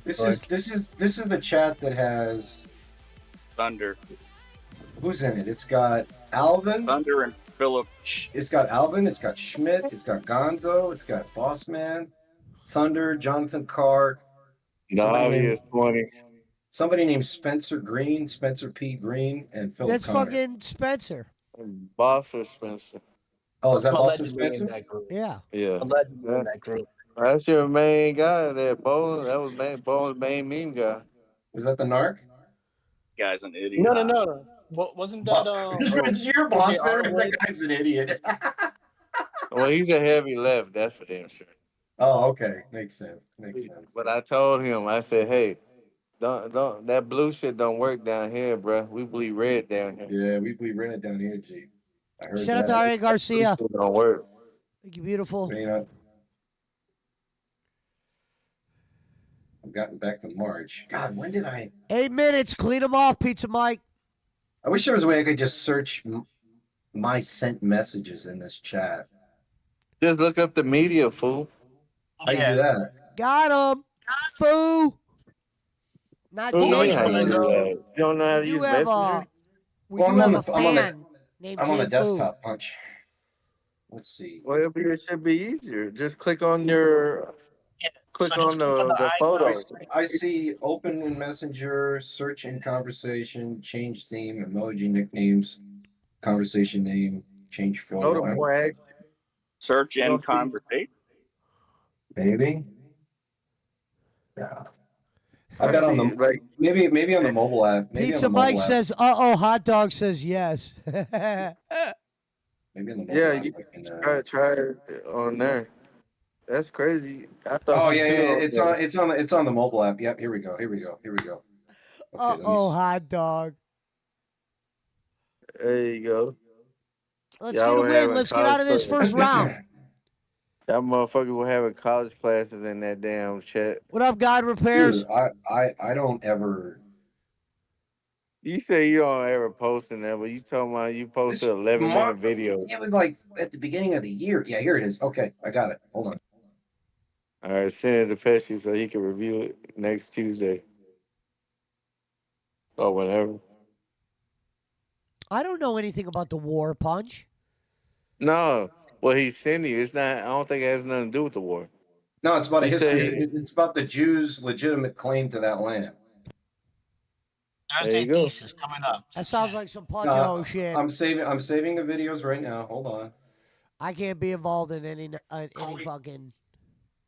This is the chat that has Thunder. who's in it? It's got Alvin. Thunder and Philip. It's got Alvin. It's got Schmidt. It's got Gonzo. It's got Bossman, Thunder, Jonathan Carr. The obvious 20. Somebody named Spencer Green, Spencer P. Green, and Phil That's Connor. fucking Spencer. Boss or Spencer. Oh, is that Boston Allegedly in Spencer? that group. Yeah. Yeah. Allegedly in that group. That's your main guy there, Bowling. That was Bowling's main meme guy. Was that the narc? Guy's an idiot. No. What wasn't that? You're boss man. RA? That guy's an idiot. Well, he's a heavy left. That's for damn sure. Oh, okay. Makes sense. Makes sense. But I told him, I said, hey, don't that blue shit don't work down here, bro. We bleed red down here. Yeah, we rent it down here, G. I heard Shout out to that. Ari Garcia. Blue shit don't work. Thank you, beautiful. You know, I've gotten back to March. God, when did I? 8 minutes. Clean them off, Pizza Mike. I wish there was a way I could just search my sent messages in this chat. Just look up the media, fool. How you do that? Got him. Foo. Not Who knows Jay how you do Foo. that? You don't know how to We do use have Messenger? we Well, do have a fan named I'm on Jay the Foo. desktop, Punch. Let's see. Well, it should be easier. Just click on your click So just on click on the icon. photo. I see open in Messenger, search in conversation, change theme, emoji nicknames, conversation name, change Go to photo. more action. Search You and don't see- conversation. Maybe. Yeah. I I bet on see, the like maybe on the mobile app. Maybe Pizza on the mobile Mike app. says, hot dog says yes. Maybe on the mobile yeah, app. you I can, try it on there. That's crazy. I thought Oh you yeah, could it's on the mobile app. Yep, here we go. Okay, let me see. Hot dog. There you go. Let's get a win. Let's get out of this first round. That motherfucker was having college classes in that damn chat. What up, God Repairs? Dude, I don't ever. You say you don't ever post in there, but you talking about you posted 11-minute video. It was like at the beginning of the year. Yeah, here it is. Okay, I got it. Hold on. All right, send it to Pesci so he can review it next Tuesday. Or whatever. I don't know anything about the war, Punch. No, what he's sending you, it's not. I don't think it has nothing to do with the war. No, it's about a He said history. It's about the Jews' legitimate claim to that land. Thursday you go. thesis coming up. That sounds like some Punch and Ho shit. I'm saving the videos right now. Hold on. I can't be involved in any fucking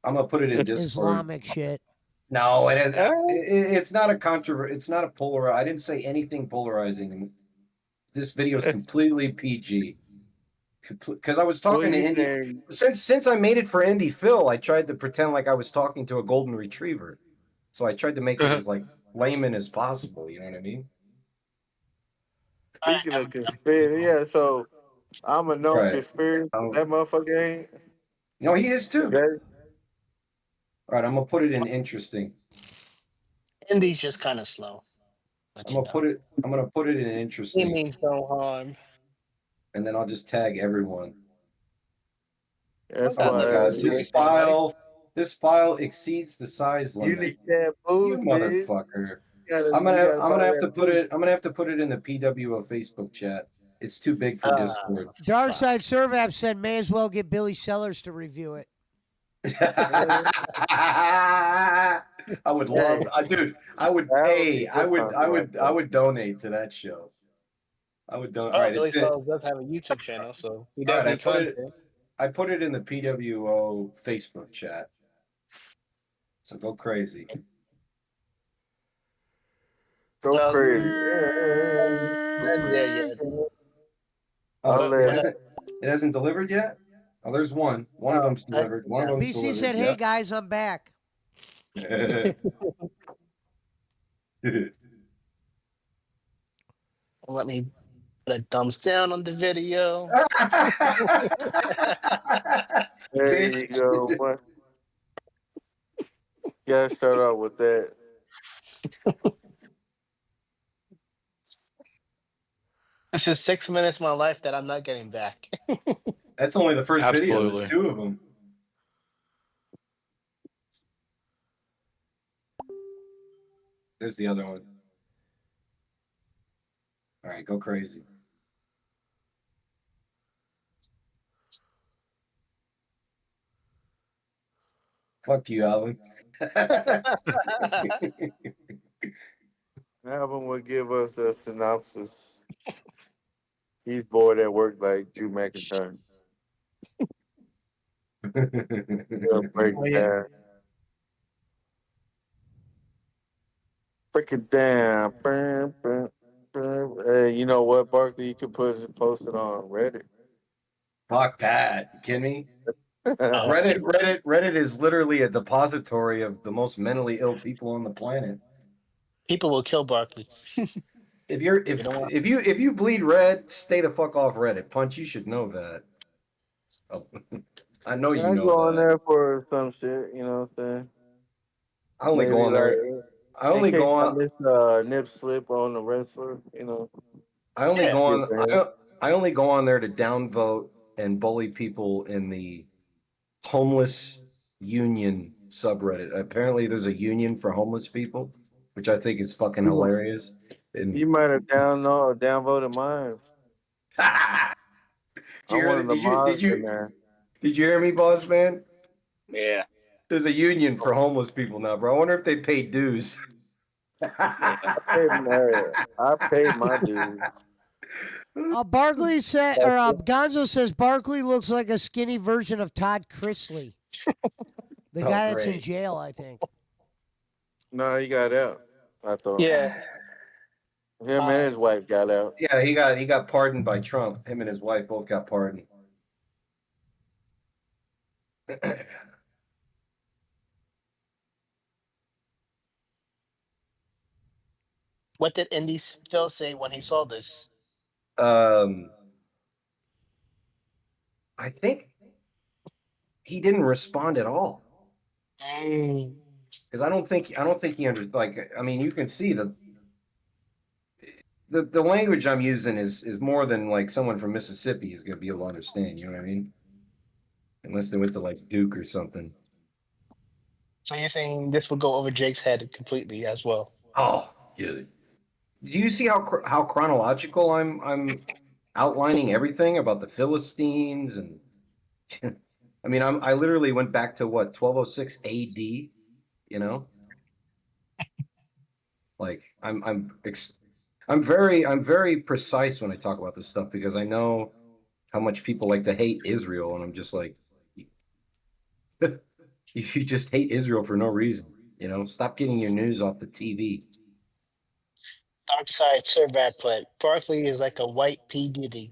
I'm gonna put it in Discord. Islamic shit. No, it has. It's not a controversy. It's not a polar. I didn't say anything polarizing. This video is completely PG. Because I was talking to Indy. Since I made it for Indy Phil, I tried to pretend like I was talking to a golden retriever. So I tried to make it as like layman as possible. You know what I mean? Speaking of conspiracy, yeah. So I'm a known conspiracy. That motherfucker ain't. No, he is too. Okay. All right, I'm gonna put it in interesting. Indy's just kind of slow. I'm gonna put it in interesting. He means no harm. And then I'll just tag everyone. That's why this file exceeds the size limit. You motherfucker. I'm gonna have to put it in the PWO Facebook chat. It's too big for Discord. Darkside Servapp said may as well get Billy Sellers to review it. I would love, dude. I would pay. I would donate to that show. I would donate. Oh, Billy Sellers does have a YouTube channel, so he does need content. I put it in the PWO Facebook chat. So go crazy. Go crazy. Oh, it hasn't delivered yet? Oh, there's one. One of them's delivered. One of them's BC delivered. said, hey guys, I'm back. Let me put a thumbs down on the video. There you go. What? Gotta start out with that. This is 6 minutes of my life that I'm not getting back. That's only the first video. There's two of them. There's the other one. All right, go crazy. Fuck you, Alvin. Alvin would give us a synopsis. He's bored at work like Drew McIntyre. He'll break it down. Break it down. Hey, you know what, Barkley? You could post it on Reddit. Fuck that. You kidding me? Reddit is literally a depository of the most mentally ill people on the planet. People will kill Barkley. If you bleed red, stay the fuck off Reddit. Punch, you should know that. Oh, I know you I know go on that. there for some shit, you know what I'm saying? I only go on there. I in only case go I on. miss nip slip on the wrestler, you know. I only Yeah. go on. Yeah. I only go on there to downvote and bully people in the homeless union subreddit. Apparently, there's a union for homeless people, which I think is fucking hilarious. And You might have downvoted mine. I'm one of the mods in there. Did you hear me, boss man? Yeah. There's a union for homeless people now, bro. I wonder if they pay dues. Yeah. I paid my dues. Barkley said, or Gonzo says Barkley looks like a skinny version of Todd Chrisley, the guy that's in great. jail, I think. No, he got out. I thought. Yeah. Him and his wife got out. Yeah, he got pardoned by Trump. Him and his wife both got pardoned. What did Indy Phil say when he saw this? I think he didn't respond at all. Because I don't think he like. I mean, you can see the language I'm using is more than like someone from Mississippi is going to be able to understand. You know what I mean? Unless they went to like Duke or something. So you're saying this would go over Jake's head completely as well? Oh, dude. Do you see how chronological I'm outlining everything about the Philistines and I mean I literally went back to what 1206 AD, you know? Like I'm very precise when I talk about this stuff because I know how much people like to hate Israel and I'm just like you just hate Israel for no reason, you know? Stop getting your news off the TV. Dark side Servat put Barkley is like a white P Diddy.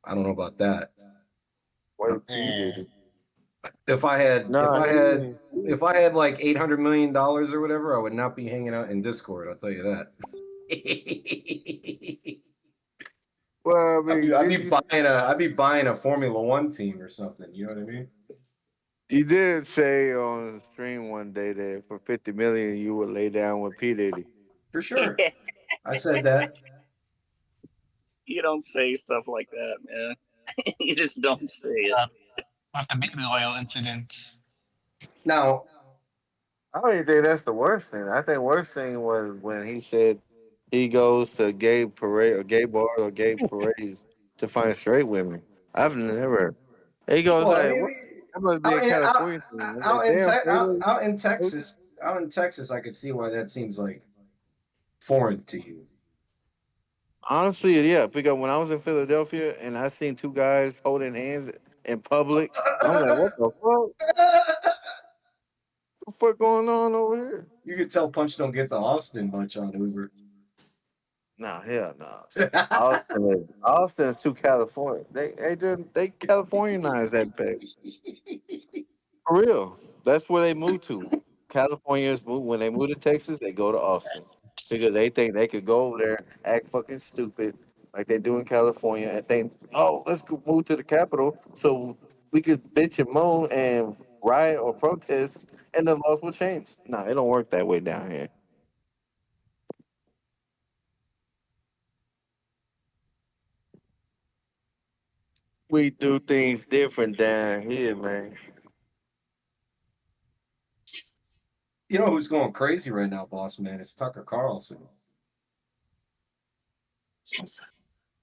I don't know about that. White P Diddy. If I had like $800 million or whatever, I would not be hanging out in Discord. I'll tell you that. Well, I mean, I'd be buying a Formula One team or something. You know what I mean? You did say on the stream one day that for 50 million you would lay down with P Diddy. For sure. I said that. You don't say stuff like that, man. You just don't say it. With the baby oil incidents. Now, I don't even think that's the worst thing. I think worst thing was when he said he goes to gay parade or gay bars or gay parades to find straight women. I've never. He goes well, I like, mean, what? That must be a California thing. I'm like, damn, out in Texas, I could see why that seems like foreign to you. honestly, yeah. Because when I was in Philadelphia and I seen two guys holding hands in public, I'm like, what the fuck? What the fuck going on over here? You could tell Punch don't get to Austin much on Uber. Nah, hell no. Austin's too California. They Californianize that bitch. For real. That's where they move to. Californians move when they move to Texas, they go to Austin. Because they think they could go over there, act fucking stupid like they do in California, and think, oh, let's go move to the capital so we could bitch and moan and riot or protest and the laws will change. Nah, it don't work that way down here. We do things different down here, man. You know who's going crazy right now, boss man? It's Tucker Carlson.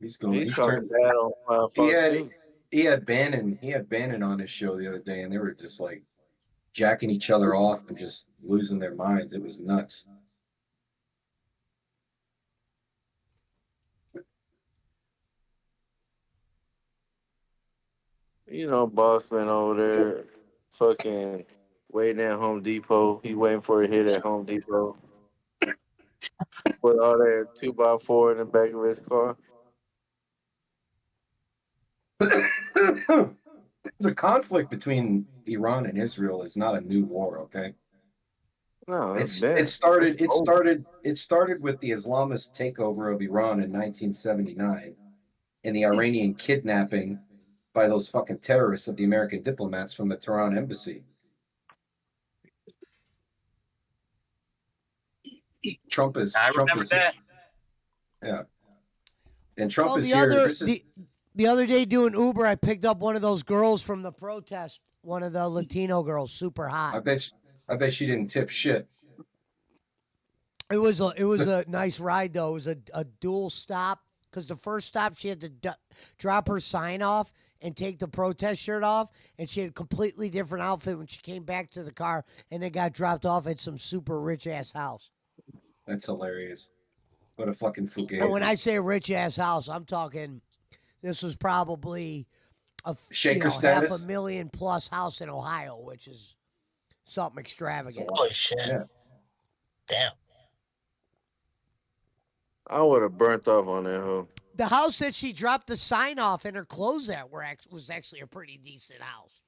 He's talking bad on Fox News. He had Bannon on his show the other day, and they were just like jacking each other off and just losing their minds. It was nuts. You know, boss man over there, fucking waiting at Home Depot. He waiting for a hit at Home Depot. Put all that 2x4 in the back of his car. the conflict between Iran and Israel is not a new war, okay? No, it started with the Islamist takeover of Iran in 1979 and the Iranian kidnapping by those fucking terrorists of the American diplomats from the Tehran embassy. Trump is that. Yeah. And Trump is the here. The other day doing Uber, I picked up one of those girls from the protest, one of the Latino girls, super hot. I bet she didn't tip shit. It was a nice ride though. It was a dual stop because the first stop she had to drop her sign off and take the protest shirt off, and she had a completely different outfit when she came back to the car, and then got dropped off at some super rich ass house. That's hilarious. What a fucking fugazi. And when I say rich ass house, I'm talking this was probably a Shaker status? $500,000+ house in Ohio, which is something extravagant. Holy shit! Yeah. Damn. I would have burnt off on that hoe. The house that she dropped the sign off and her clothes at was actually a pretty decent house.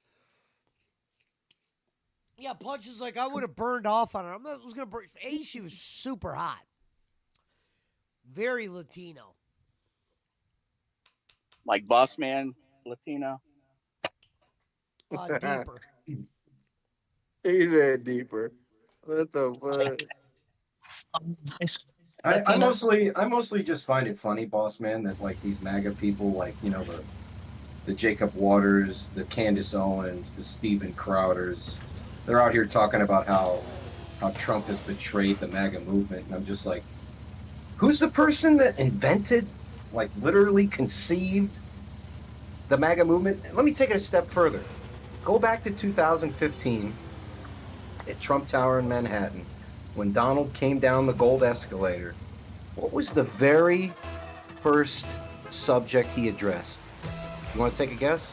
Yeah, Punch is like, I would have burned off on her. I was gonna burn. She was super hot, very Latino. Like Boss Man Latino. Deeper. He said deeper. What the fuck? I mostly just find it funny, Boss Man, that like these MAGA people, like, you know, the Jacob Waters, the Candace Owens, the Steven Crowders, they're out here talking about how Trump has betrayed the MAGA movement, and I'm just like, who's the person that invented, like literally conceived the MAGA movement? Let me take it a step further. Go back to 2015 at Trump Tower in Manhattan. When Donald came down the gold escalator, what was the very first subject he addressed? You want to take a guess?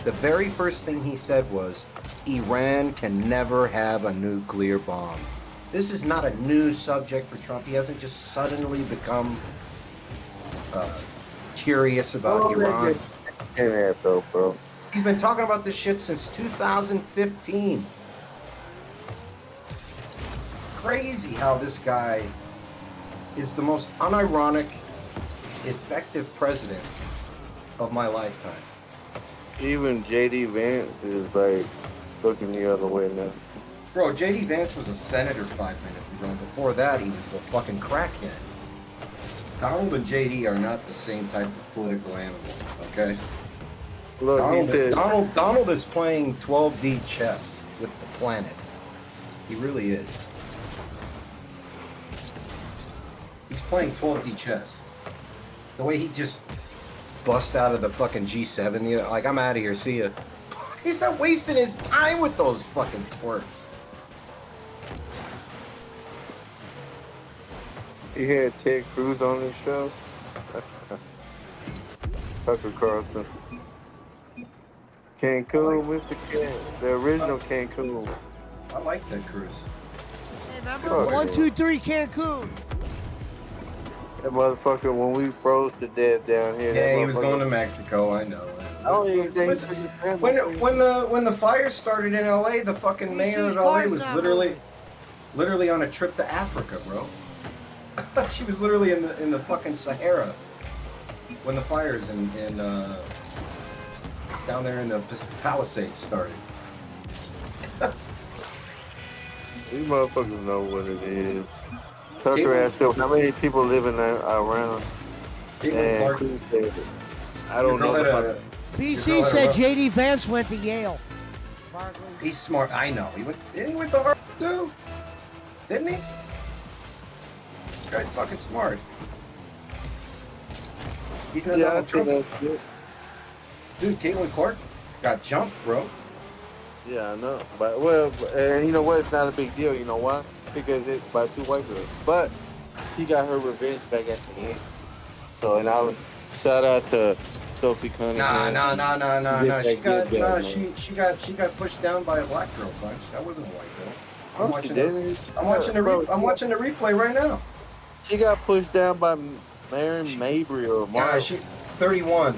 The very first thing he said was, Iran can never have a nuclear bomb. This is not a new subject for Trump. He hasn't just suddenly become curious about Iran. Though, bro. He's been talking about this shit since 2015. Crazy how this guy is the most unironic, effective president of my lifetime. Even JD Vance is like looking the other way now. Bro, JD Vance was a senator 5 minutes ago. Before that, he was a fucking crackhead. Donald and JD are not the same type of political animal, okay? Look, Donald is playing 12D chess with the planet. He really is. He's playing 12D chess. The way he just bust out of the fucking G7, like, I'm out of here, see ya. He's not wasting his time with those fucking twerps. He had Ted Cruz on his show. Tucker Carlson. Cancun, Mr. The original Cancun. I like Ted Cruz. Hey, remember 1, 2, 3 Cancun. That motherfucker, when we froze to death down here. Yeah, he was going to Mexico. I know. I don't even think when the fire started in LA, the fucking mayor of LA was literally on a trip to Africa, bro. She was literally in the fucking Sahara when the fires in down there in the Palisades started. These motherfuckers know what it is. Tucker asked him how many people live in around. And Cruz said, I don't know. BC said JD Vance went to Yale. He's smart. I know. Didn't he went to Harvard too? Didn't he? This guy's fucking smart. He's not Donald Trump. Dude, Caitlin Clark got jumped, bro. Yeah, I know. But and you know what? It's not a big deal. You know why? Because it's by 2 white girls. But she got her revenge back at the end. So, and I'll shout out to Sophie Cunningham. No. She got pushed down by a black girl, Punch. That wasn't a white girl. I'm watching the replay right now. She got pushed down by Mary Mabry or Mara. 31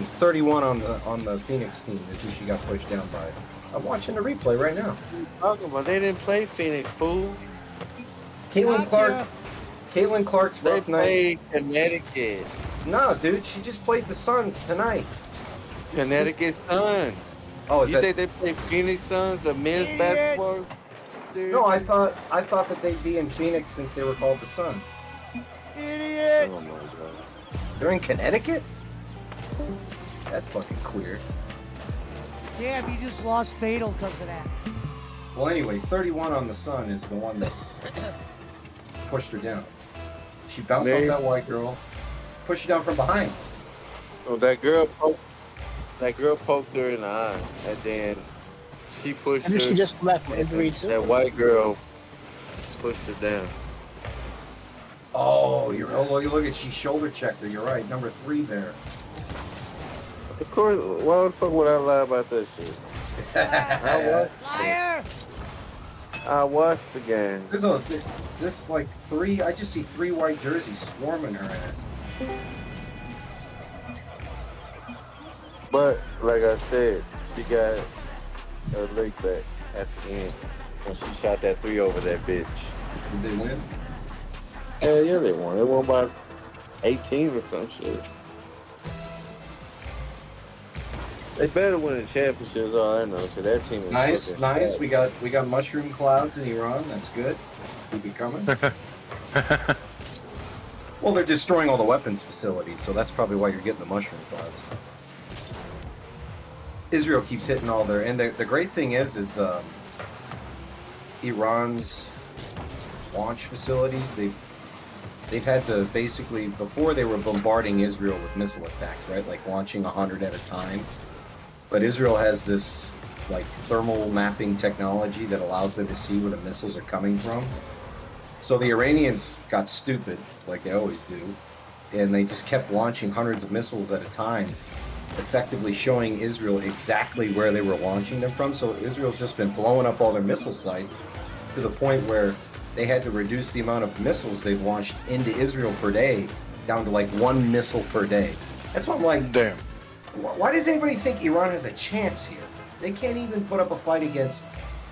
on the Phoenix team is who she got pushed down by. I'm watching the replay right now. Talking about they didn't play Phoenix, fool. Caitlin Clark's They rough night. played Connecticut. No, dude, she just played the Suns tonight. Connecticut Suns. Oh, you think they played Phoenix Suns, the men's basketball? No, I thought that they'd be in Phoenix since they were called the Suns. Idiot! Oh my god. They're in Connecticut? That's fucking queer. Damn, you just lost fatal because of that. Well, anyway, 31 on the Sun is the one that pushed her down. She bounced off that white girl, pushed her down from behind. Oh, that girl poked her in the eye, and then she pushed And her. then she just come back from injury too. That white girl pushed her down. Oh, you look at she shoulder checked her. You're right, number 3 there. Of course, why the fuck would I lie about that shit? Liar! I watched the game. There's like 3. I just see 3 white jerseys swarming her ass. But like I said, she got her leg back at the end when she shot that 3 over that bitch. Did they win? Hell yeah, they won. They won by 18 or some shit. They better win the championships, all I know, because that team is Nice. fucking We got mushroom clouds in Iran. That's good. Keep it coming. Well, they're destroying all the weapons facilities, so that's probably why you're getting the mushroom clouds. Israel keeps hitting all their, and the great thing is Iran's launch facilities. They've had to basically, before they were bombarding Israel with missile attacks, right? Like launching 100 at a time. But Israel has this like thermal mapping technology that allows them to see where the missiles are coming from. So the Iranians got stupid, like they always do, and they just kept launching hundreds of missiles at a time, effectively showing Israel exactly where they were launching them from. So Israel's just been blowing up all their missile sites to the point where they had to reduce the amount of missiles they've launched into Israel per day down to like 1 missile per day. That's what I'm like, damn. Why does anybody think Iran has a chance here? They can't even put up a fight against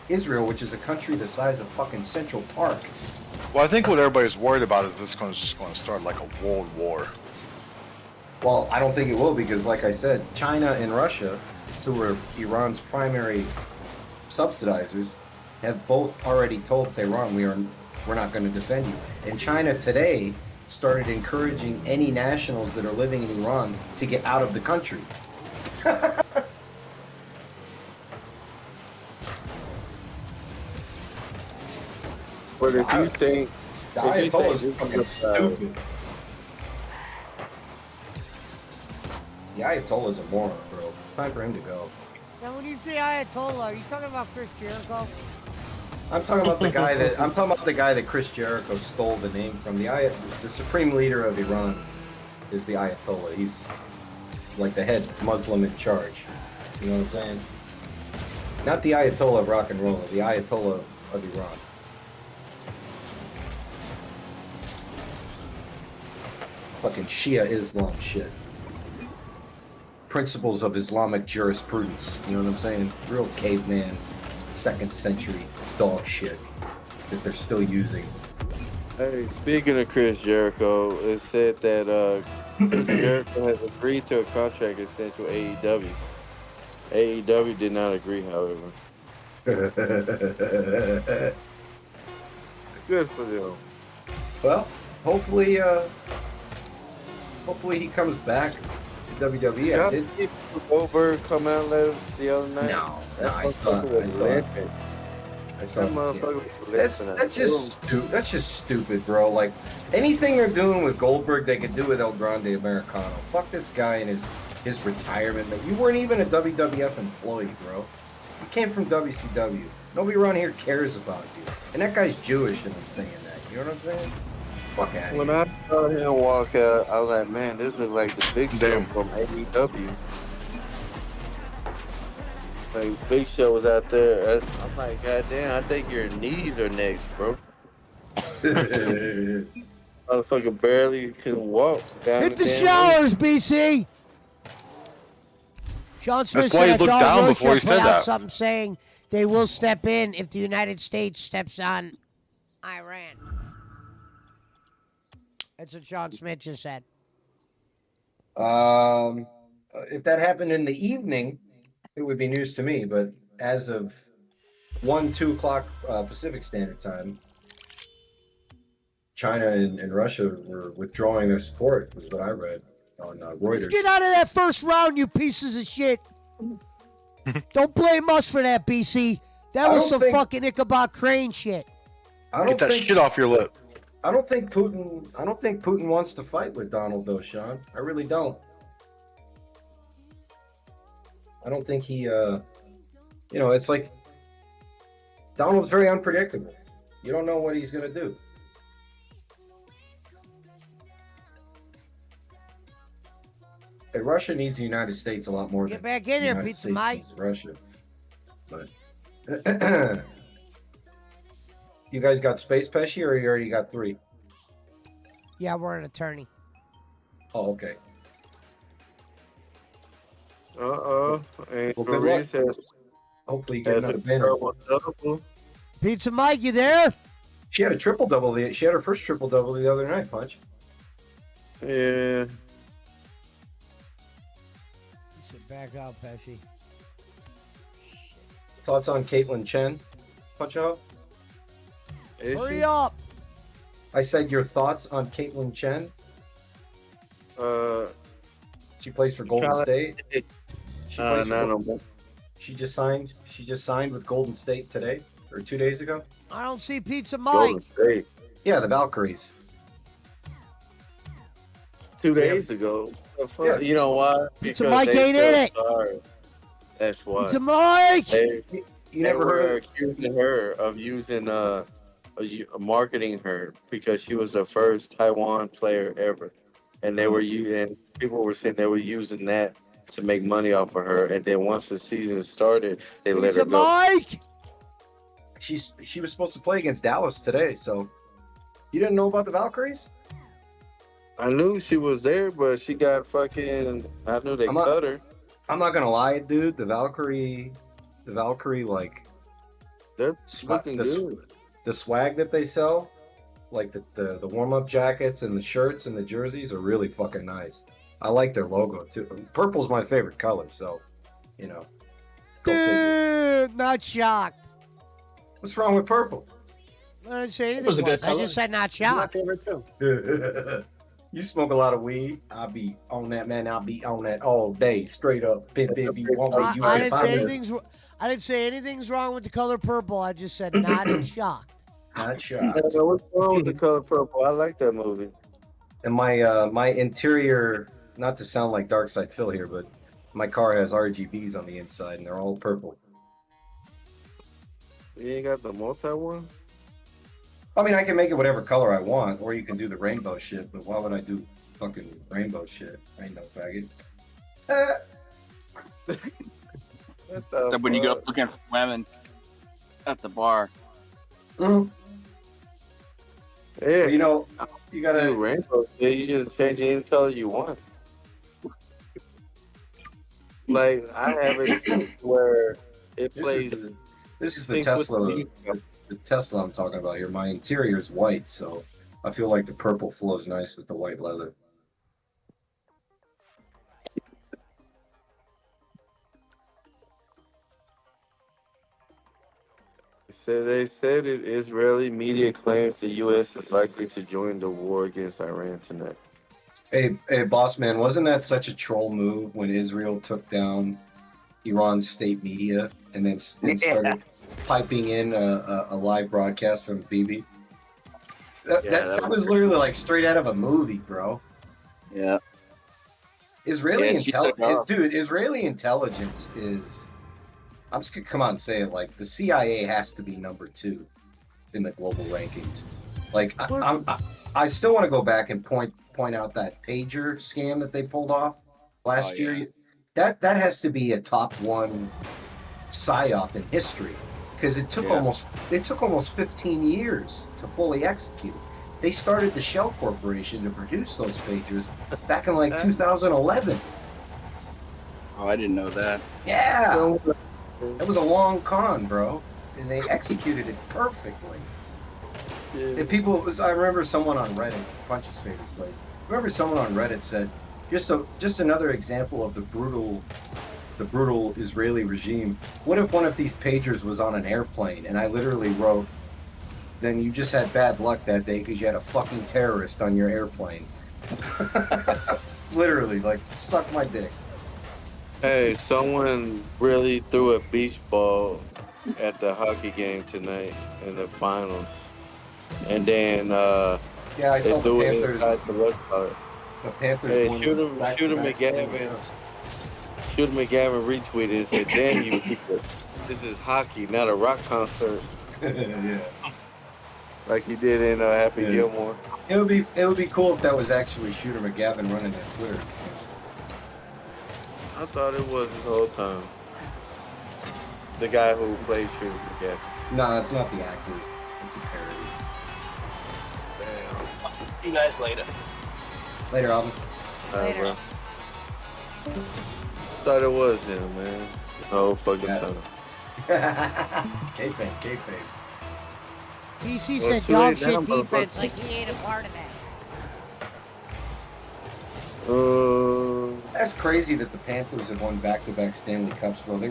Israel, which is a country the size of fucking Central Park. Well, I think what everybody's worried about is this just going to start like a world war. Well, I don't think it will because, like I said, China and Russia, who are Iran's primary subsidizers, have both already told Tehran we're not going to defend you. And China today started encouraging any nationals that are living in Iran to get out of the country. But if you think The if you think Ayatollah's this fucking is, stupid. The Ayatollah's a moron, bro. It's time for him to go. Now, when you say Ayatollah, are you talking about Chris Jericho? I'm talking about the guy that Chris Jericho stole the name from. The supreme leader of Iran is the Ayatollah. He's like the head Muslim in charge. You know what I'm saying? Not the Ayatollah of rock and roll, the Ayatollah of Iran. Fucking Shia Islam shit. Principles of Islamic jurisprudence. You know what I'm saying? Real caveman, 2nd century dog shit that they're still using. Hey, speaking of Chris Jericho, it said that Chris Jericho has agreed to a contract extension with AEW. AEW did not agree, however. Good for them. Well, hopefully he comes back to WWE. Y'all see Goldberg come out the other night? No, I saw That's just stupid, bro. Like anything they're doing with Goldberg, they could do with El Grande Americano. Fuck this guy and his retirement. You weren't even a WWF employee, bro. You came from WCW. Nobody around here cares about you. And that guy's Jewish, and I'm saying that. You know what I'm saying? Fuck out of here. When I saw him walk out, I was like, man, this looks like the Big Show from AEW. Like, Big Show was out there. I'm like, goddamn, I think your knees are next, bro. Motherfucker barely can walk down Hit the showers, BC! Sean Smith That's why he said looked down Donald before he should put said out that. something saying they will step in if the United States steps on Iran. That's what Sean Smith just said. If that happened in the evening, it would be news to me. But as of 2 o'clock Pacific Standard Time, China and Russia were withdrawing their support, was what I read on Let's Reuters. get out of that first round, you pieces of shit. Don't blame us for that, BC. That was some fucking Ichabod Crane shit. Get that shit off your lip. I don't think Putin wants to fight with Donald, though, Sean. I really don't. I don't think he, it's like Donald's very unpredictable. You don't know what he's going to do. And Russia needs the United States a lot more Get than back in the here, United Pizza States Mike. needs Russia. But you guys got Space Pesci, or you already got 3? Yeah, we're an attorney. Oh, okay. And Well, good Maurice luck. Hopefully you get has another a bin. double. Pizza Mike, you there? She had a triple-double. She had her first triple-double the other night, Punch. Yeah. You should back out, Pesci. Thoughts on Caitlin Chen, Punch Out? Hurry up. I said your thoughts on Caitlin Chen. She plays for Golden State. She just signed with Golden State today or 2 days ago. I don't see Pizza Mike. Yeah, the Valkyries. 2 days ago. Yeah. You know why? Pizza Because Mike they ain't in it. sorry. That's why. Pizza Mike. They never were heard accusing her of using marketing her because she was the first Taiwan player ever, and they were using. People were saying they were using that to make money off of her, and then once the season started, they let her go. Mike. She was supposed to play against Dallas today, so you didn't know about the Valkyries? I knew she was there, but she got fucking. I knew they cut her. I'm not gonna lie, dude. The Valkyrie, like they're looking good. The swag that they sell, like the warm up jackets and the shirts and the jerseys, are really fucking nice. I like their logo too. Purple's my favorite color, so go figure. Dude, not shocked. What's wrong with purple? I didn't say anything. was a good I color. just said not It's my shocked. favorite too. You smoke a lot of weed. I'll be on that, man. I'll be on that all day, straight up. If you want me, you I can didn't find say me. I didn't say anything's wrong with the color purple. I just said not shocked. Not sure. What's wrong with the color purple? I like that movie. And my interior, not to sound like Darkside Phil here, but my car has RGBs on the inside, and they're all purple. You ain't got the multi one? I mean, I can make it whatever color I want, or you can do the rainbow shit, but why would I do fucking rainbow shit? I ain't no faggot. So when you go looking for women at the bar. Mm-hmm. Yeah. You know, you gotta do rainbow. Yeah, you just change any color you want. Like I have it where it plays. This is the Tesla. The Tesla I'm talking about here. My interior is white, so I feel like the purple flows nice with the white leather. So they said it. Israeli media claims the U.S. is likely to join the war against Iran tonight. Hey, boss man, wasn't that such a troll move when Israel took down Iran's state media and then started piping in a live broadcast from Bibi? That was literally like straight out of a movie, bro. Yeah. Israeli intelligence is. I'm just gonna come out and say it. Like the CIA has to be number 2 in the global rankings. Like I still want to go back and point out that pager scam that they pulled off last year. That has to be a top 1 psyop in history because it took almost 15 years to fully execute. They started the Shell Corporation to produce those pagers back in like 2011. Oh, I didn't know that. Yeah, it was a long con, bro, and they executed it perfectly. And I remember someone on Reddit, Punch's favorite place. I remember someone on Reddit said, just another example of the brutal Israeli regime. What if one of these pagers was on an airplane? And I literally wrote, then you just had bad luck that day because you had a fucking terrorist on your airplane. Literally, like, suck my dick. Hey, someone really threw a beach ball at the hockey game tonight in the finals. And then I they saw threw the it Panthers. inside the rest of it. The Panthers Hey, won Shooter back-to-back Stanley McGavin retweeted and said, damn you people, this is hockey, not a rock concert. Yeah. Like he did in Happy Gilmore. It would be cool if that was actually Shooter McGavin running that Twitter. I thought it was the whole time. The guy who played Shooter McGavin. No, it's not the actor. It's a parody. Damn. See you guys later. Later, Alvin. Alright, bro. Thought it was him, man. The whole fucking time. Kayfabe. DC Well, said too dog late now, shit defense. motherfucker. Like he ain't a part of that. That's crazy that the Panthers have won back-to-back Stanley Cups, bro. I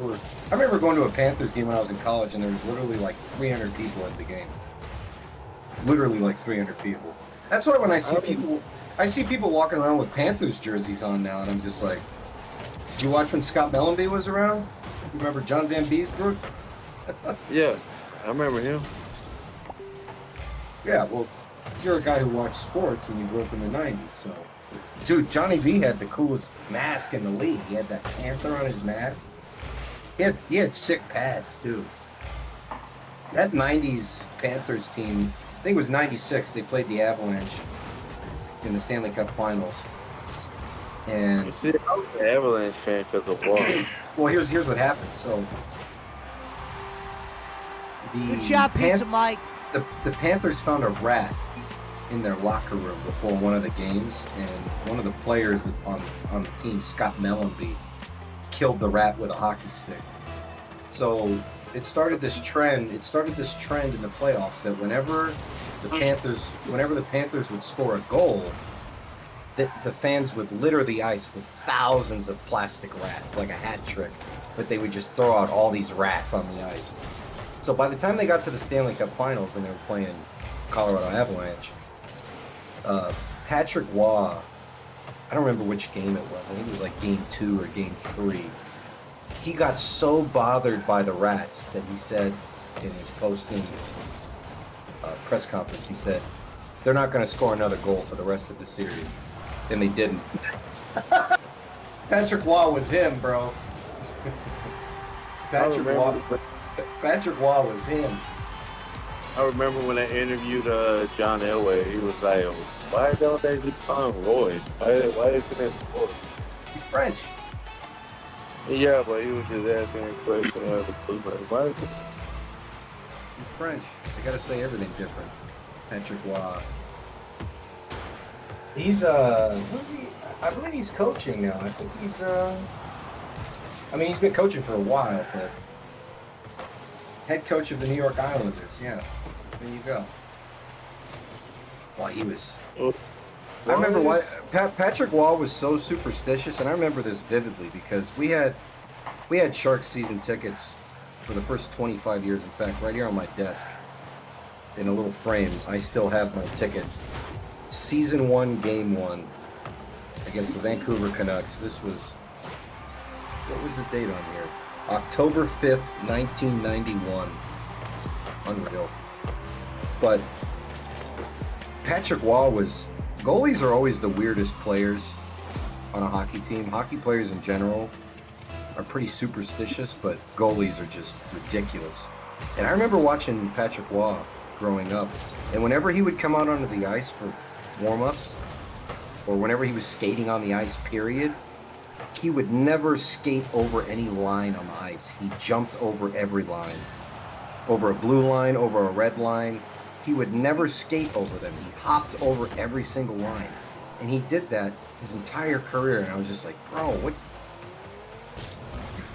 remember going to a Panthers game when I was in college, and there was literally like 300 people at the game. Literally like 300 people. That's why when I see people walking around with Panthers jerseys on now, and I'm just like, did you watch when Scott Mellenby was around? You remember John Van Beesbrook? Yeah, I remember him. Yeah, well, you're a guy who watched sports and you grew up in the 90s, so. Dude, Johnny V had the coolest mask in the league. He had that panther on his mask. He had sick pads, too. That 90s Panthers team, I think it was 96, they played the Avalanche in the Stanley Cup Finals. And See, I was an Avalanche fan because of Warren. well, here's what happened. So Good job, Pizza Mike. The Panthers found a rat in their locker room before one of the games, and one of the players on the team, Scott Mellenby, killed the rat with a hockey stick. So it started this trend in the playoffs that whenever the Panthers would score a goal, the fans would litter the ice with thousands of plastic rats, like a hat trick, but they would just throw out all these rats on the ice. So by the time they got to the Stanley Cup Finals and they were playing Colorado Avalanche, Patrick Waugh, I don't remember which game it was. I think it was like game 2 or game 3. He got so bothered by the rats that he said in his post-game press conference, he said, they're not going to score another goal for the rest of the series. And they didn't. Patrick Waugh was him, bro. Patrick Waugh was him. I remember when I interviewed John Elway, he was like, why don't they just call him Roy? Why isn't it Roy? He's French. Yeah, but he was just asking a question. Why is it? He's French. They gotta say everything different. Patrick Waugh. He's what is he? I believe he's coaching now. I think he's I mean, he's been coaching for a while, but head coach of the New York Islanders. Yeah, there you go. Well, he was. I remember why Patrick Waugh was so superstitious, and I remember this vividly because we had Sharks season tickets for the first 25 years. In fact, right here on my desk, in a little frame, I still have my ticket. Season 1, Game 1 against the Vancouver Canucks. This was, what was the date on here? October 5th, 1991. Unreal. But Patrick Waugh was, goalies are always the weirdest players on a hockey team. Hockey players in general are pretty superstitious, but goalies are just ridiculous. And I remember watching Patrick Waugh growing up, and whenever he would come out onto the ice for warm-ups, or whenever he was skating on the ice, period, he would never skate over any line on the ice. He jumped over every line. Over a blue line, over a red line. He would never skate over them. He hopped over every single line. And he did that his entire career, and I was just like, bro,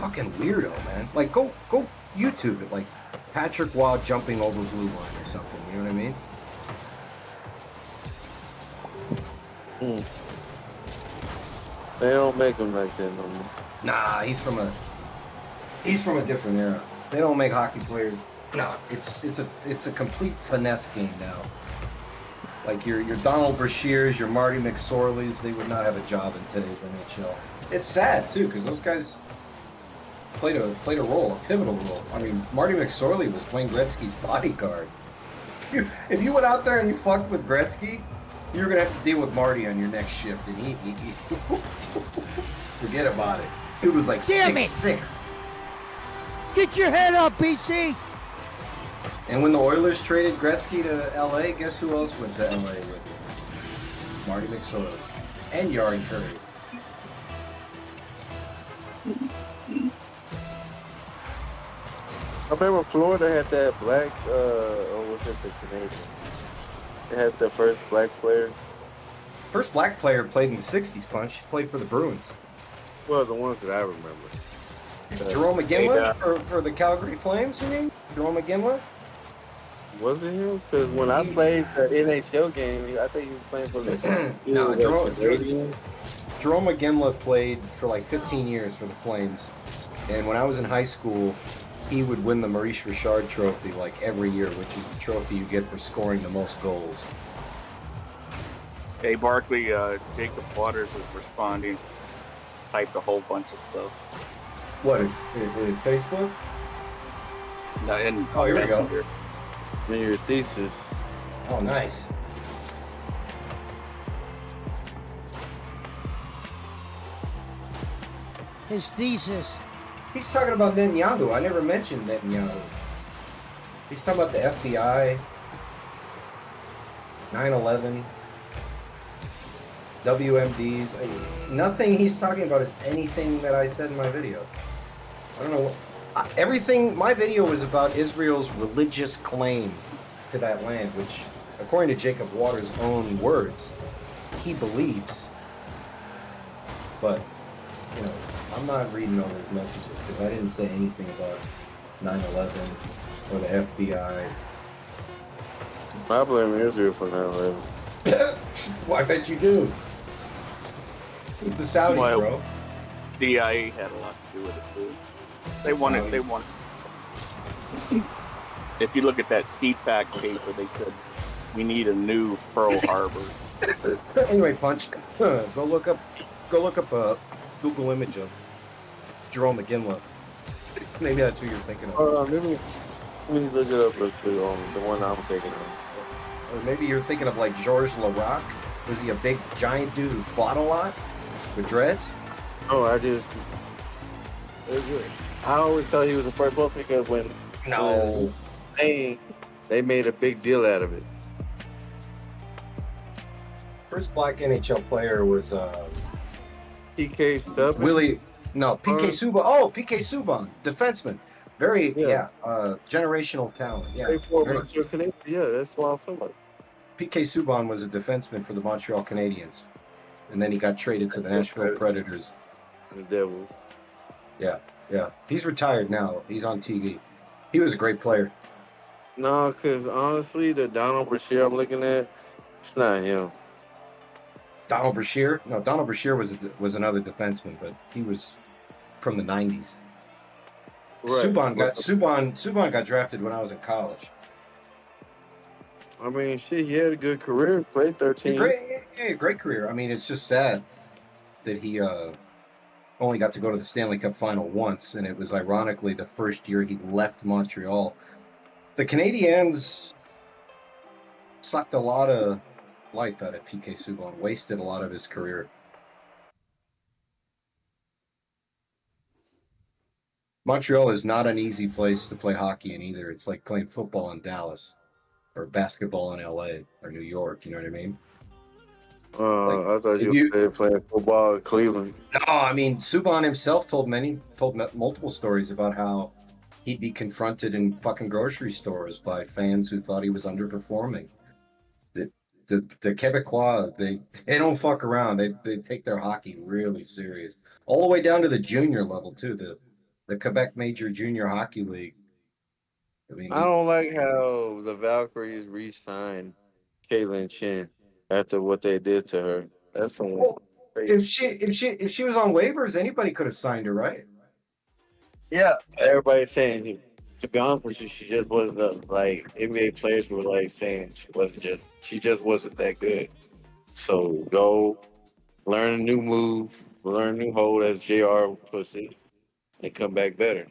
fucking weirdo, man. Like, go YouTube it, like Patrick Waugh jumping over blue line or something. You know what I mean? They don't make them like that no more. Nah, he's from a different era. They don't make hockey players. No, it's a complete finesse game now. Like your Donald Brashears, your Marty McSorleys, they would not have a job in today's NHL. It's sad too, because those guys played a role, a pivotal role. I mean, Marty McSorley was Wayne Gretzky's bodyguard. If you went out there and you fucked with Gretzky, you were gonna have to deal with Marty on your next shift, and he forget about it. Dude was like 6'6". Get your head up, BC. And when the Oilers traded Gretzky to LA, guess who else went to LA with him? Marty McSorley and Yari Curry. I remember Florida had that black, or was it the Canadians? They had the first black player. First black player played in the 60s, Punch. He played for the Bruins. Well, the ones that I remember. Jerome McGinley for the Calgary Flames, you mean? Jerome McGinley? Was it him? Because when I played the NHL game, I think he was playing for the No, Jerome McGinley played for like 15 years for the Flames. And when I was in high school, he would win the Maurice Richard Trophy like every year, which is the trophy you get for scoring the most goals. Hey, Barkley, Jacob Waters is responding. Typed a whole bunch of stuff. What, in Facebook? No, in Oh, here we go. Messenger. In your thesis. Oh, nice. His thesis. He's talking about Netanyahu. I never mentioned Netanyahu. He's talking about the FBI, 9/11, WMDs. Nothing he's talking about is anything that I said in my video. I don't know what. Everything, my video was about Israel's religious claim to that land, which, according to Jacob Waters' own words, he believes. But, you know, I'm not reading all his messages because I didn't say anything about 9/11 or the FBI. I blame Israel for 9/11. Well, I bet you do. It's the Saudis, bro. DIA had a lot to do with it too. They wanted. If you look at that CPAC paper, they said we need a new Pearl Harbor. Anyway, Punch, go look up a Google image of Jerome McGinley. Maybe that's who you're thinking of. Hold on, let me look it up real quick on the one I'm thinking of. Or maybe you're thinking of like Georges Larac. Was he a big giant dude who fought a lot with dreads? Oh, I always thought he was the first one because when they made a big deal out of it. First black NHL player was PK Subban. PK Subban. Oh, PK Subban, defenseman. Very generational talent. Yeah, yeah, that's what I'm talking about. PK Subban was a defenseman for the Montreal Canadiens, and then he got traded to the Nashville Predators. The Devils. Yeah. He's retired now. He's on TV. He was a great player. No, because honestly, the Donald Brashear I'm looking at, it's not him. Donald Brashear? No, Donald Brashear was another defenseman, but he was from the 90s. Right. Subban got drafted when I was in college. I mean, shit, he had a good career. Played 13. Great career. I mean, it's just sad that he only got to go to the Stanley Cup final once, and it was ironically the first year he left Montreal. The Canadiens sucked a lot of life out of PK Subban, wasted a lot of his career. Montreal is not an easy place to play hockey in either. It's like playing football in Dallas or basketball in LA or New York, you know what I mean? I thought you were playing football in Cleveland. No, I mean, Subban himself told multiple stories about how he'd be confronted in fucking grocery stores by fans who thought he was underperforming. The Quebecois, they don't fuck around. They take their hockey really serious. All the way down to the junior level, too. the Quebec Major Junior Hockey League. I mean, I don't like how the Valkyries re-signed Caitlyn Chen after what they did to her. That's some crazy. if she was on waivers, anybody could have signed her, right? Yeah, everybody's saying, to be honest with you, she just wasn't like NBA players were like saying she just wasn't that good. So go learn a new move, learn a new hold, as JR puts it, and come back better.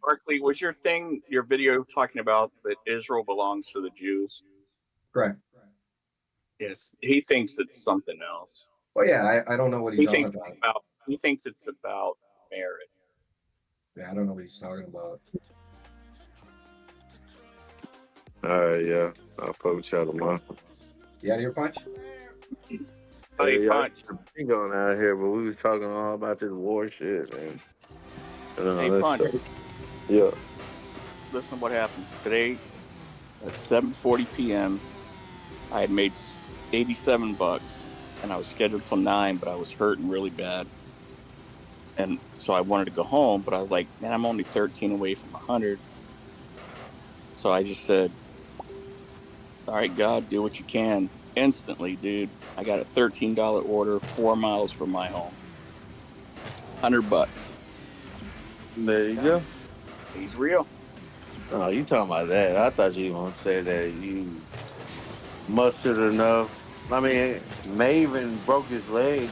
Barkley, was your video talking about that Israel belongs to the Jews? Correct. Yes, he thinks it's something else. Well, yeah, I don't know what he's on about. He thinks it's about merit. Yeah, I don't know what he's talking about. All right, yeah, I'll probably chat tomorrow. You out of here, Punch? Hey, Punch. He going out here, but we was talking all about this war shit, man. Hey, Punch. Yeah. Listen what happened. Today at 7:40 p.m., I had made $87, and I was scheduled till 9, but I was hurting really bad. And so I wanted to go home, but I was like, man, I'm only 13 away from 100. So I just said, all right, God, do what you can. Instantly, dude, I got a $13 order 4 miles from my home. $100. There you go. He's real. Oh, you talking about that? I thought you were gonna say that you mustered enough. I mean, Maven broke his leg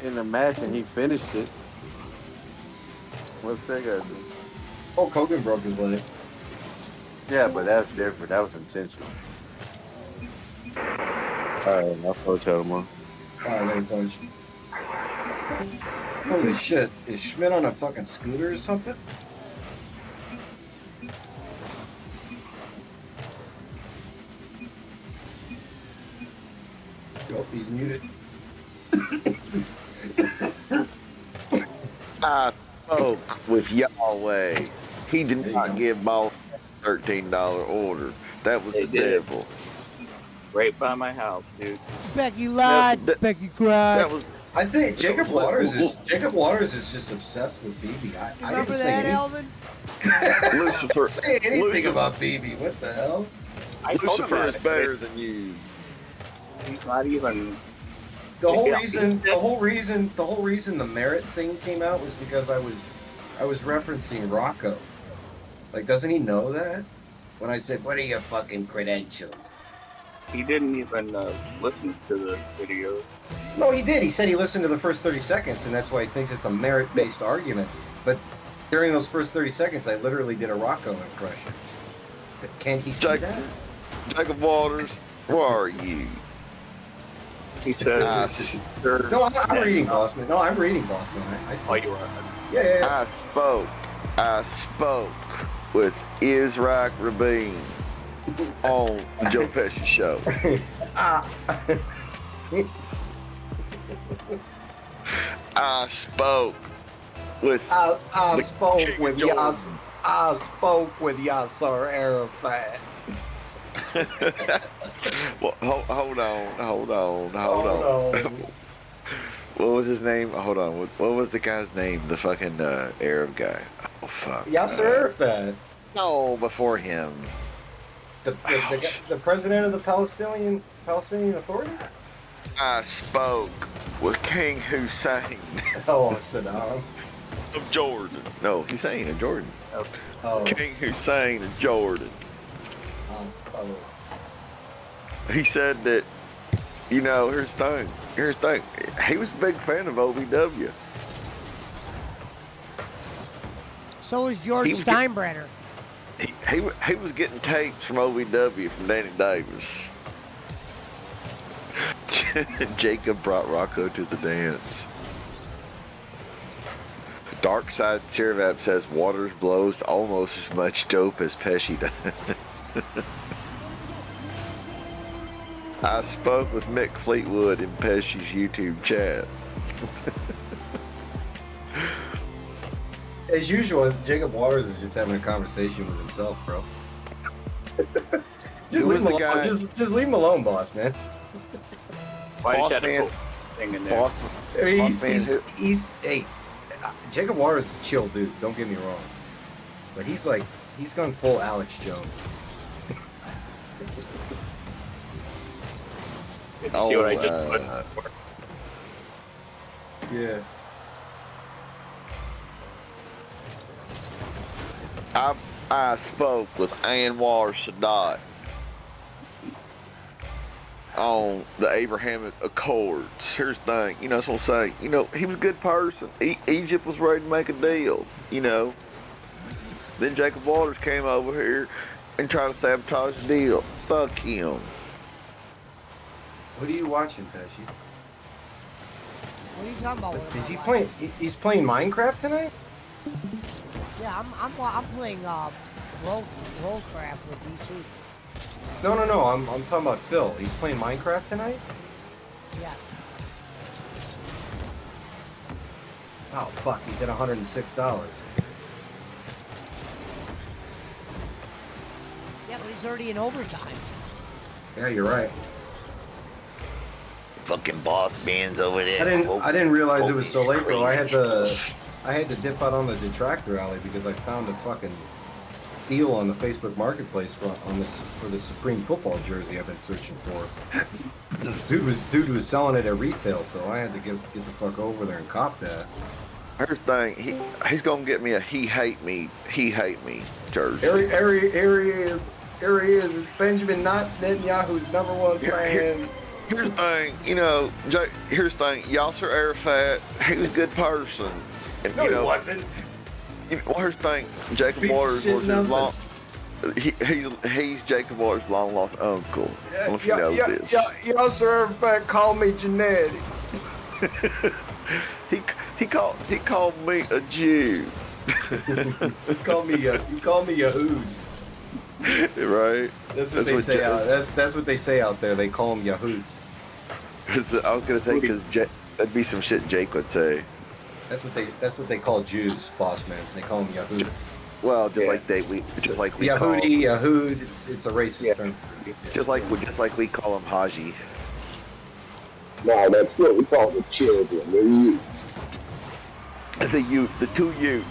in the match and he finished it. What's that guy do? Oh, Hogan broke his leg. Yeah, but that's different. That was intentional. Alright, I'll tell tomorrow. Alright, Punch. Holy shit. Is Schmidt on a fucking scooter or something? Oh, he's muted. I spoke with Yahweh. He did not give Boss a $13 order. That was the devil. Right by my house, dude. Becky lied. Becky cried. I think Jacob Waters is just obsessed with BB. I Remember didn't that, say Elvin? Lucifer, say anything Lucifer, about BB. What the hell? I told him Lucifer that. is better than you. He's not even. The whole reason the merit thing came out was because I was referencing Rocco. Like, doesn't he know that? When I said, "What are your fucking credentials?" He didn't even listen to the video. No, he did. He said he listened to the first 30 seconds, and that's why he thinks it's a merit-based argument. But during those first 30 seconds, I literally did a Rocco impression. Can't he see that? Jacob Waters, where are you? He says, No, I'm reading Bossman. No, I'm reading Bossman. I see. Oh, you are? Yeah. I spoke with Israel Rabin on the Joe Pesci show. I spoke with I spoke with Yasser Arafat. Well, hold on. What was his name? Hold on. What was the guy's name? The fucking Arab guy. Oh fuck. Yasser Arafat. No, before him. The president of the Palestinian Authority? I spoke with King Hussein. Oh, Saddam. Of Jordan. No, Hussein of Jordan. Oh. King Hussein of Jordan. I spoke. He said that, you know, here's the thing. He was a big fan of OVW. So is George Steinbrenner. He was getting tapes from OVW from Danny Davis. Jacob brought Rocco to the dance. Dark Side Sirvap says Waters blows almost as much dope as Pesci does. I spoke with Mick Fleetwood in Pesci's YouTube chat. As usual, Jacob Waters is just having a conversation with himself, bro. Just leave him alone. Just leave him alone, boss man. Why you had to put thing in there? I mean, My man, he's hey, Jacob Waters is a chill dude. Don't get me wrong, but he's gone full Alex Jones. See what I just put? Yeah. I spoke with Anwar Sadat on the Abrahamic Accords. Here's the thing, you know, that's what I'm saying. You know, he was a good person. Egypt was ready to make a deal, you know. Then Jacob Waters came over here and tried to sabotage the deal. Fuck him. What are you watching, Pesci? What are you talking about? Is he playing? He's playing Minecraft tonight? Yeah, I'm playing Rollcraft with DC. No. I'm talking about Phil. He's playing Minecraft tonight? Yeah. Oh fuck, he's at $106. Yeah, but he's already in overtime. Yeah, you're right. Fucking boss bands over there. I didn't realize it was so late though. I had to dip out on the Detractor Alley because I found a fucking deal on the Facebook Marketplace for the Supreme football jersey I've been searching for. Dude was selling it at retail, so I had to get the fuck over there and cop that. Here's the thing, he's gonna get me a he hate me jersey. Here he is. It's Benjamin Netanyahu's #1 plan. Here's the thing, you know, here's the thing, Yasser Arafat, he was a good person. And, No, you know, he wasn't. Well, here's the thing, Jacob Piece of Waters shit was his he's Jacob Waters' long lost uncle. I don't know if you know this. Yasser Arafat called me genetic. He called me a Jew. He called me Yahoo. Right. That's what they say out. That's what they say out there. They call them Yahoods. I was gonna say because that'd be some shit Jake would say. That's what they call Jews, boss man. They call them Yahoods. Well, just like we Yahudi, Yahood. It's a racist term. Just like we call them Haji. No, that's what we call the children. They're youths. The two youths.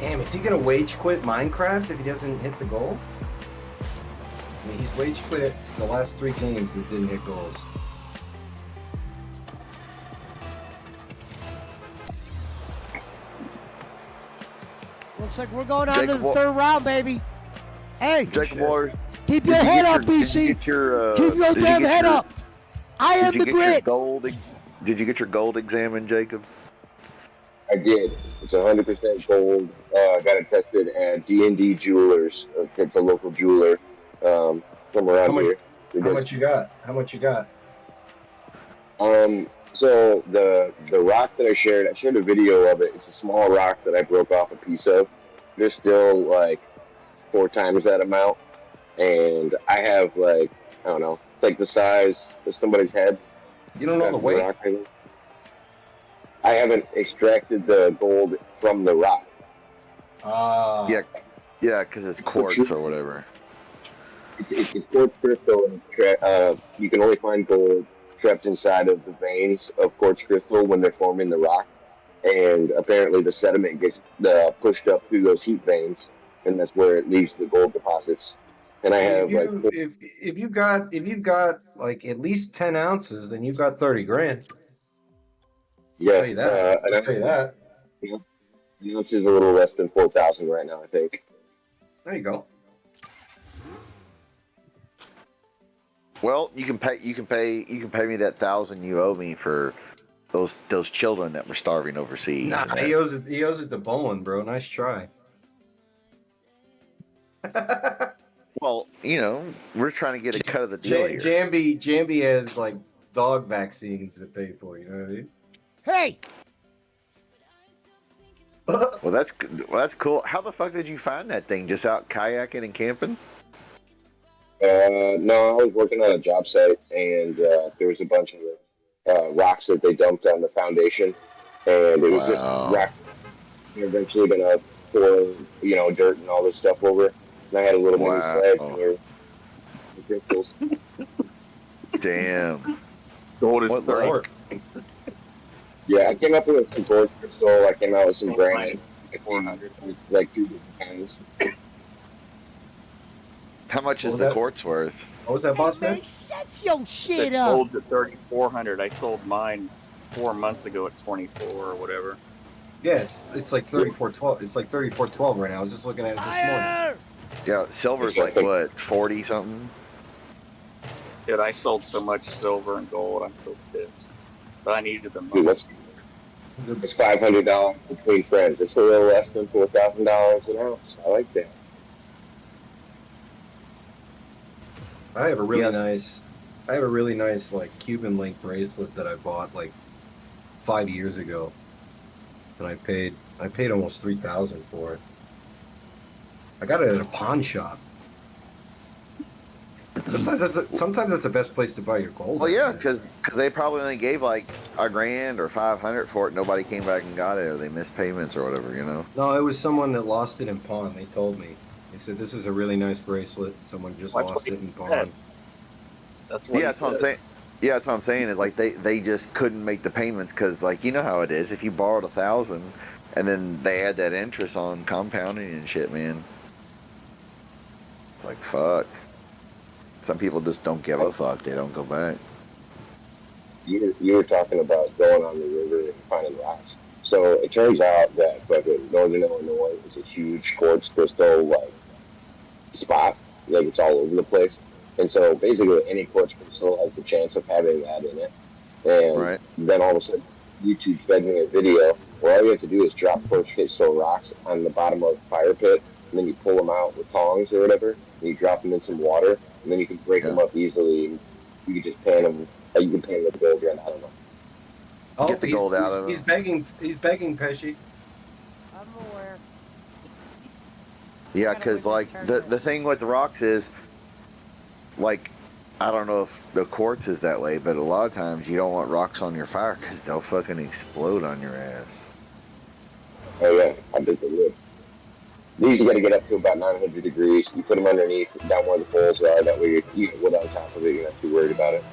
Damn, is he gonna wage quit Minecraft if he doesn't hit the goal? I mean, he's wage quit the last 3 games that didn't hit goals. Looks like we're going on to the 3rd round, baby. Hey, Jacob Waters. Keep your head up, BC. Keep your damn head up. I am the grid. Did you get your gold examined, Jacob? I did. It's 100% gold. Got it tested at G&D Jewelers. It's a local jeweler from around here. How much you got? So the rock that I shared a video of it. It's a small rock that I broke off a piece of. There's still like 4 times that amount, and I have like, I don't know, like the size of somebody's head. You don't know the weight? Rock. I haven't extracted the gold from the rock. Yeah, because it's quartz or whatever. It's quartz crystal, and you can only find gold trapped inside of the veins of quartz crystal when they're forming the rock. And apparently the sediment gets pushed up through those heat veins, and that's where it leaves the gold deposits. And I have if you've got like at least 10 ounces, then you've got 30 grand. Yeah, I'll tell you that. I'll tell you that. Yeah, the ounce is a little less than 4,000 right now, I think. There you go. Well, you can pay me that 1,000 you owe me for those children that were starving overseas. Nah, he owes it to Bowen, bro. Nice try. Well, you know, we're trying to get a cut of the deal here. Jambi has like dog vaccines to pay for. You know what I mean? Hey. Well, that's cool. How the fuck did you find that thing? Just out kayaking and camping? No, I was working on a job site, and there was a bunch of rocks that they dumped on the foundation, and it was just rock. They're eventually gonna pour, dirt and all this stuff over. And I had a little mini sledge and there were crystals. Damn. Gold is Yeah, I came up with some quartz crystal. I came out with some Sold mine granite. I came 400. with like 2 different kinds. How much What is was the that? quartz worth? What was that, Hey, boss man, man? shut your shit Said up. sold to 3,400. I sold mine 4 months ago at 24 or whatever. Yeah, it's like 34.12. It's like 34.12 right now. I was just looking at it this morning. Fire! Yeah, silver's like what, 40 something? Dude, I sold so much silver and gold. I'm so pissed. But I needed the Dude, money. that's $500 between friends. It's a little less than $4,000 an ounce. I like that. I have a Yes. really nice like Cuban link bracelet that I bought like 5 years ago, and I paid almost 3,000 for it. I got it at a pawn shop. Sometimes that's the best place to buy your gold. Well, at, yeah, man. because they probably only gave like $1,000 or 500 for it. Nobody came back and got it, or they missed payments or whatever, you know. No, it was someone that lost it in pawn. They told me. They said this is a really nice bracelet. Someone just That's what lost he it in said. pawn. That's what Yeah, he that's what I'm said. saying. Yeah, that's what I'm saying is like they just couldn't make the payments because like you know how it is. If you borrowed 1,000 and then they add that interest on compounding and shit, man. It's like fuck. Some people just don't give a fuck. They don't go back. You were talking about going on the river and finding rocks. So it turns out that fucking Northern Illinois is a huge quartz crystal like spot. Like it's all over the place. And so basically any quartz crystal has the chance of having that in it. And Right. then all of a sudden YouTube fed me a video where all you have to do is drop quartz crystal rocks on the bottom of a fire pit, and then you pull them out with tongs or whatever, and you drop them in some water, and then you can break them Yeah. up easily. You can just pan them. You can pan with gold gun. I don't know. Oh, Get the gold out of he's them. begging. He's begging, Pesci. I'm aware. Yeah, Gotta because win like this the tournament. thing with the rocks is like I don't know if the quartz is that way, but a lot of times you don't want rocks on your fire because they'll fucking explode on your ass. Oh yeah, I bet they would. These you got to get up to about 900 degrees. You put them underneath, down where the poles are. That way you get wood on top of it. You're not too worried about it.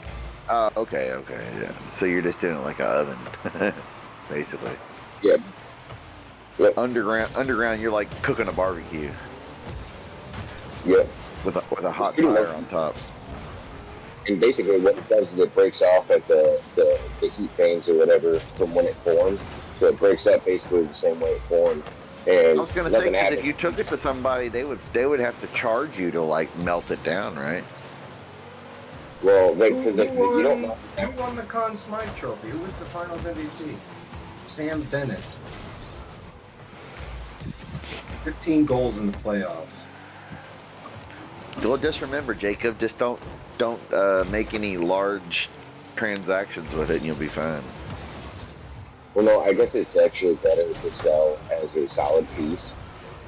Okay, yeah. So you're just doing it like an oven, basically. Yeah. Yep. Underground, you're like cooking a barbecue. Yeah. With a hot fire on top. And basically, what it does is it breaks off at the heat veins or whatever from when it formed. So it breaks up basically the same way it formed. And I was gonna say nothing because happens. if you took it to somebody, they would have to charge you to like melt it down, right? Well, Who you don't know. won the Conn Smythe Trophy? Who was the Finals MVP? Sam Bennett. 15 goals in the playoffs. Well, just remember, Jacob, just don't make any large transactions with it, and you'll be fine. Well, no, I guess it's actually better to sell as a solid piece.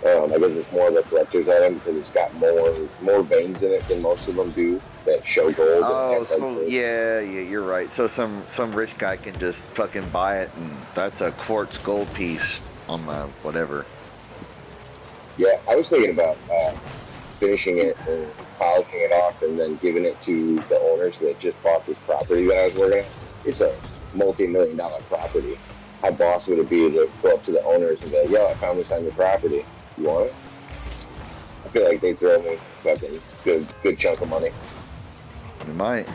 I guess it's more of a collector's item because it's got more veins in it than most of them do that show gold. Oh, so yeah, you're right. So some rich guy can just fucking buy it, and that's a quartz gold piece on my whatever. Yeah, I was thinking about finishing it and polishing it off and then giving it to the owners that just bought this property that I was working at. It's a multi-million-dollar property. How boss would it be to go up to the owners and be like, yo, I found this on your property. You want it? I feel like they throw me fucking good chunk of money. You might.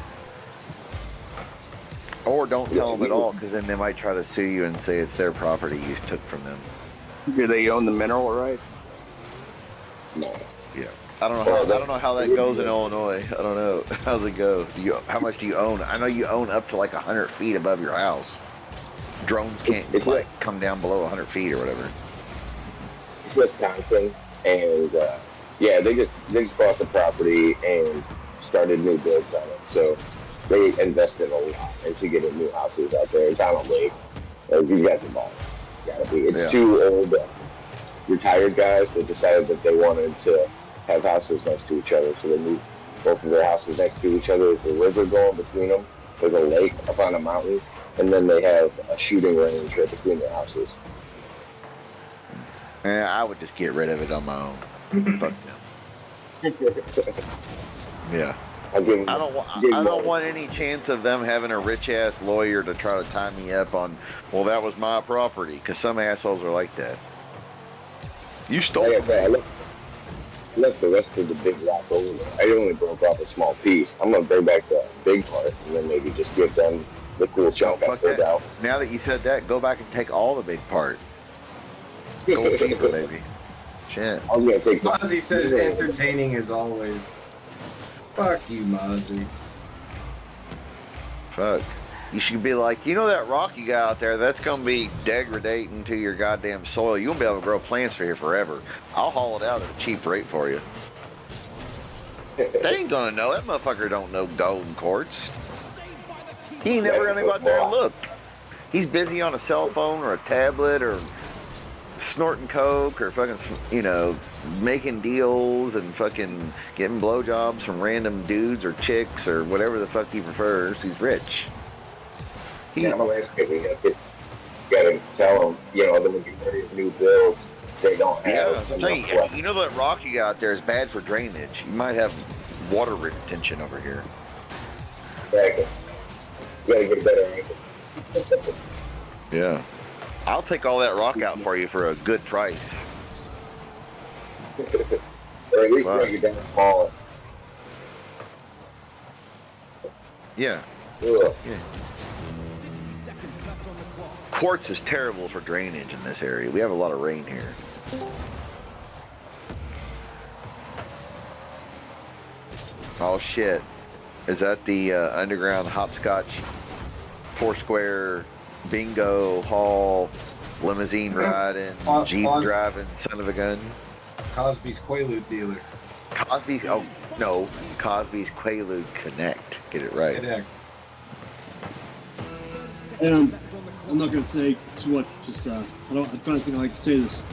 Or don't tell them at all, because then they might try to sue you and say it's their property you took from them. Do they own the mineral rights? No. Yeah. I don't know how that goes in Illinois. I don't know. How's it go? How much do you own? I know you own up to like 100 feet above your house. Drones can't like come down below 100 feet or whatever. It's Wisconsin, and yeah, they just bought the property and started new builds on it. So they invested a lot into getting new houses out there. It's on a lake. These guys are balling. Gotta be. It's two old retired guys that decided that they wanted to have houses next to each other, so they moved both of their houses next to each other. There's a river going between them. There's a lake up on a mountain, and then they have a shooting range right between their houses. Yeah, I would just get rid of it on my own. Fuck them. Yeah. I'll give him. I don't want any chance of them having a rich ass lawyer to try to tie me up on. Well, that was my property, because some assholes are like that. You stole. Like I said, I left the rest of the big rock over there. I only broke off a small piece. I'm gonna bring back the big part and then maybe just give them the cool chunk I pulled out. Now that you said that, go back and take all the big part. Gold fever, baby. Shit. I'm gonna take. Mozzie says entertaining as always. Fuck you, Mozzie. Fuck. You should be like, you know that rock you got out there, that's going to be degrading to your goddamn soil. You won't be able to grow plants for here forever. I'll haul it out at a cheap rate for you. They ain't going to know. That motherfucker don't know golden quartz. He ain't never going to go out there and look. He's busy on a cell phone or a tablet or snorting coke or fucking, you know, making deals and fucking getting blowjobs from random dudes or chicks or whatever the fuck he prefers. He's rich. Yeah, I'm a landscaping. You gotta tell them, you know, the majority of new builds, they don't have. Yeah, you know that rock you got out there is bad for drainage. You might have water retention over here. Exactly. You gotta get a better angle. Yeah. I'll take all that rock out for you for a good price. Or at least break it down smaller. Yeah. Ugh. Yeah. Quartz is terrible for drainage in this area. We have a lot of rain here. Oh shit. Is that the underground hopscotch, Foursquare, bingo, hall, limousine riding, Jeep driving, son of a gun? Cosby's Quaalude dealer. Cosby's, oh no, Cosby's Quaalude Connect. Get it right. Connect. And I'm not gonna say too much. Just I'm trying to think how I can say this.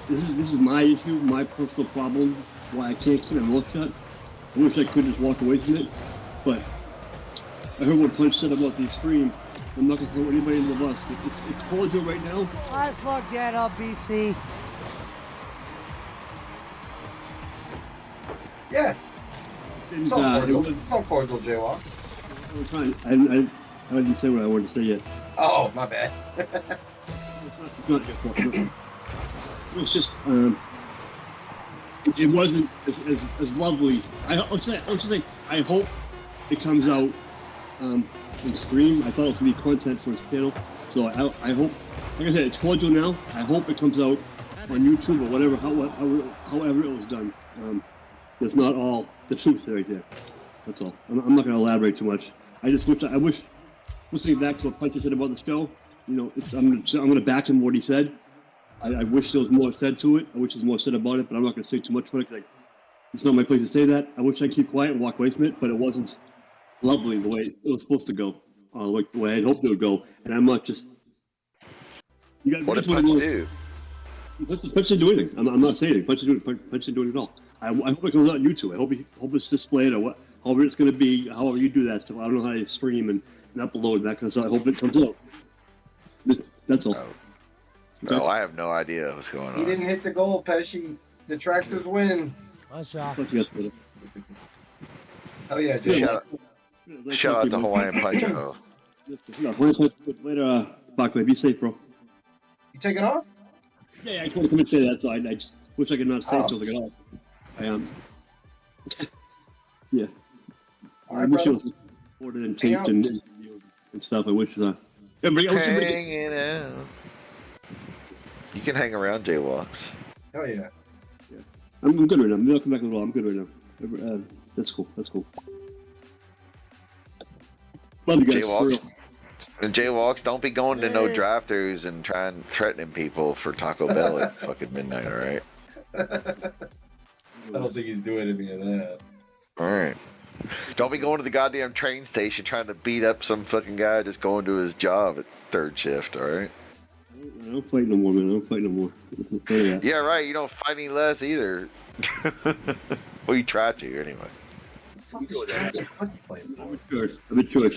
This is my issue, my personal problem. Why I can't keep my mouth shut. I wish I could just walk away from it, but I heard what Punch said about the stream. I'm not gonna throw anybody in the bus. It's cordial right now. I fuck that up, BC. Yeah. And, It's all cordial. It's all cordial, Jaywalk. I'm trying. I didn't say what I wanted to say yet. Oh, my bad. It's not your fault. No. It's just it wasn't as lovely. Let's just say I hope it comes out in stream. I thought it was gonna be content for his channel, so I hope. Like I said, it's cordial now. I hope it comes out on YouTube or whatever. However it was done. That's not all the truth right there. That's all. I'm not gonna elaborate too much. I wish. Listening back to what Punch said about the show, you know, I'm going to back him what he said. I wish there was more said to it. I wish there was more said about it, but I'm not going to say too much about it because it's not my place to say that. I wish I could keep quiet and walk away from it, but it wasn't lovely the way it was supposed to go, like the way I had hoped it would go. And I'm not just. What did Punch do? Punch didn't do anything. I'm not saying anything. Punch didn't do it at all. I hope it comes out on YouTube. I hope it's displayed or what. However it's going to be, however you do that. So I don't know how you stream and upload that kind of stuff. I hope it comes out. That's all. No, I have no idea what's going on. He didn't hit the goal, Pesci. The Tractors win. That's off. Oh yeah, Jay. Shout out to Hawaiian Punch. Later, Bachman. Be safe, bro. You taking off? Yeah, I just want to come and say that. So I just wish I could not say something at all. I am. Yeah. I wish it was recorded and taped and stuff. I wish that. Hanging out. You can hang around Jaywalks. Oh yeah. I'm good right now. Maybe I'll come back as well. I'm good right now. That's cool. Love you guys. Jaywalks, don't be going to no drive-thrus and trying threatening people for Taco Bell at fucking midnight, alright? I don't think he's doing any of that. Alright. Don't be going to the goddamn train station trying to beat up some fucking guy just going to his job at third shift, alright? I don't fight no more, man. I don't fight no more. Yeah, right. You don't fight any less either. Well, you try to, anyway. I'm matured,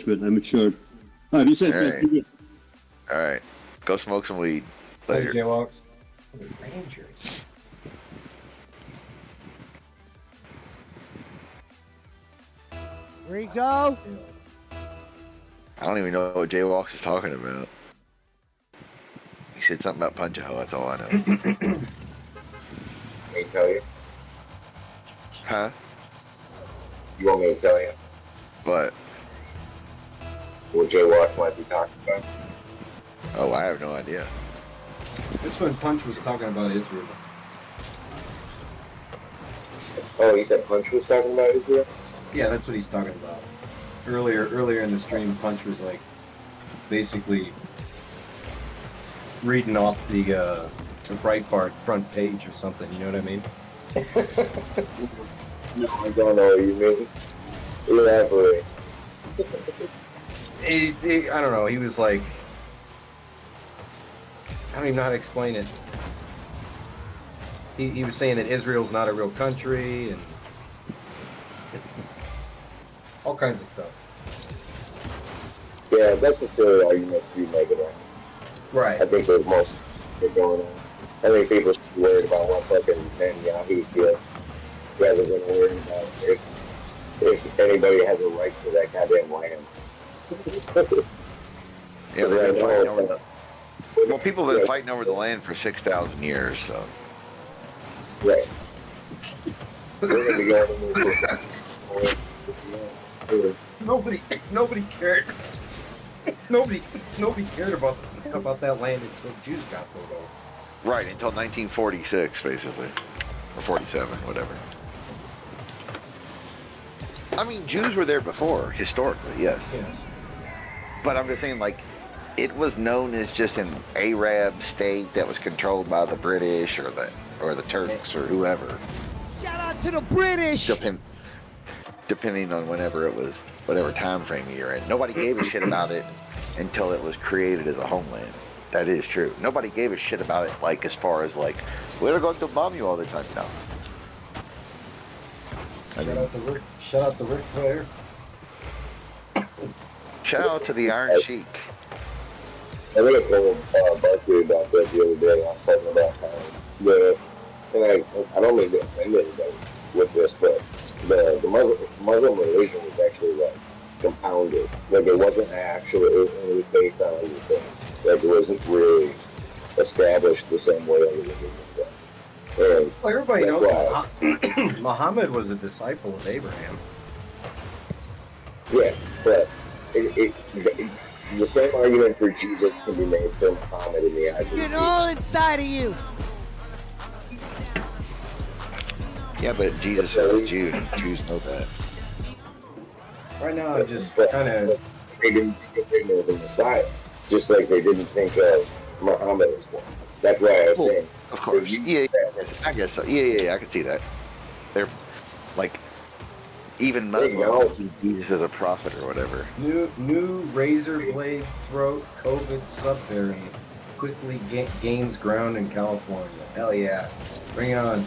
man. I'm matured. All right, be safe, guys. Be good. Alright. Go smoke some weed. Later. Hey, Jaywalks. Rangers. Rico? I don't even know what Jay Walks is talking about. He said something about punch a hoe. That's all I know. Can I tell you? Huh? You want me to tell you? What? What Jay Walk might be talking about? Oh, I have no idea. This one Punch was talking about Israel. Oh, he said Punch was talking about Israel? Yeah, that's what he's talking about. Earlier in the stream, Punch was like basically reading off the Breitbart front page or something. You know what I mean? No, I don't know what you mean. Elaborate. I don't know. He was like, I don't even know how to explain it. He was saying that Israel's not a real country and all kinds of stuff. Yeah, that's the silly arguments to be making right now. Right. I think there's most shit going on. I think people should be worried about what fucking Netanyahu's doing rather than worrying about if anybody has a right to that goddamn land. Yeah, they've been fighting over the. Well, people have been fighting over the land for 6,000 years, so. Right. We're gonna be going Nobody cared. Nobody cared about that land until Jews got there. Right, until 1946, basically. Or 47, whatever. I mean, Jews were there before, historically, yes. Yes. But I'm just saying, like, it was known as just an Arab state that was controlled by the British or the Turks or whoever. Shout out to the British. Depending on whenever it was, whatever time frame you're in. Nobody gave a shit about it until it was created as a homeland. That is true. Nobody gave a shit about it, like, as far as, like, we're going to bomb you all the time. No. Shout out to Ric Flair. Shout out to the Iron Sheik. I think I told Barkley about that the other day. I was talking about and I don't mean to offend anybody with this, but the Muslim religion was actually like compounded. Like it wasn't actually, it was based on anything. Like it wasn't really established the same way everything was. And well, everybody knows Muhammad was a disciple of Abraham. Yeah, but the same argument for Jesus can be made for Muhammad in the eyes of Get all inside of you. Yeah, but Jesus was a Jew. Jews know that. Right now, I just kind of... They didn't think of him as a Messiah, just like they didn't think of Muhammad as one. That's why I was saying. Of course. Yeah, I guess so. Yeah, I can see that. They're, like, even Muslims see Jesus as a prophet or whatever. New razor blade throat COVID subvariant quickly gains ground in California. Hell yeah. Bring it on.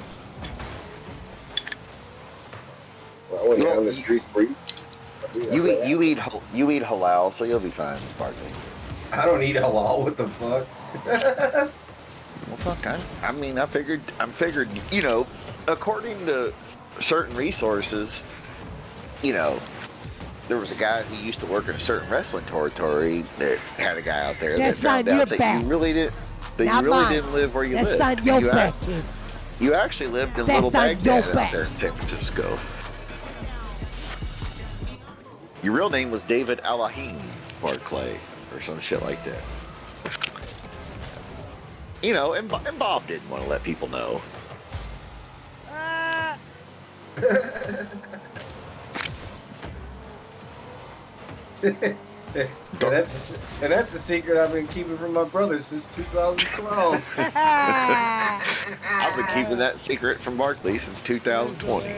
Well, when you're on the streets free. You eat halal, so you'll be fine, Barkley. I don't eat halal. What the fuck? Well, fuck. I figured. You know, according to certain resources, you know, there was a guy who used to work in a certain wrestling territory that had a guy out there that found out that you really didn't live where you lived. That's on your back, kid. You actually lived in Little Baghdad out there in San Francisco. Your real name was David Alahim Barclay or some shit like that. You know, and Bob didn't want to let people know. and that's a secret I've been keeping from my brother since 2012. I've been keeping that secret from Barkley since 2020.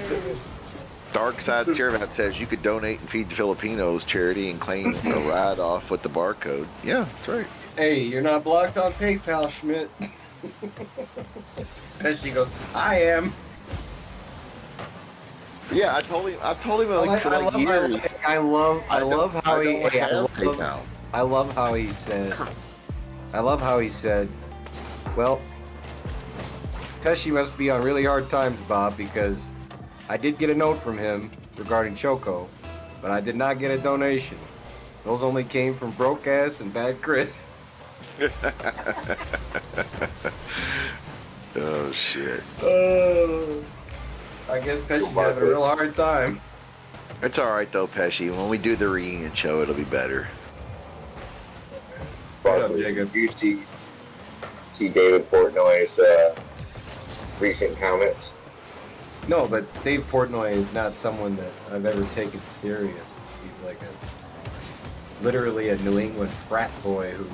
Dark Side Caravan says you could donate and feed the Filipinos charity and claim a ride off with the barcode. Yeah, that's right. Hey, you're not blocked on PayPal, Schmidt. And she goes, I am. Yeah, I told him like for like years. I love how he said, well, Pesci must be on really hard times, Bob, because I did get a note from him regarding Choco, but I did not get a donation. Those only came from broke ass and bad Chris. Oh shit. I guess Pesci's having a real hard time. It's all right though, Pesci. When we do the reunion show, it'll be better. What up, Jacob? You see David Portnoy's recent comments? No, but Dave Portnoy is not someone that I've ever taken serious. He's like literally a New England frat boy who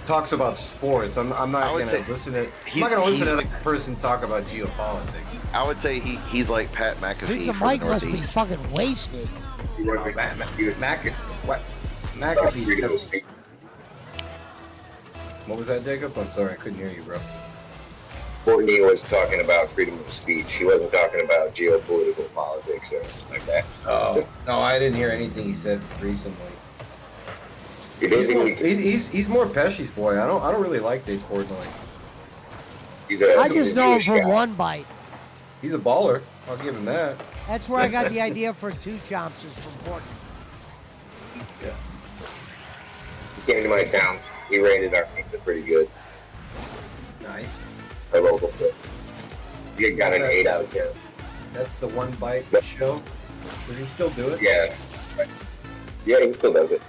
talks about sports. I'm not gonna listen to. I'm not gonna listen to that person talk about geopolitics. I would say he's like Pat McAfee. Prince of from Mike the must be Northeast. fucking wasted. McAfee. What was that, Jacob? I'm sorry, I couldn't hear you, bro. Courtney was talking about freedom of speech. He wasn't talking about geopolitical politics or anything like that. Oh, no, I didn't hear anything he said recently. He's more Pesci's boy. I don't really like Dave Portnoy. I just know him from one bite. He's a baller. I'll give him that. That's where I got the idea for two chomps is from Portland. Yeah. He came to my town. He rated our pizza pretty good. Nice. Our local food. He got an 8 out of 10. That's the One Bite show. Does he still do it? Yeah. Yeah, he still does it.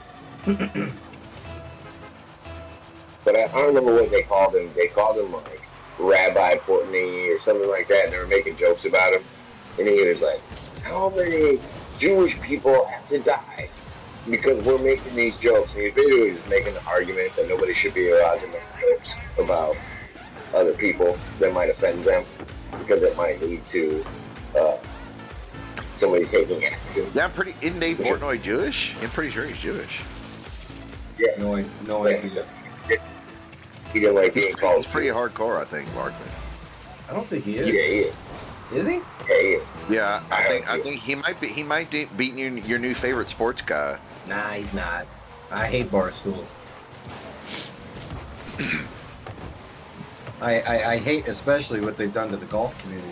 But I don't remember what they called him. They called him like Rabbi Portney or something like that, and they were making jokes about him. And he was like, how many Jewish people have to die because we're making these jokes? And he was basically just making the argument that nobody should be allowed to make jokes about other people that might offend them because it might lead to somebody taking action. Yeah, isn't Dave Portnoy Jewish? I'm pretty sure he's Jewish. Yeah. No idea. He didn't like being called. He's pretty hardcore, I think, Barkley. I don't think he is. Yeah, he is. Is he? Yeah, he is. Yeah, I think he might be beating your new favorite sports guy. Nah, he's not. I hate Barstool. I hate especially what they've done to the golf community.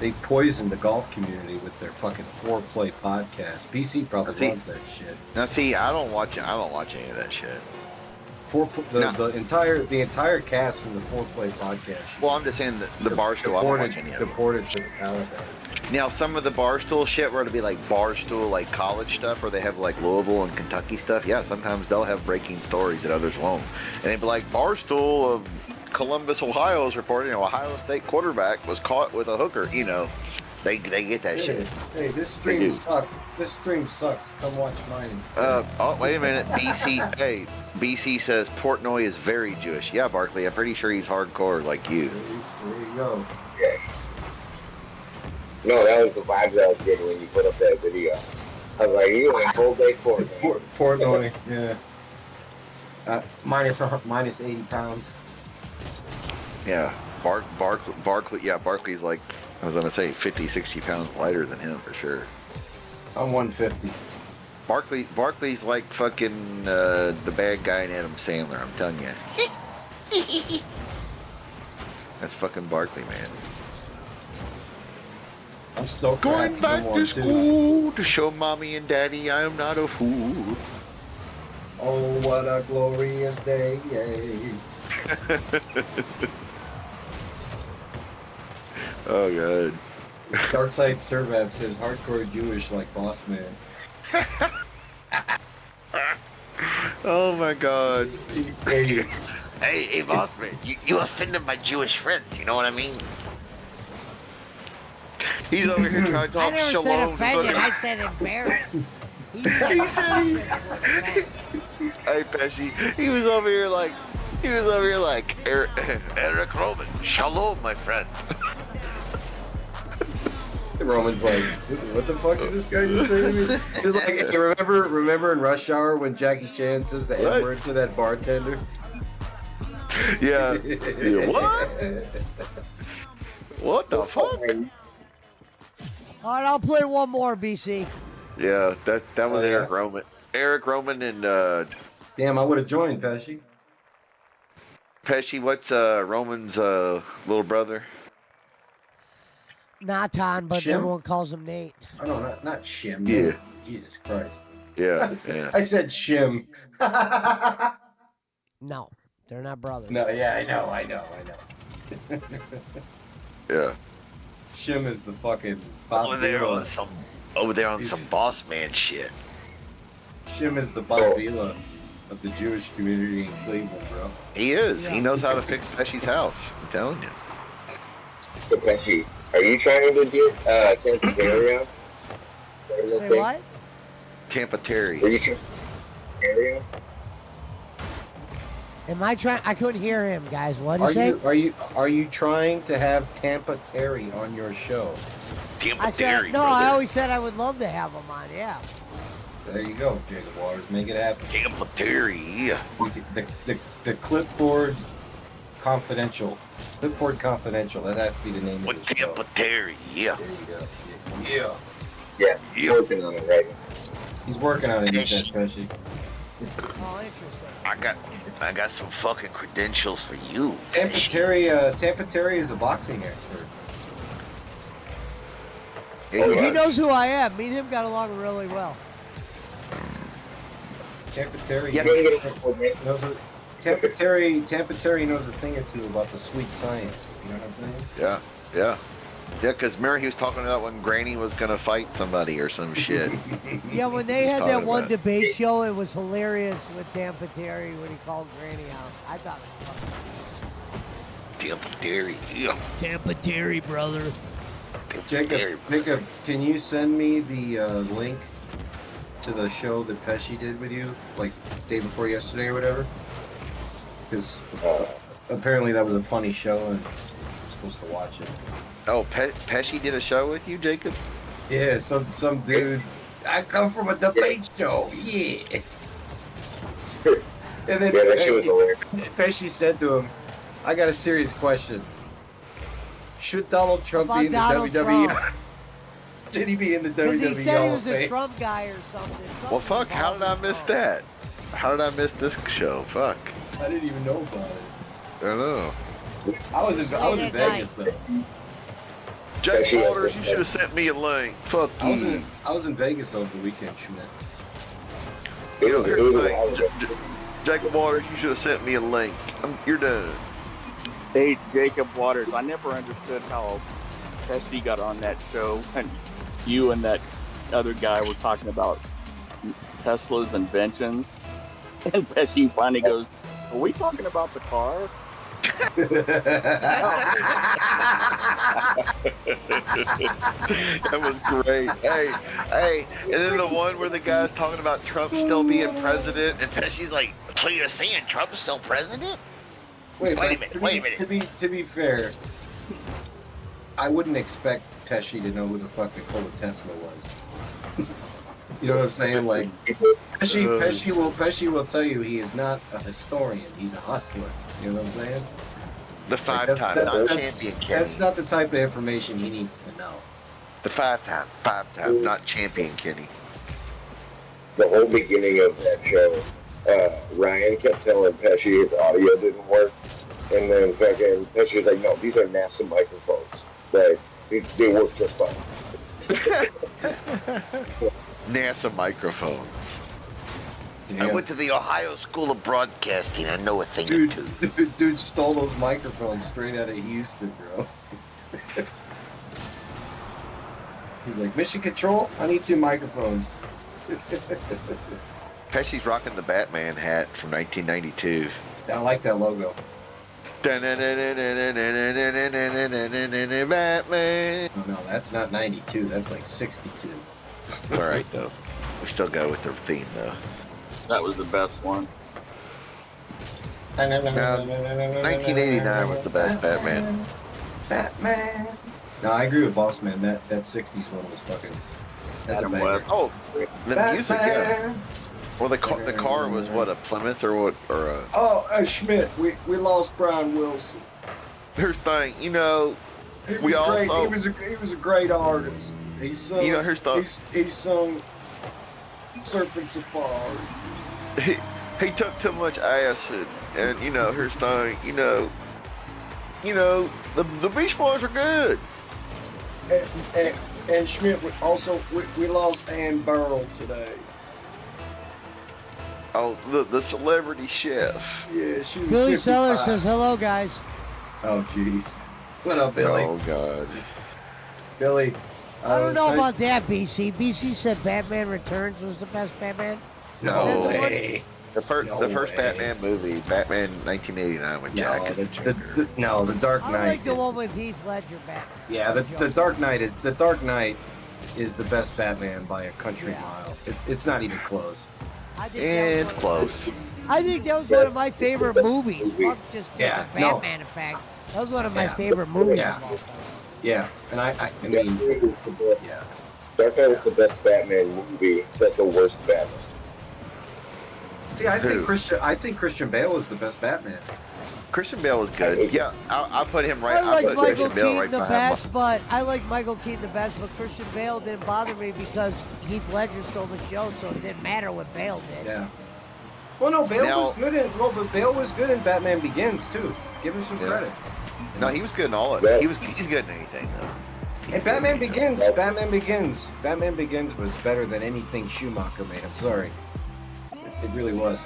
They poisoned the golf community with their fucking foreplay podcast. BC probably loves that shit. Now, see, I don't watch any of that shit. The entire cast from the foreplay podcast. Well, I'm just saying the Barstool. I don't watch any of it. Deported to Alabama. Now, some of the Barstool shit where it'll be like Barstool, like college stuff, where they have like Louisville and Kentucky stuff. Yeah, sometimes they'll have breaking stories that others won't. And they'd be like, Barstool of Columbus, Ohio is reporting Ohio State quarterback was caught with a hooker. You know, they get that shit. Hey, this stream sucks. This stream sucks. Come watch mine instead. Oh, wait a minute. BC, hey, BC says Portnoy is very Jewish. Yeah, Barkley, I'm pretty sure he's hardcore like you. There you go. Yeah. No, that was the vibes I was getting when you put up that video. I was like, you went full day Portnoy, yeah. Minus 80 pounds. Yeah, Barkley. Yeah, Barkley's like, I was gonna say 50, 60 pounds lighter than him for sure. I'm 150. Barkley's like fucking the bad guy in Adam Sandler. I'm telling you. That's fucking Barkley, man. I'm still going back to school to show mommy and daddy I am not a fool. Oh, what a glorious day! Yay. Oh god. Darkside Servab says hardcore Jewish like boss man. Oh my god. Hey, boss man, you offended my Jewish friends, you know what I mean? He's over here trying to talk I never shalom. said offended, I said embarrassed. He said Hey, Pesci, he was over here like Eric Roman, shalom, my friend. Roman's like, what the fuck is this guy just saying to me? He's like, hey, remember in Rush Hour when Jackie Chan says the N-word to that bartender? Yeah. What? What the fuck? All right, I'll play one more, BC. Yeah, that was Eric Roman. Eric Roman and damn, I would have joined Pesci. Pesci, what's Roman's little brother? Natan, but Shim? everyone calls him Nate. Oh no, not Shim. Yeah. Jesus Christ. Yeah, I said Shim. No, they're not brothers. No, yeah, I know. Yeah. Shim is the fucking Bob Over there Vila. on some boss man shit. Shim is the Bob Vila of the Jewish community in Cleveland, bro. He is. Yeah. He knows how to fix Pesci's house. I'm telling you. So, Pesci, are you trying to get Tampa area? Say what? Tampa Terry. Are you trying area? Am I trying? I couldn't hear him, guys. What did you say? Are you trying to have Tampa Terry on your show? Tampa I said Terry, no. brother. I always said I would love to have him on. Yeah. There you go, Jacob Waters. Make it happen. Tampa Terry, yeah. The Clipboard Confidential. Clipboard Confidential. That has to be the name With of the show. Tampa Terry, yeah. There you go. Yeah. Yeah, he's working on it right now. He's working on it, he said, Pesci. Oh, interesting. I got some fucking credentials for you. Tampa Terry is a boxing expert. He knows who I am. Me and him got along really well. Tampa Terry. Yeah. Tampa Terry knows a thing or two about the sweet science. You know what I'm saying? Yeah. Yeah, because remember he was talking about when Granny was going to fight somebody or some shit. Yeah, when they had Talking that one about- debate show, it was hilarious with Tampa Terry when he called Granny out. I thought it was funny. Tampa Terry, yeah. Tampa Terry, brother. Jacob, can you send me the link to the show that Pesci did with you, like day before yesterday or whatever? Because apparently that was a funny show and I'm supposed to watch it. Oh, Pesci did a show with you, Jacob? Yeah, some dude. I come from a debate show. Yeah. And then that shit was hilarious. Pesci said to him, "I got a serious question. Should Donald Trump be in the Donald WWE? Trump. Should he be in the Because WWE he said he Hall was of a Fame?" Trump guy or something. Well, fuck, how did I miss that? How did I miss this show? Fuck. I didn't even know about it. I don't know. I was in Vegas though. Jack Waters, you should have sent me a link. Fuck you. I was in Vegas over the weekend, Schmidt. Jack Waters, you should have sent me a link. You're done. Hey, Jacob Waters, I never understood how Pesci got on that show, and you and that other guy were talking about Tesla's inventions, and Pesci finally goes, "Are we talking about the car?" That was great. Hey, and then the one where the guy's talking about Trump still being president, and Pesci's like, so you're saying Trump's still president? Wait a minute. To be fair, I wouldn't expect Pesci to know who the fuck Nikola Tesla was. You know what I'm saying? Like, Pesci will tell you he is not a historian. He's a hustler. You know what I'm saying? the five-time, not champion Kenny. That's not the type of information he needs to know. The five-time, not champion Kenny. The whole beginning of that show, Ryan kept telling Pesci his audio didn't work, and then fucking Pesci was like, "No, these are NASA microphones. Like they work just fine." NASA microphone. I went to the Ohio School of Broadcasting. I know a thing or two. Dude stole those microphones straight out of Houston, bro. He's like, "Mission Control, I need 2 microphones." Pesci's rocking the Batman hat from 1992. I like that logo. Batman. Oh, no, that's not 92. That's like 62. All right, though. We still go with their theme, though. That was the best one. 1989 was the best Batman. Batman. No, I agree with Boss Man. That 60s one was fucking. That's Adam a banger. West. Oh, the music, yeah. Batman. Well, the car was what, a Plymouth or what, or a... Oh, Schmidt, we lost Brian Wilson. Here's the thing, you know, He was we great. also... He was a great artist. He sung. You know, here's the... He sung Surfing Safari. He took too much acid, and you know, here's the thing, you know, the Beach Boys are good. And Schmidt, we lost Ann Burrell today. Oh, the celebrity chef. Yeah, she was Billy 55. Sellers says hello, guys. Oh, jeez. What up, Billy? Oh God. Billy. I don't know nice about to- that, BC. BC said Batman Returns was the best Batman. No Is that the one? way. The first No first way. Batman movie, Batman 1989 with Jack. No, as the Joker. the Dark I Knight. like the one with Heath Ledger Batman. Yeah, the Dark Knight is the best Batman by a country mile. It's not even close. I think It's close. I think that was one of my favorite movies. Fuck just the Yeah, no. Batman effect. That was one of my Yeah. favorite movies. Yeah. of all time. Yeah, and I mean, yeah. Dark Knight was the best Batman movie, but the worst Batman. See, I think Christian Bale is the best Batman. Christian Bale was good. Yeah, I'll put him right. I I'll like put Michael Christian Bale Keaton right the behind best, but I like Michael Keaton the best, but Christian Bale didn't bother me because Heath Ledger stole the show, so it didn't matter what Bale did. Yeah. Well, no, Bale Now- was good but Bale was good in Batman Begins too. Give him some credit. No, he was good in all of it. He's good in anything though. And Batman Begins was better than anything Schumacher made. I'm sorry. It really was.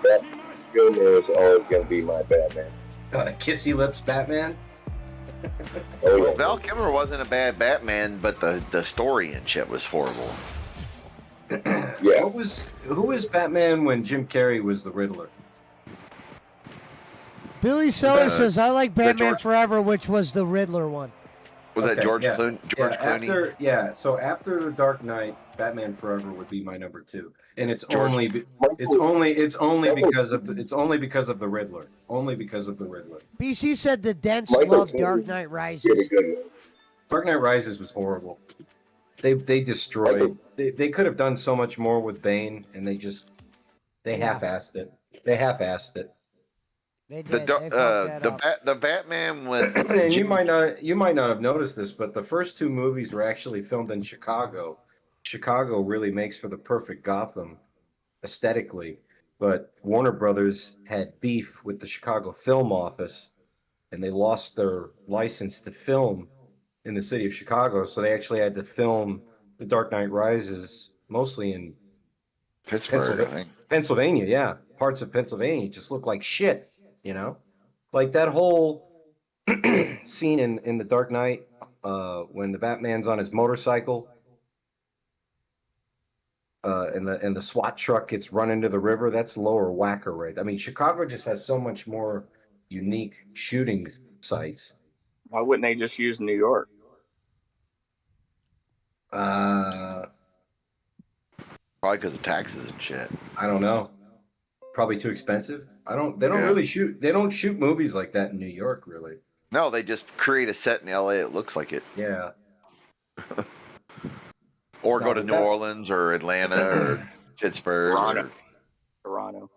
That Gilmore is always going to be my Batman. Kissy Lips Batman. Oh, Well, yeah. Val Kilmer wasn't a bad Batman, but the story and shit was horrible. Yeah. Who was Batman when Jim Carrey was the Riddler? Billy Sellers says, I like Batman George- Forever, which was the Riddler one. Was that Okay, George yeah. Clooney? Yeah, so after The Dark Knight, Batman Forever would be my number 2, and it's George- only because of the Riddler. Only because of the Riddler. BC said the Dents Michael love Keaton Dark Knight did a Rises. good one. Dark Knight Rises was horrible. They destroyed. They could have done so much more with Bane, and they half-assed it. They half-assed it. They The did. Dar- They fucked that up. the Batman with And you might not have noticed this, but the first 2 movies were actually filmed in Chicago. Chicago really makes for the perfect Gotham aesthetically, but Warner Brothers had beef with the Chicago Film Office, and they lost their license to film in the city of Chicago, so they actually had to film The Dark Knight Rises mostly in Pittsburgh, I think. Pennsylvania. Yeah, parts of Pennsylvania just look like shit. You know, like that whole scene in The Dark Knight when the Batman's on his motorcycle and the SWAT truck gets run into the river. That's lower whacker, right? I mean, Chicago just has so much more unique shooting sites. Why wouldn't they just use New York? Probably because of taxes and shit. I don't know. Probably too expensive. They don't really shoot. They don't shoot movies like that in New York, really. No, they just create a set in LA. It looks like it. Yeah. Or No, go to but New that- Orleans or Atlanta or Pittsburgh. Toronto. Or, Toronto.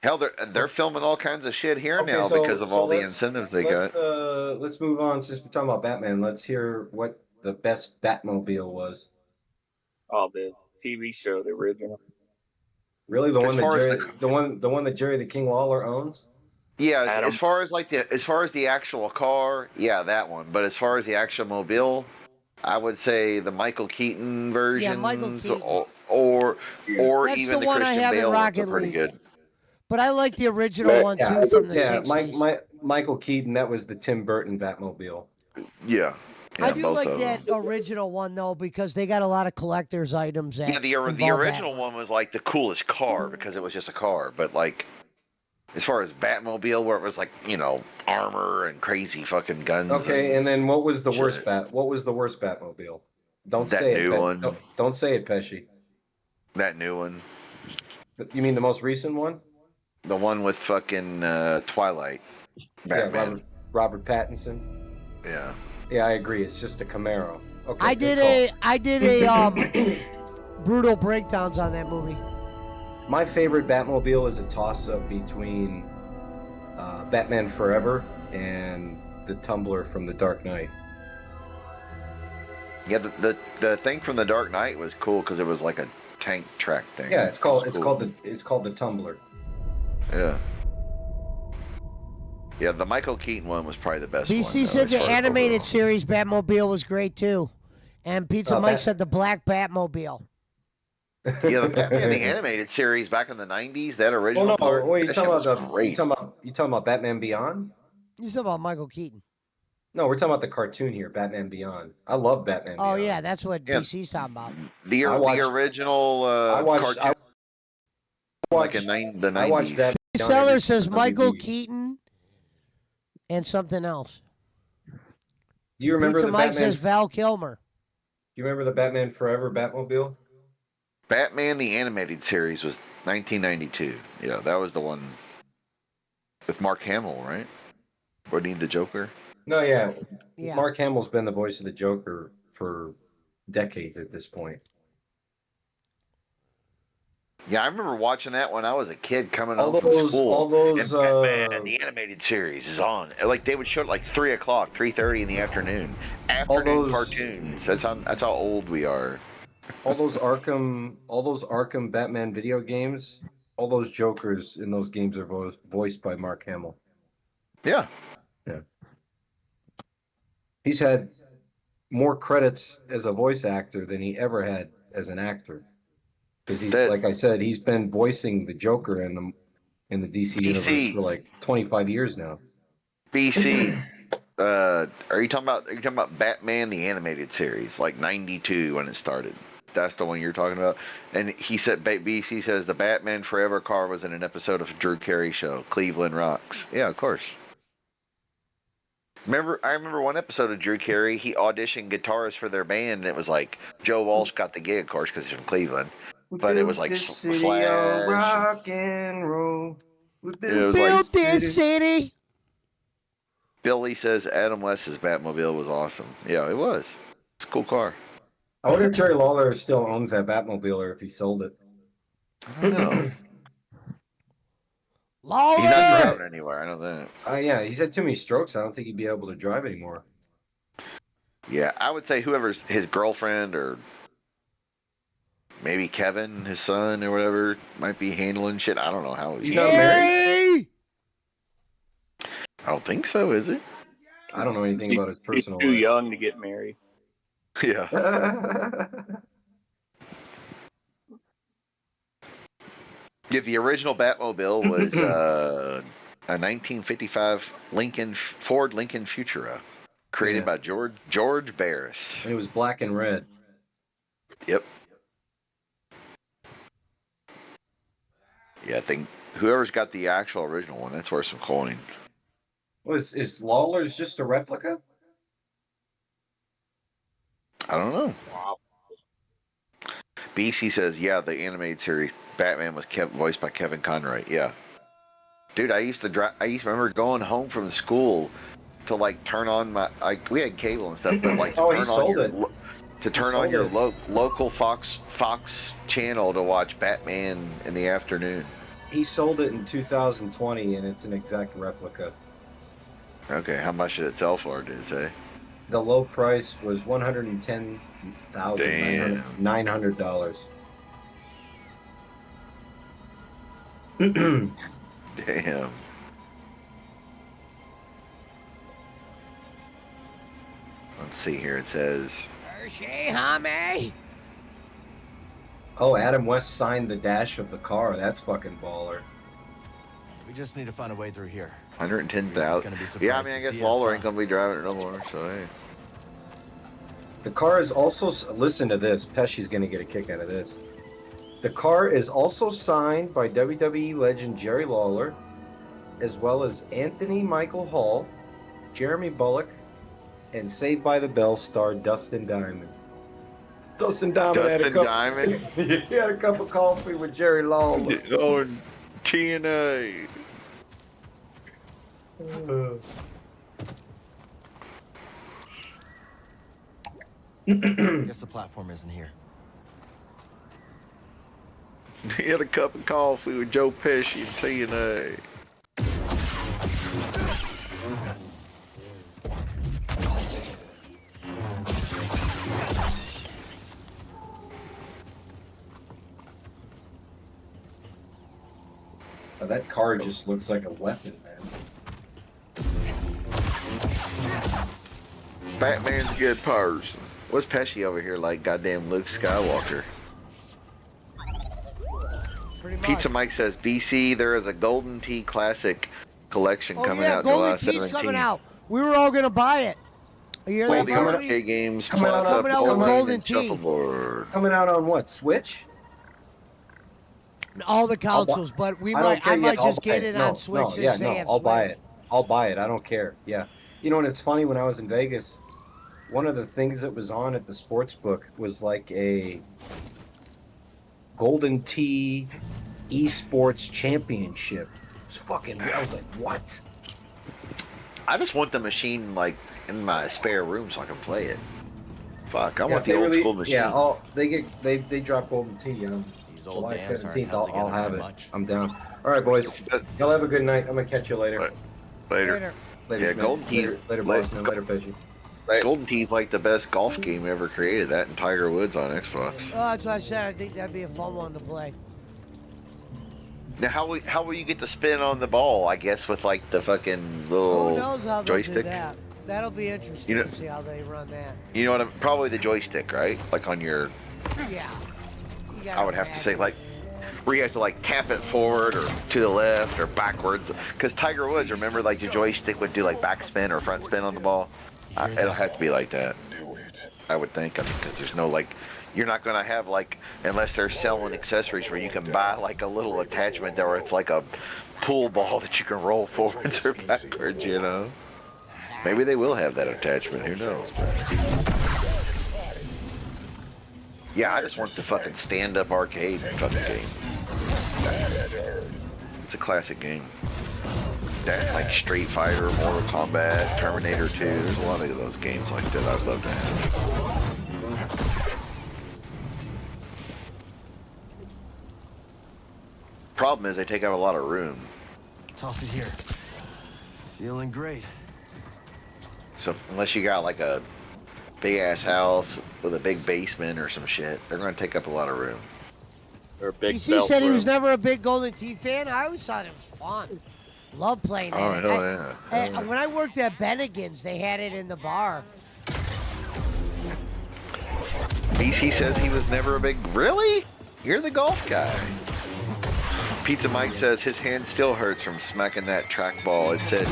hell, they're filming all kinds of shit here Okay, now so- because of so all the let's- incentives they got. Let's move on. Since we're talking about Batman, let's hear what the best Batmobile was. Oh, the TV show, the original. Really, the As one that far as Jerry, the one that Jerry the King Lawler owns. Yeah, Adam. as far as the actual car, yeah, that one. But as far as the actual mobile, I would say the Michael Keaton version, Michael Keaton. or That's even the the one I Christian have in Bale ones Rocket are pretty League. good. But I like the original one Yeah, too from the yeah, 60s. Michael Keaton. That was the Tim Burton Batmobile. Yeah. I do both like of that them. original one though because they got a lot of collector's items. That Yeah, the involve original one was like the coolest car because it was just a car. But like, as far as Batmobile, where it was like armor and crazy fucking guns. Okay, and then what was the worst Shit. What was the worst Batmobile? Don't That say new it. one. Don't say it, Pesci. That new one, You mean the most recent one? the one with fucking Twilight, Batman. Yeah, Robert Pattinson. Yeah. Yeah, I agree. It's just a Camaro. Okay, I good did call. a brutal breakdowns on that movie. My favorite Batmobile is a toss-up between Batman Forever and the Tumbler from The Dark Knight. Yeah, the thing from the Dark Knight was cool because it was like a tank track thing. Yeah, it's called It was cool. it's called the Tumbler. Yeah. Yeah, the Michael Keaton one was probably the best BC one. said as the far as animated overall. series Batmobile was great too. And Pizza Mike said the black Batmobile. Yeah, the Batman the animated series back in the '90s, that original. Well, no, part, wait, you that talking shit about was the great. you talking about Batman Beyond? You talking about Michael Keaton? No, we're talking about the cartoon here, Batman Beyond. I love Batman Oh Beyond. yeah, that's what Yeah. BC's talking about. The original cartoon, like in the I watched '90s. that. Seller says Michael Keaton and something else. Do you remember Pizza the Mike Batman? says Val Kilmer. Do you remember the Batman Forever Batmobile? Batman the animated series was 1992. Yeah, that was the one with Mark Hamill, right? Or need the Joker? No, yeah. Yeah. Mark Hamill's been the voice of the Joker for decades at this point. Yeah, I remember watching that when I was a kid coming All home those- from school. all those, and Batman, the animated series is on. Like they would show it like 3 o'clock, 3:30 in the afternoon. Afternoon cartoons. That's how old we are. All those Arkham Batman video games, all those Jokers in those games are voiced by Mark Hamill. Yeah. Yeah. He's had more credits as a voice actor than he ever had as an actor. Because he's, like I said, he's been voicing the Joker in the DC universe for like 25 years now. BC, are you talking about Batman the animated series, like '92 when it started? That's the one you're talking about. And he said, BC says the Batman Forever car was in an episode of Drew Carey show, Cleveland Rocks. Yeah, of course. I remember one episode of Drew Carey. He auditioned guitarists for their band, and it was like Joe Walsh got the gig, of course, because he's from Cleveland. But it was like this city Slash. on rock and roll. We built this city. Billy says Adam West's Batmobile was awesome. Yeah, it was. It's a cool car. I wonder if Jerry Lawler still owns that Batmobile or if he sold it. I don't know. Lawler! He's not driving anywhere. I know that. Yeah, he's had too many strokes. I don't think he'd be able to drive anymore. Yeah, I would say whoever's his girlfriend or maybe Kevin, his son or whatever, might be handling shit. I don't know how he's not married. I don't think so, is it? I don't know anything about his personal He's too life. young to get married. Yeah. Yeah, the original Batmobile was a 1955 Ford Lincoln Futura, created by George Barris. And it was black and red. Yep. Yeah, I think whoever's got the actual original one, that's worth some coin. Is Lawler's just a replica? I don't know. Wow. BC says, yeah, the animated series Batman was voiced by Kevin Conroy. Yeah, dude, I used to remember going home from school to like turn on we had cable and stuff, but like to turn on your local Fox channel to watch Batman in the afternoon. He sold it in 2020, and it's an exact replica. Okay, how much did it sell for? Did it say? The low price was $110,900. Damn. Let's see here. It says. Hershey, homie. Oh, Adam West signed the dash of the car. That's fucking baller. We just need to find a way through here. 110,000. Yeah, I mean, I guess Lawler ain't gonna be driving it no more. So hey. The car is also, listen to this, Pesci's going to get a kick out of this. The car is also signed by WWE legend Jerry Lawler, as well as Anthony Michael Hall, Jeremy Bullock, and Saved by the Bell star Dustin Diamond. Dustin Diamond had he had a cup of coffee with Jerry Lawler. Oh, TNA. Guess the platform isn't here. He had a cup of coffee with Joe Pesci and TNA. Oh, that car just looks like a weapon, man. Batman's a good person. What's Pesci over here like goddamn Luke Skywalker? Pretty much. Pizza Mike says, BC, there is a Golden Tee Classic collection Oh coming yeah, out Golden July Tee's 17th. coming out. We were all gonna buy it. You hear that, Coming Barbie? out games coming plus out with Golden Tee. Shuffleboard. Coming out on what? Switch? All the consoles, but I might just get it on Switch and say I'll buy it. I'll buy it. I don't care. Yeah. You know, and it's funny, when I was in Vegas, one of the things that was on at the sports book was like a Golden Tee esports championship. It was fucking, I was like, what? I just want the machine like in my spare room so I can play it. Fuck, I want if the they old really- school machine. Yeah, they drop Golden Tee, you know. These old July dams aren't 17th, held I'll together have by it. much. I'm down. All right, boys. Y'all have a good night. I'm gonna catch you later. Later. Later, Yeah, Smith. Golden Tee. Later, boss man. Later, Pesci. Golden Tee's like the best golf game ever created. That and Tiger Woods on Xbox. Oh, that's what I said. I think that'd be a fun one to play. Now, how will you get to spin on the ball? I guess with like the fucking little Who knows how they'll do joystick. that? That'll be interesting You know- to see how they run that. You know what? Probably the joystick, right? Like on your. Yeah. You I would have to say like, where you have to like tap it forward or to the left or backwards. Because Tiger Woods, remember, like the joystick would do like backspin or front spin on the ball. It'll have to be like that. I would think. I mean, because there's no like, you're not gonna have like, unless they're selling accessories where you can buy like a little attachment there where it's like a pool ball that you can roll forwards or backwards. You know. Maybe they will have that attachment. Who knows? Yeah, I just want the fucking stand-up arcade fucking game. It's a classic game. That's like Street Fighter, Mortal Kombat, Terminator 2. There's a lot of those games like that I'd love to have. Problem is they take up a lot of room. Toss it here. Feeling great. So unless you got like a big ass house with a big basement or some shit, they're going to take up a lot of room. Or a big PC said he was never a big Golden Tee fan. I always thought it was fun. Love playing Oh, it. hell yeah. When I worked at Bennigan's, they had it in the bar. BC says he was never a big... Really? You're the golf guy. Pizza Mike says his hand still hurts from smacking that trackball. It said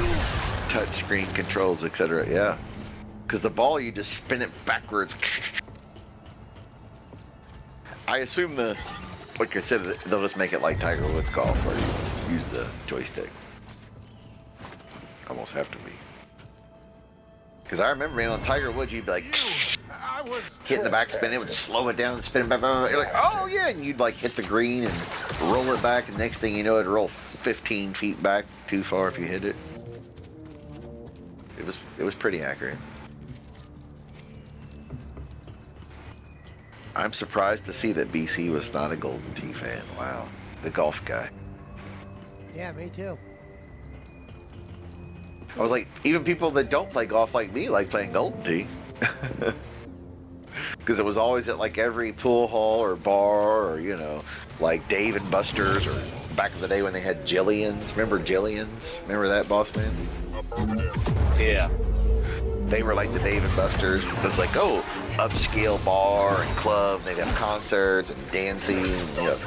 touchscreen controls, etc. Yeah. Because the ball, you just spin it backwards. I assume like I said, they'll just make it like Tiger Woods golf where you use the joystick. Almost have to be. Because I remember, man, on Tiger Woods, you'd be like, hitting the backspin, it would slow it down and spin it back. You're like, oh yeah, and you'd like hit the green and roll it back, and next thing you know, it'd roll 15 feet back too far if you hit it. It was pretty accurate. I'm surprised to see that BC was not a Golden Tee fan. Wow, the golf guy. Yeah, me too. I was like, even people that don't play golf like me like playing Golden Tee. Because it was always at like every pool hall or bar or, you know, like Dave and Buster's or back in the day when they had Jillian's. Remember Jillian's? Remember that, boss man? Yeah. They were like the Dave and Buster's. It was like, oh, upscale bar and club. They'd have concerts and dancing, you know,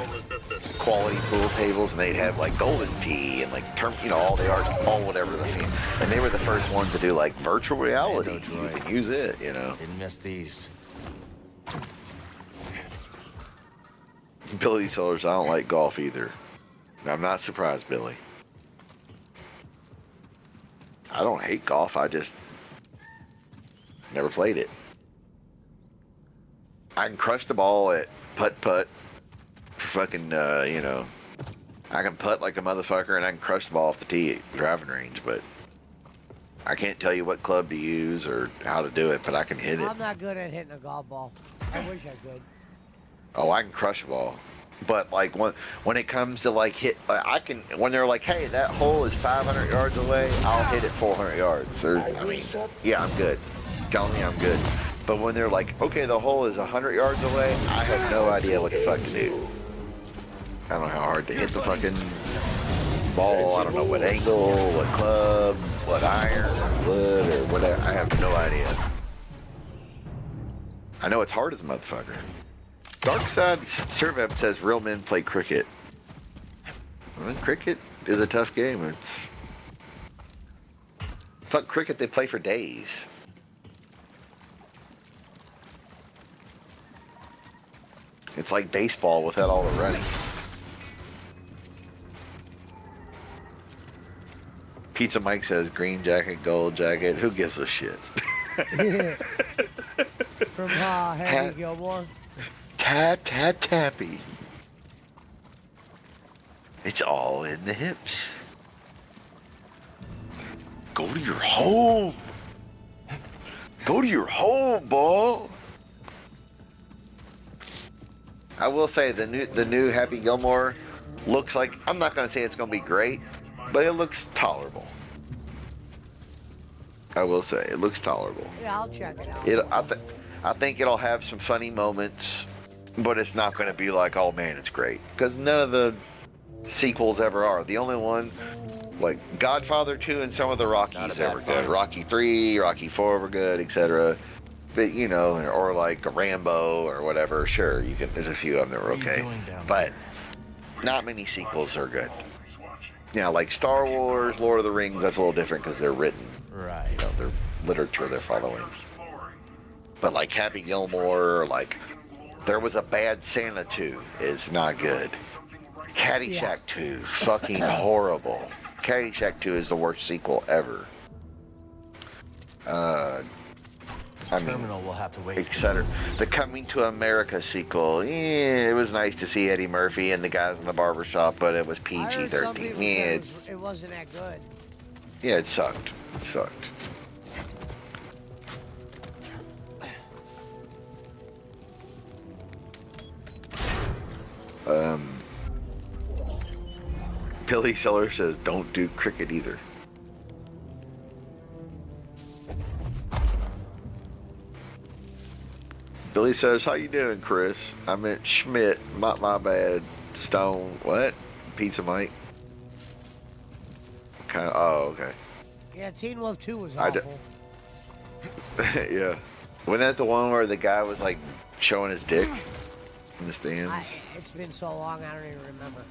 quality pool tables, and they'd have like Golden Tee and like all the art, all whatever the scene. And they were the first ones to do like virtual reality. You can use it, you know. Didn't miss these. Billy Sellers, I don't like golf either. I'm not surprised, Billy. I don't hate golf. I just never played it. I can crush the ball at putt-putt. Fucking, you know, I can putt like a motherfucker and I can crush the ball off the tee at driving range, but I can't tell you what club to use or how to do it, but I can hit it. I'm not good at hitting a golf ball. I wish I could. Oh, I can crush a ball. But like when it comes to like hit, I can, when they're like, hey, that hole is 500 yards away, I'll hit it 400 yards. I mean, yeah, I'm good. Tell me I'm good. But when they're like, okay, the hole is 100 yards away, I have no idea what the fuck to do. I don't know how hard to hit the fucking ball. I don't know what angle, what club, what iron, or wood, or whatever. I have no idea. I know it's hard as a motherfucker. Darkside Servep says real men play cricket. Well, cricket is a tough game. It's fuck cricket. They play for days. It's like baseball without all the running. Pizza Mike says green jacket, gold jacket. Who gives a shit? From Happy Gilmore. Tap, tap, tappy. It's all in the hips. Go to your home. Go to your home, ball. I will say the new Happy Gilmore looks like, I'm not going to say it's going to be great, but it looks tolerable. I will say it looks tolerable. Yeah, I'll check it out. I think it'll have some funny moments, but it's not going to be like, oh man, it's great, because none of the sequels ever are. The only one, like Godfather 2 and some of the Rockies ever good. Rocky 3, Rocky 4 were good, etc. But you know, or like a Rambo or whatever. Sure, you can. There's a few of them that were okay, but not many sequels are good. You know, like Star Wars, Lord of the Rings. That's a little different because they're written. Right. You know, they're literature they're following. But like Happy Gilmore, like There Was a Bad Santa 2 is not good. Caddyshack 2, fucking horrible. Caddyshack 2 is the worst sequel ever. Terminal will have to wait. Etc. The Coming to America sequel, it was nice to see Eddie Murphy and the guys in the barbershop, but it was PG-13. It wasn't that good. Yeah, it sucked. It sucked. Billy Seller says, don't do cricket either. Billy says, how you doing, Chris? I meant Schmidt, my bad. Stone, what? Pizza Mike? Kind of, oh, okay. Yeah, Teen Wolf 2 was awful. Yeah. Wasn't that the one where the guy was like showing his dick in the stands? It's been so long, I don't even remember.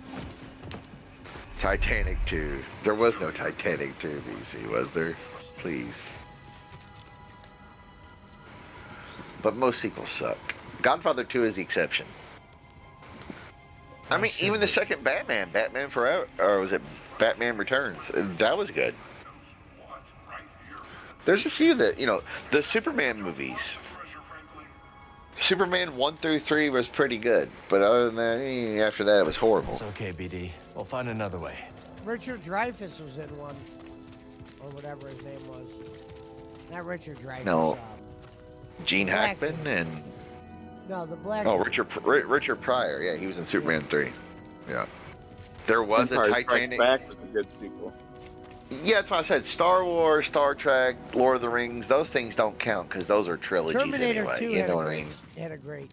Titanic 2. There was no Titanic 2, BC, was there? Please. But most sequels suck. Godfather 2 is the exception. I mean, even the second Batman Forever, or was it Batman Returns? That was good. There's a few that, you know, the Superman movies. Superman 1 through 3 was pretty good, but other than that, after that, it was horrible. It's okay, BD. We'll find another way. Richard Dreyfuss was in one, or whatever his name was. Not Richard Dreyfuss. No. Gene Hackman and... No, the black... Oh, Richard Pryor. Yeah, he was in Superman 3. Yeah. There was a Titanic... Back was a good sequel. Yeah, that's why I said Star Wars, Star Trek, Lord of the Rings. Those things don't count because those are trilogies Terminator anyway. 2 you know what I mean? Had a great...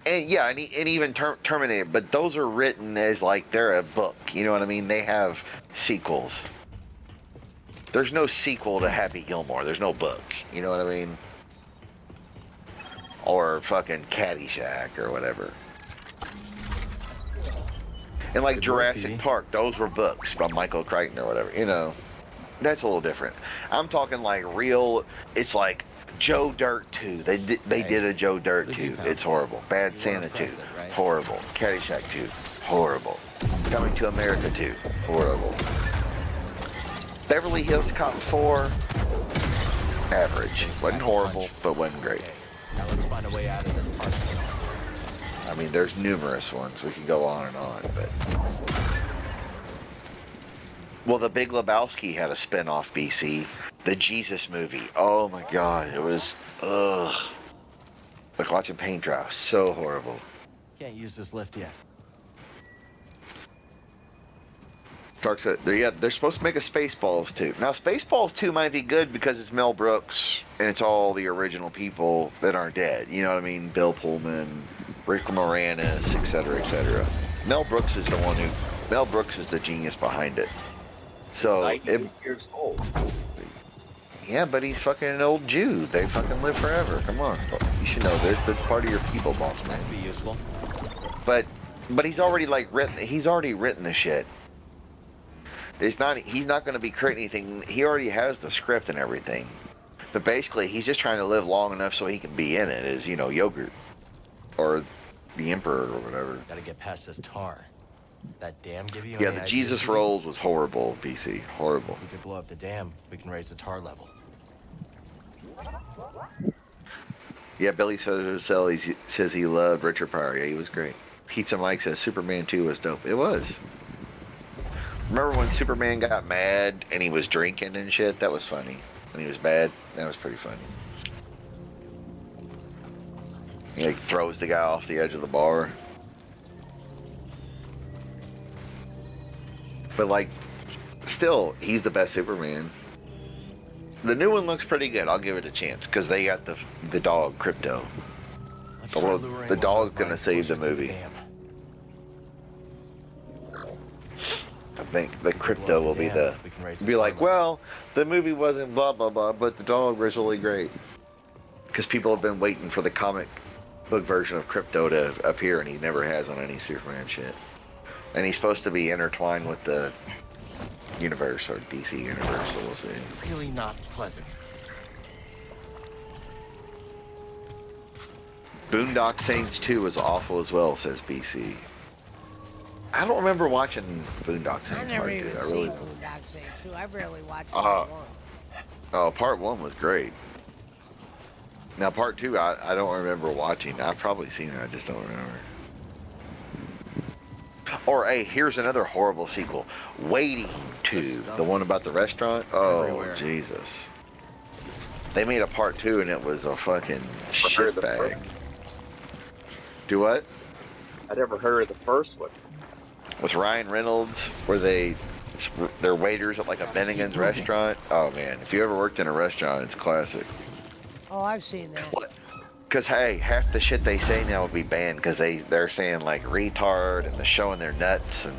And yeah, and even Terminator, but those are written as like they're a book. You know what I mean? They have sequels. There's no sequel to Happy Gilmore. There's no book. You know what I mean? Or fucking Caddyshack or whatever. And like Jurassic Park, those were books by Michael Crichton or whatever. You know, that's a little different. I'm talking like real. It's like Joe Dirt 2. They did a Joe Dirt 2. It's horrible. Bad Santa 2. Horrible. Caddyshack 2. Horrible. Coming to America 2. Horrible. Beverly Hills Cop 4. Average. Wasn't horrible, but wasn't great. Now let's find a way out of this part. I mean, there's numerous ones. We can go on and on, but... Well, The Big Lebowski had a spin-off, BC. The Jesus movie. Oh my god, it was... Ugh. Like watching paint dry. So horrible. Can't use this lift yet. Dark said, they're supposed to make a Spaceballs 2. Now, Spaceballs 2 might be good because it's Mel Brooks, and it's all the original people that aren't dead. You know what I mean? Bill Pullman, Rick Moranis, etc., etc. Mel Brooks is the genius behind it. So, 90 years old. Yeah, but he's fucking an old Jew. They fucking live forever. Come on. You should know this. That's part of your people, boss man. Might be useful. But he's already he's already written the shit. He's not going to be creating anything. He already has the script and everything. But basically, he's just trying to live long enough so he can be in it as, yogurt. Or the Emperor or whatever. Gotta get past this tar. That dam give you Yeah, any the ideas, Jesus Billy? Rolls was horrible, BC. Horrible. If we could blow up the dam, we can raise the tar level. Yeah, Billy says he loved Richard Pryor. Yeah, he was great. Pizza Mike says Superman 2 was dope. It was. Remember when Superman got mad and he was drinking and shit? That was funny. When he was bad, that was pretty funny. He like throws the guy off the edge of the bar. But like, still, he's the best Superman. The new one looks pretty good. I'll give it a chance because they got the dog Crypto. Although the dog's gonna save the movie. I think the Crypto will be like, well, the movie wasn't blah blah blah, but the dog was really great. Because people have been waiting for the comic book version of Crypto to appear, and he never has on any Superman shit. And he's supposed to be intertwined with the universe or DC universe, so we'll see. Really not pleasant. Boondock Saints 2 was awful as well, says BC. I don't remember watching Boondock Saints I never Part 2. even I seen really Boondock Saints 2. I barely watched part 1. Oh, Part 1 was great. Now, Part 2, I don't remember watching. I've probably seen it, I just don't remember. Or, hey, here's another horrible sequel. Waiting 2, the one about the restaurant. Oh, everywhere. Jesus. They made a Part 2 and it was a fucking shitbag. Do what? I never heard of the first one. With Ryan Reynolds, where they're waiters at like a Bennigan's restaurant. Oh, man. If you ever worked in a restaurant, it's classic. Oh, I've seen that. Because, hey, half the shit they say now would be banned because they're saying, like, retard and they're showing their nuts and,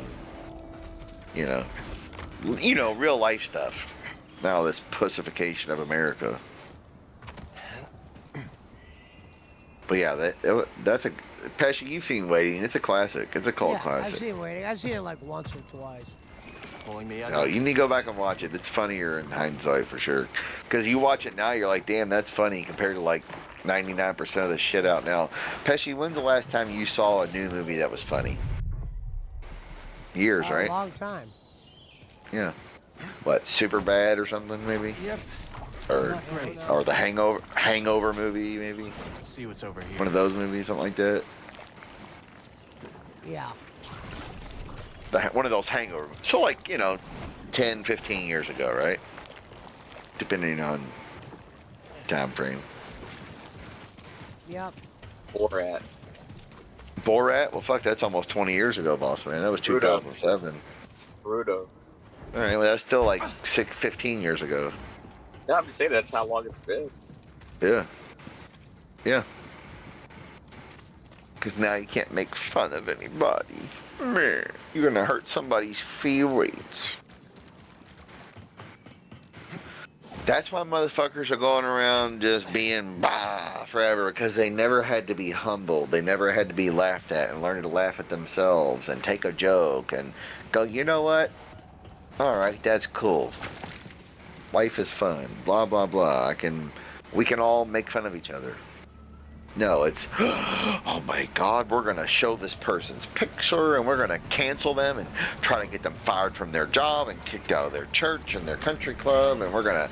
real life stuff. Now this pussification of America. But, yeah, that's a... Pesci, you've seen Waiting. It's a classic. It's a cult classic. I've seen Waiting. I've seen it like once or twice. Pulling me No, you need to go back and watch it. It's funnier in hindsight for sure. Because you watch it now, you're like, damn, that's funny compared to like 99% of the shit out now. Pesci, when's the last time you saw a new movie that was funny? Years, right? A long time. Yeah. What, Superbad or something maybe? Yep. Or the Hangover movie maybe? Let's see what's over here. One of those movies, something like that. Yeah. One of those Hangover. So like, 10, 15 years ago, right? Depending on time frame. Yep. Borat. Borat? Well, fuck, that's almost 20 years ago, boss man. That was 2007. Bruto. All right, well, that's still like 15 years ago. Yeah, I'm just saying that's how long it's been. Yeah. Yeah. Because now you can't make fun of anybody. Man, you're gonna hurt somebody's feelings. That's why motherfuckers are going around just being bah forever, because they never had to be humbled. They never had to be laughed at and learn to laugh at themselves and take a joke and go, you know what? Alright, that's cool. Life is fun. Blah, blah, blah. We can all make fun of each other. No, it's, oh my God, we're going to show this person's picture and we're going to cancel them and try to get them fired from their job and kicked out of their church and their country club, and we're going to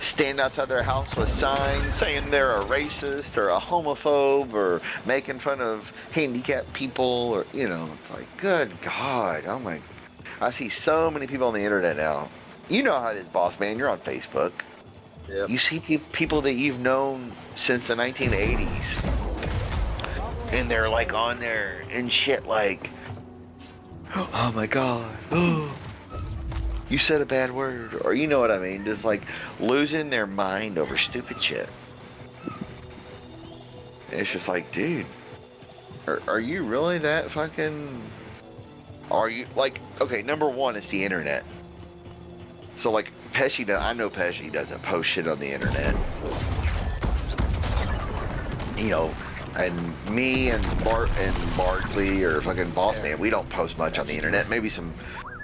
stand outside their house with signs saying they're a racist or a homophobe or making fun of handicapped people, or, it's like, good God, oh my, I see so many people on the internet now. You know how it is, boss man, you're on Facebook. Yep. You see people that you've known since the 1980s, and they're like on there and shit like, oh my God, oh, you said a bad word, or you know what I mean, just like losing their mind over stupid shit. And it's just like, dude, are you really that fucking, are you, like, okay, number one, it's the internet. So like, I know Pesci doesn't post shit on the internet. You know, and me and Barkley or fucking Boss Man, we don't post much on the internet. Maybe some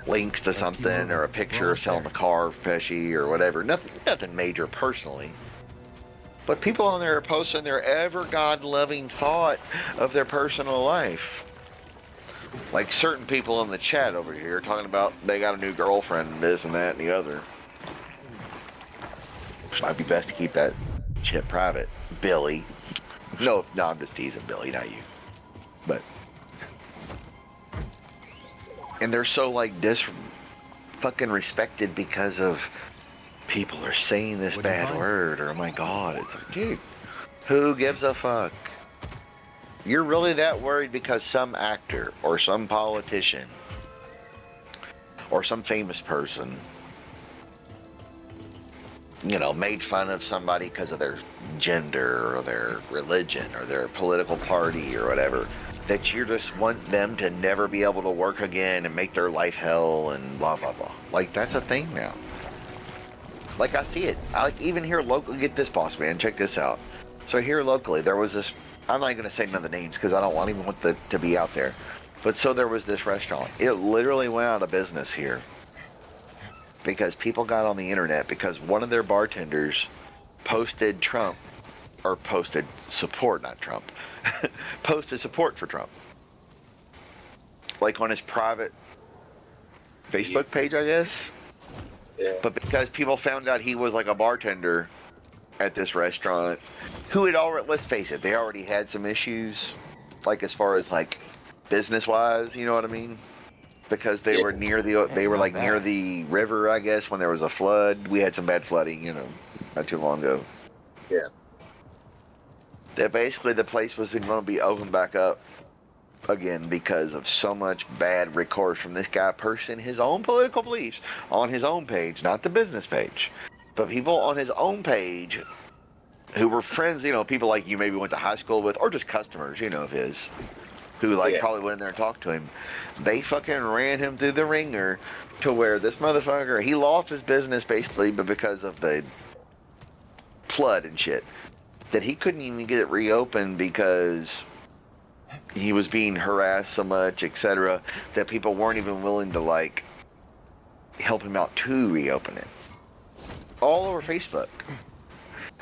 links to something or a picture of selling a car for Pesci or whatever. Nothing major personally. But people on there are posting their ever God-loving thought of their personal life. Like certain people in the chat over here talking about they got a new girlfriend and this and that and the other. Might be best to keep that shit private. Billy. No, I'm just teasing Billy, not you. But. And they're so like fucking respected because of people are saying this bad word or oh my god. It's like, dude, who gives a fuck? You're really that worried because some actor or some politician or some famous person, you know, made fun of somebody because of their gender or their religion or their political party or whatever, that you just want them to never be able to work again and make their life hell and blah, blah, blah. Like, that's a thing now. Like, I see it. I even here locally, get this, boss man, check this out. So here locally, there was this, I'm not going to say none of the names because I don't even want to be out there. But so there was this restaurant. It literally went out of business here because people got on the internet because one of their bartenders posted Trump, or posted support, not Trump, posted support for Trump. Like on his private Facebook page, I guess. Yeah. But because people found out he was like a bartender at this restaurant, who had already, let's face it, they already had some issues, like as far as like business-wise, you know what I mean? Because they were near near the river, I guess, when there was a flood. We had some bad flooding, you know, not too long ago. Yeah. That basically the place wasn't going to be opened back up again because of so much bad recourse from this guy posting his own political beliefs on his own page, not the business page, but people on his own page who were friends, you know, people like you maybe went to high school with, or just customers, you know, of his, who like probably went in there and talked to him. They fucking ran him through the ringer to where this motherfucker, he lost his business basically, but because of the flood and shit, that he couldn't even get it reopened because he was being harassed so much, etc., that people weren't even willing to like help him out to reopen it. All over Facebook.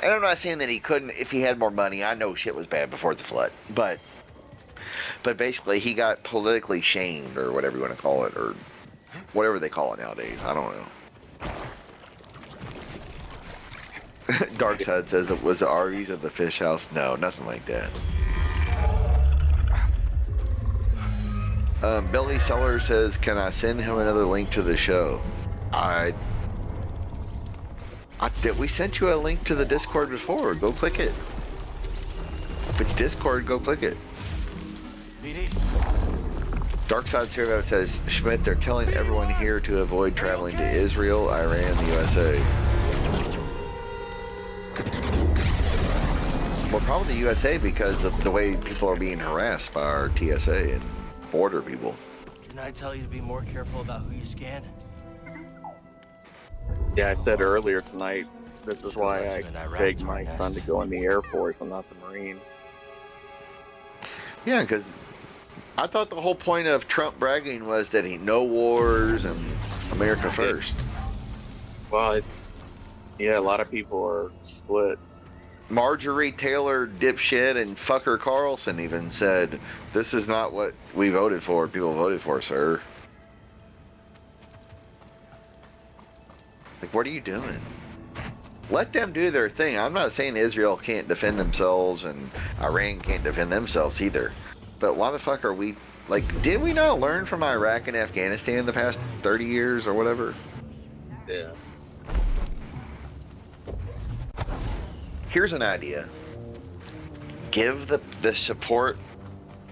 And I'm not saying that he couldn't if he had more money. I know shit was bad before the flood, but basically he got politically shamed or whatever you want to call it, or whatever they call it nowadays. I don't know. Darkside says it was the Arby's of the Fish House. No, nothing like that. Billy Seller says, can I send him another link to the show? Did we sent you a link to the Discord before? Go click it. If it's Discord, go click it. Darkside Survey says, Schmidt, they're telling everyone here to avoid traveling to Israel, Iran, the USA. Well, probably the USA because of the way people are being harassed by our TSA and border people. Didn't I tell you to be more careful about who you scan? Yeah, I said earlier tonight, this is why I begged my son to go in the Air Force and not the Marines. Yeah, because I thought the whole point of Trump bragging was that he no wars and America first. Well, yeah, a lot of people are split. Marjorie Taylor dipshit and fucker Carlson even said, this is not what we voted for, people voted for, sir. Like, what are you doing? Let them do their thing. I'm not saying Israel can't defend themselves and Iran can't defend themselves either. But why the fuck are we, like, did we not learn from Iraq and Afghanistan in the past 30 years or whatever? Yeah. Here's an idea. Give the support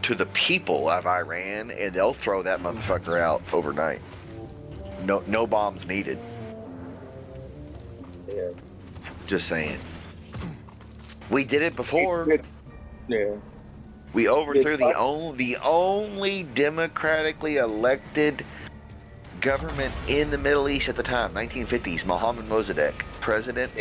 to the people of Iran and they'll throw that motherfucker out overnight. No bombs needed. Yeah. Just saying. We did it before. Yeah. We overthrew the only democratically elected government in the Middle East at the time, 1950s, Mohammed Mossadegh, president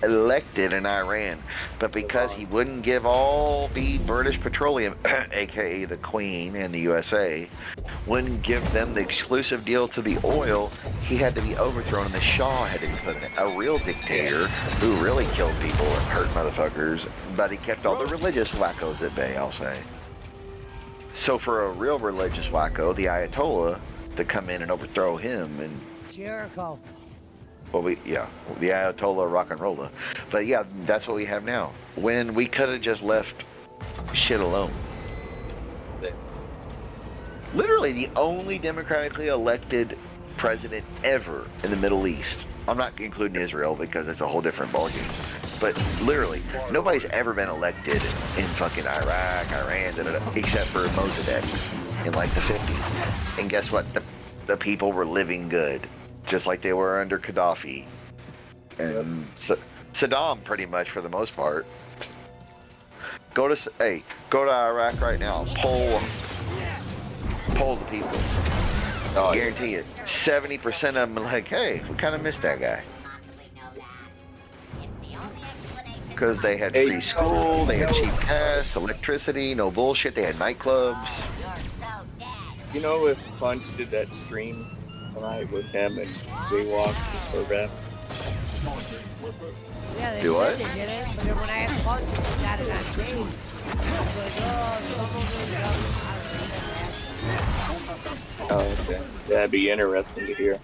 elected in Iran, but because he wouldn't give all the British Petroleum, aka the Queen and the USA, wouldn't give them the exclusive deal to the oil, he had to be overthrown, and the Shah had to be put in, a real dictator who really killed people and hurt motherfuckers, but he kept all the religious wackos at bay, I'll say. So for a real religious wacko, the Ayatollah, to come in and overthrow him and Jericho. well, the Ayatollah rock and roller. But yeah, that's what we have now. When we could have just left shit alone. Literally the only democratically elected president ever in the Middle East. I'm not including Israel because it's a whole different ballgame. But literally, nobody's ever been elected in fucking Iraq, Iran, except for Mossadegh in like the 50s. And guess what? The people were living good, just like they were under Gaddafi. And Saddam, pretty much for the most part. Go to Iraq right now. Poll the people. I guarantee it. 70% of them are like, hey, we kind of missed that guy. Because they had free school, they had cheap gas, electricity, no bullshit, they had nightclubs. You know, if Punch did that stream tonight with him and Jaywalks and Servant? Yeah, they Do said what? they did it, but then when I asked Punch, he got it on stage. He was like, oh, some of them Oh, okay. That'd be interesting to hear.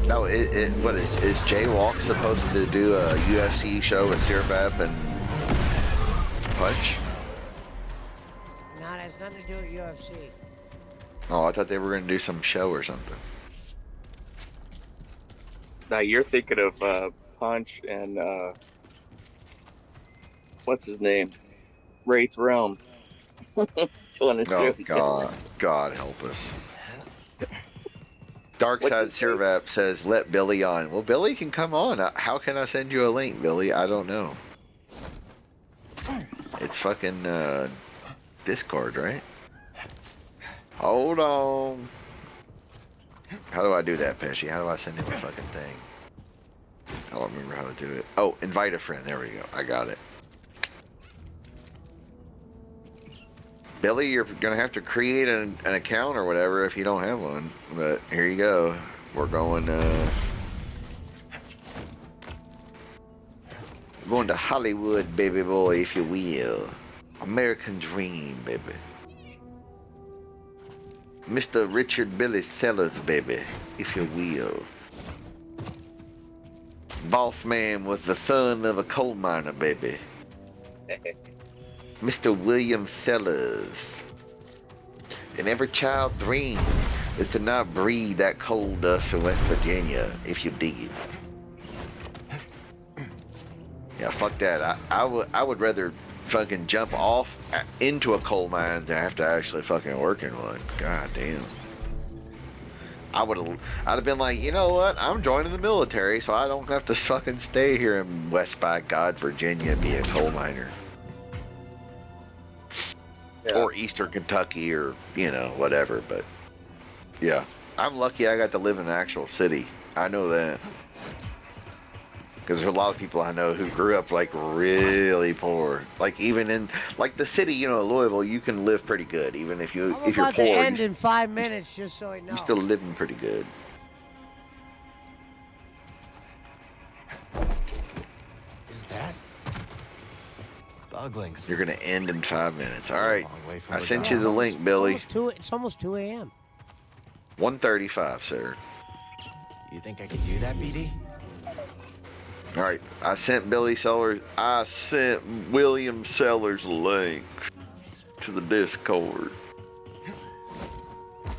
No, what is Jaywalk supposed to do a UFC show with Sirvap and Punch? No, it has nothing to do with UFC. Oh, I thought they were going to do some show or something. Now you're thinking of Punch and what's his name? Wraith Realm. Doing a Oh, show. God help us. Darkside Sirvap says, let Billy on. Well, Billy can come on. How can I send you a link, Billy? I don't know. It's fucking Discord, right? Hold on. How do I do that, Pesci? How do I send him a fucking thing? I don't remember how to do it. Oh, invite a friend. There we go. I got it. Billy, you're going to have to create an account or whatever if you don't have one. But here you go. We're going to Hollywood, baby boy, if you will. American dream, baby. Mr. Richard Billy Sellers, baby, if you will. Boss man was the son of a coal miner, baby. Mr. William Sellers. And every child's dream is to not breathe that coal dust in West Virginia, if you dig it. Yeah, fuck that. I would rather fucking jump off into a coal mine than have to actually fucking work in one. God damn. I'd have been like, you know what? I'm joining the military, so I don't have to fucking stay here in West by God, Virginia, and be a coal miner. Yeah. Or Eastern Kentucky, or you know, whatever. But yeah, I'm lucky I got to live in an actual city. I know that. Because there's a lot of people I know who grew up like really poor. Like even in like the city, you know, Louisville, you can live pretty good even if you're I'm about poor. to end in 5 minutes, just so I know. You're still living pretty good. Is that? Doglings. You're gonna end in 5 minutes. All right. I the sent you the link, Billy. It's almost 2 a.m. 1:35, sir. You think I can do that, BD? All right, I sent William Sellers a link to the Discord.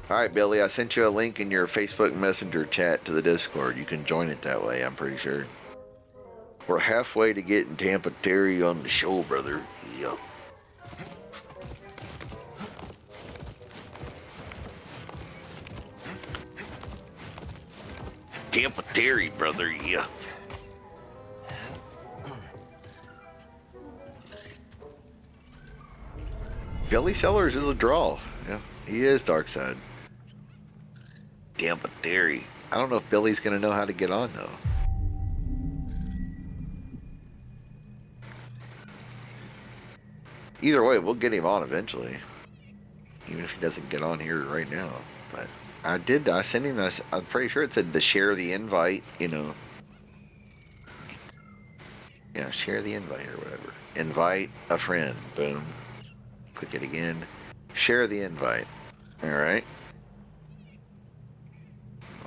All right, Billy, I sent you a link in your Facebook Messenger chat to the Discord. You can join it that way, I'm pretty sure. We're halfway to getting Tampa Terry on the show, brother. Yeah. Tampa Terry, brother, yeah. Billy Sellers is a draw. Yeah, he is dark side. Damn, but Theory. I don't know if Billy's gonna know how to get on though. Either way, we'll get him on eventually. Even if he doesn't get on here right now. But I sent him this, I'm pretty sure it said to share the invite, you know. Yeah, share the invite or whatever. Invite a friend. Boom. Click it again. Share the invite. Alright.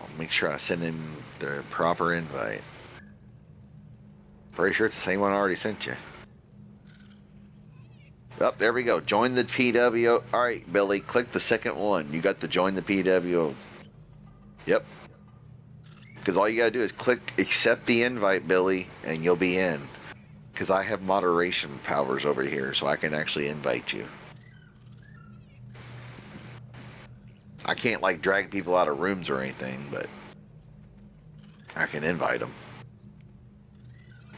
I'll make sure I send him the proper invite. Pretty sure it's the same one I already sent you. Oh, there we go. Join the PWO. Alright, Billy, click the second one. You got to join the PWO. Yep. Because all you gotta do is click accept the invite, Billy, and you'll be in. Because I have moderation powers over here, so I can actually invite you. I can't, like, drag people out of rooms or anything, but I can invite them.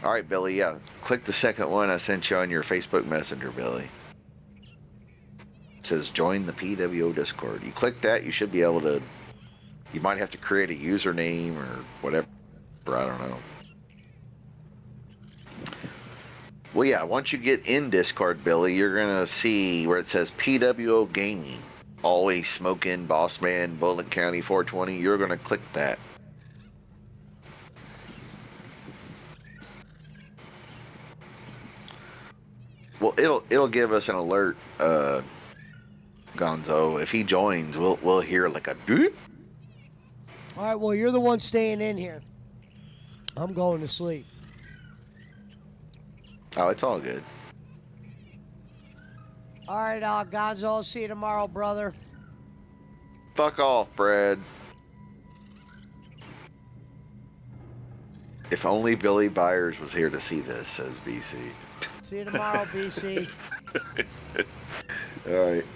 Alright, Billy, yeah. Click the second one I sent you on your Facebook Messenger, Billy. It says join the PWO Discord. You click that, you should be able to... You might have to create a username or whatever. I don't know. Well, yeah, once you get in Discord, Billy, you're going to see where it says PWO Gaming. Always Smoking, Boss Man, Bullitt County 420. You're going to click that. Well, it'll give us an alert, Gonzo. If he joins, we'll hear like a doop. All right, well, you're the one staying in here. I'm going to sleep. Oh, it's all good. All right, Gonzo, I'll see you tomorrow, brother. Fuck off, Brad. If only Billy Byers was here to see this, says BC. See you tomorrow, BC. Alright.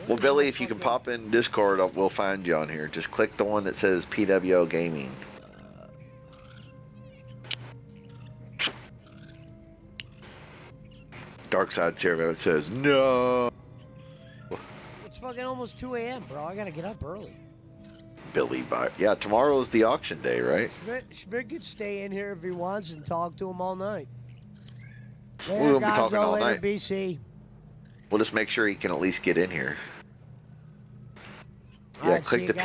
Well, Billy, if you can pop in Discord, we'll find you on here. Just click the one that says PWO Gaming. Dark Side Servo says, no. It's fucking almost 2 a.m., bro. I gotta get up early. Billy Byers. Yeah, tomorrow's the auction day, right? Schmidt could stay in here if he wants and talk to him all night. Later, We'll be talking all later, night. BC. We'll just make sure he can at least get in here. All Yeah, right, see click you the guys.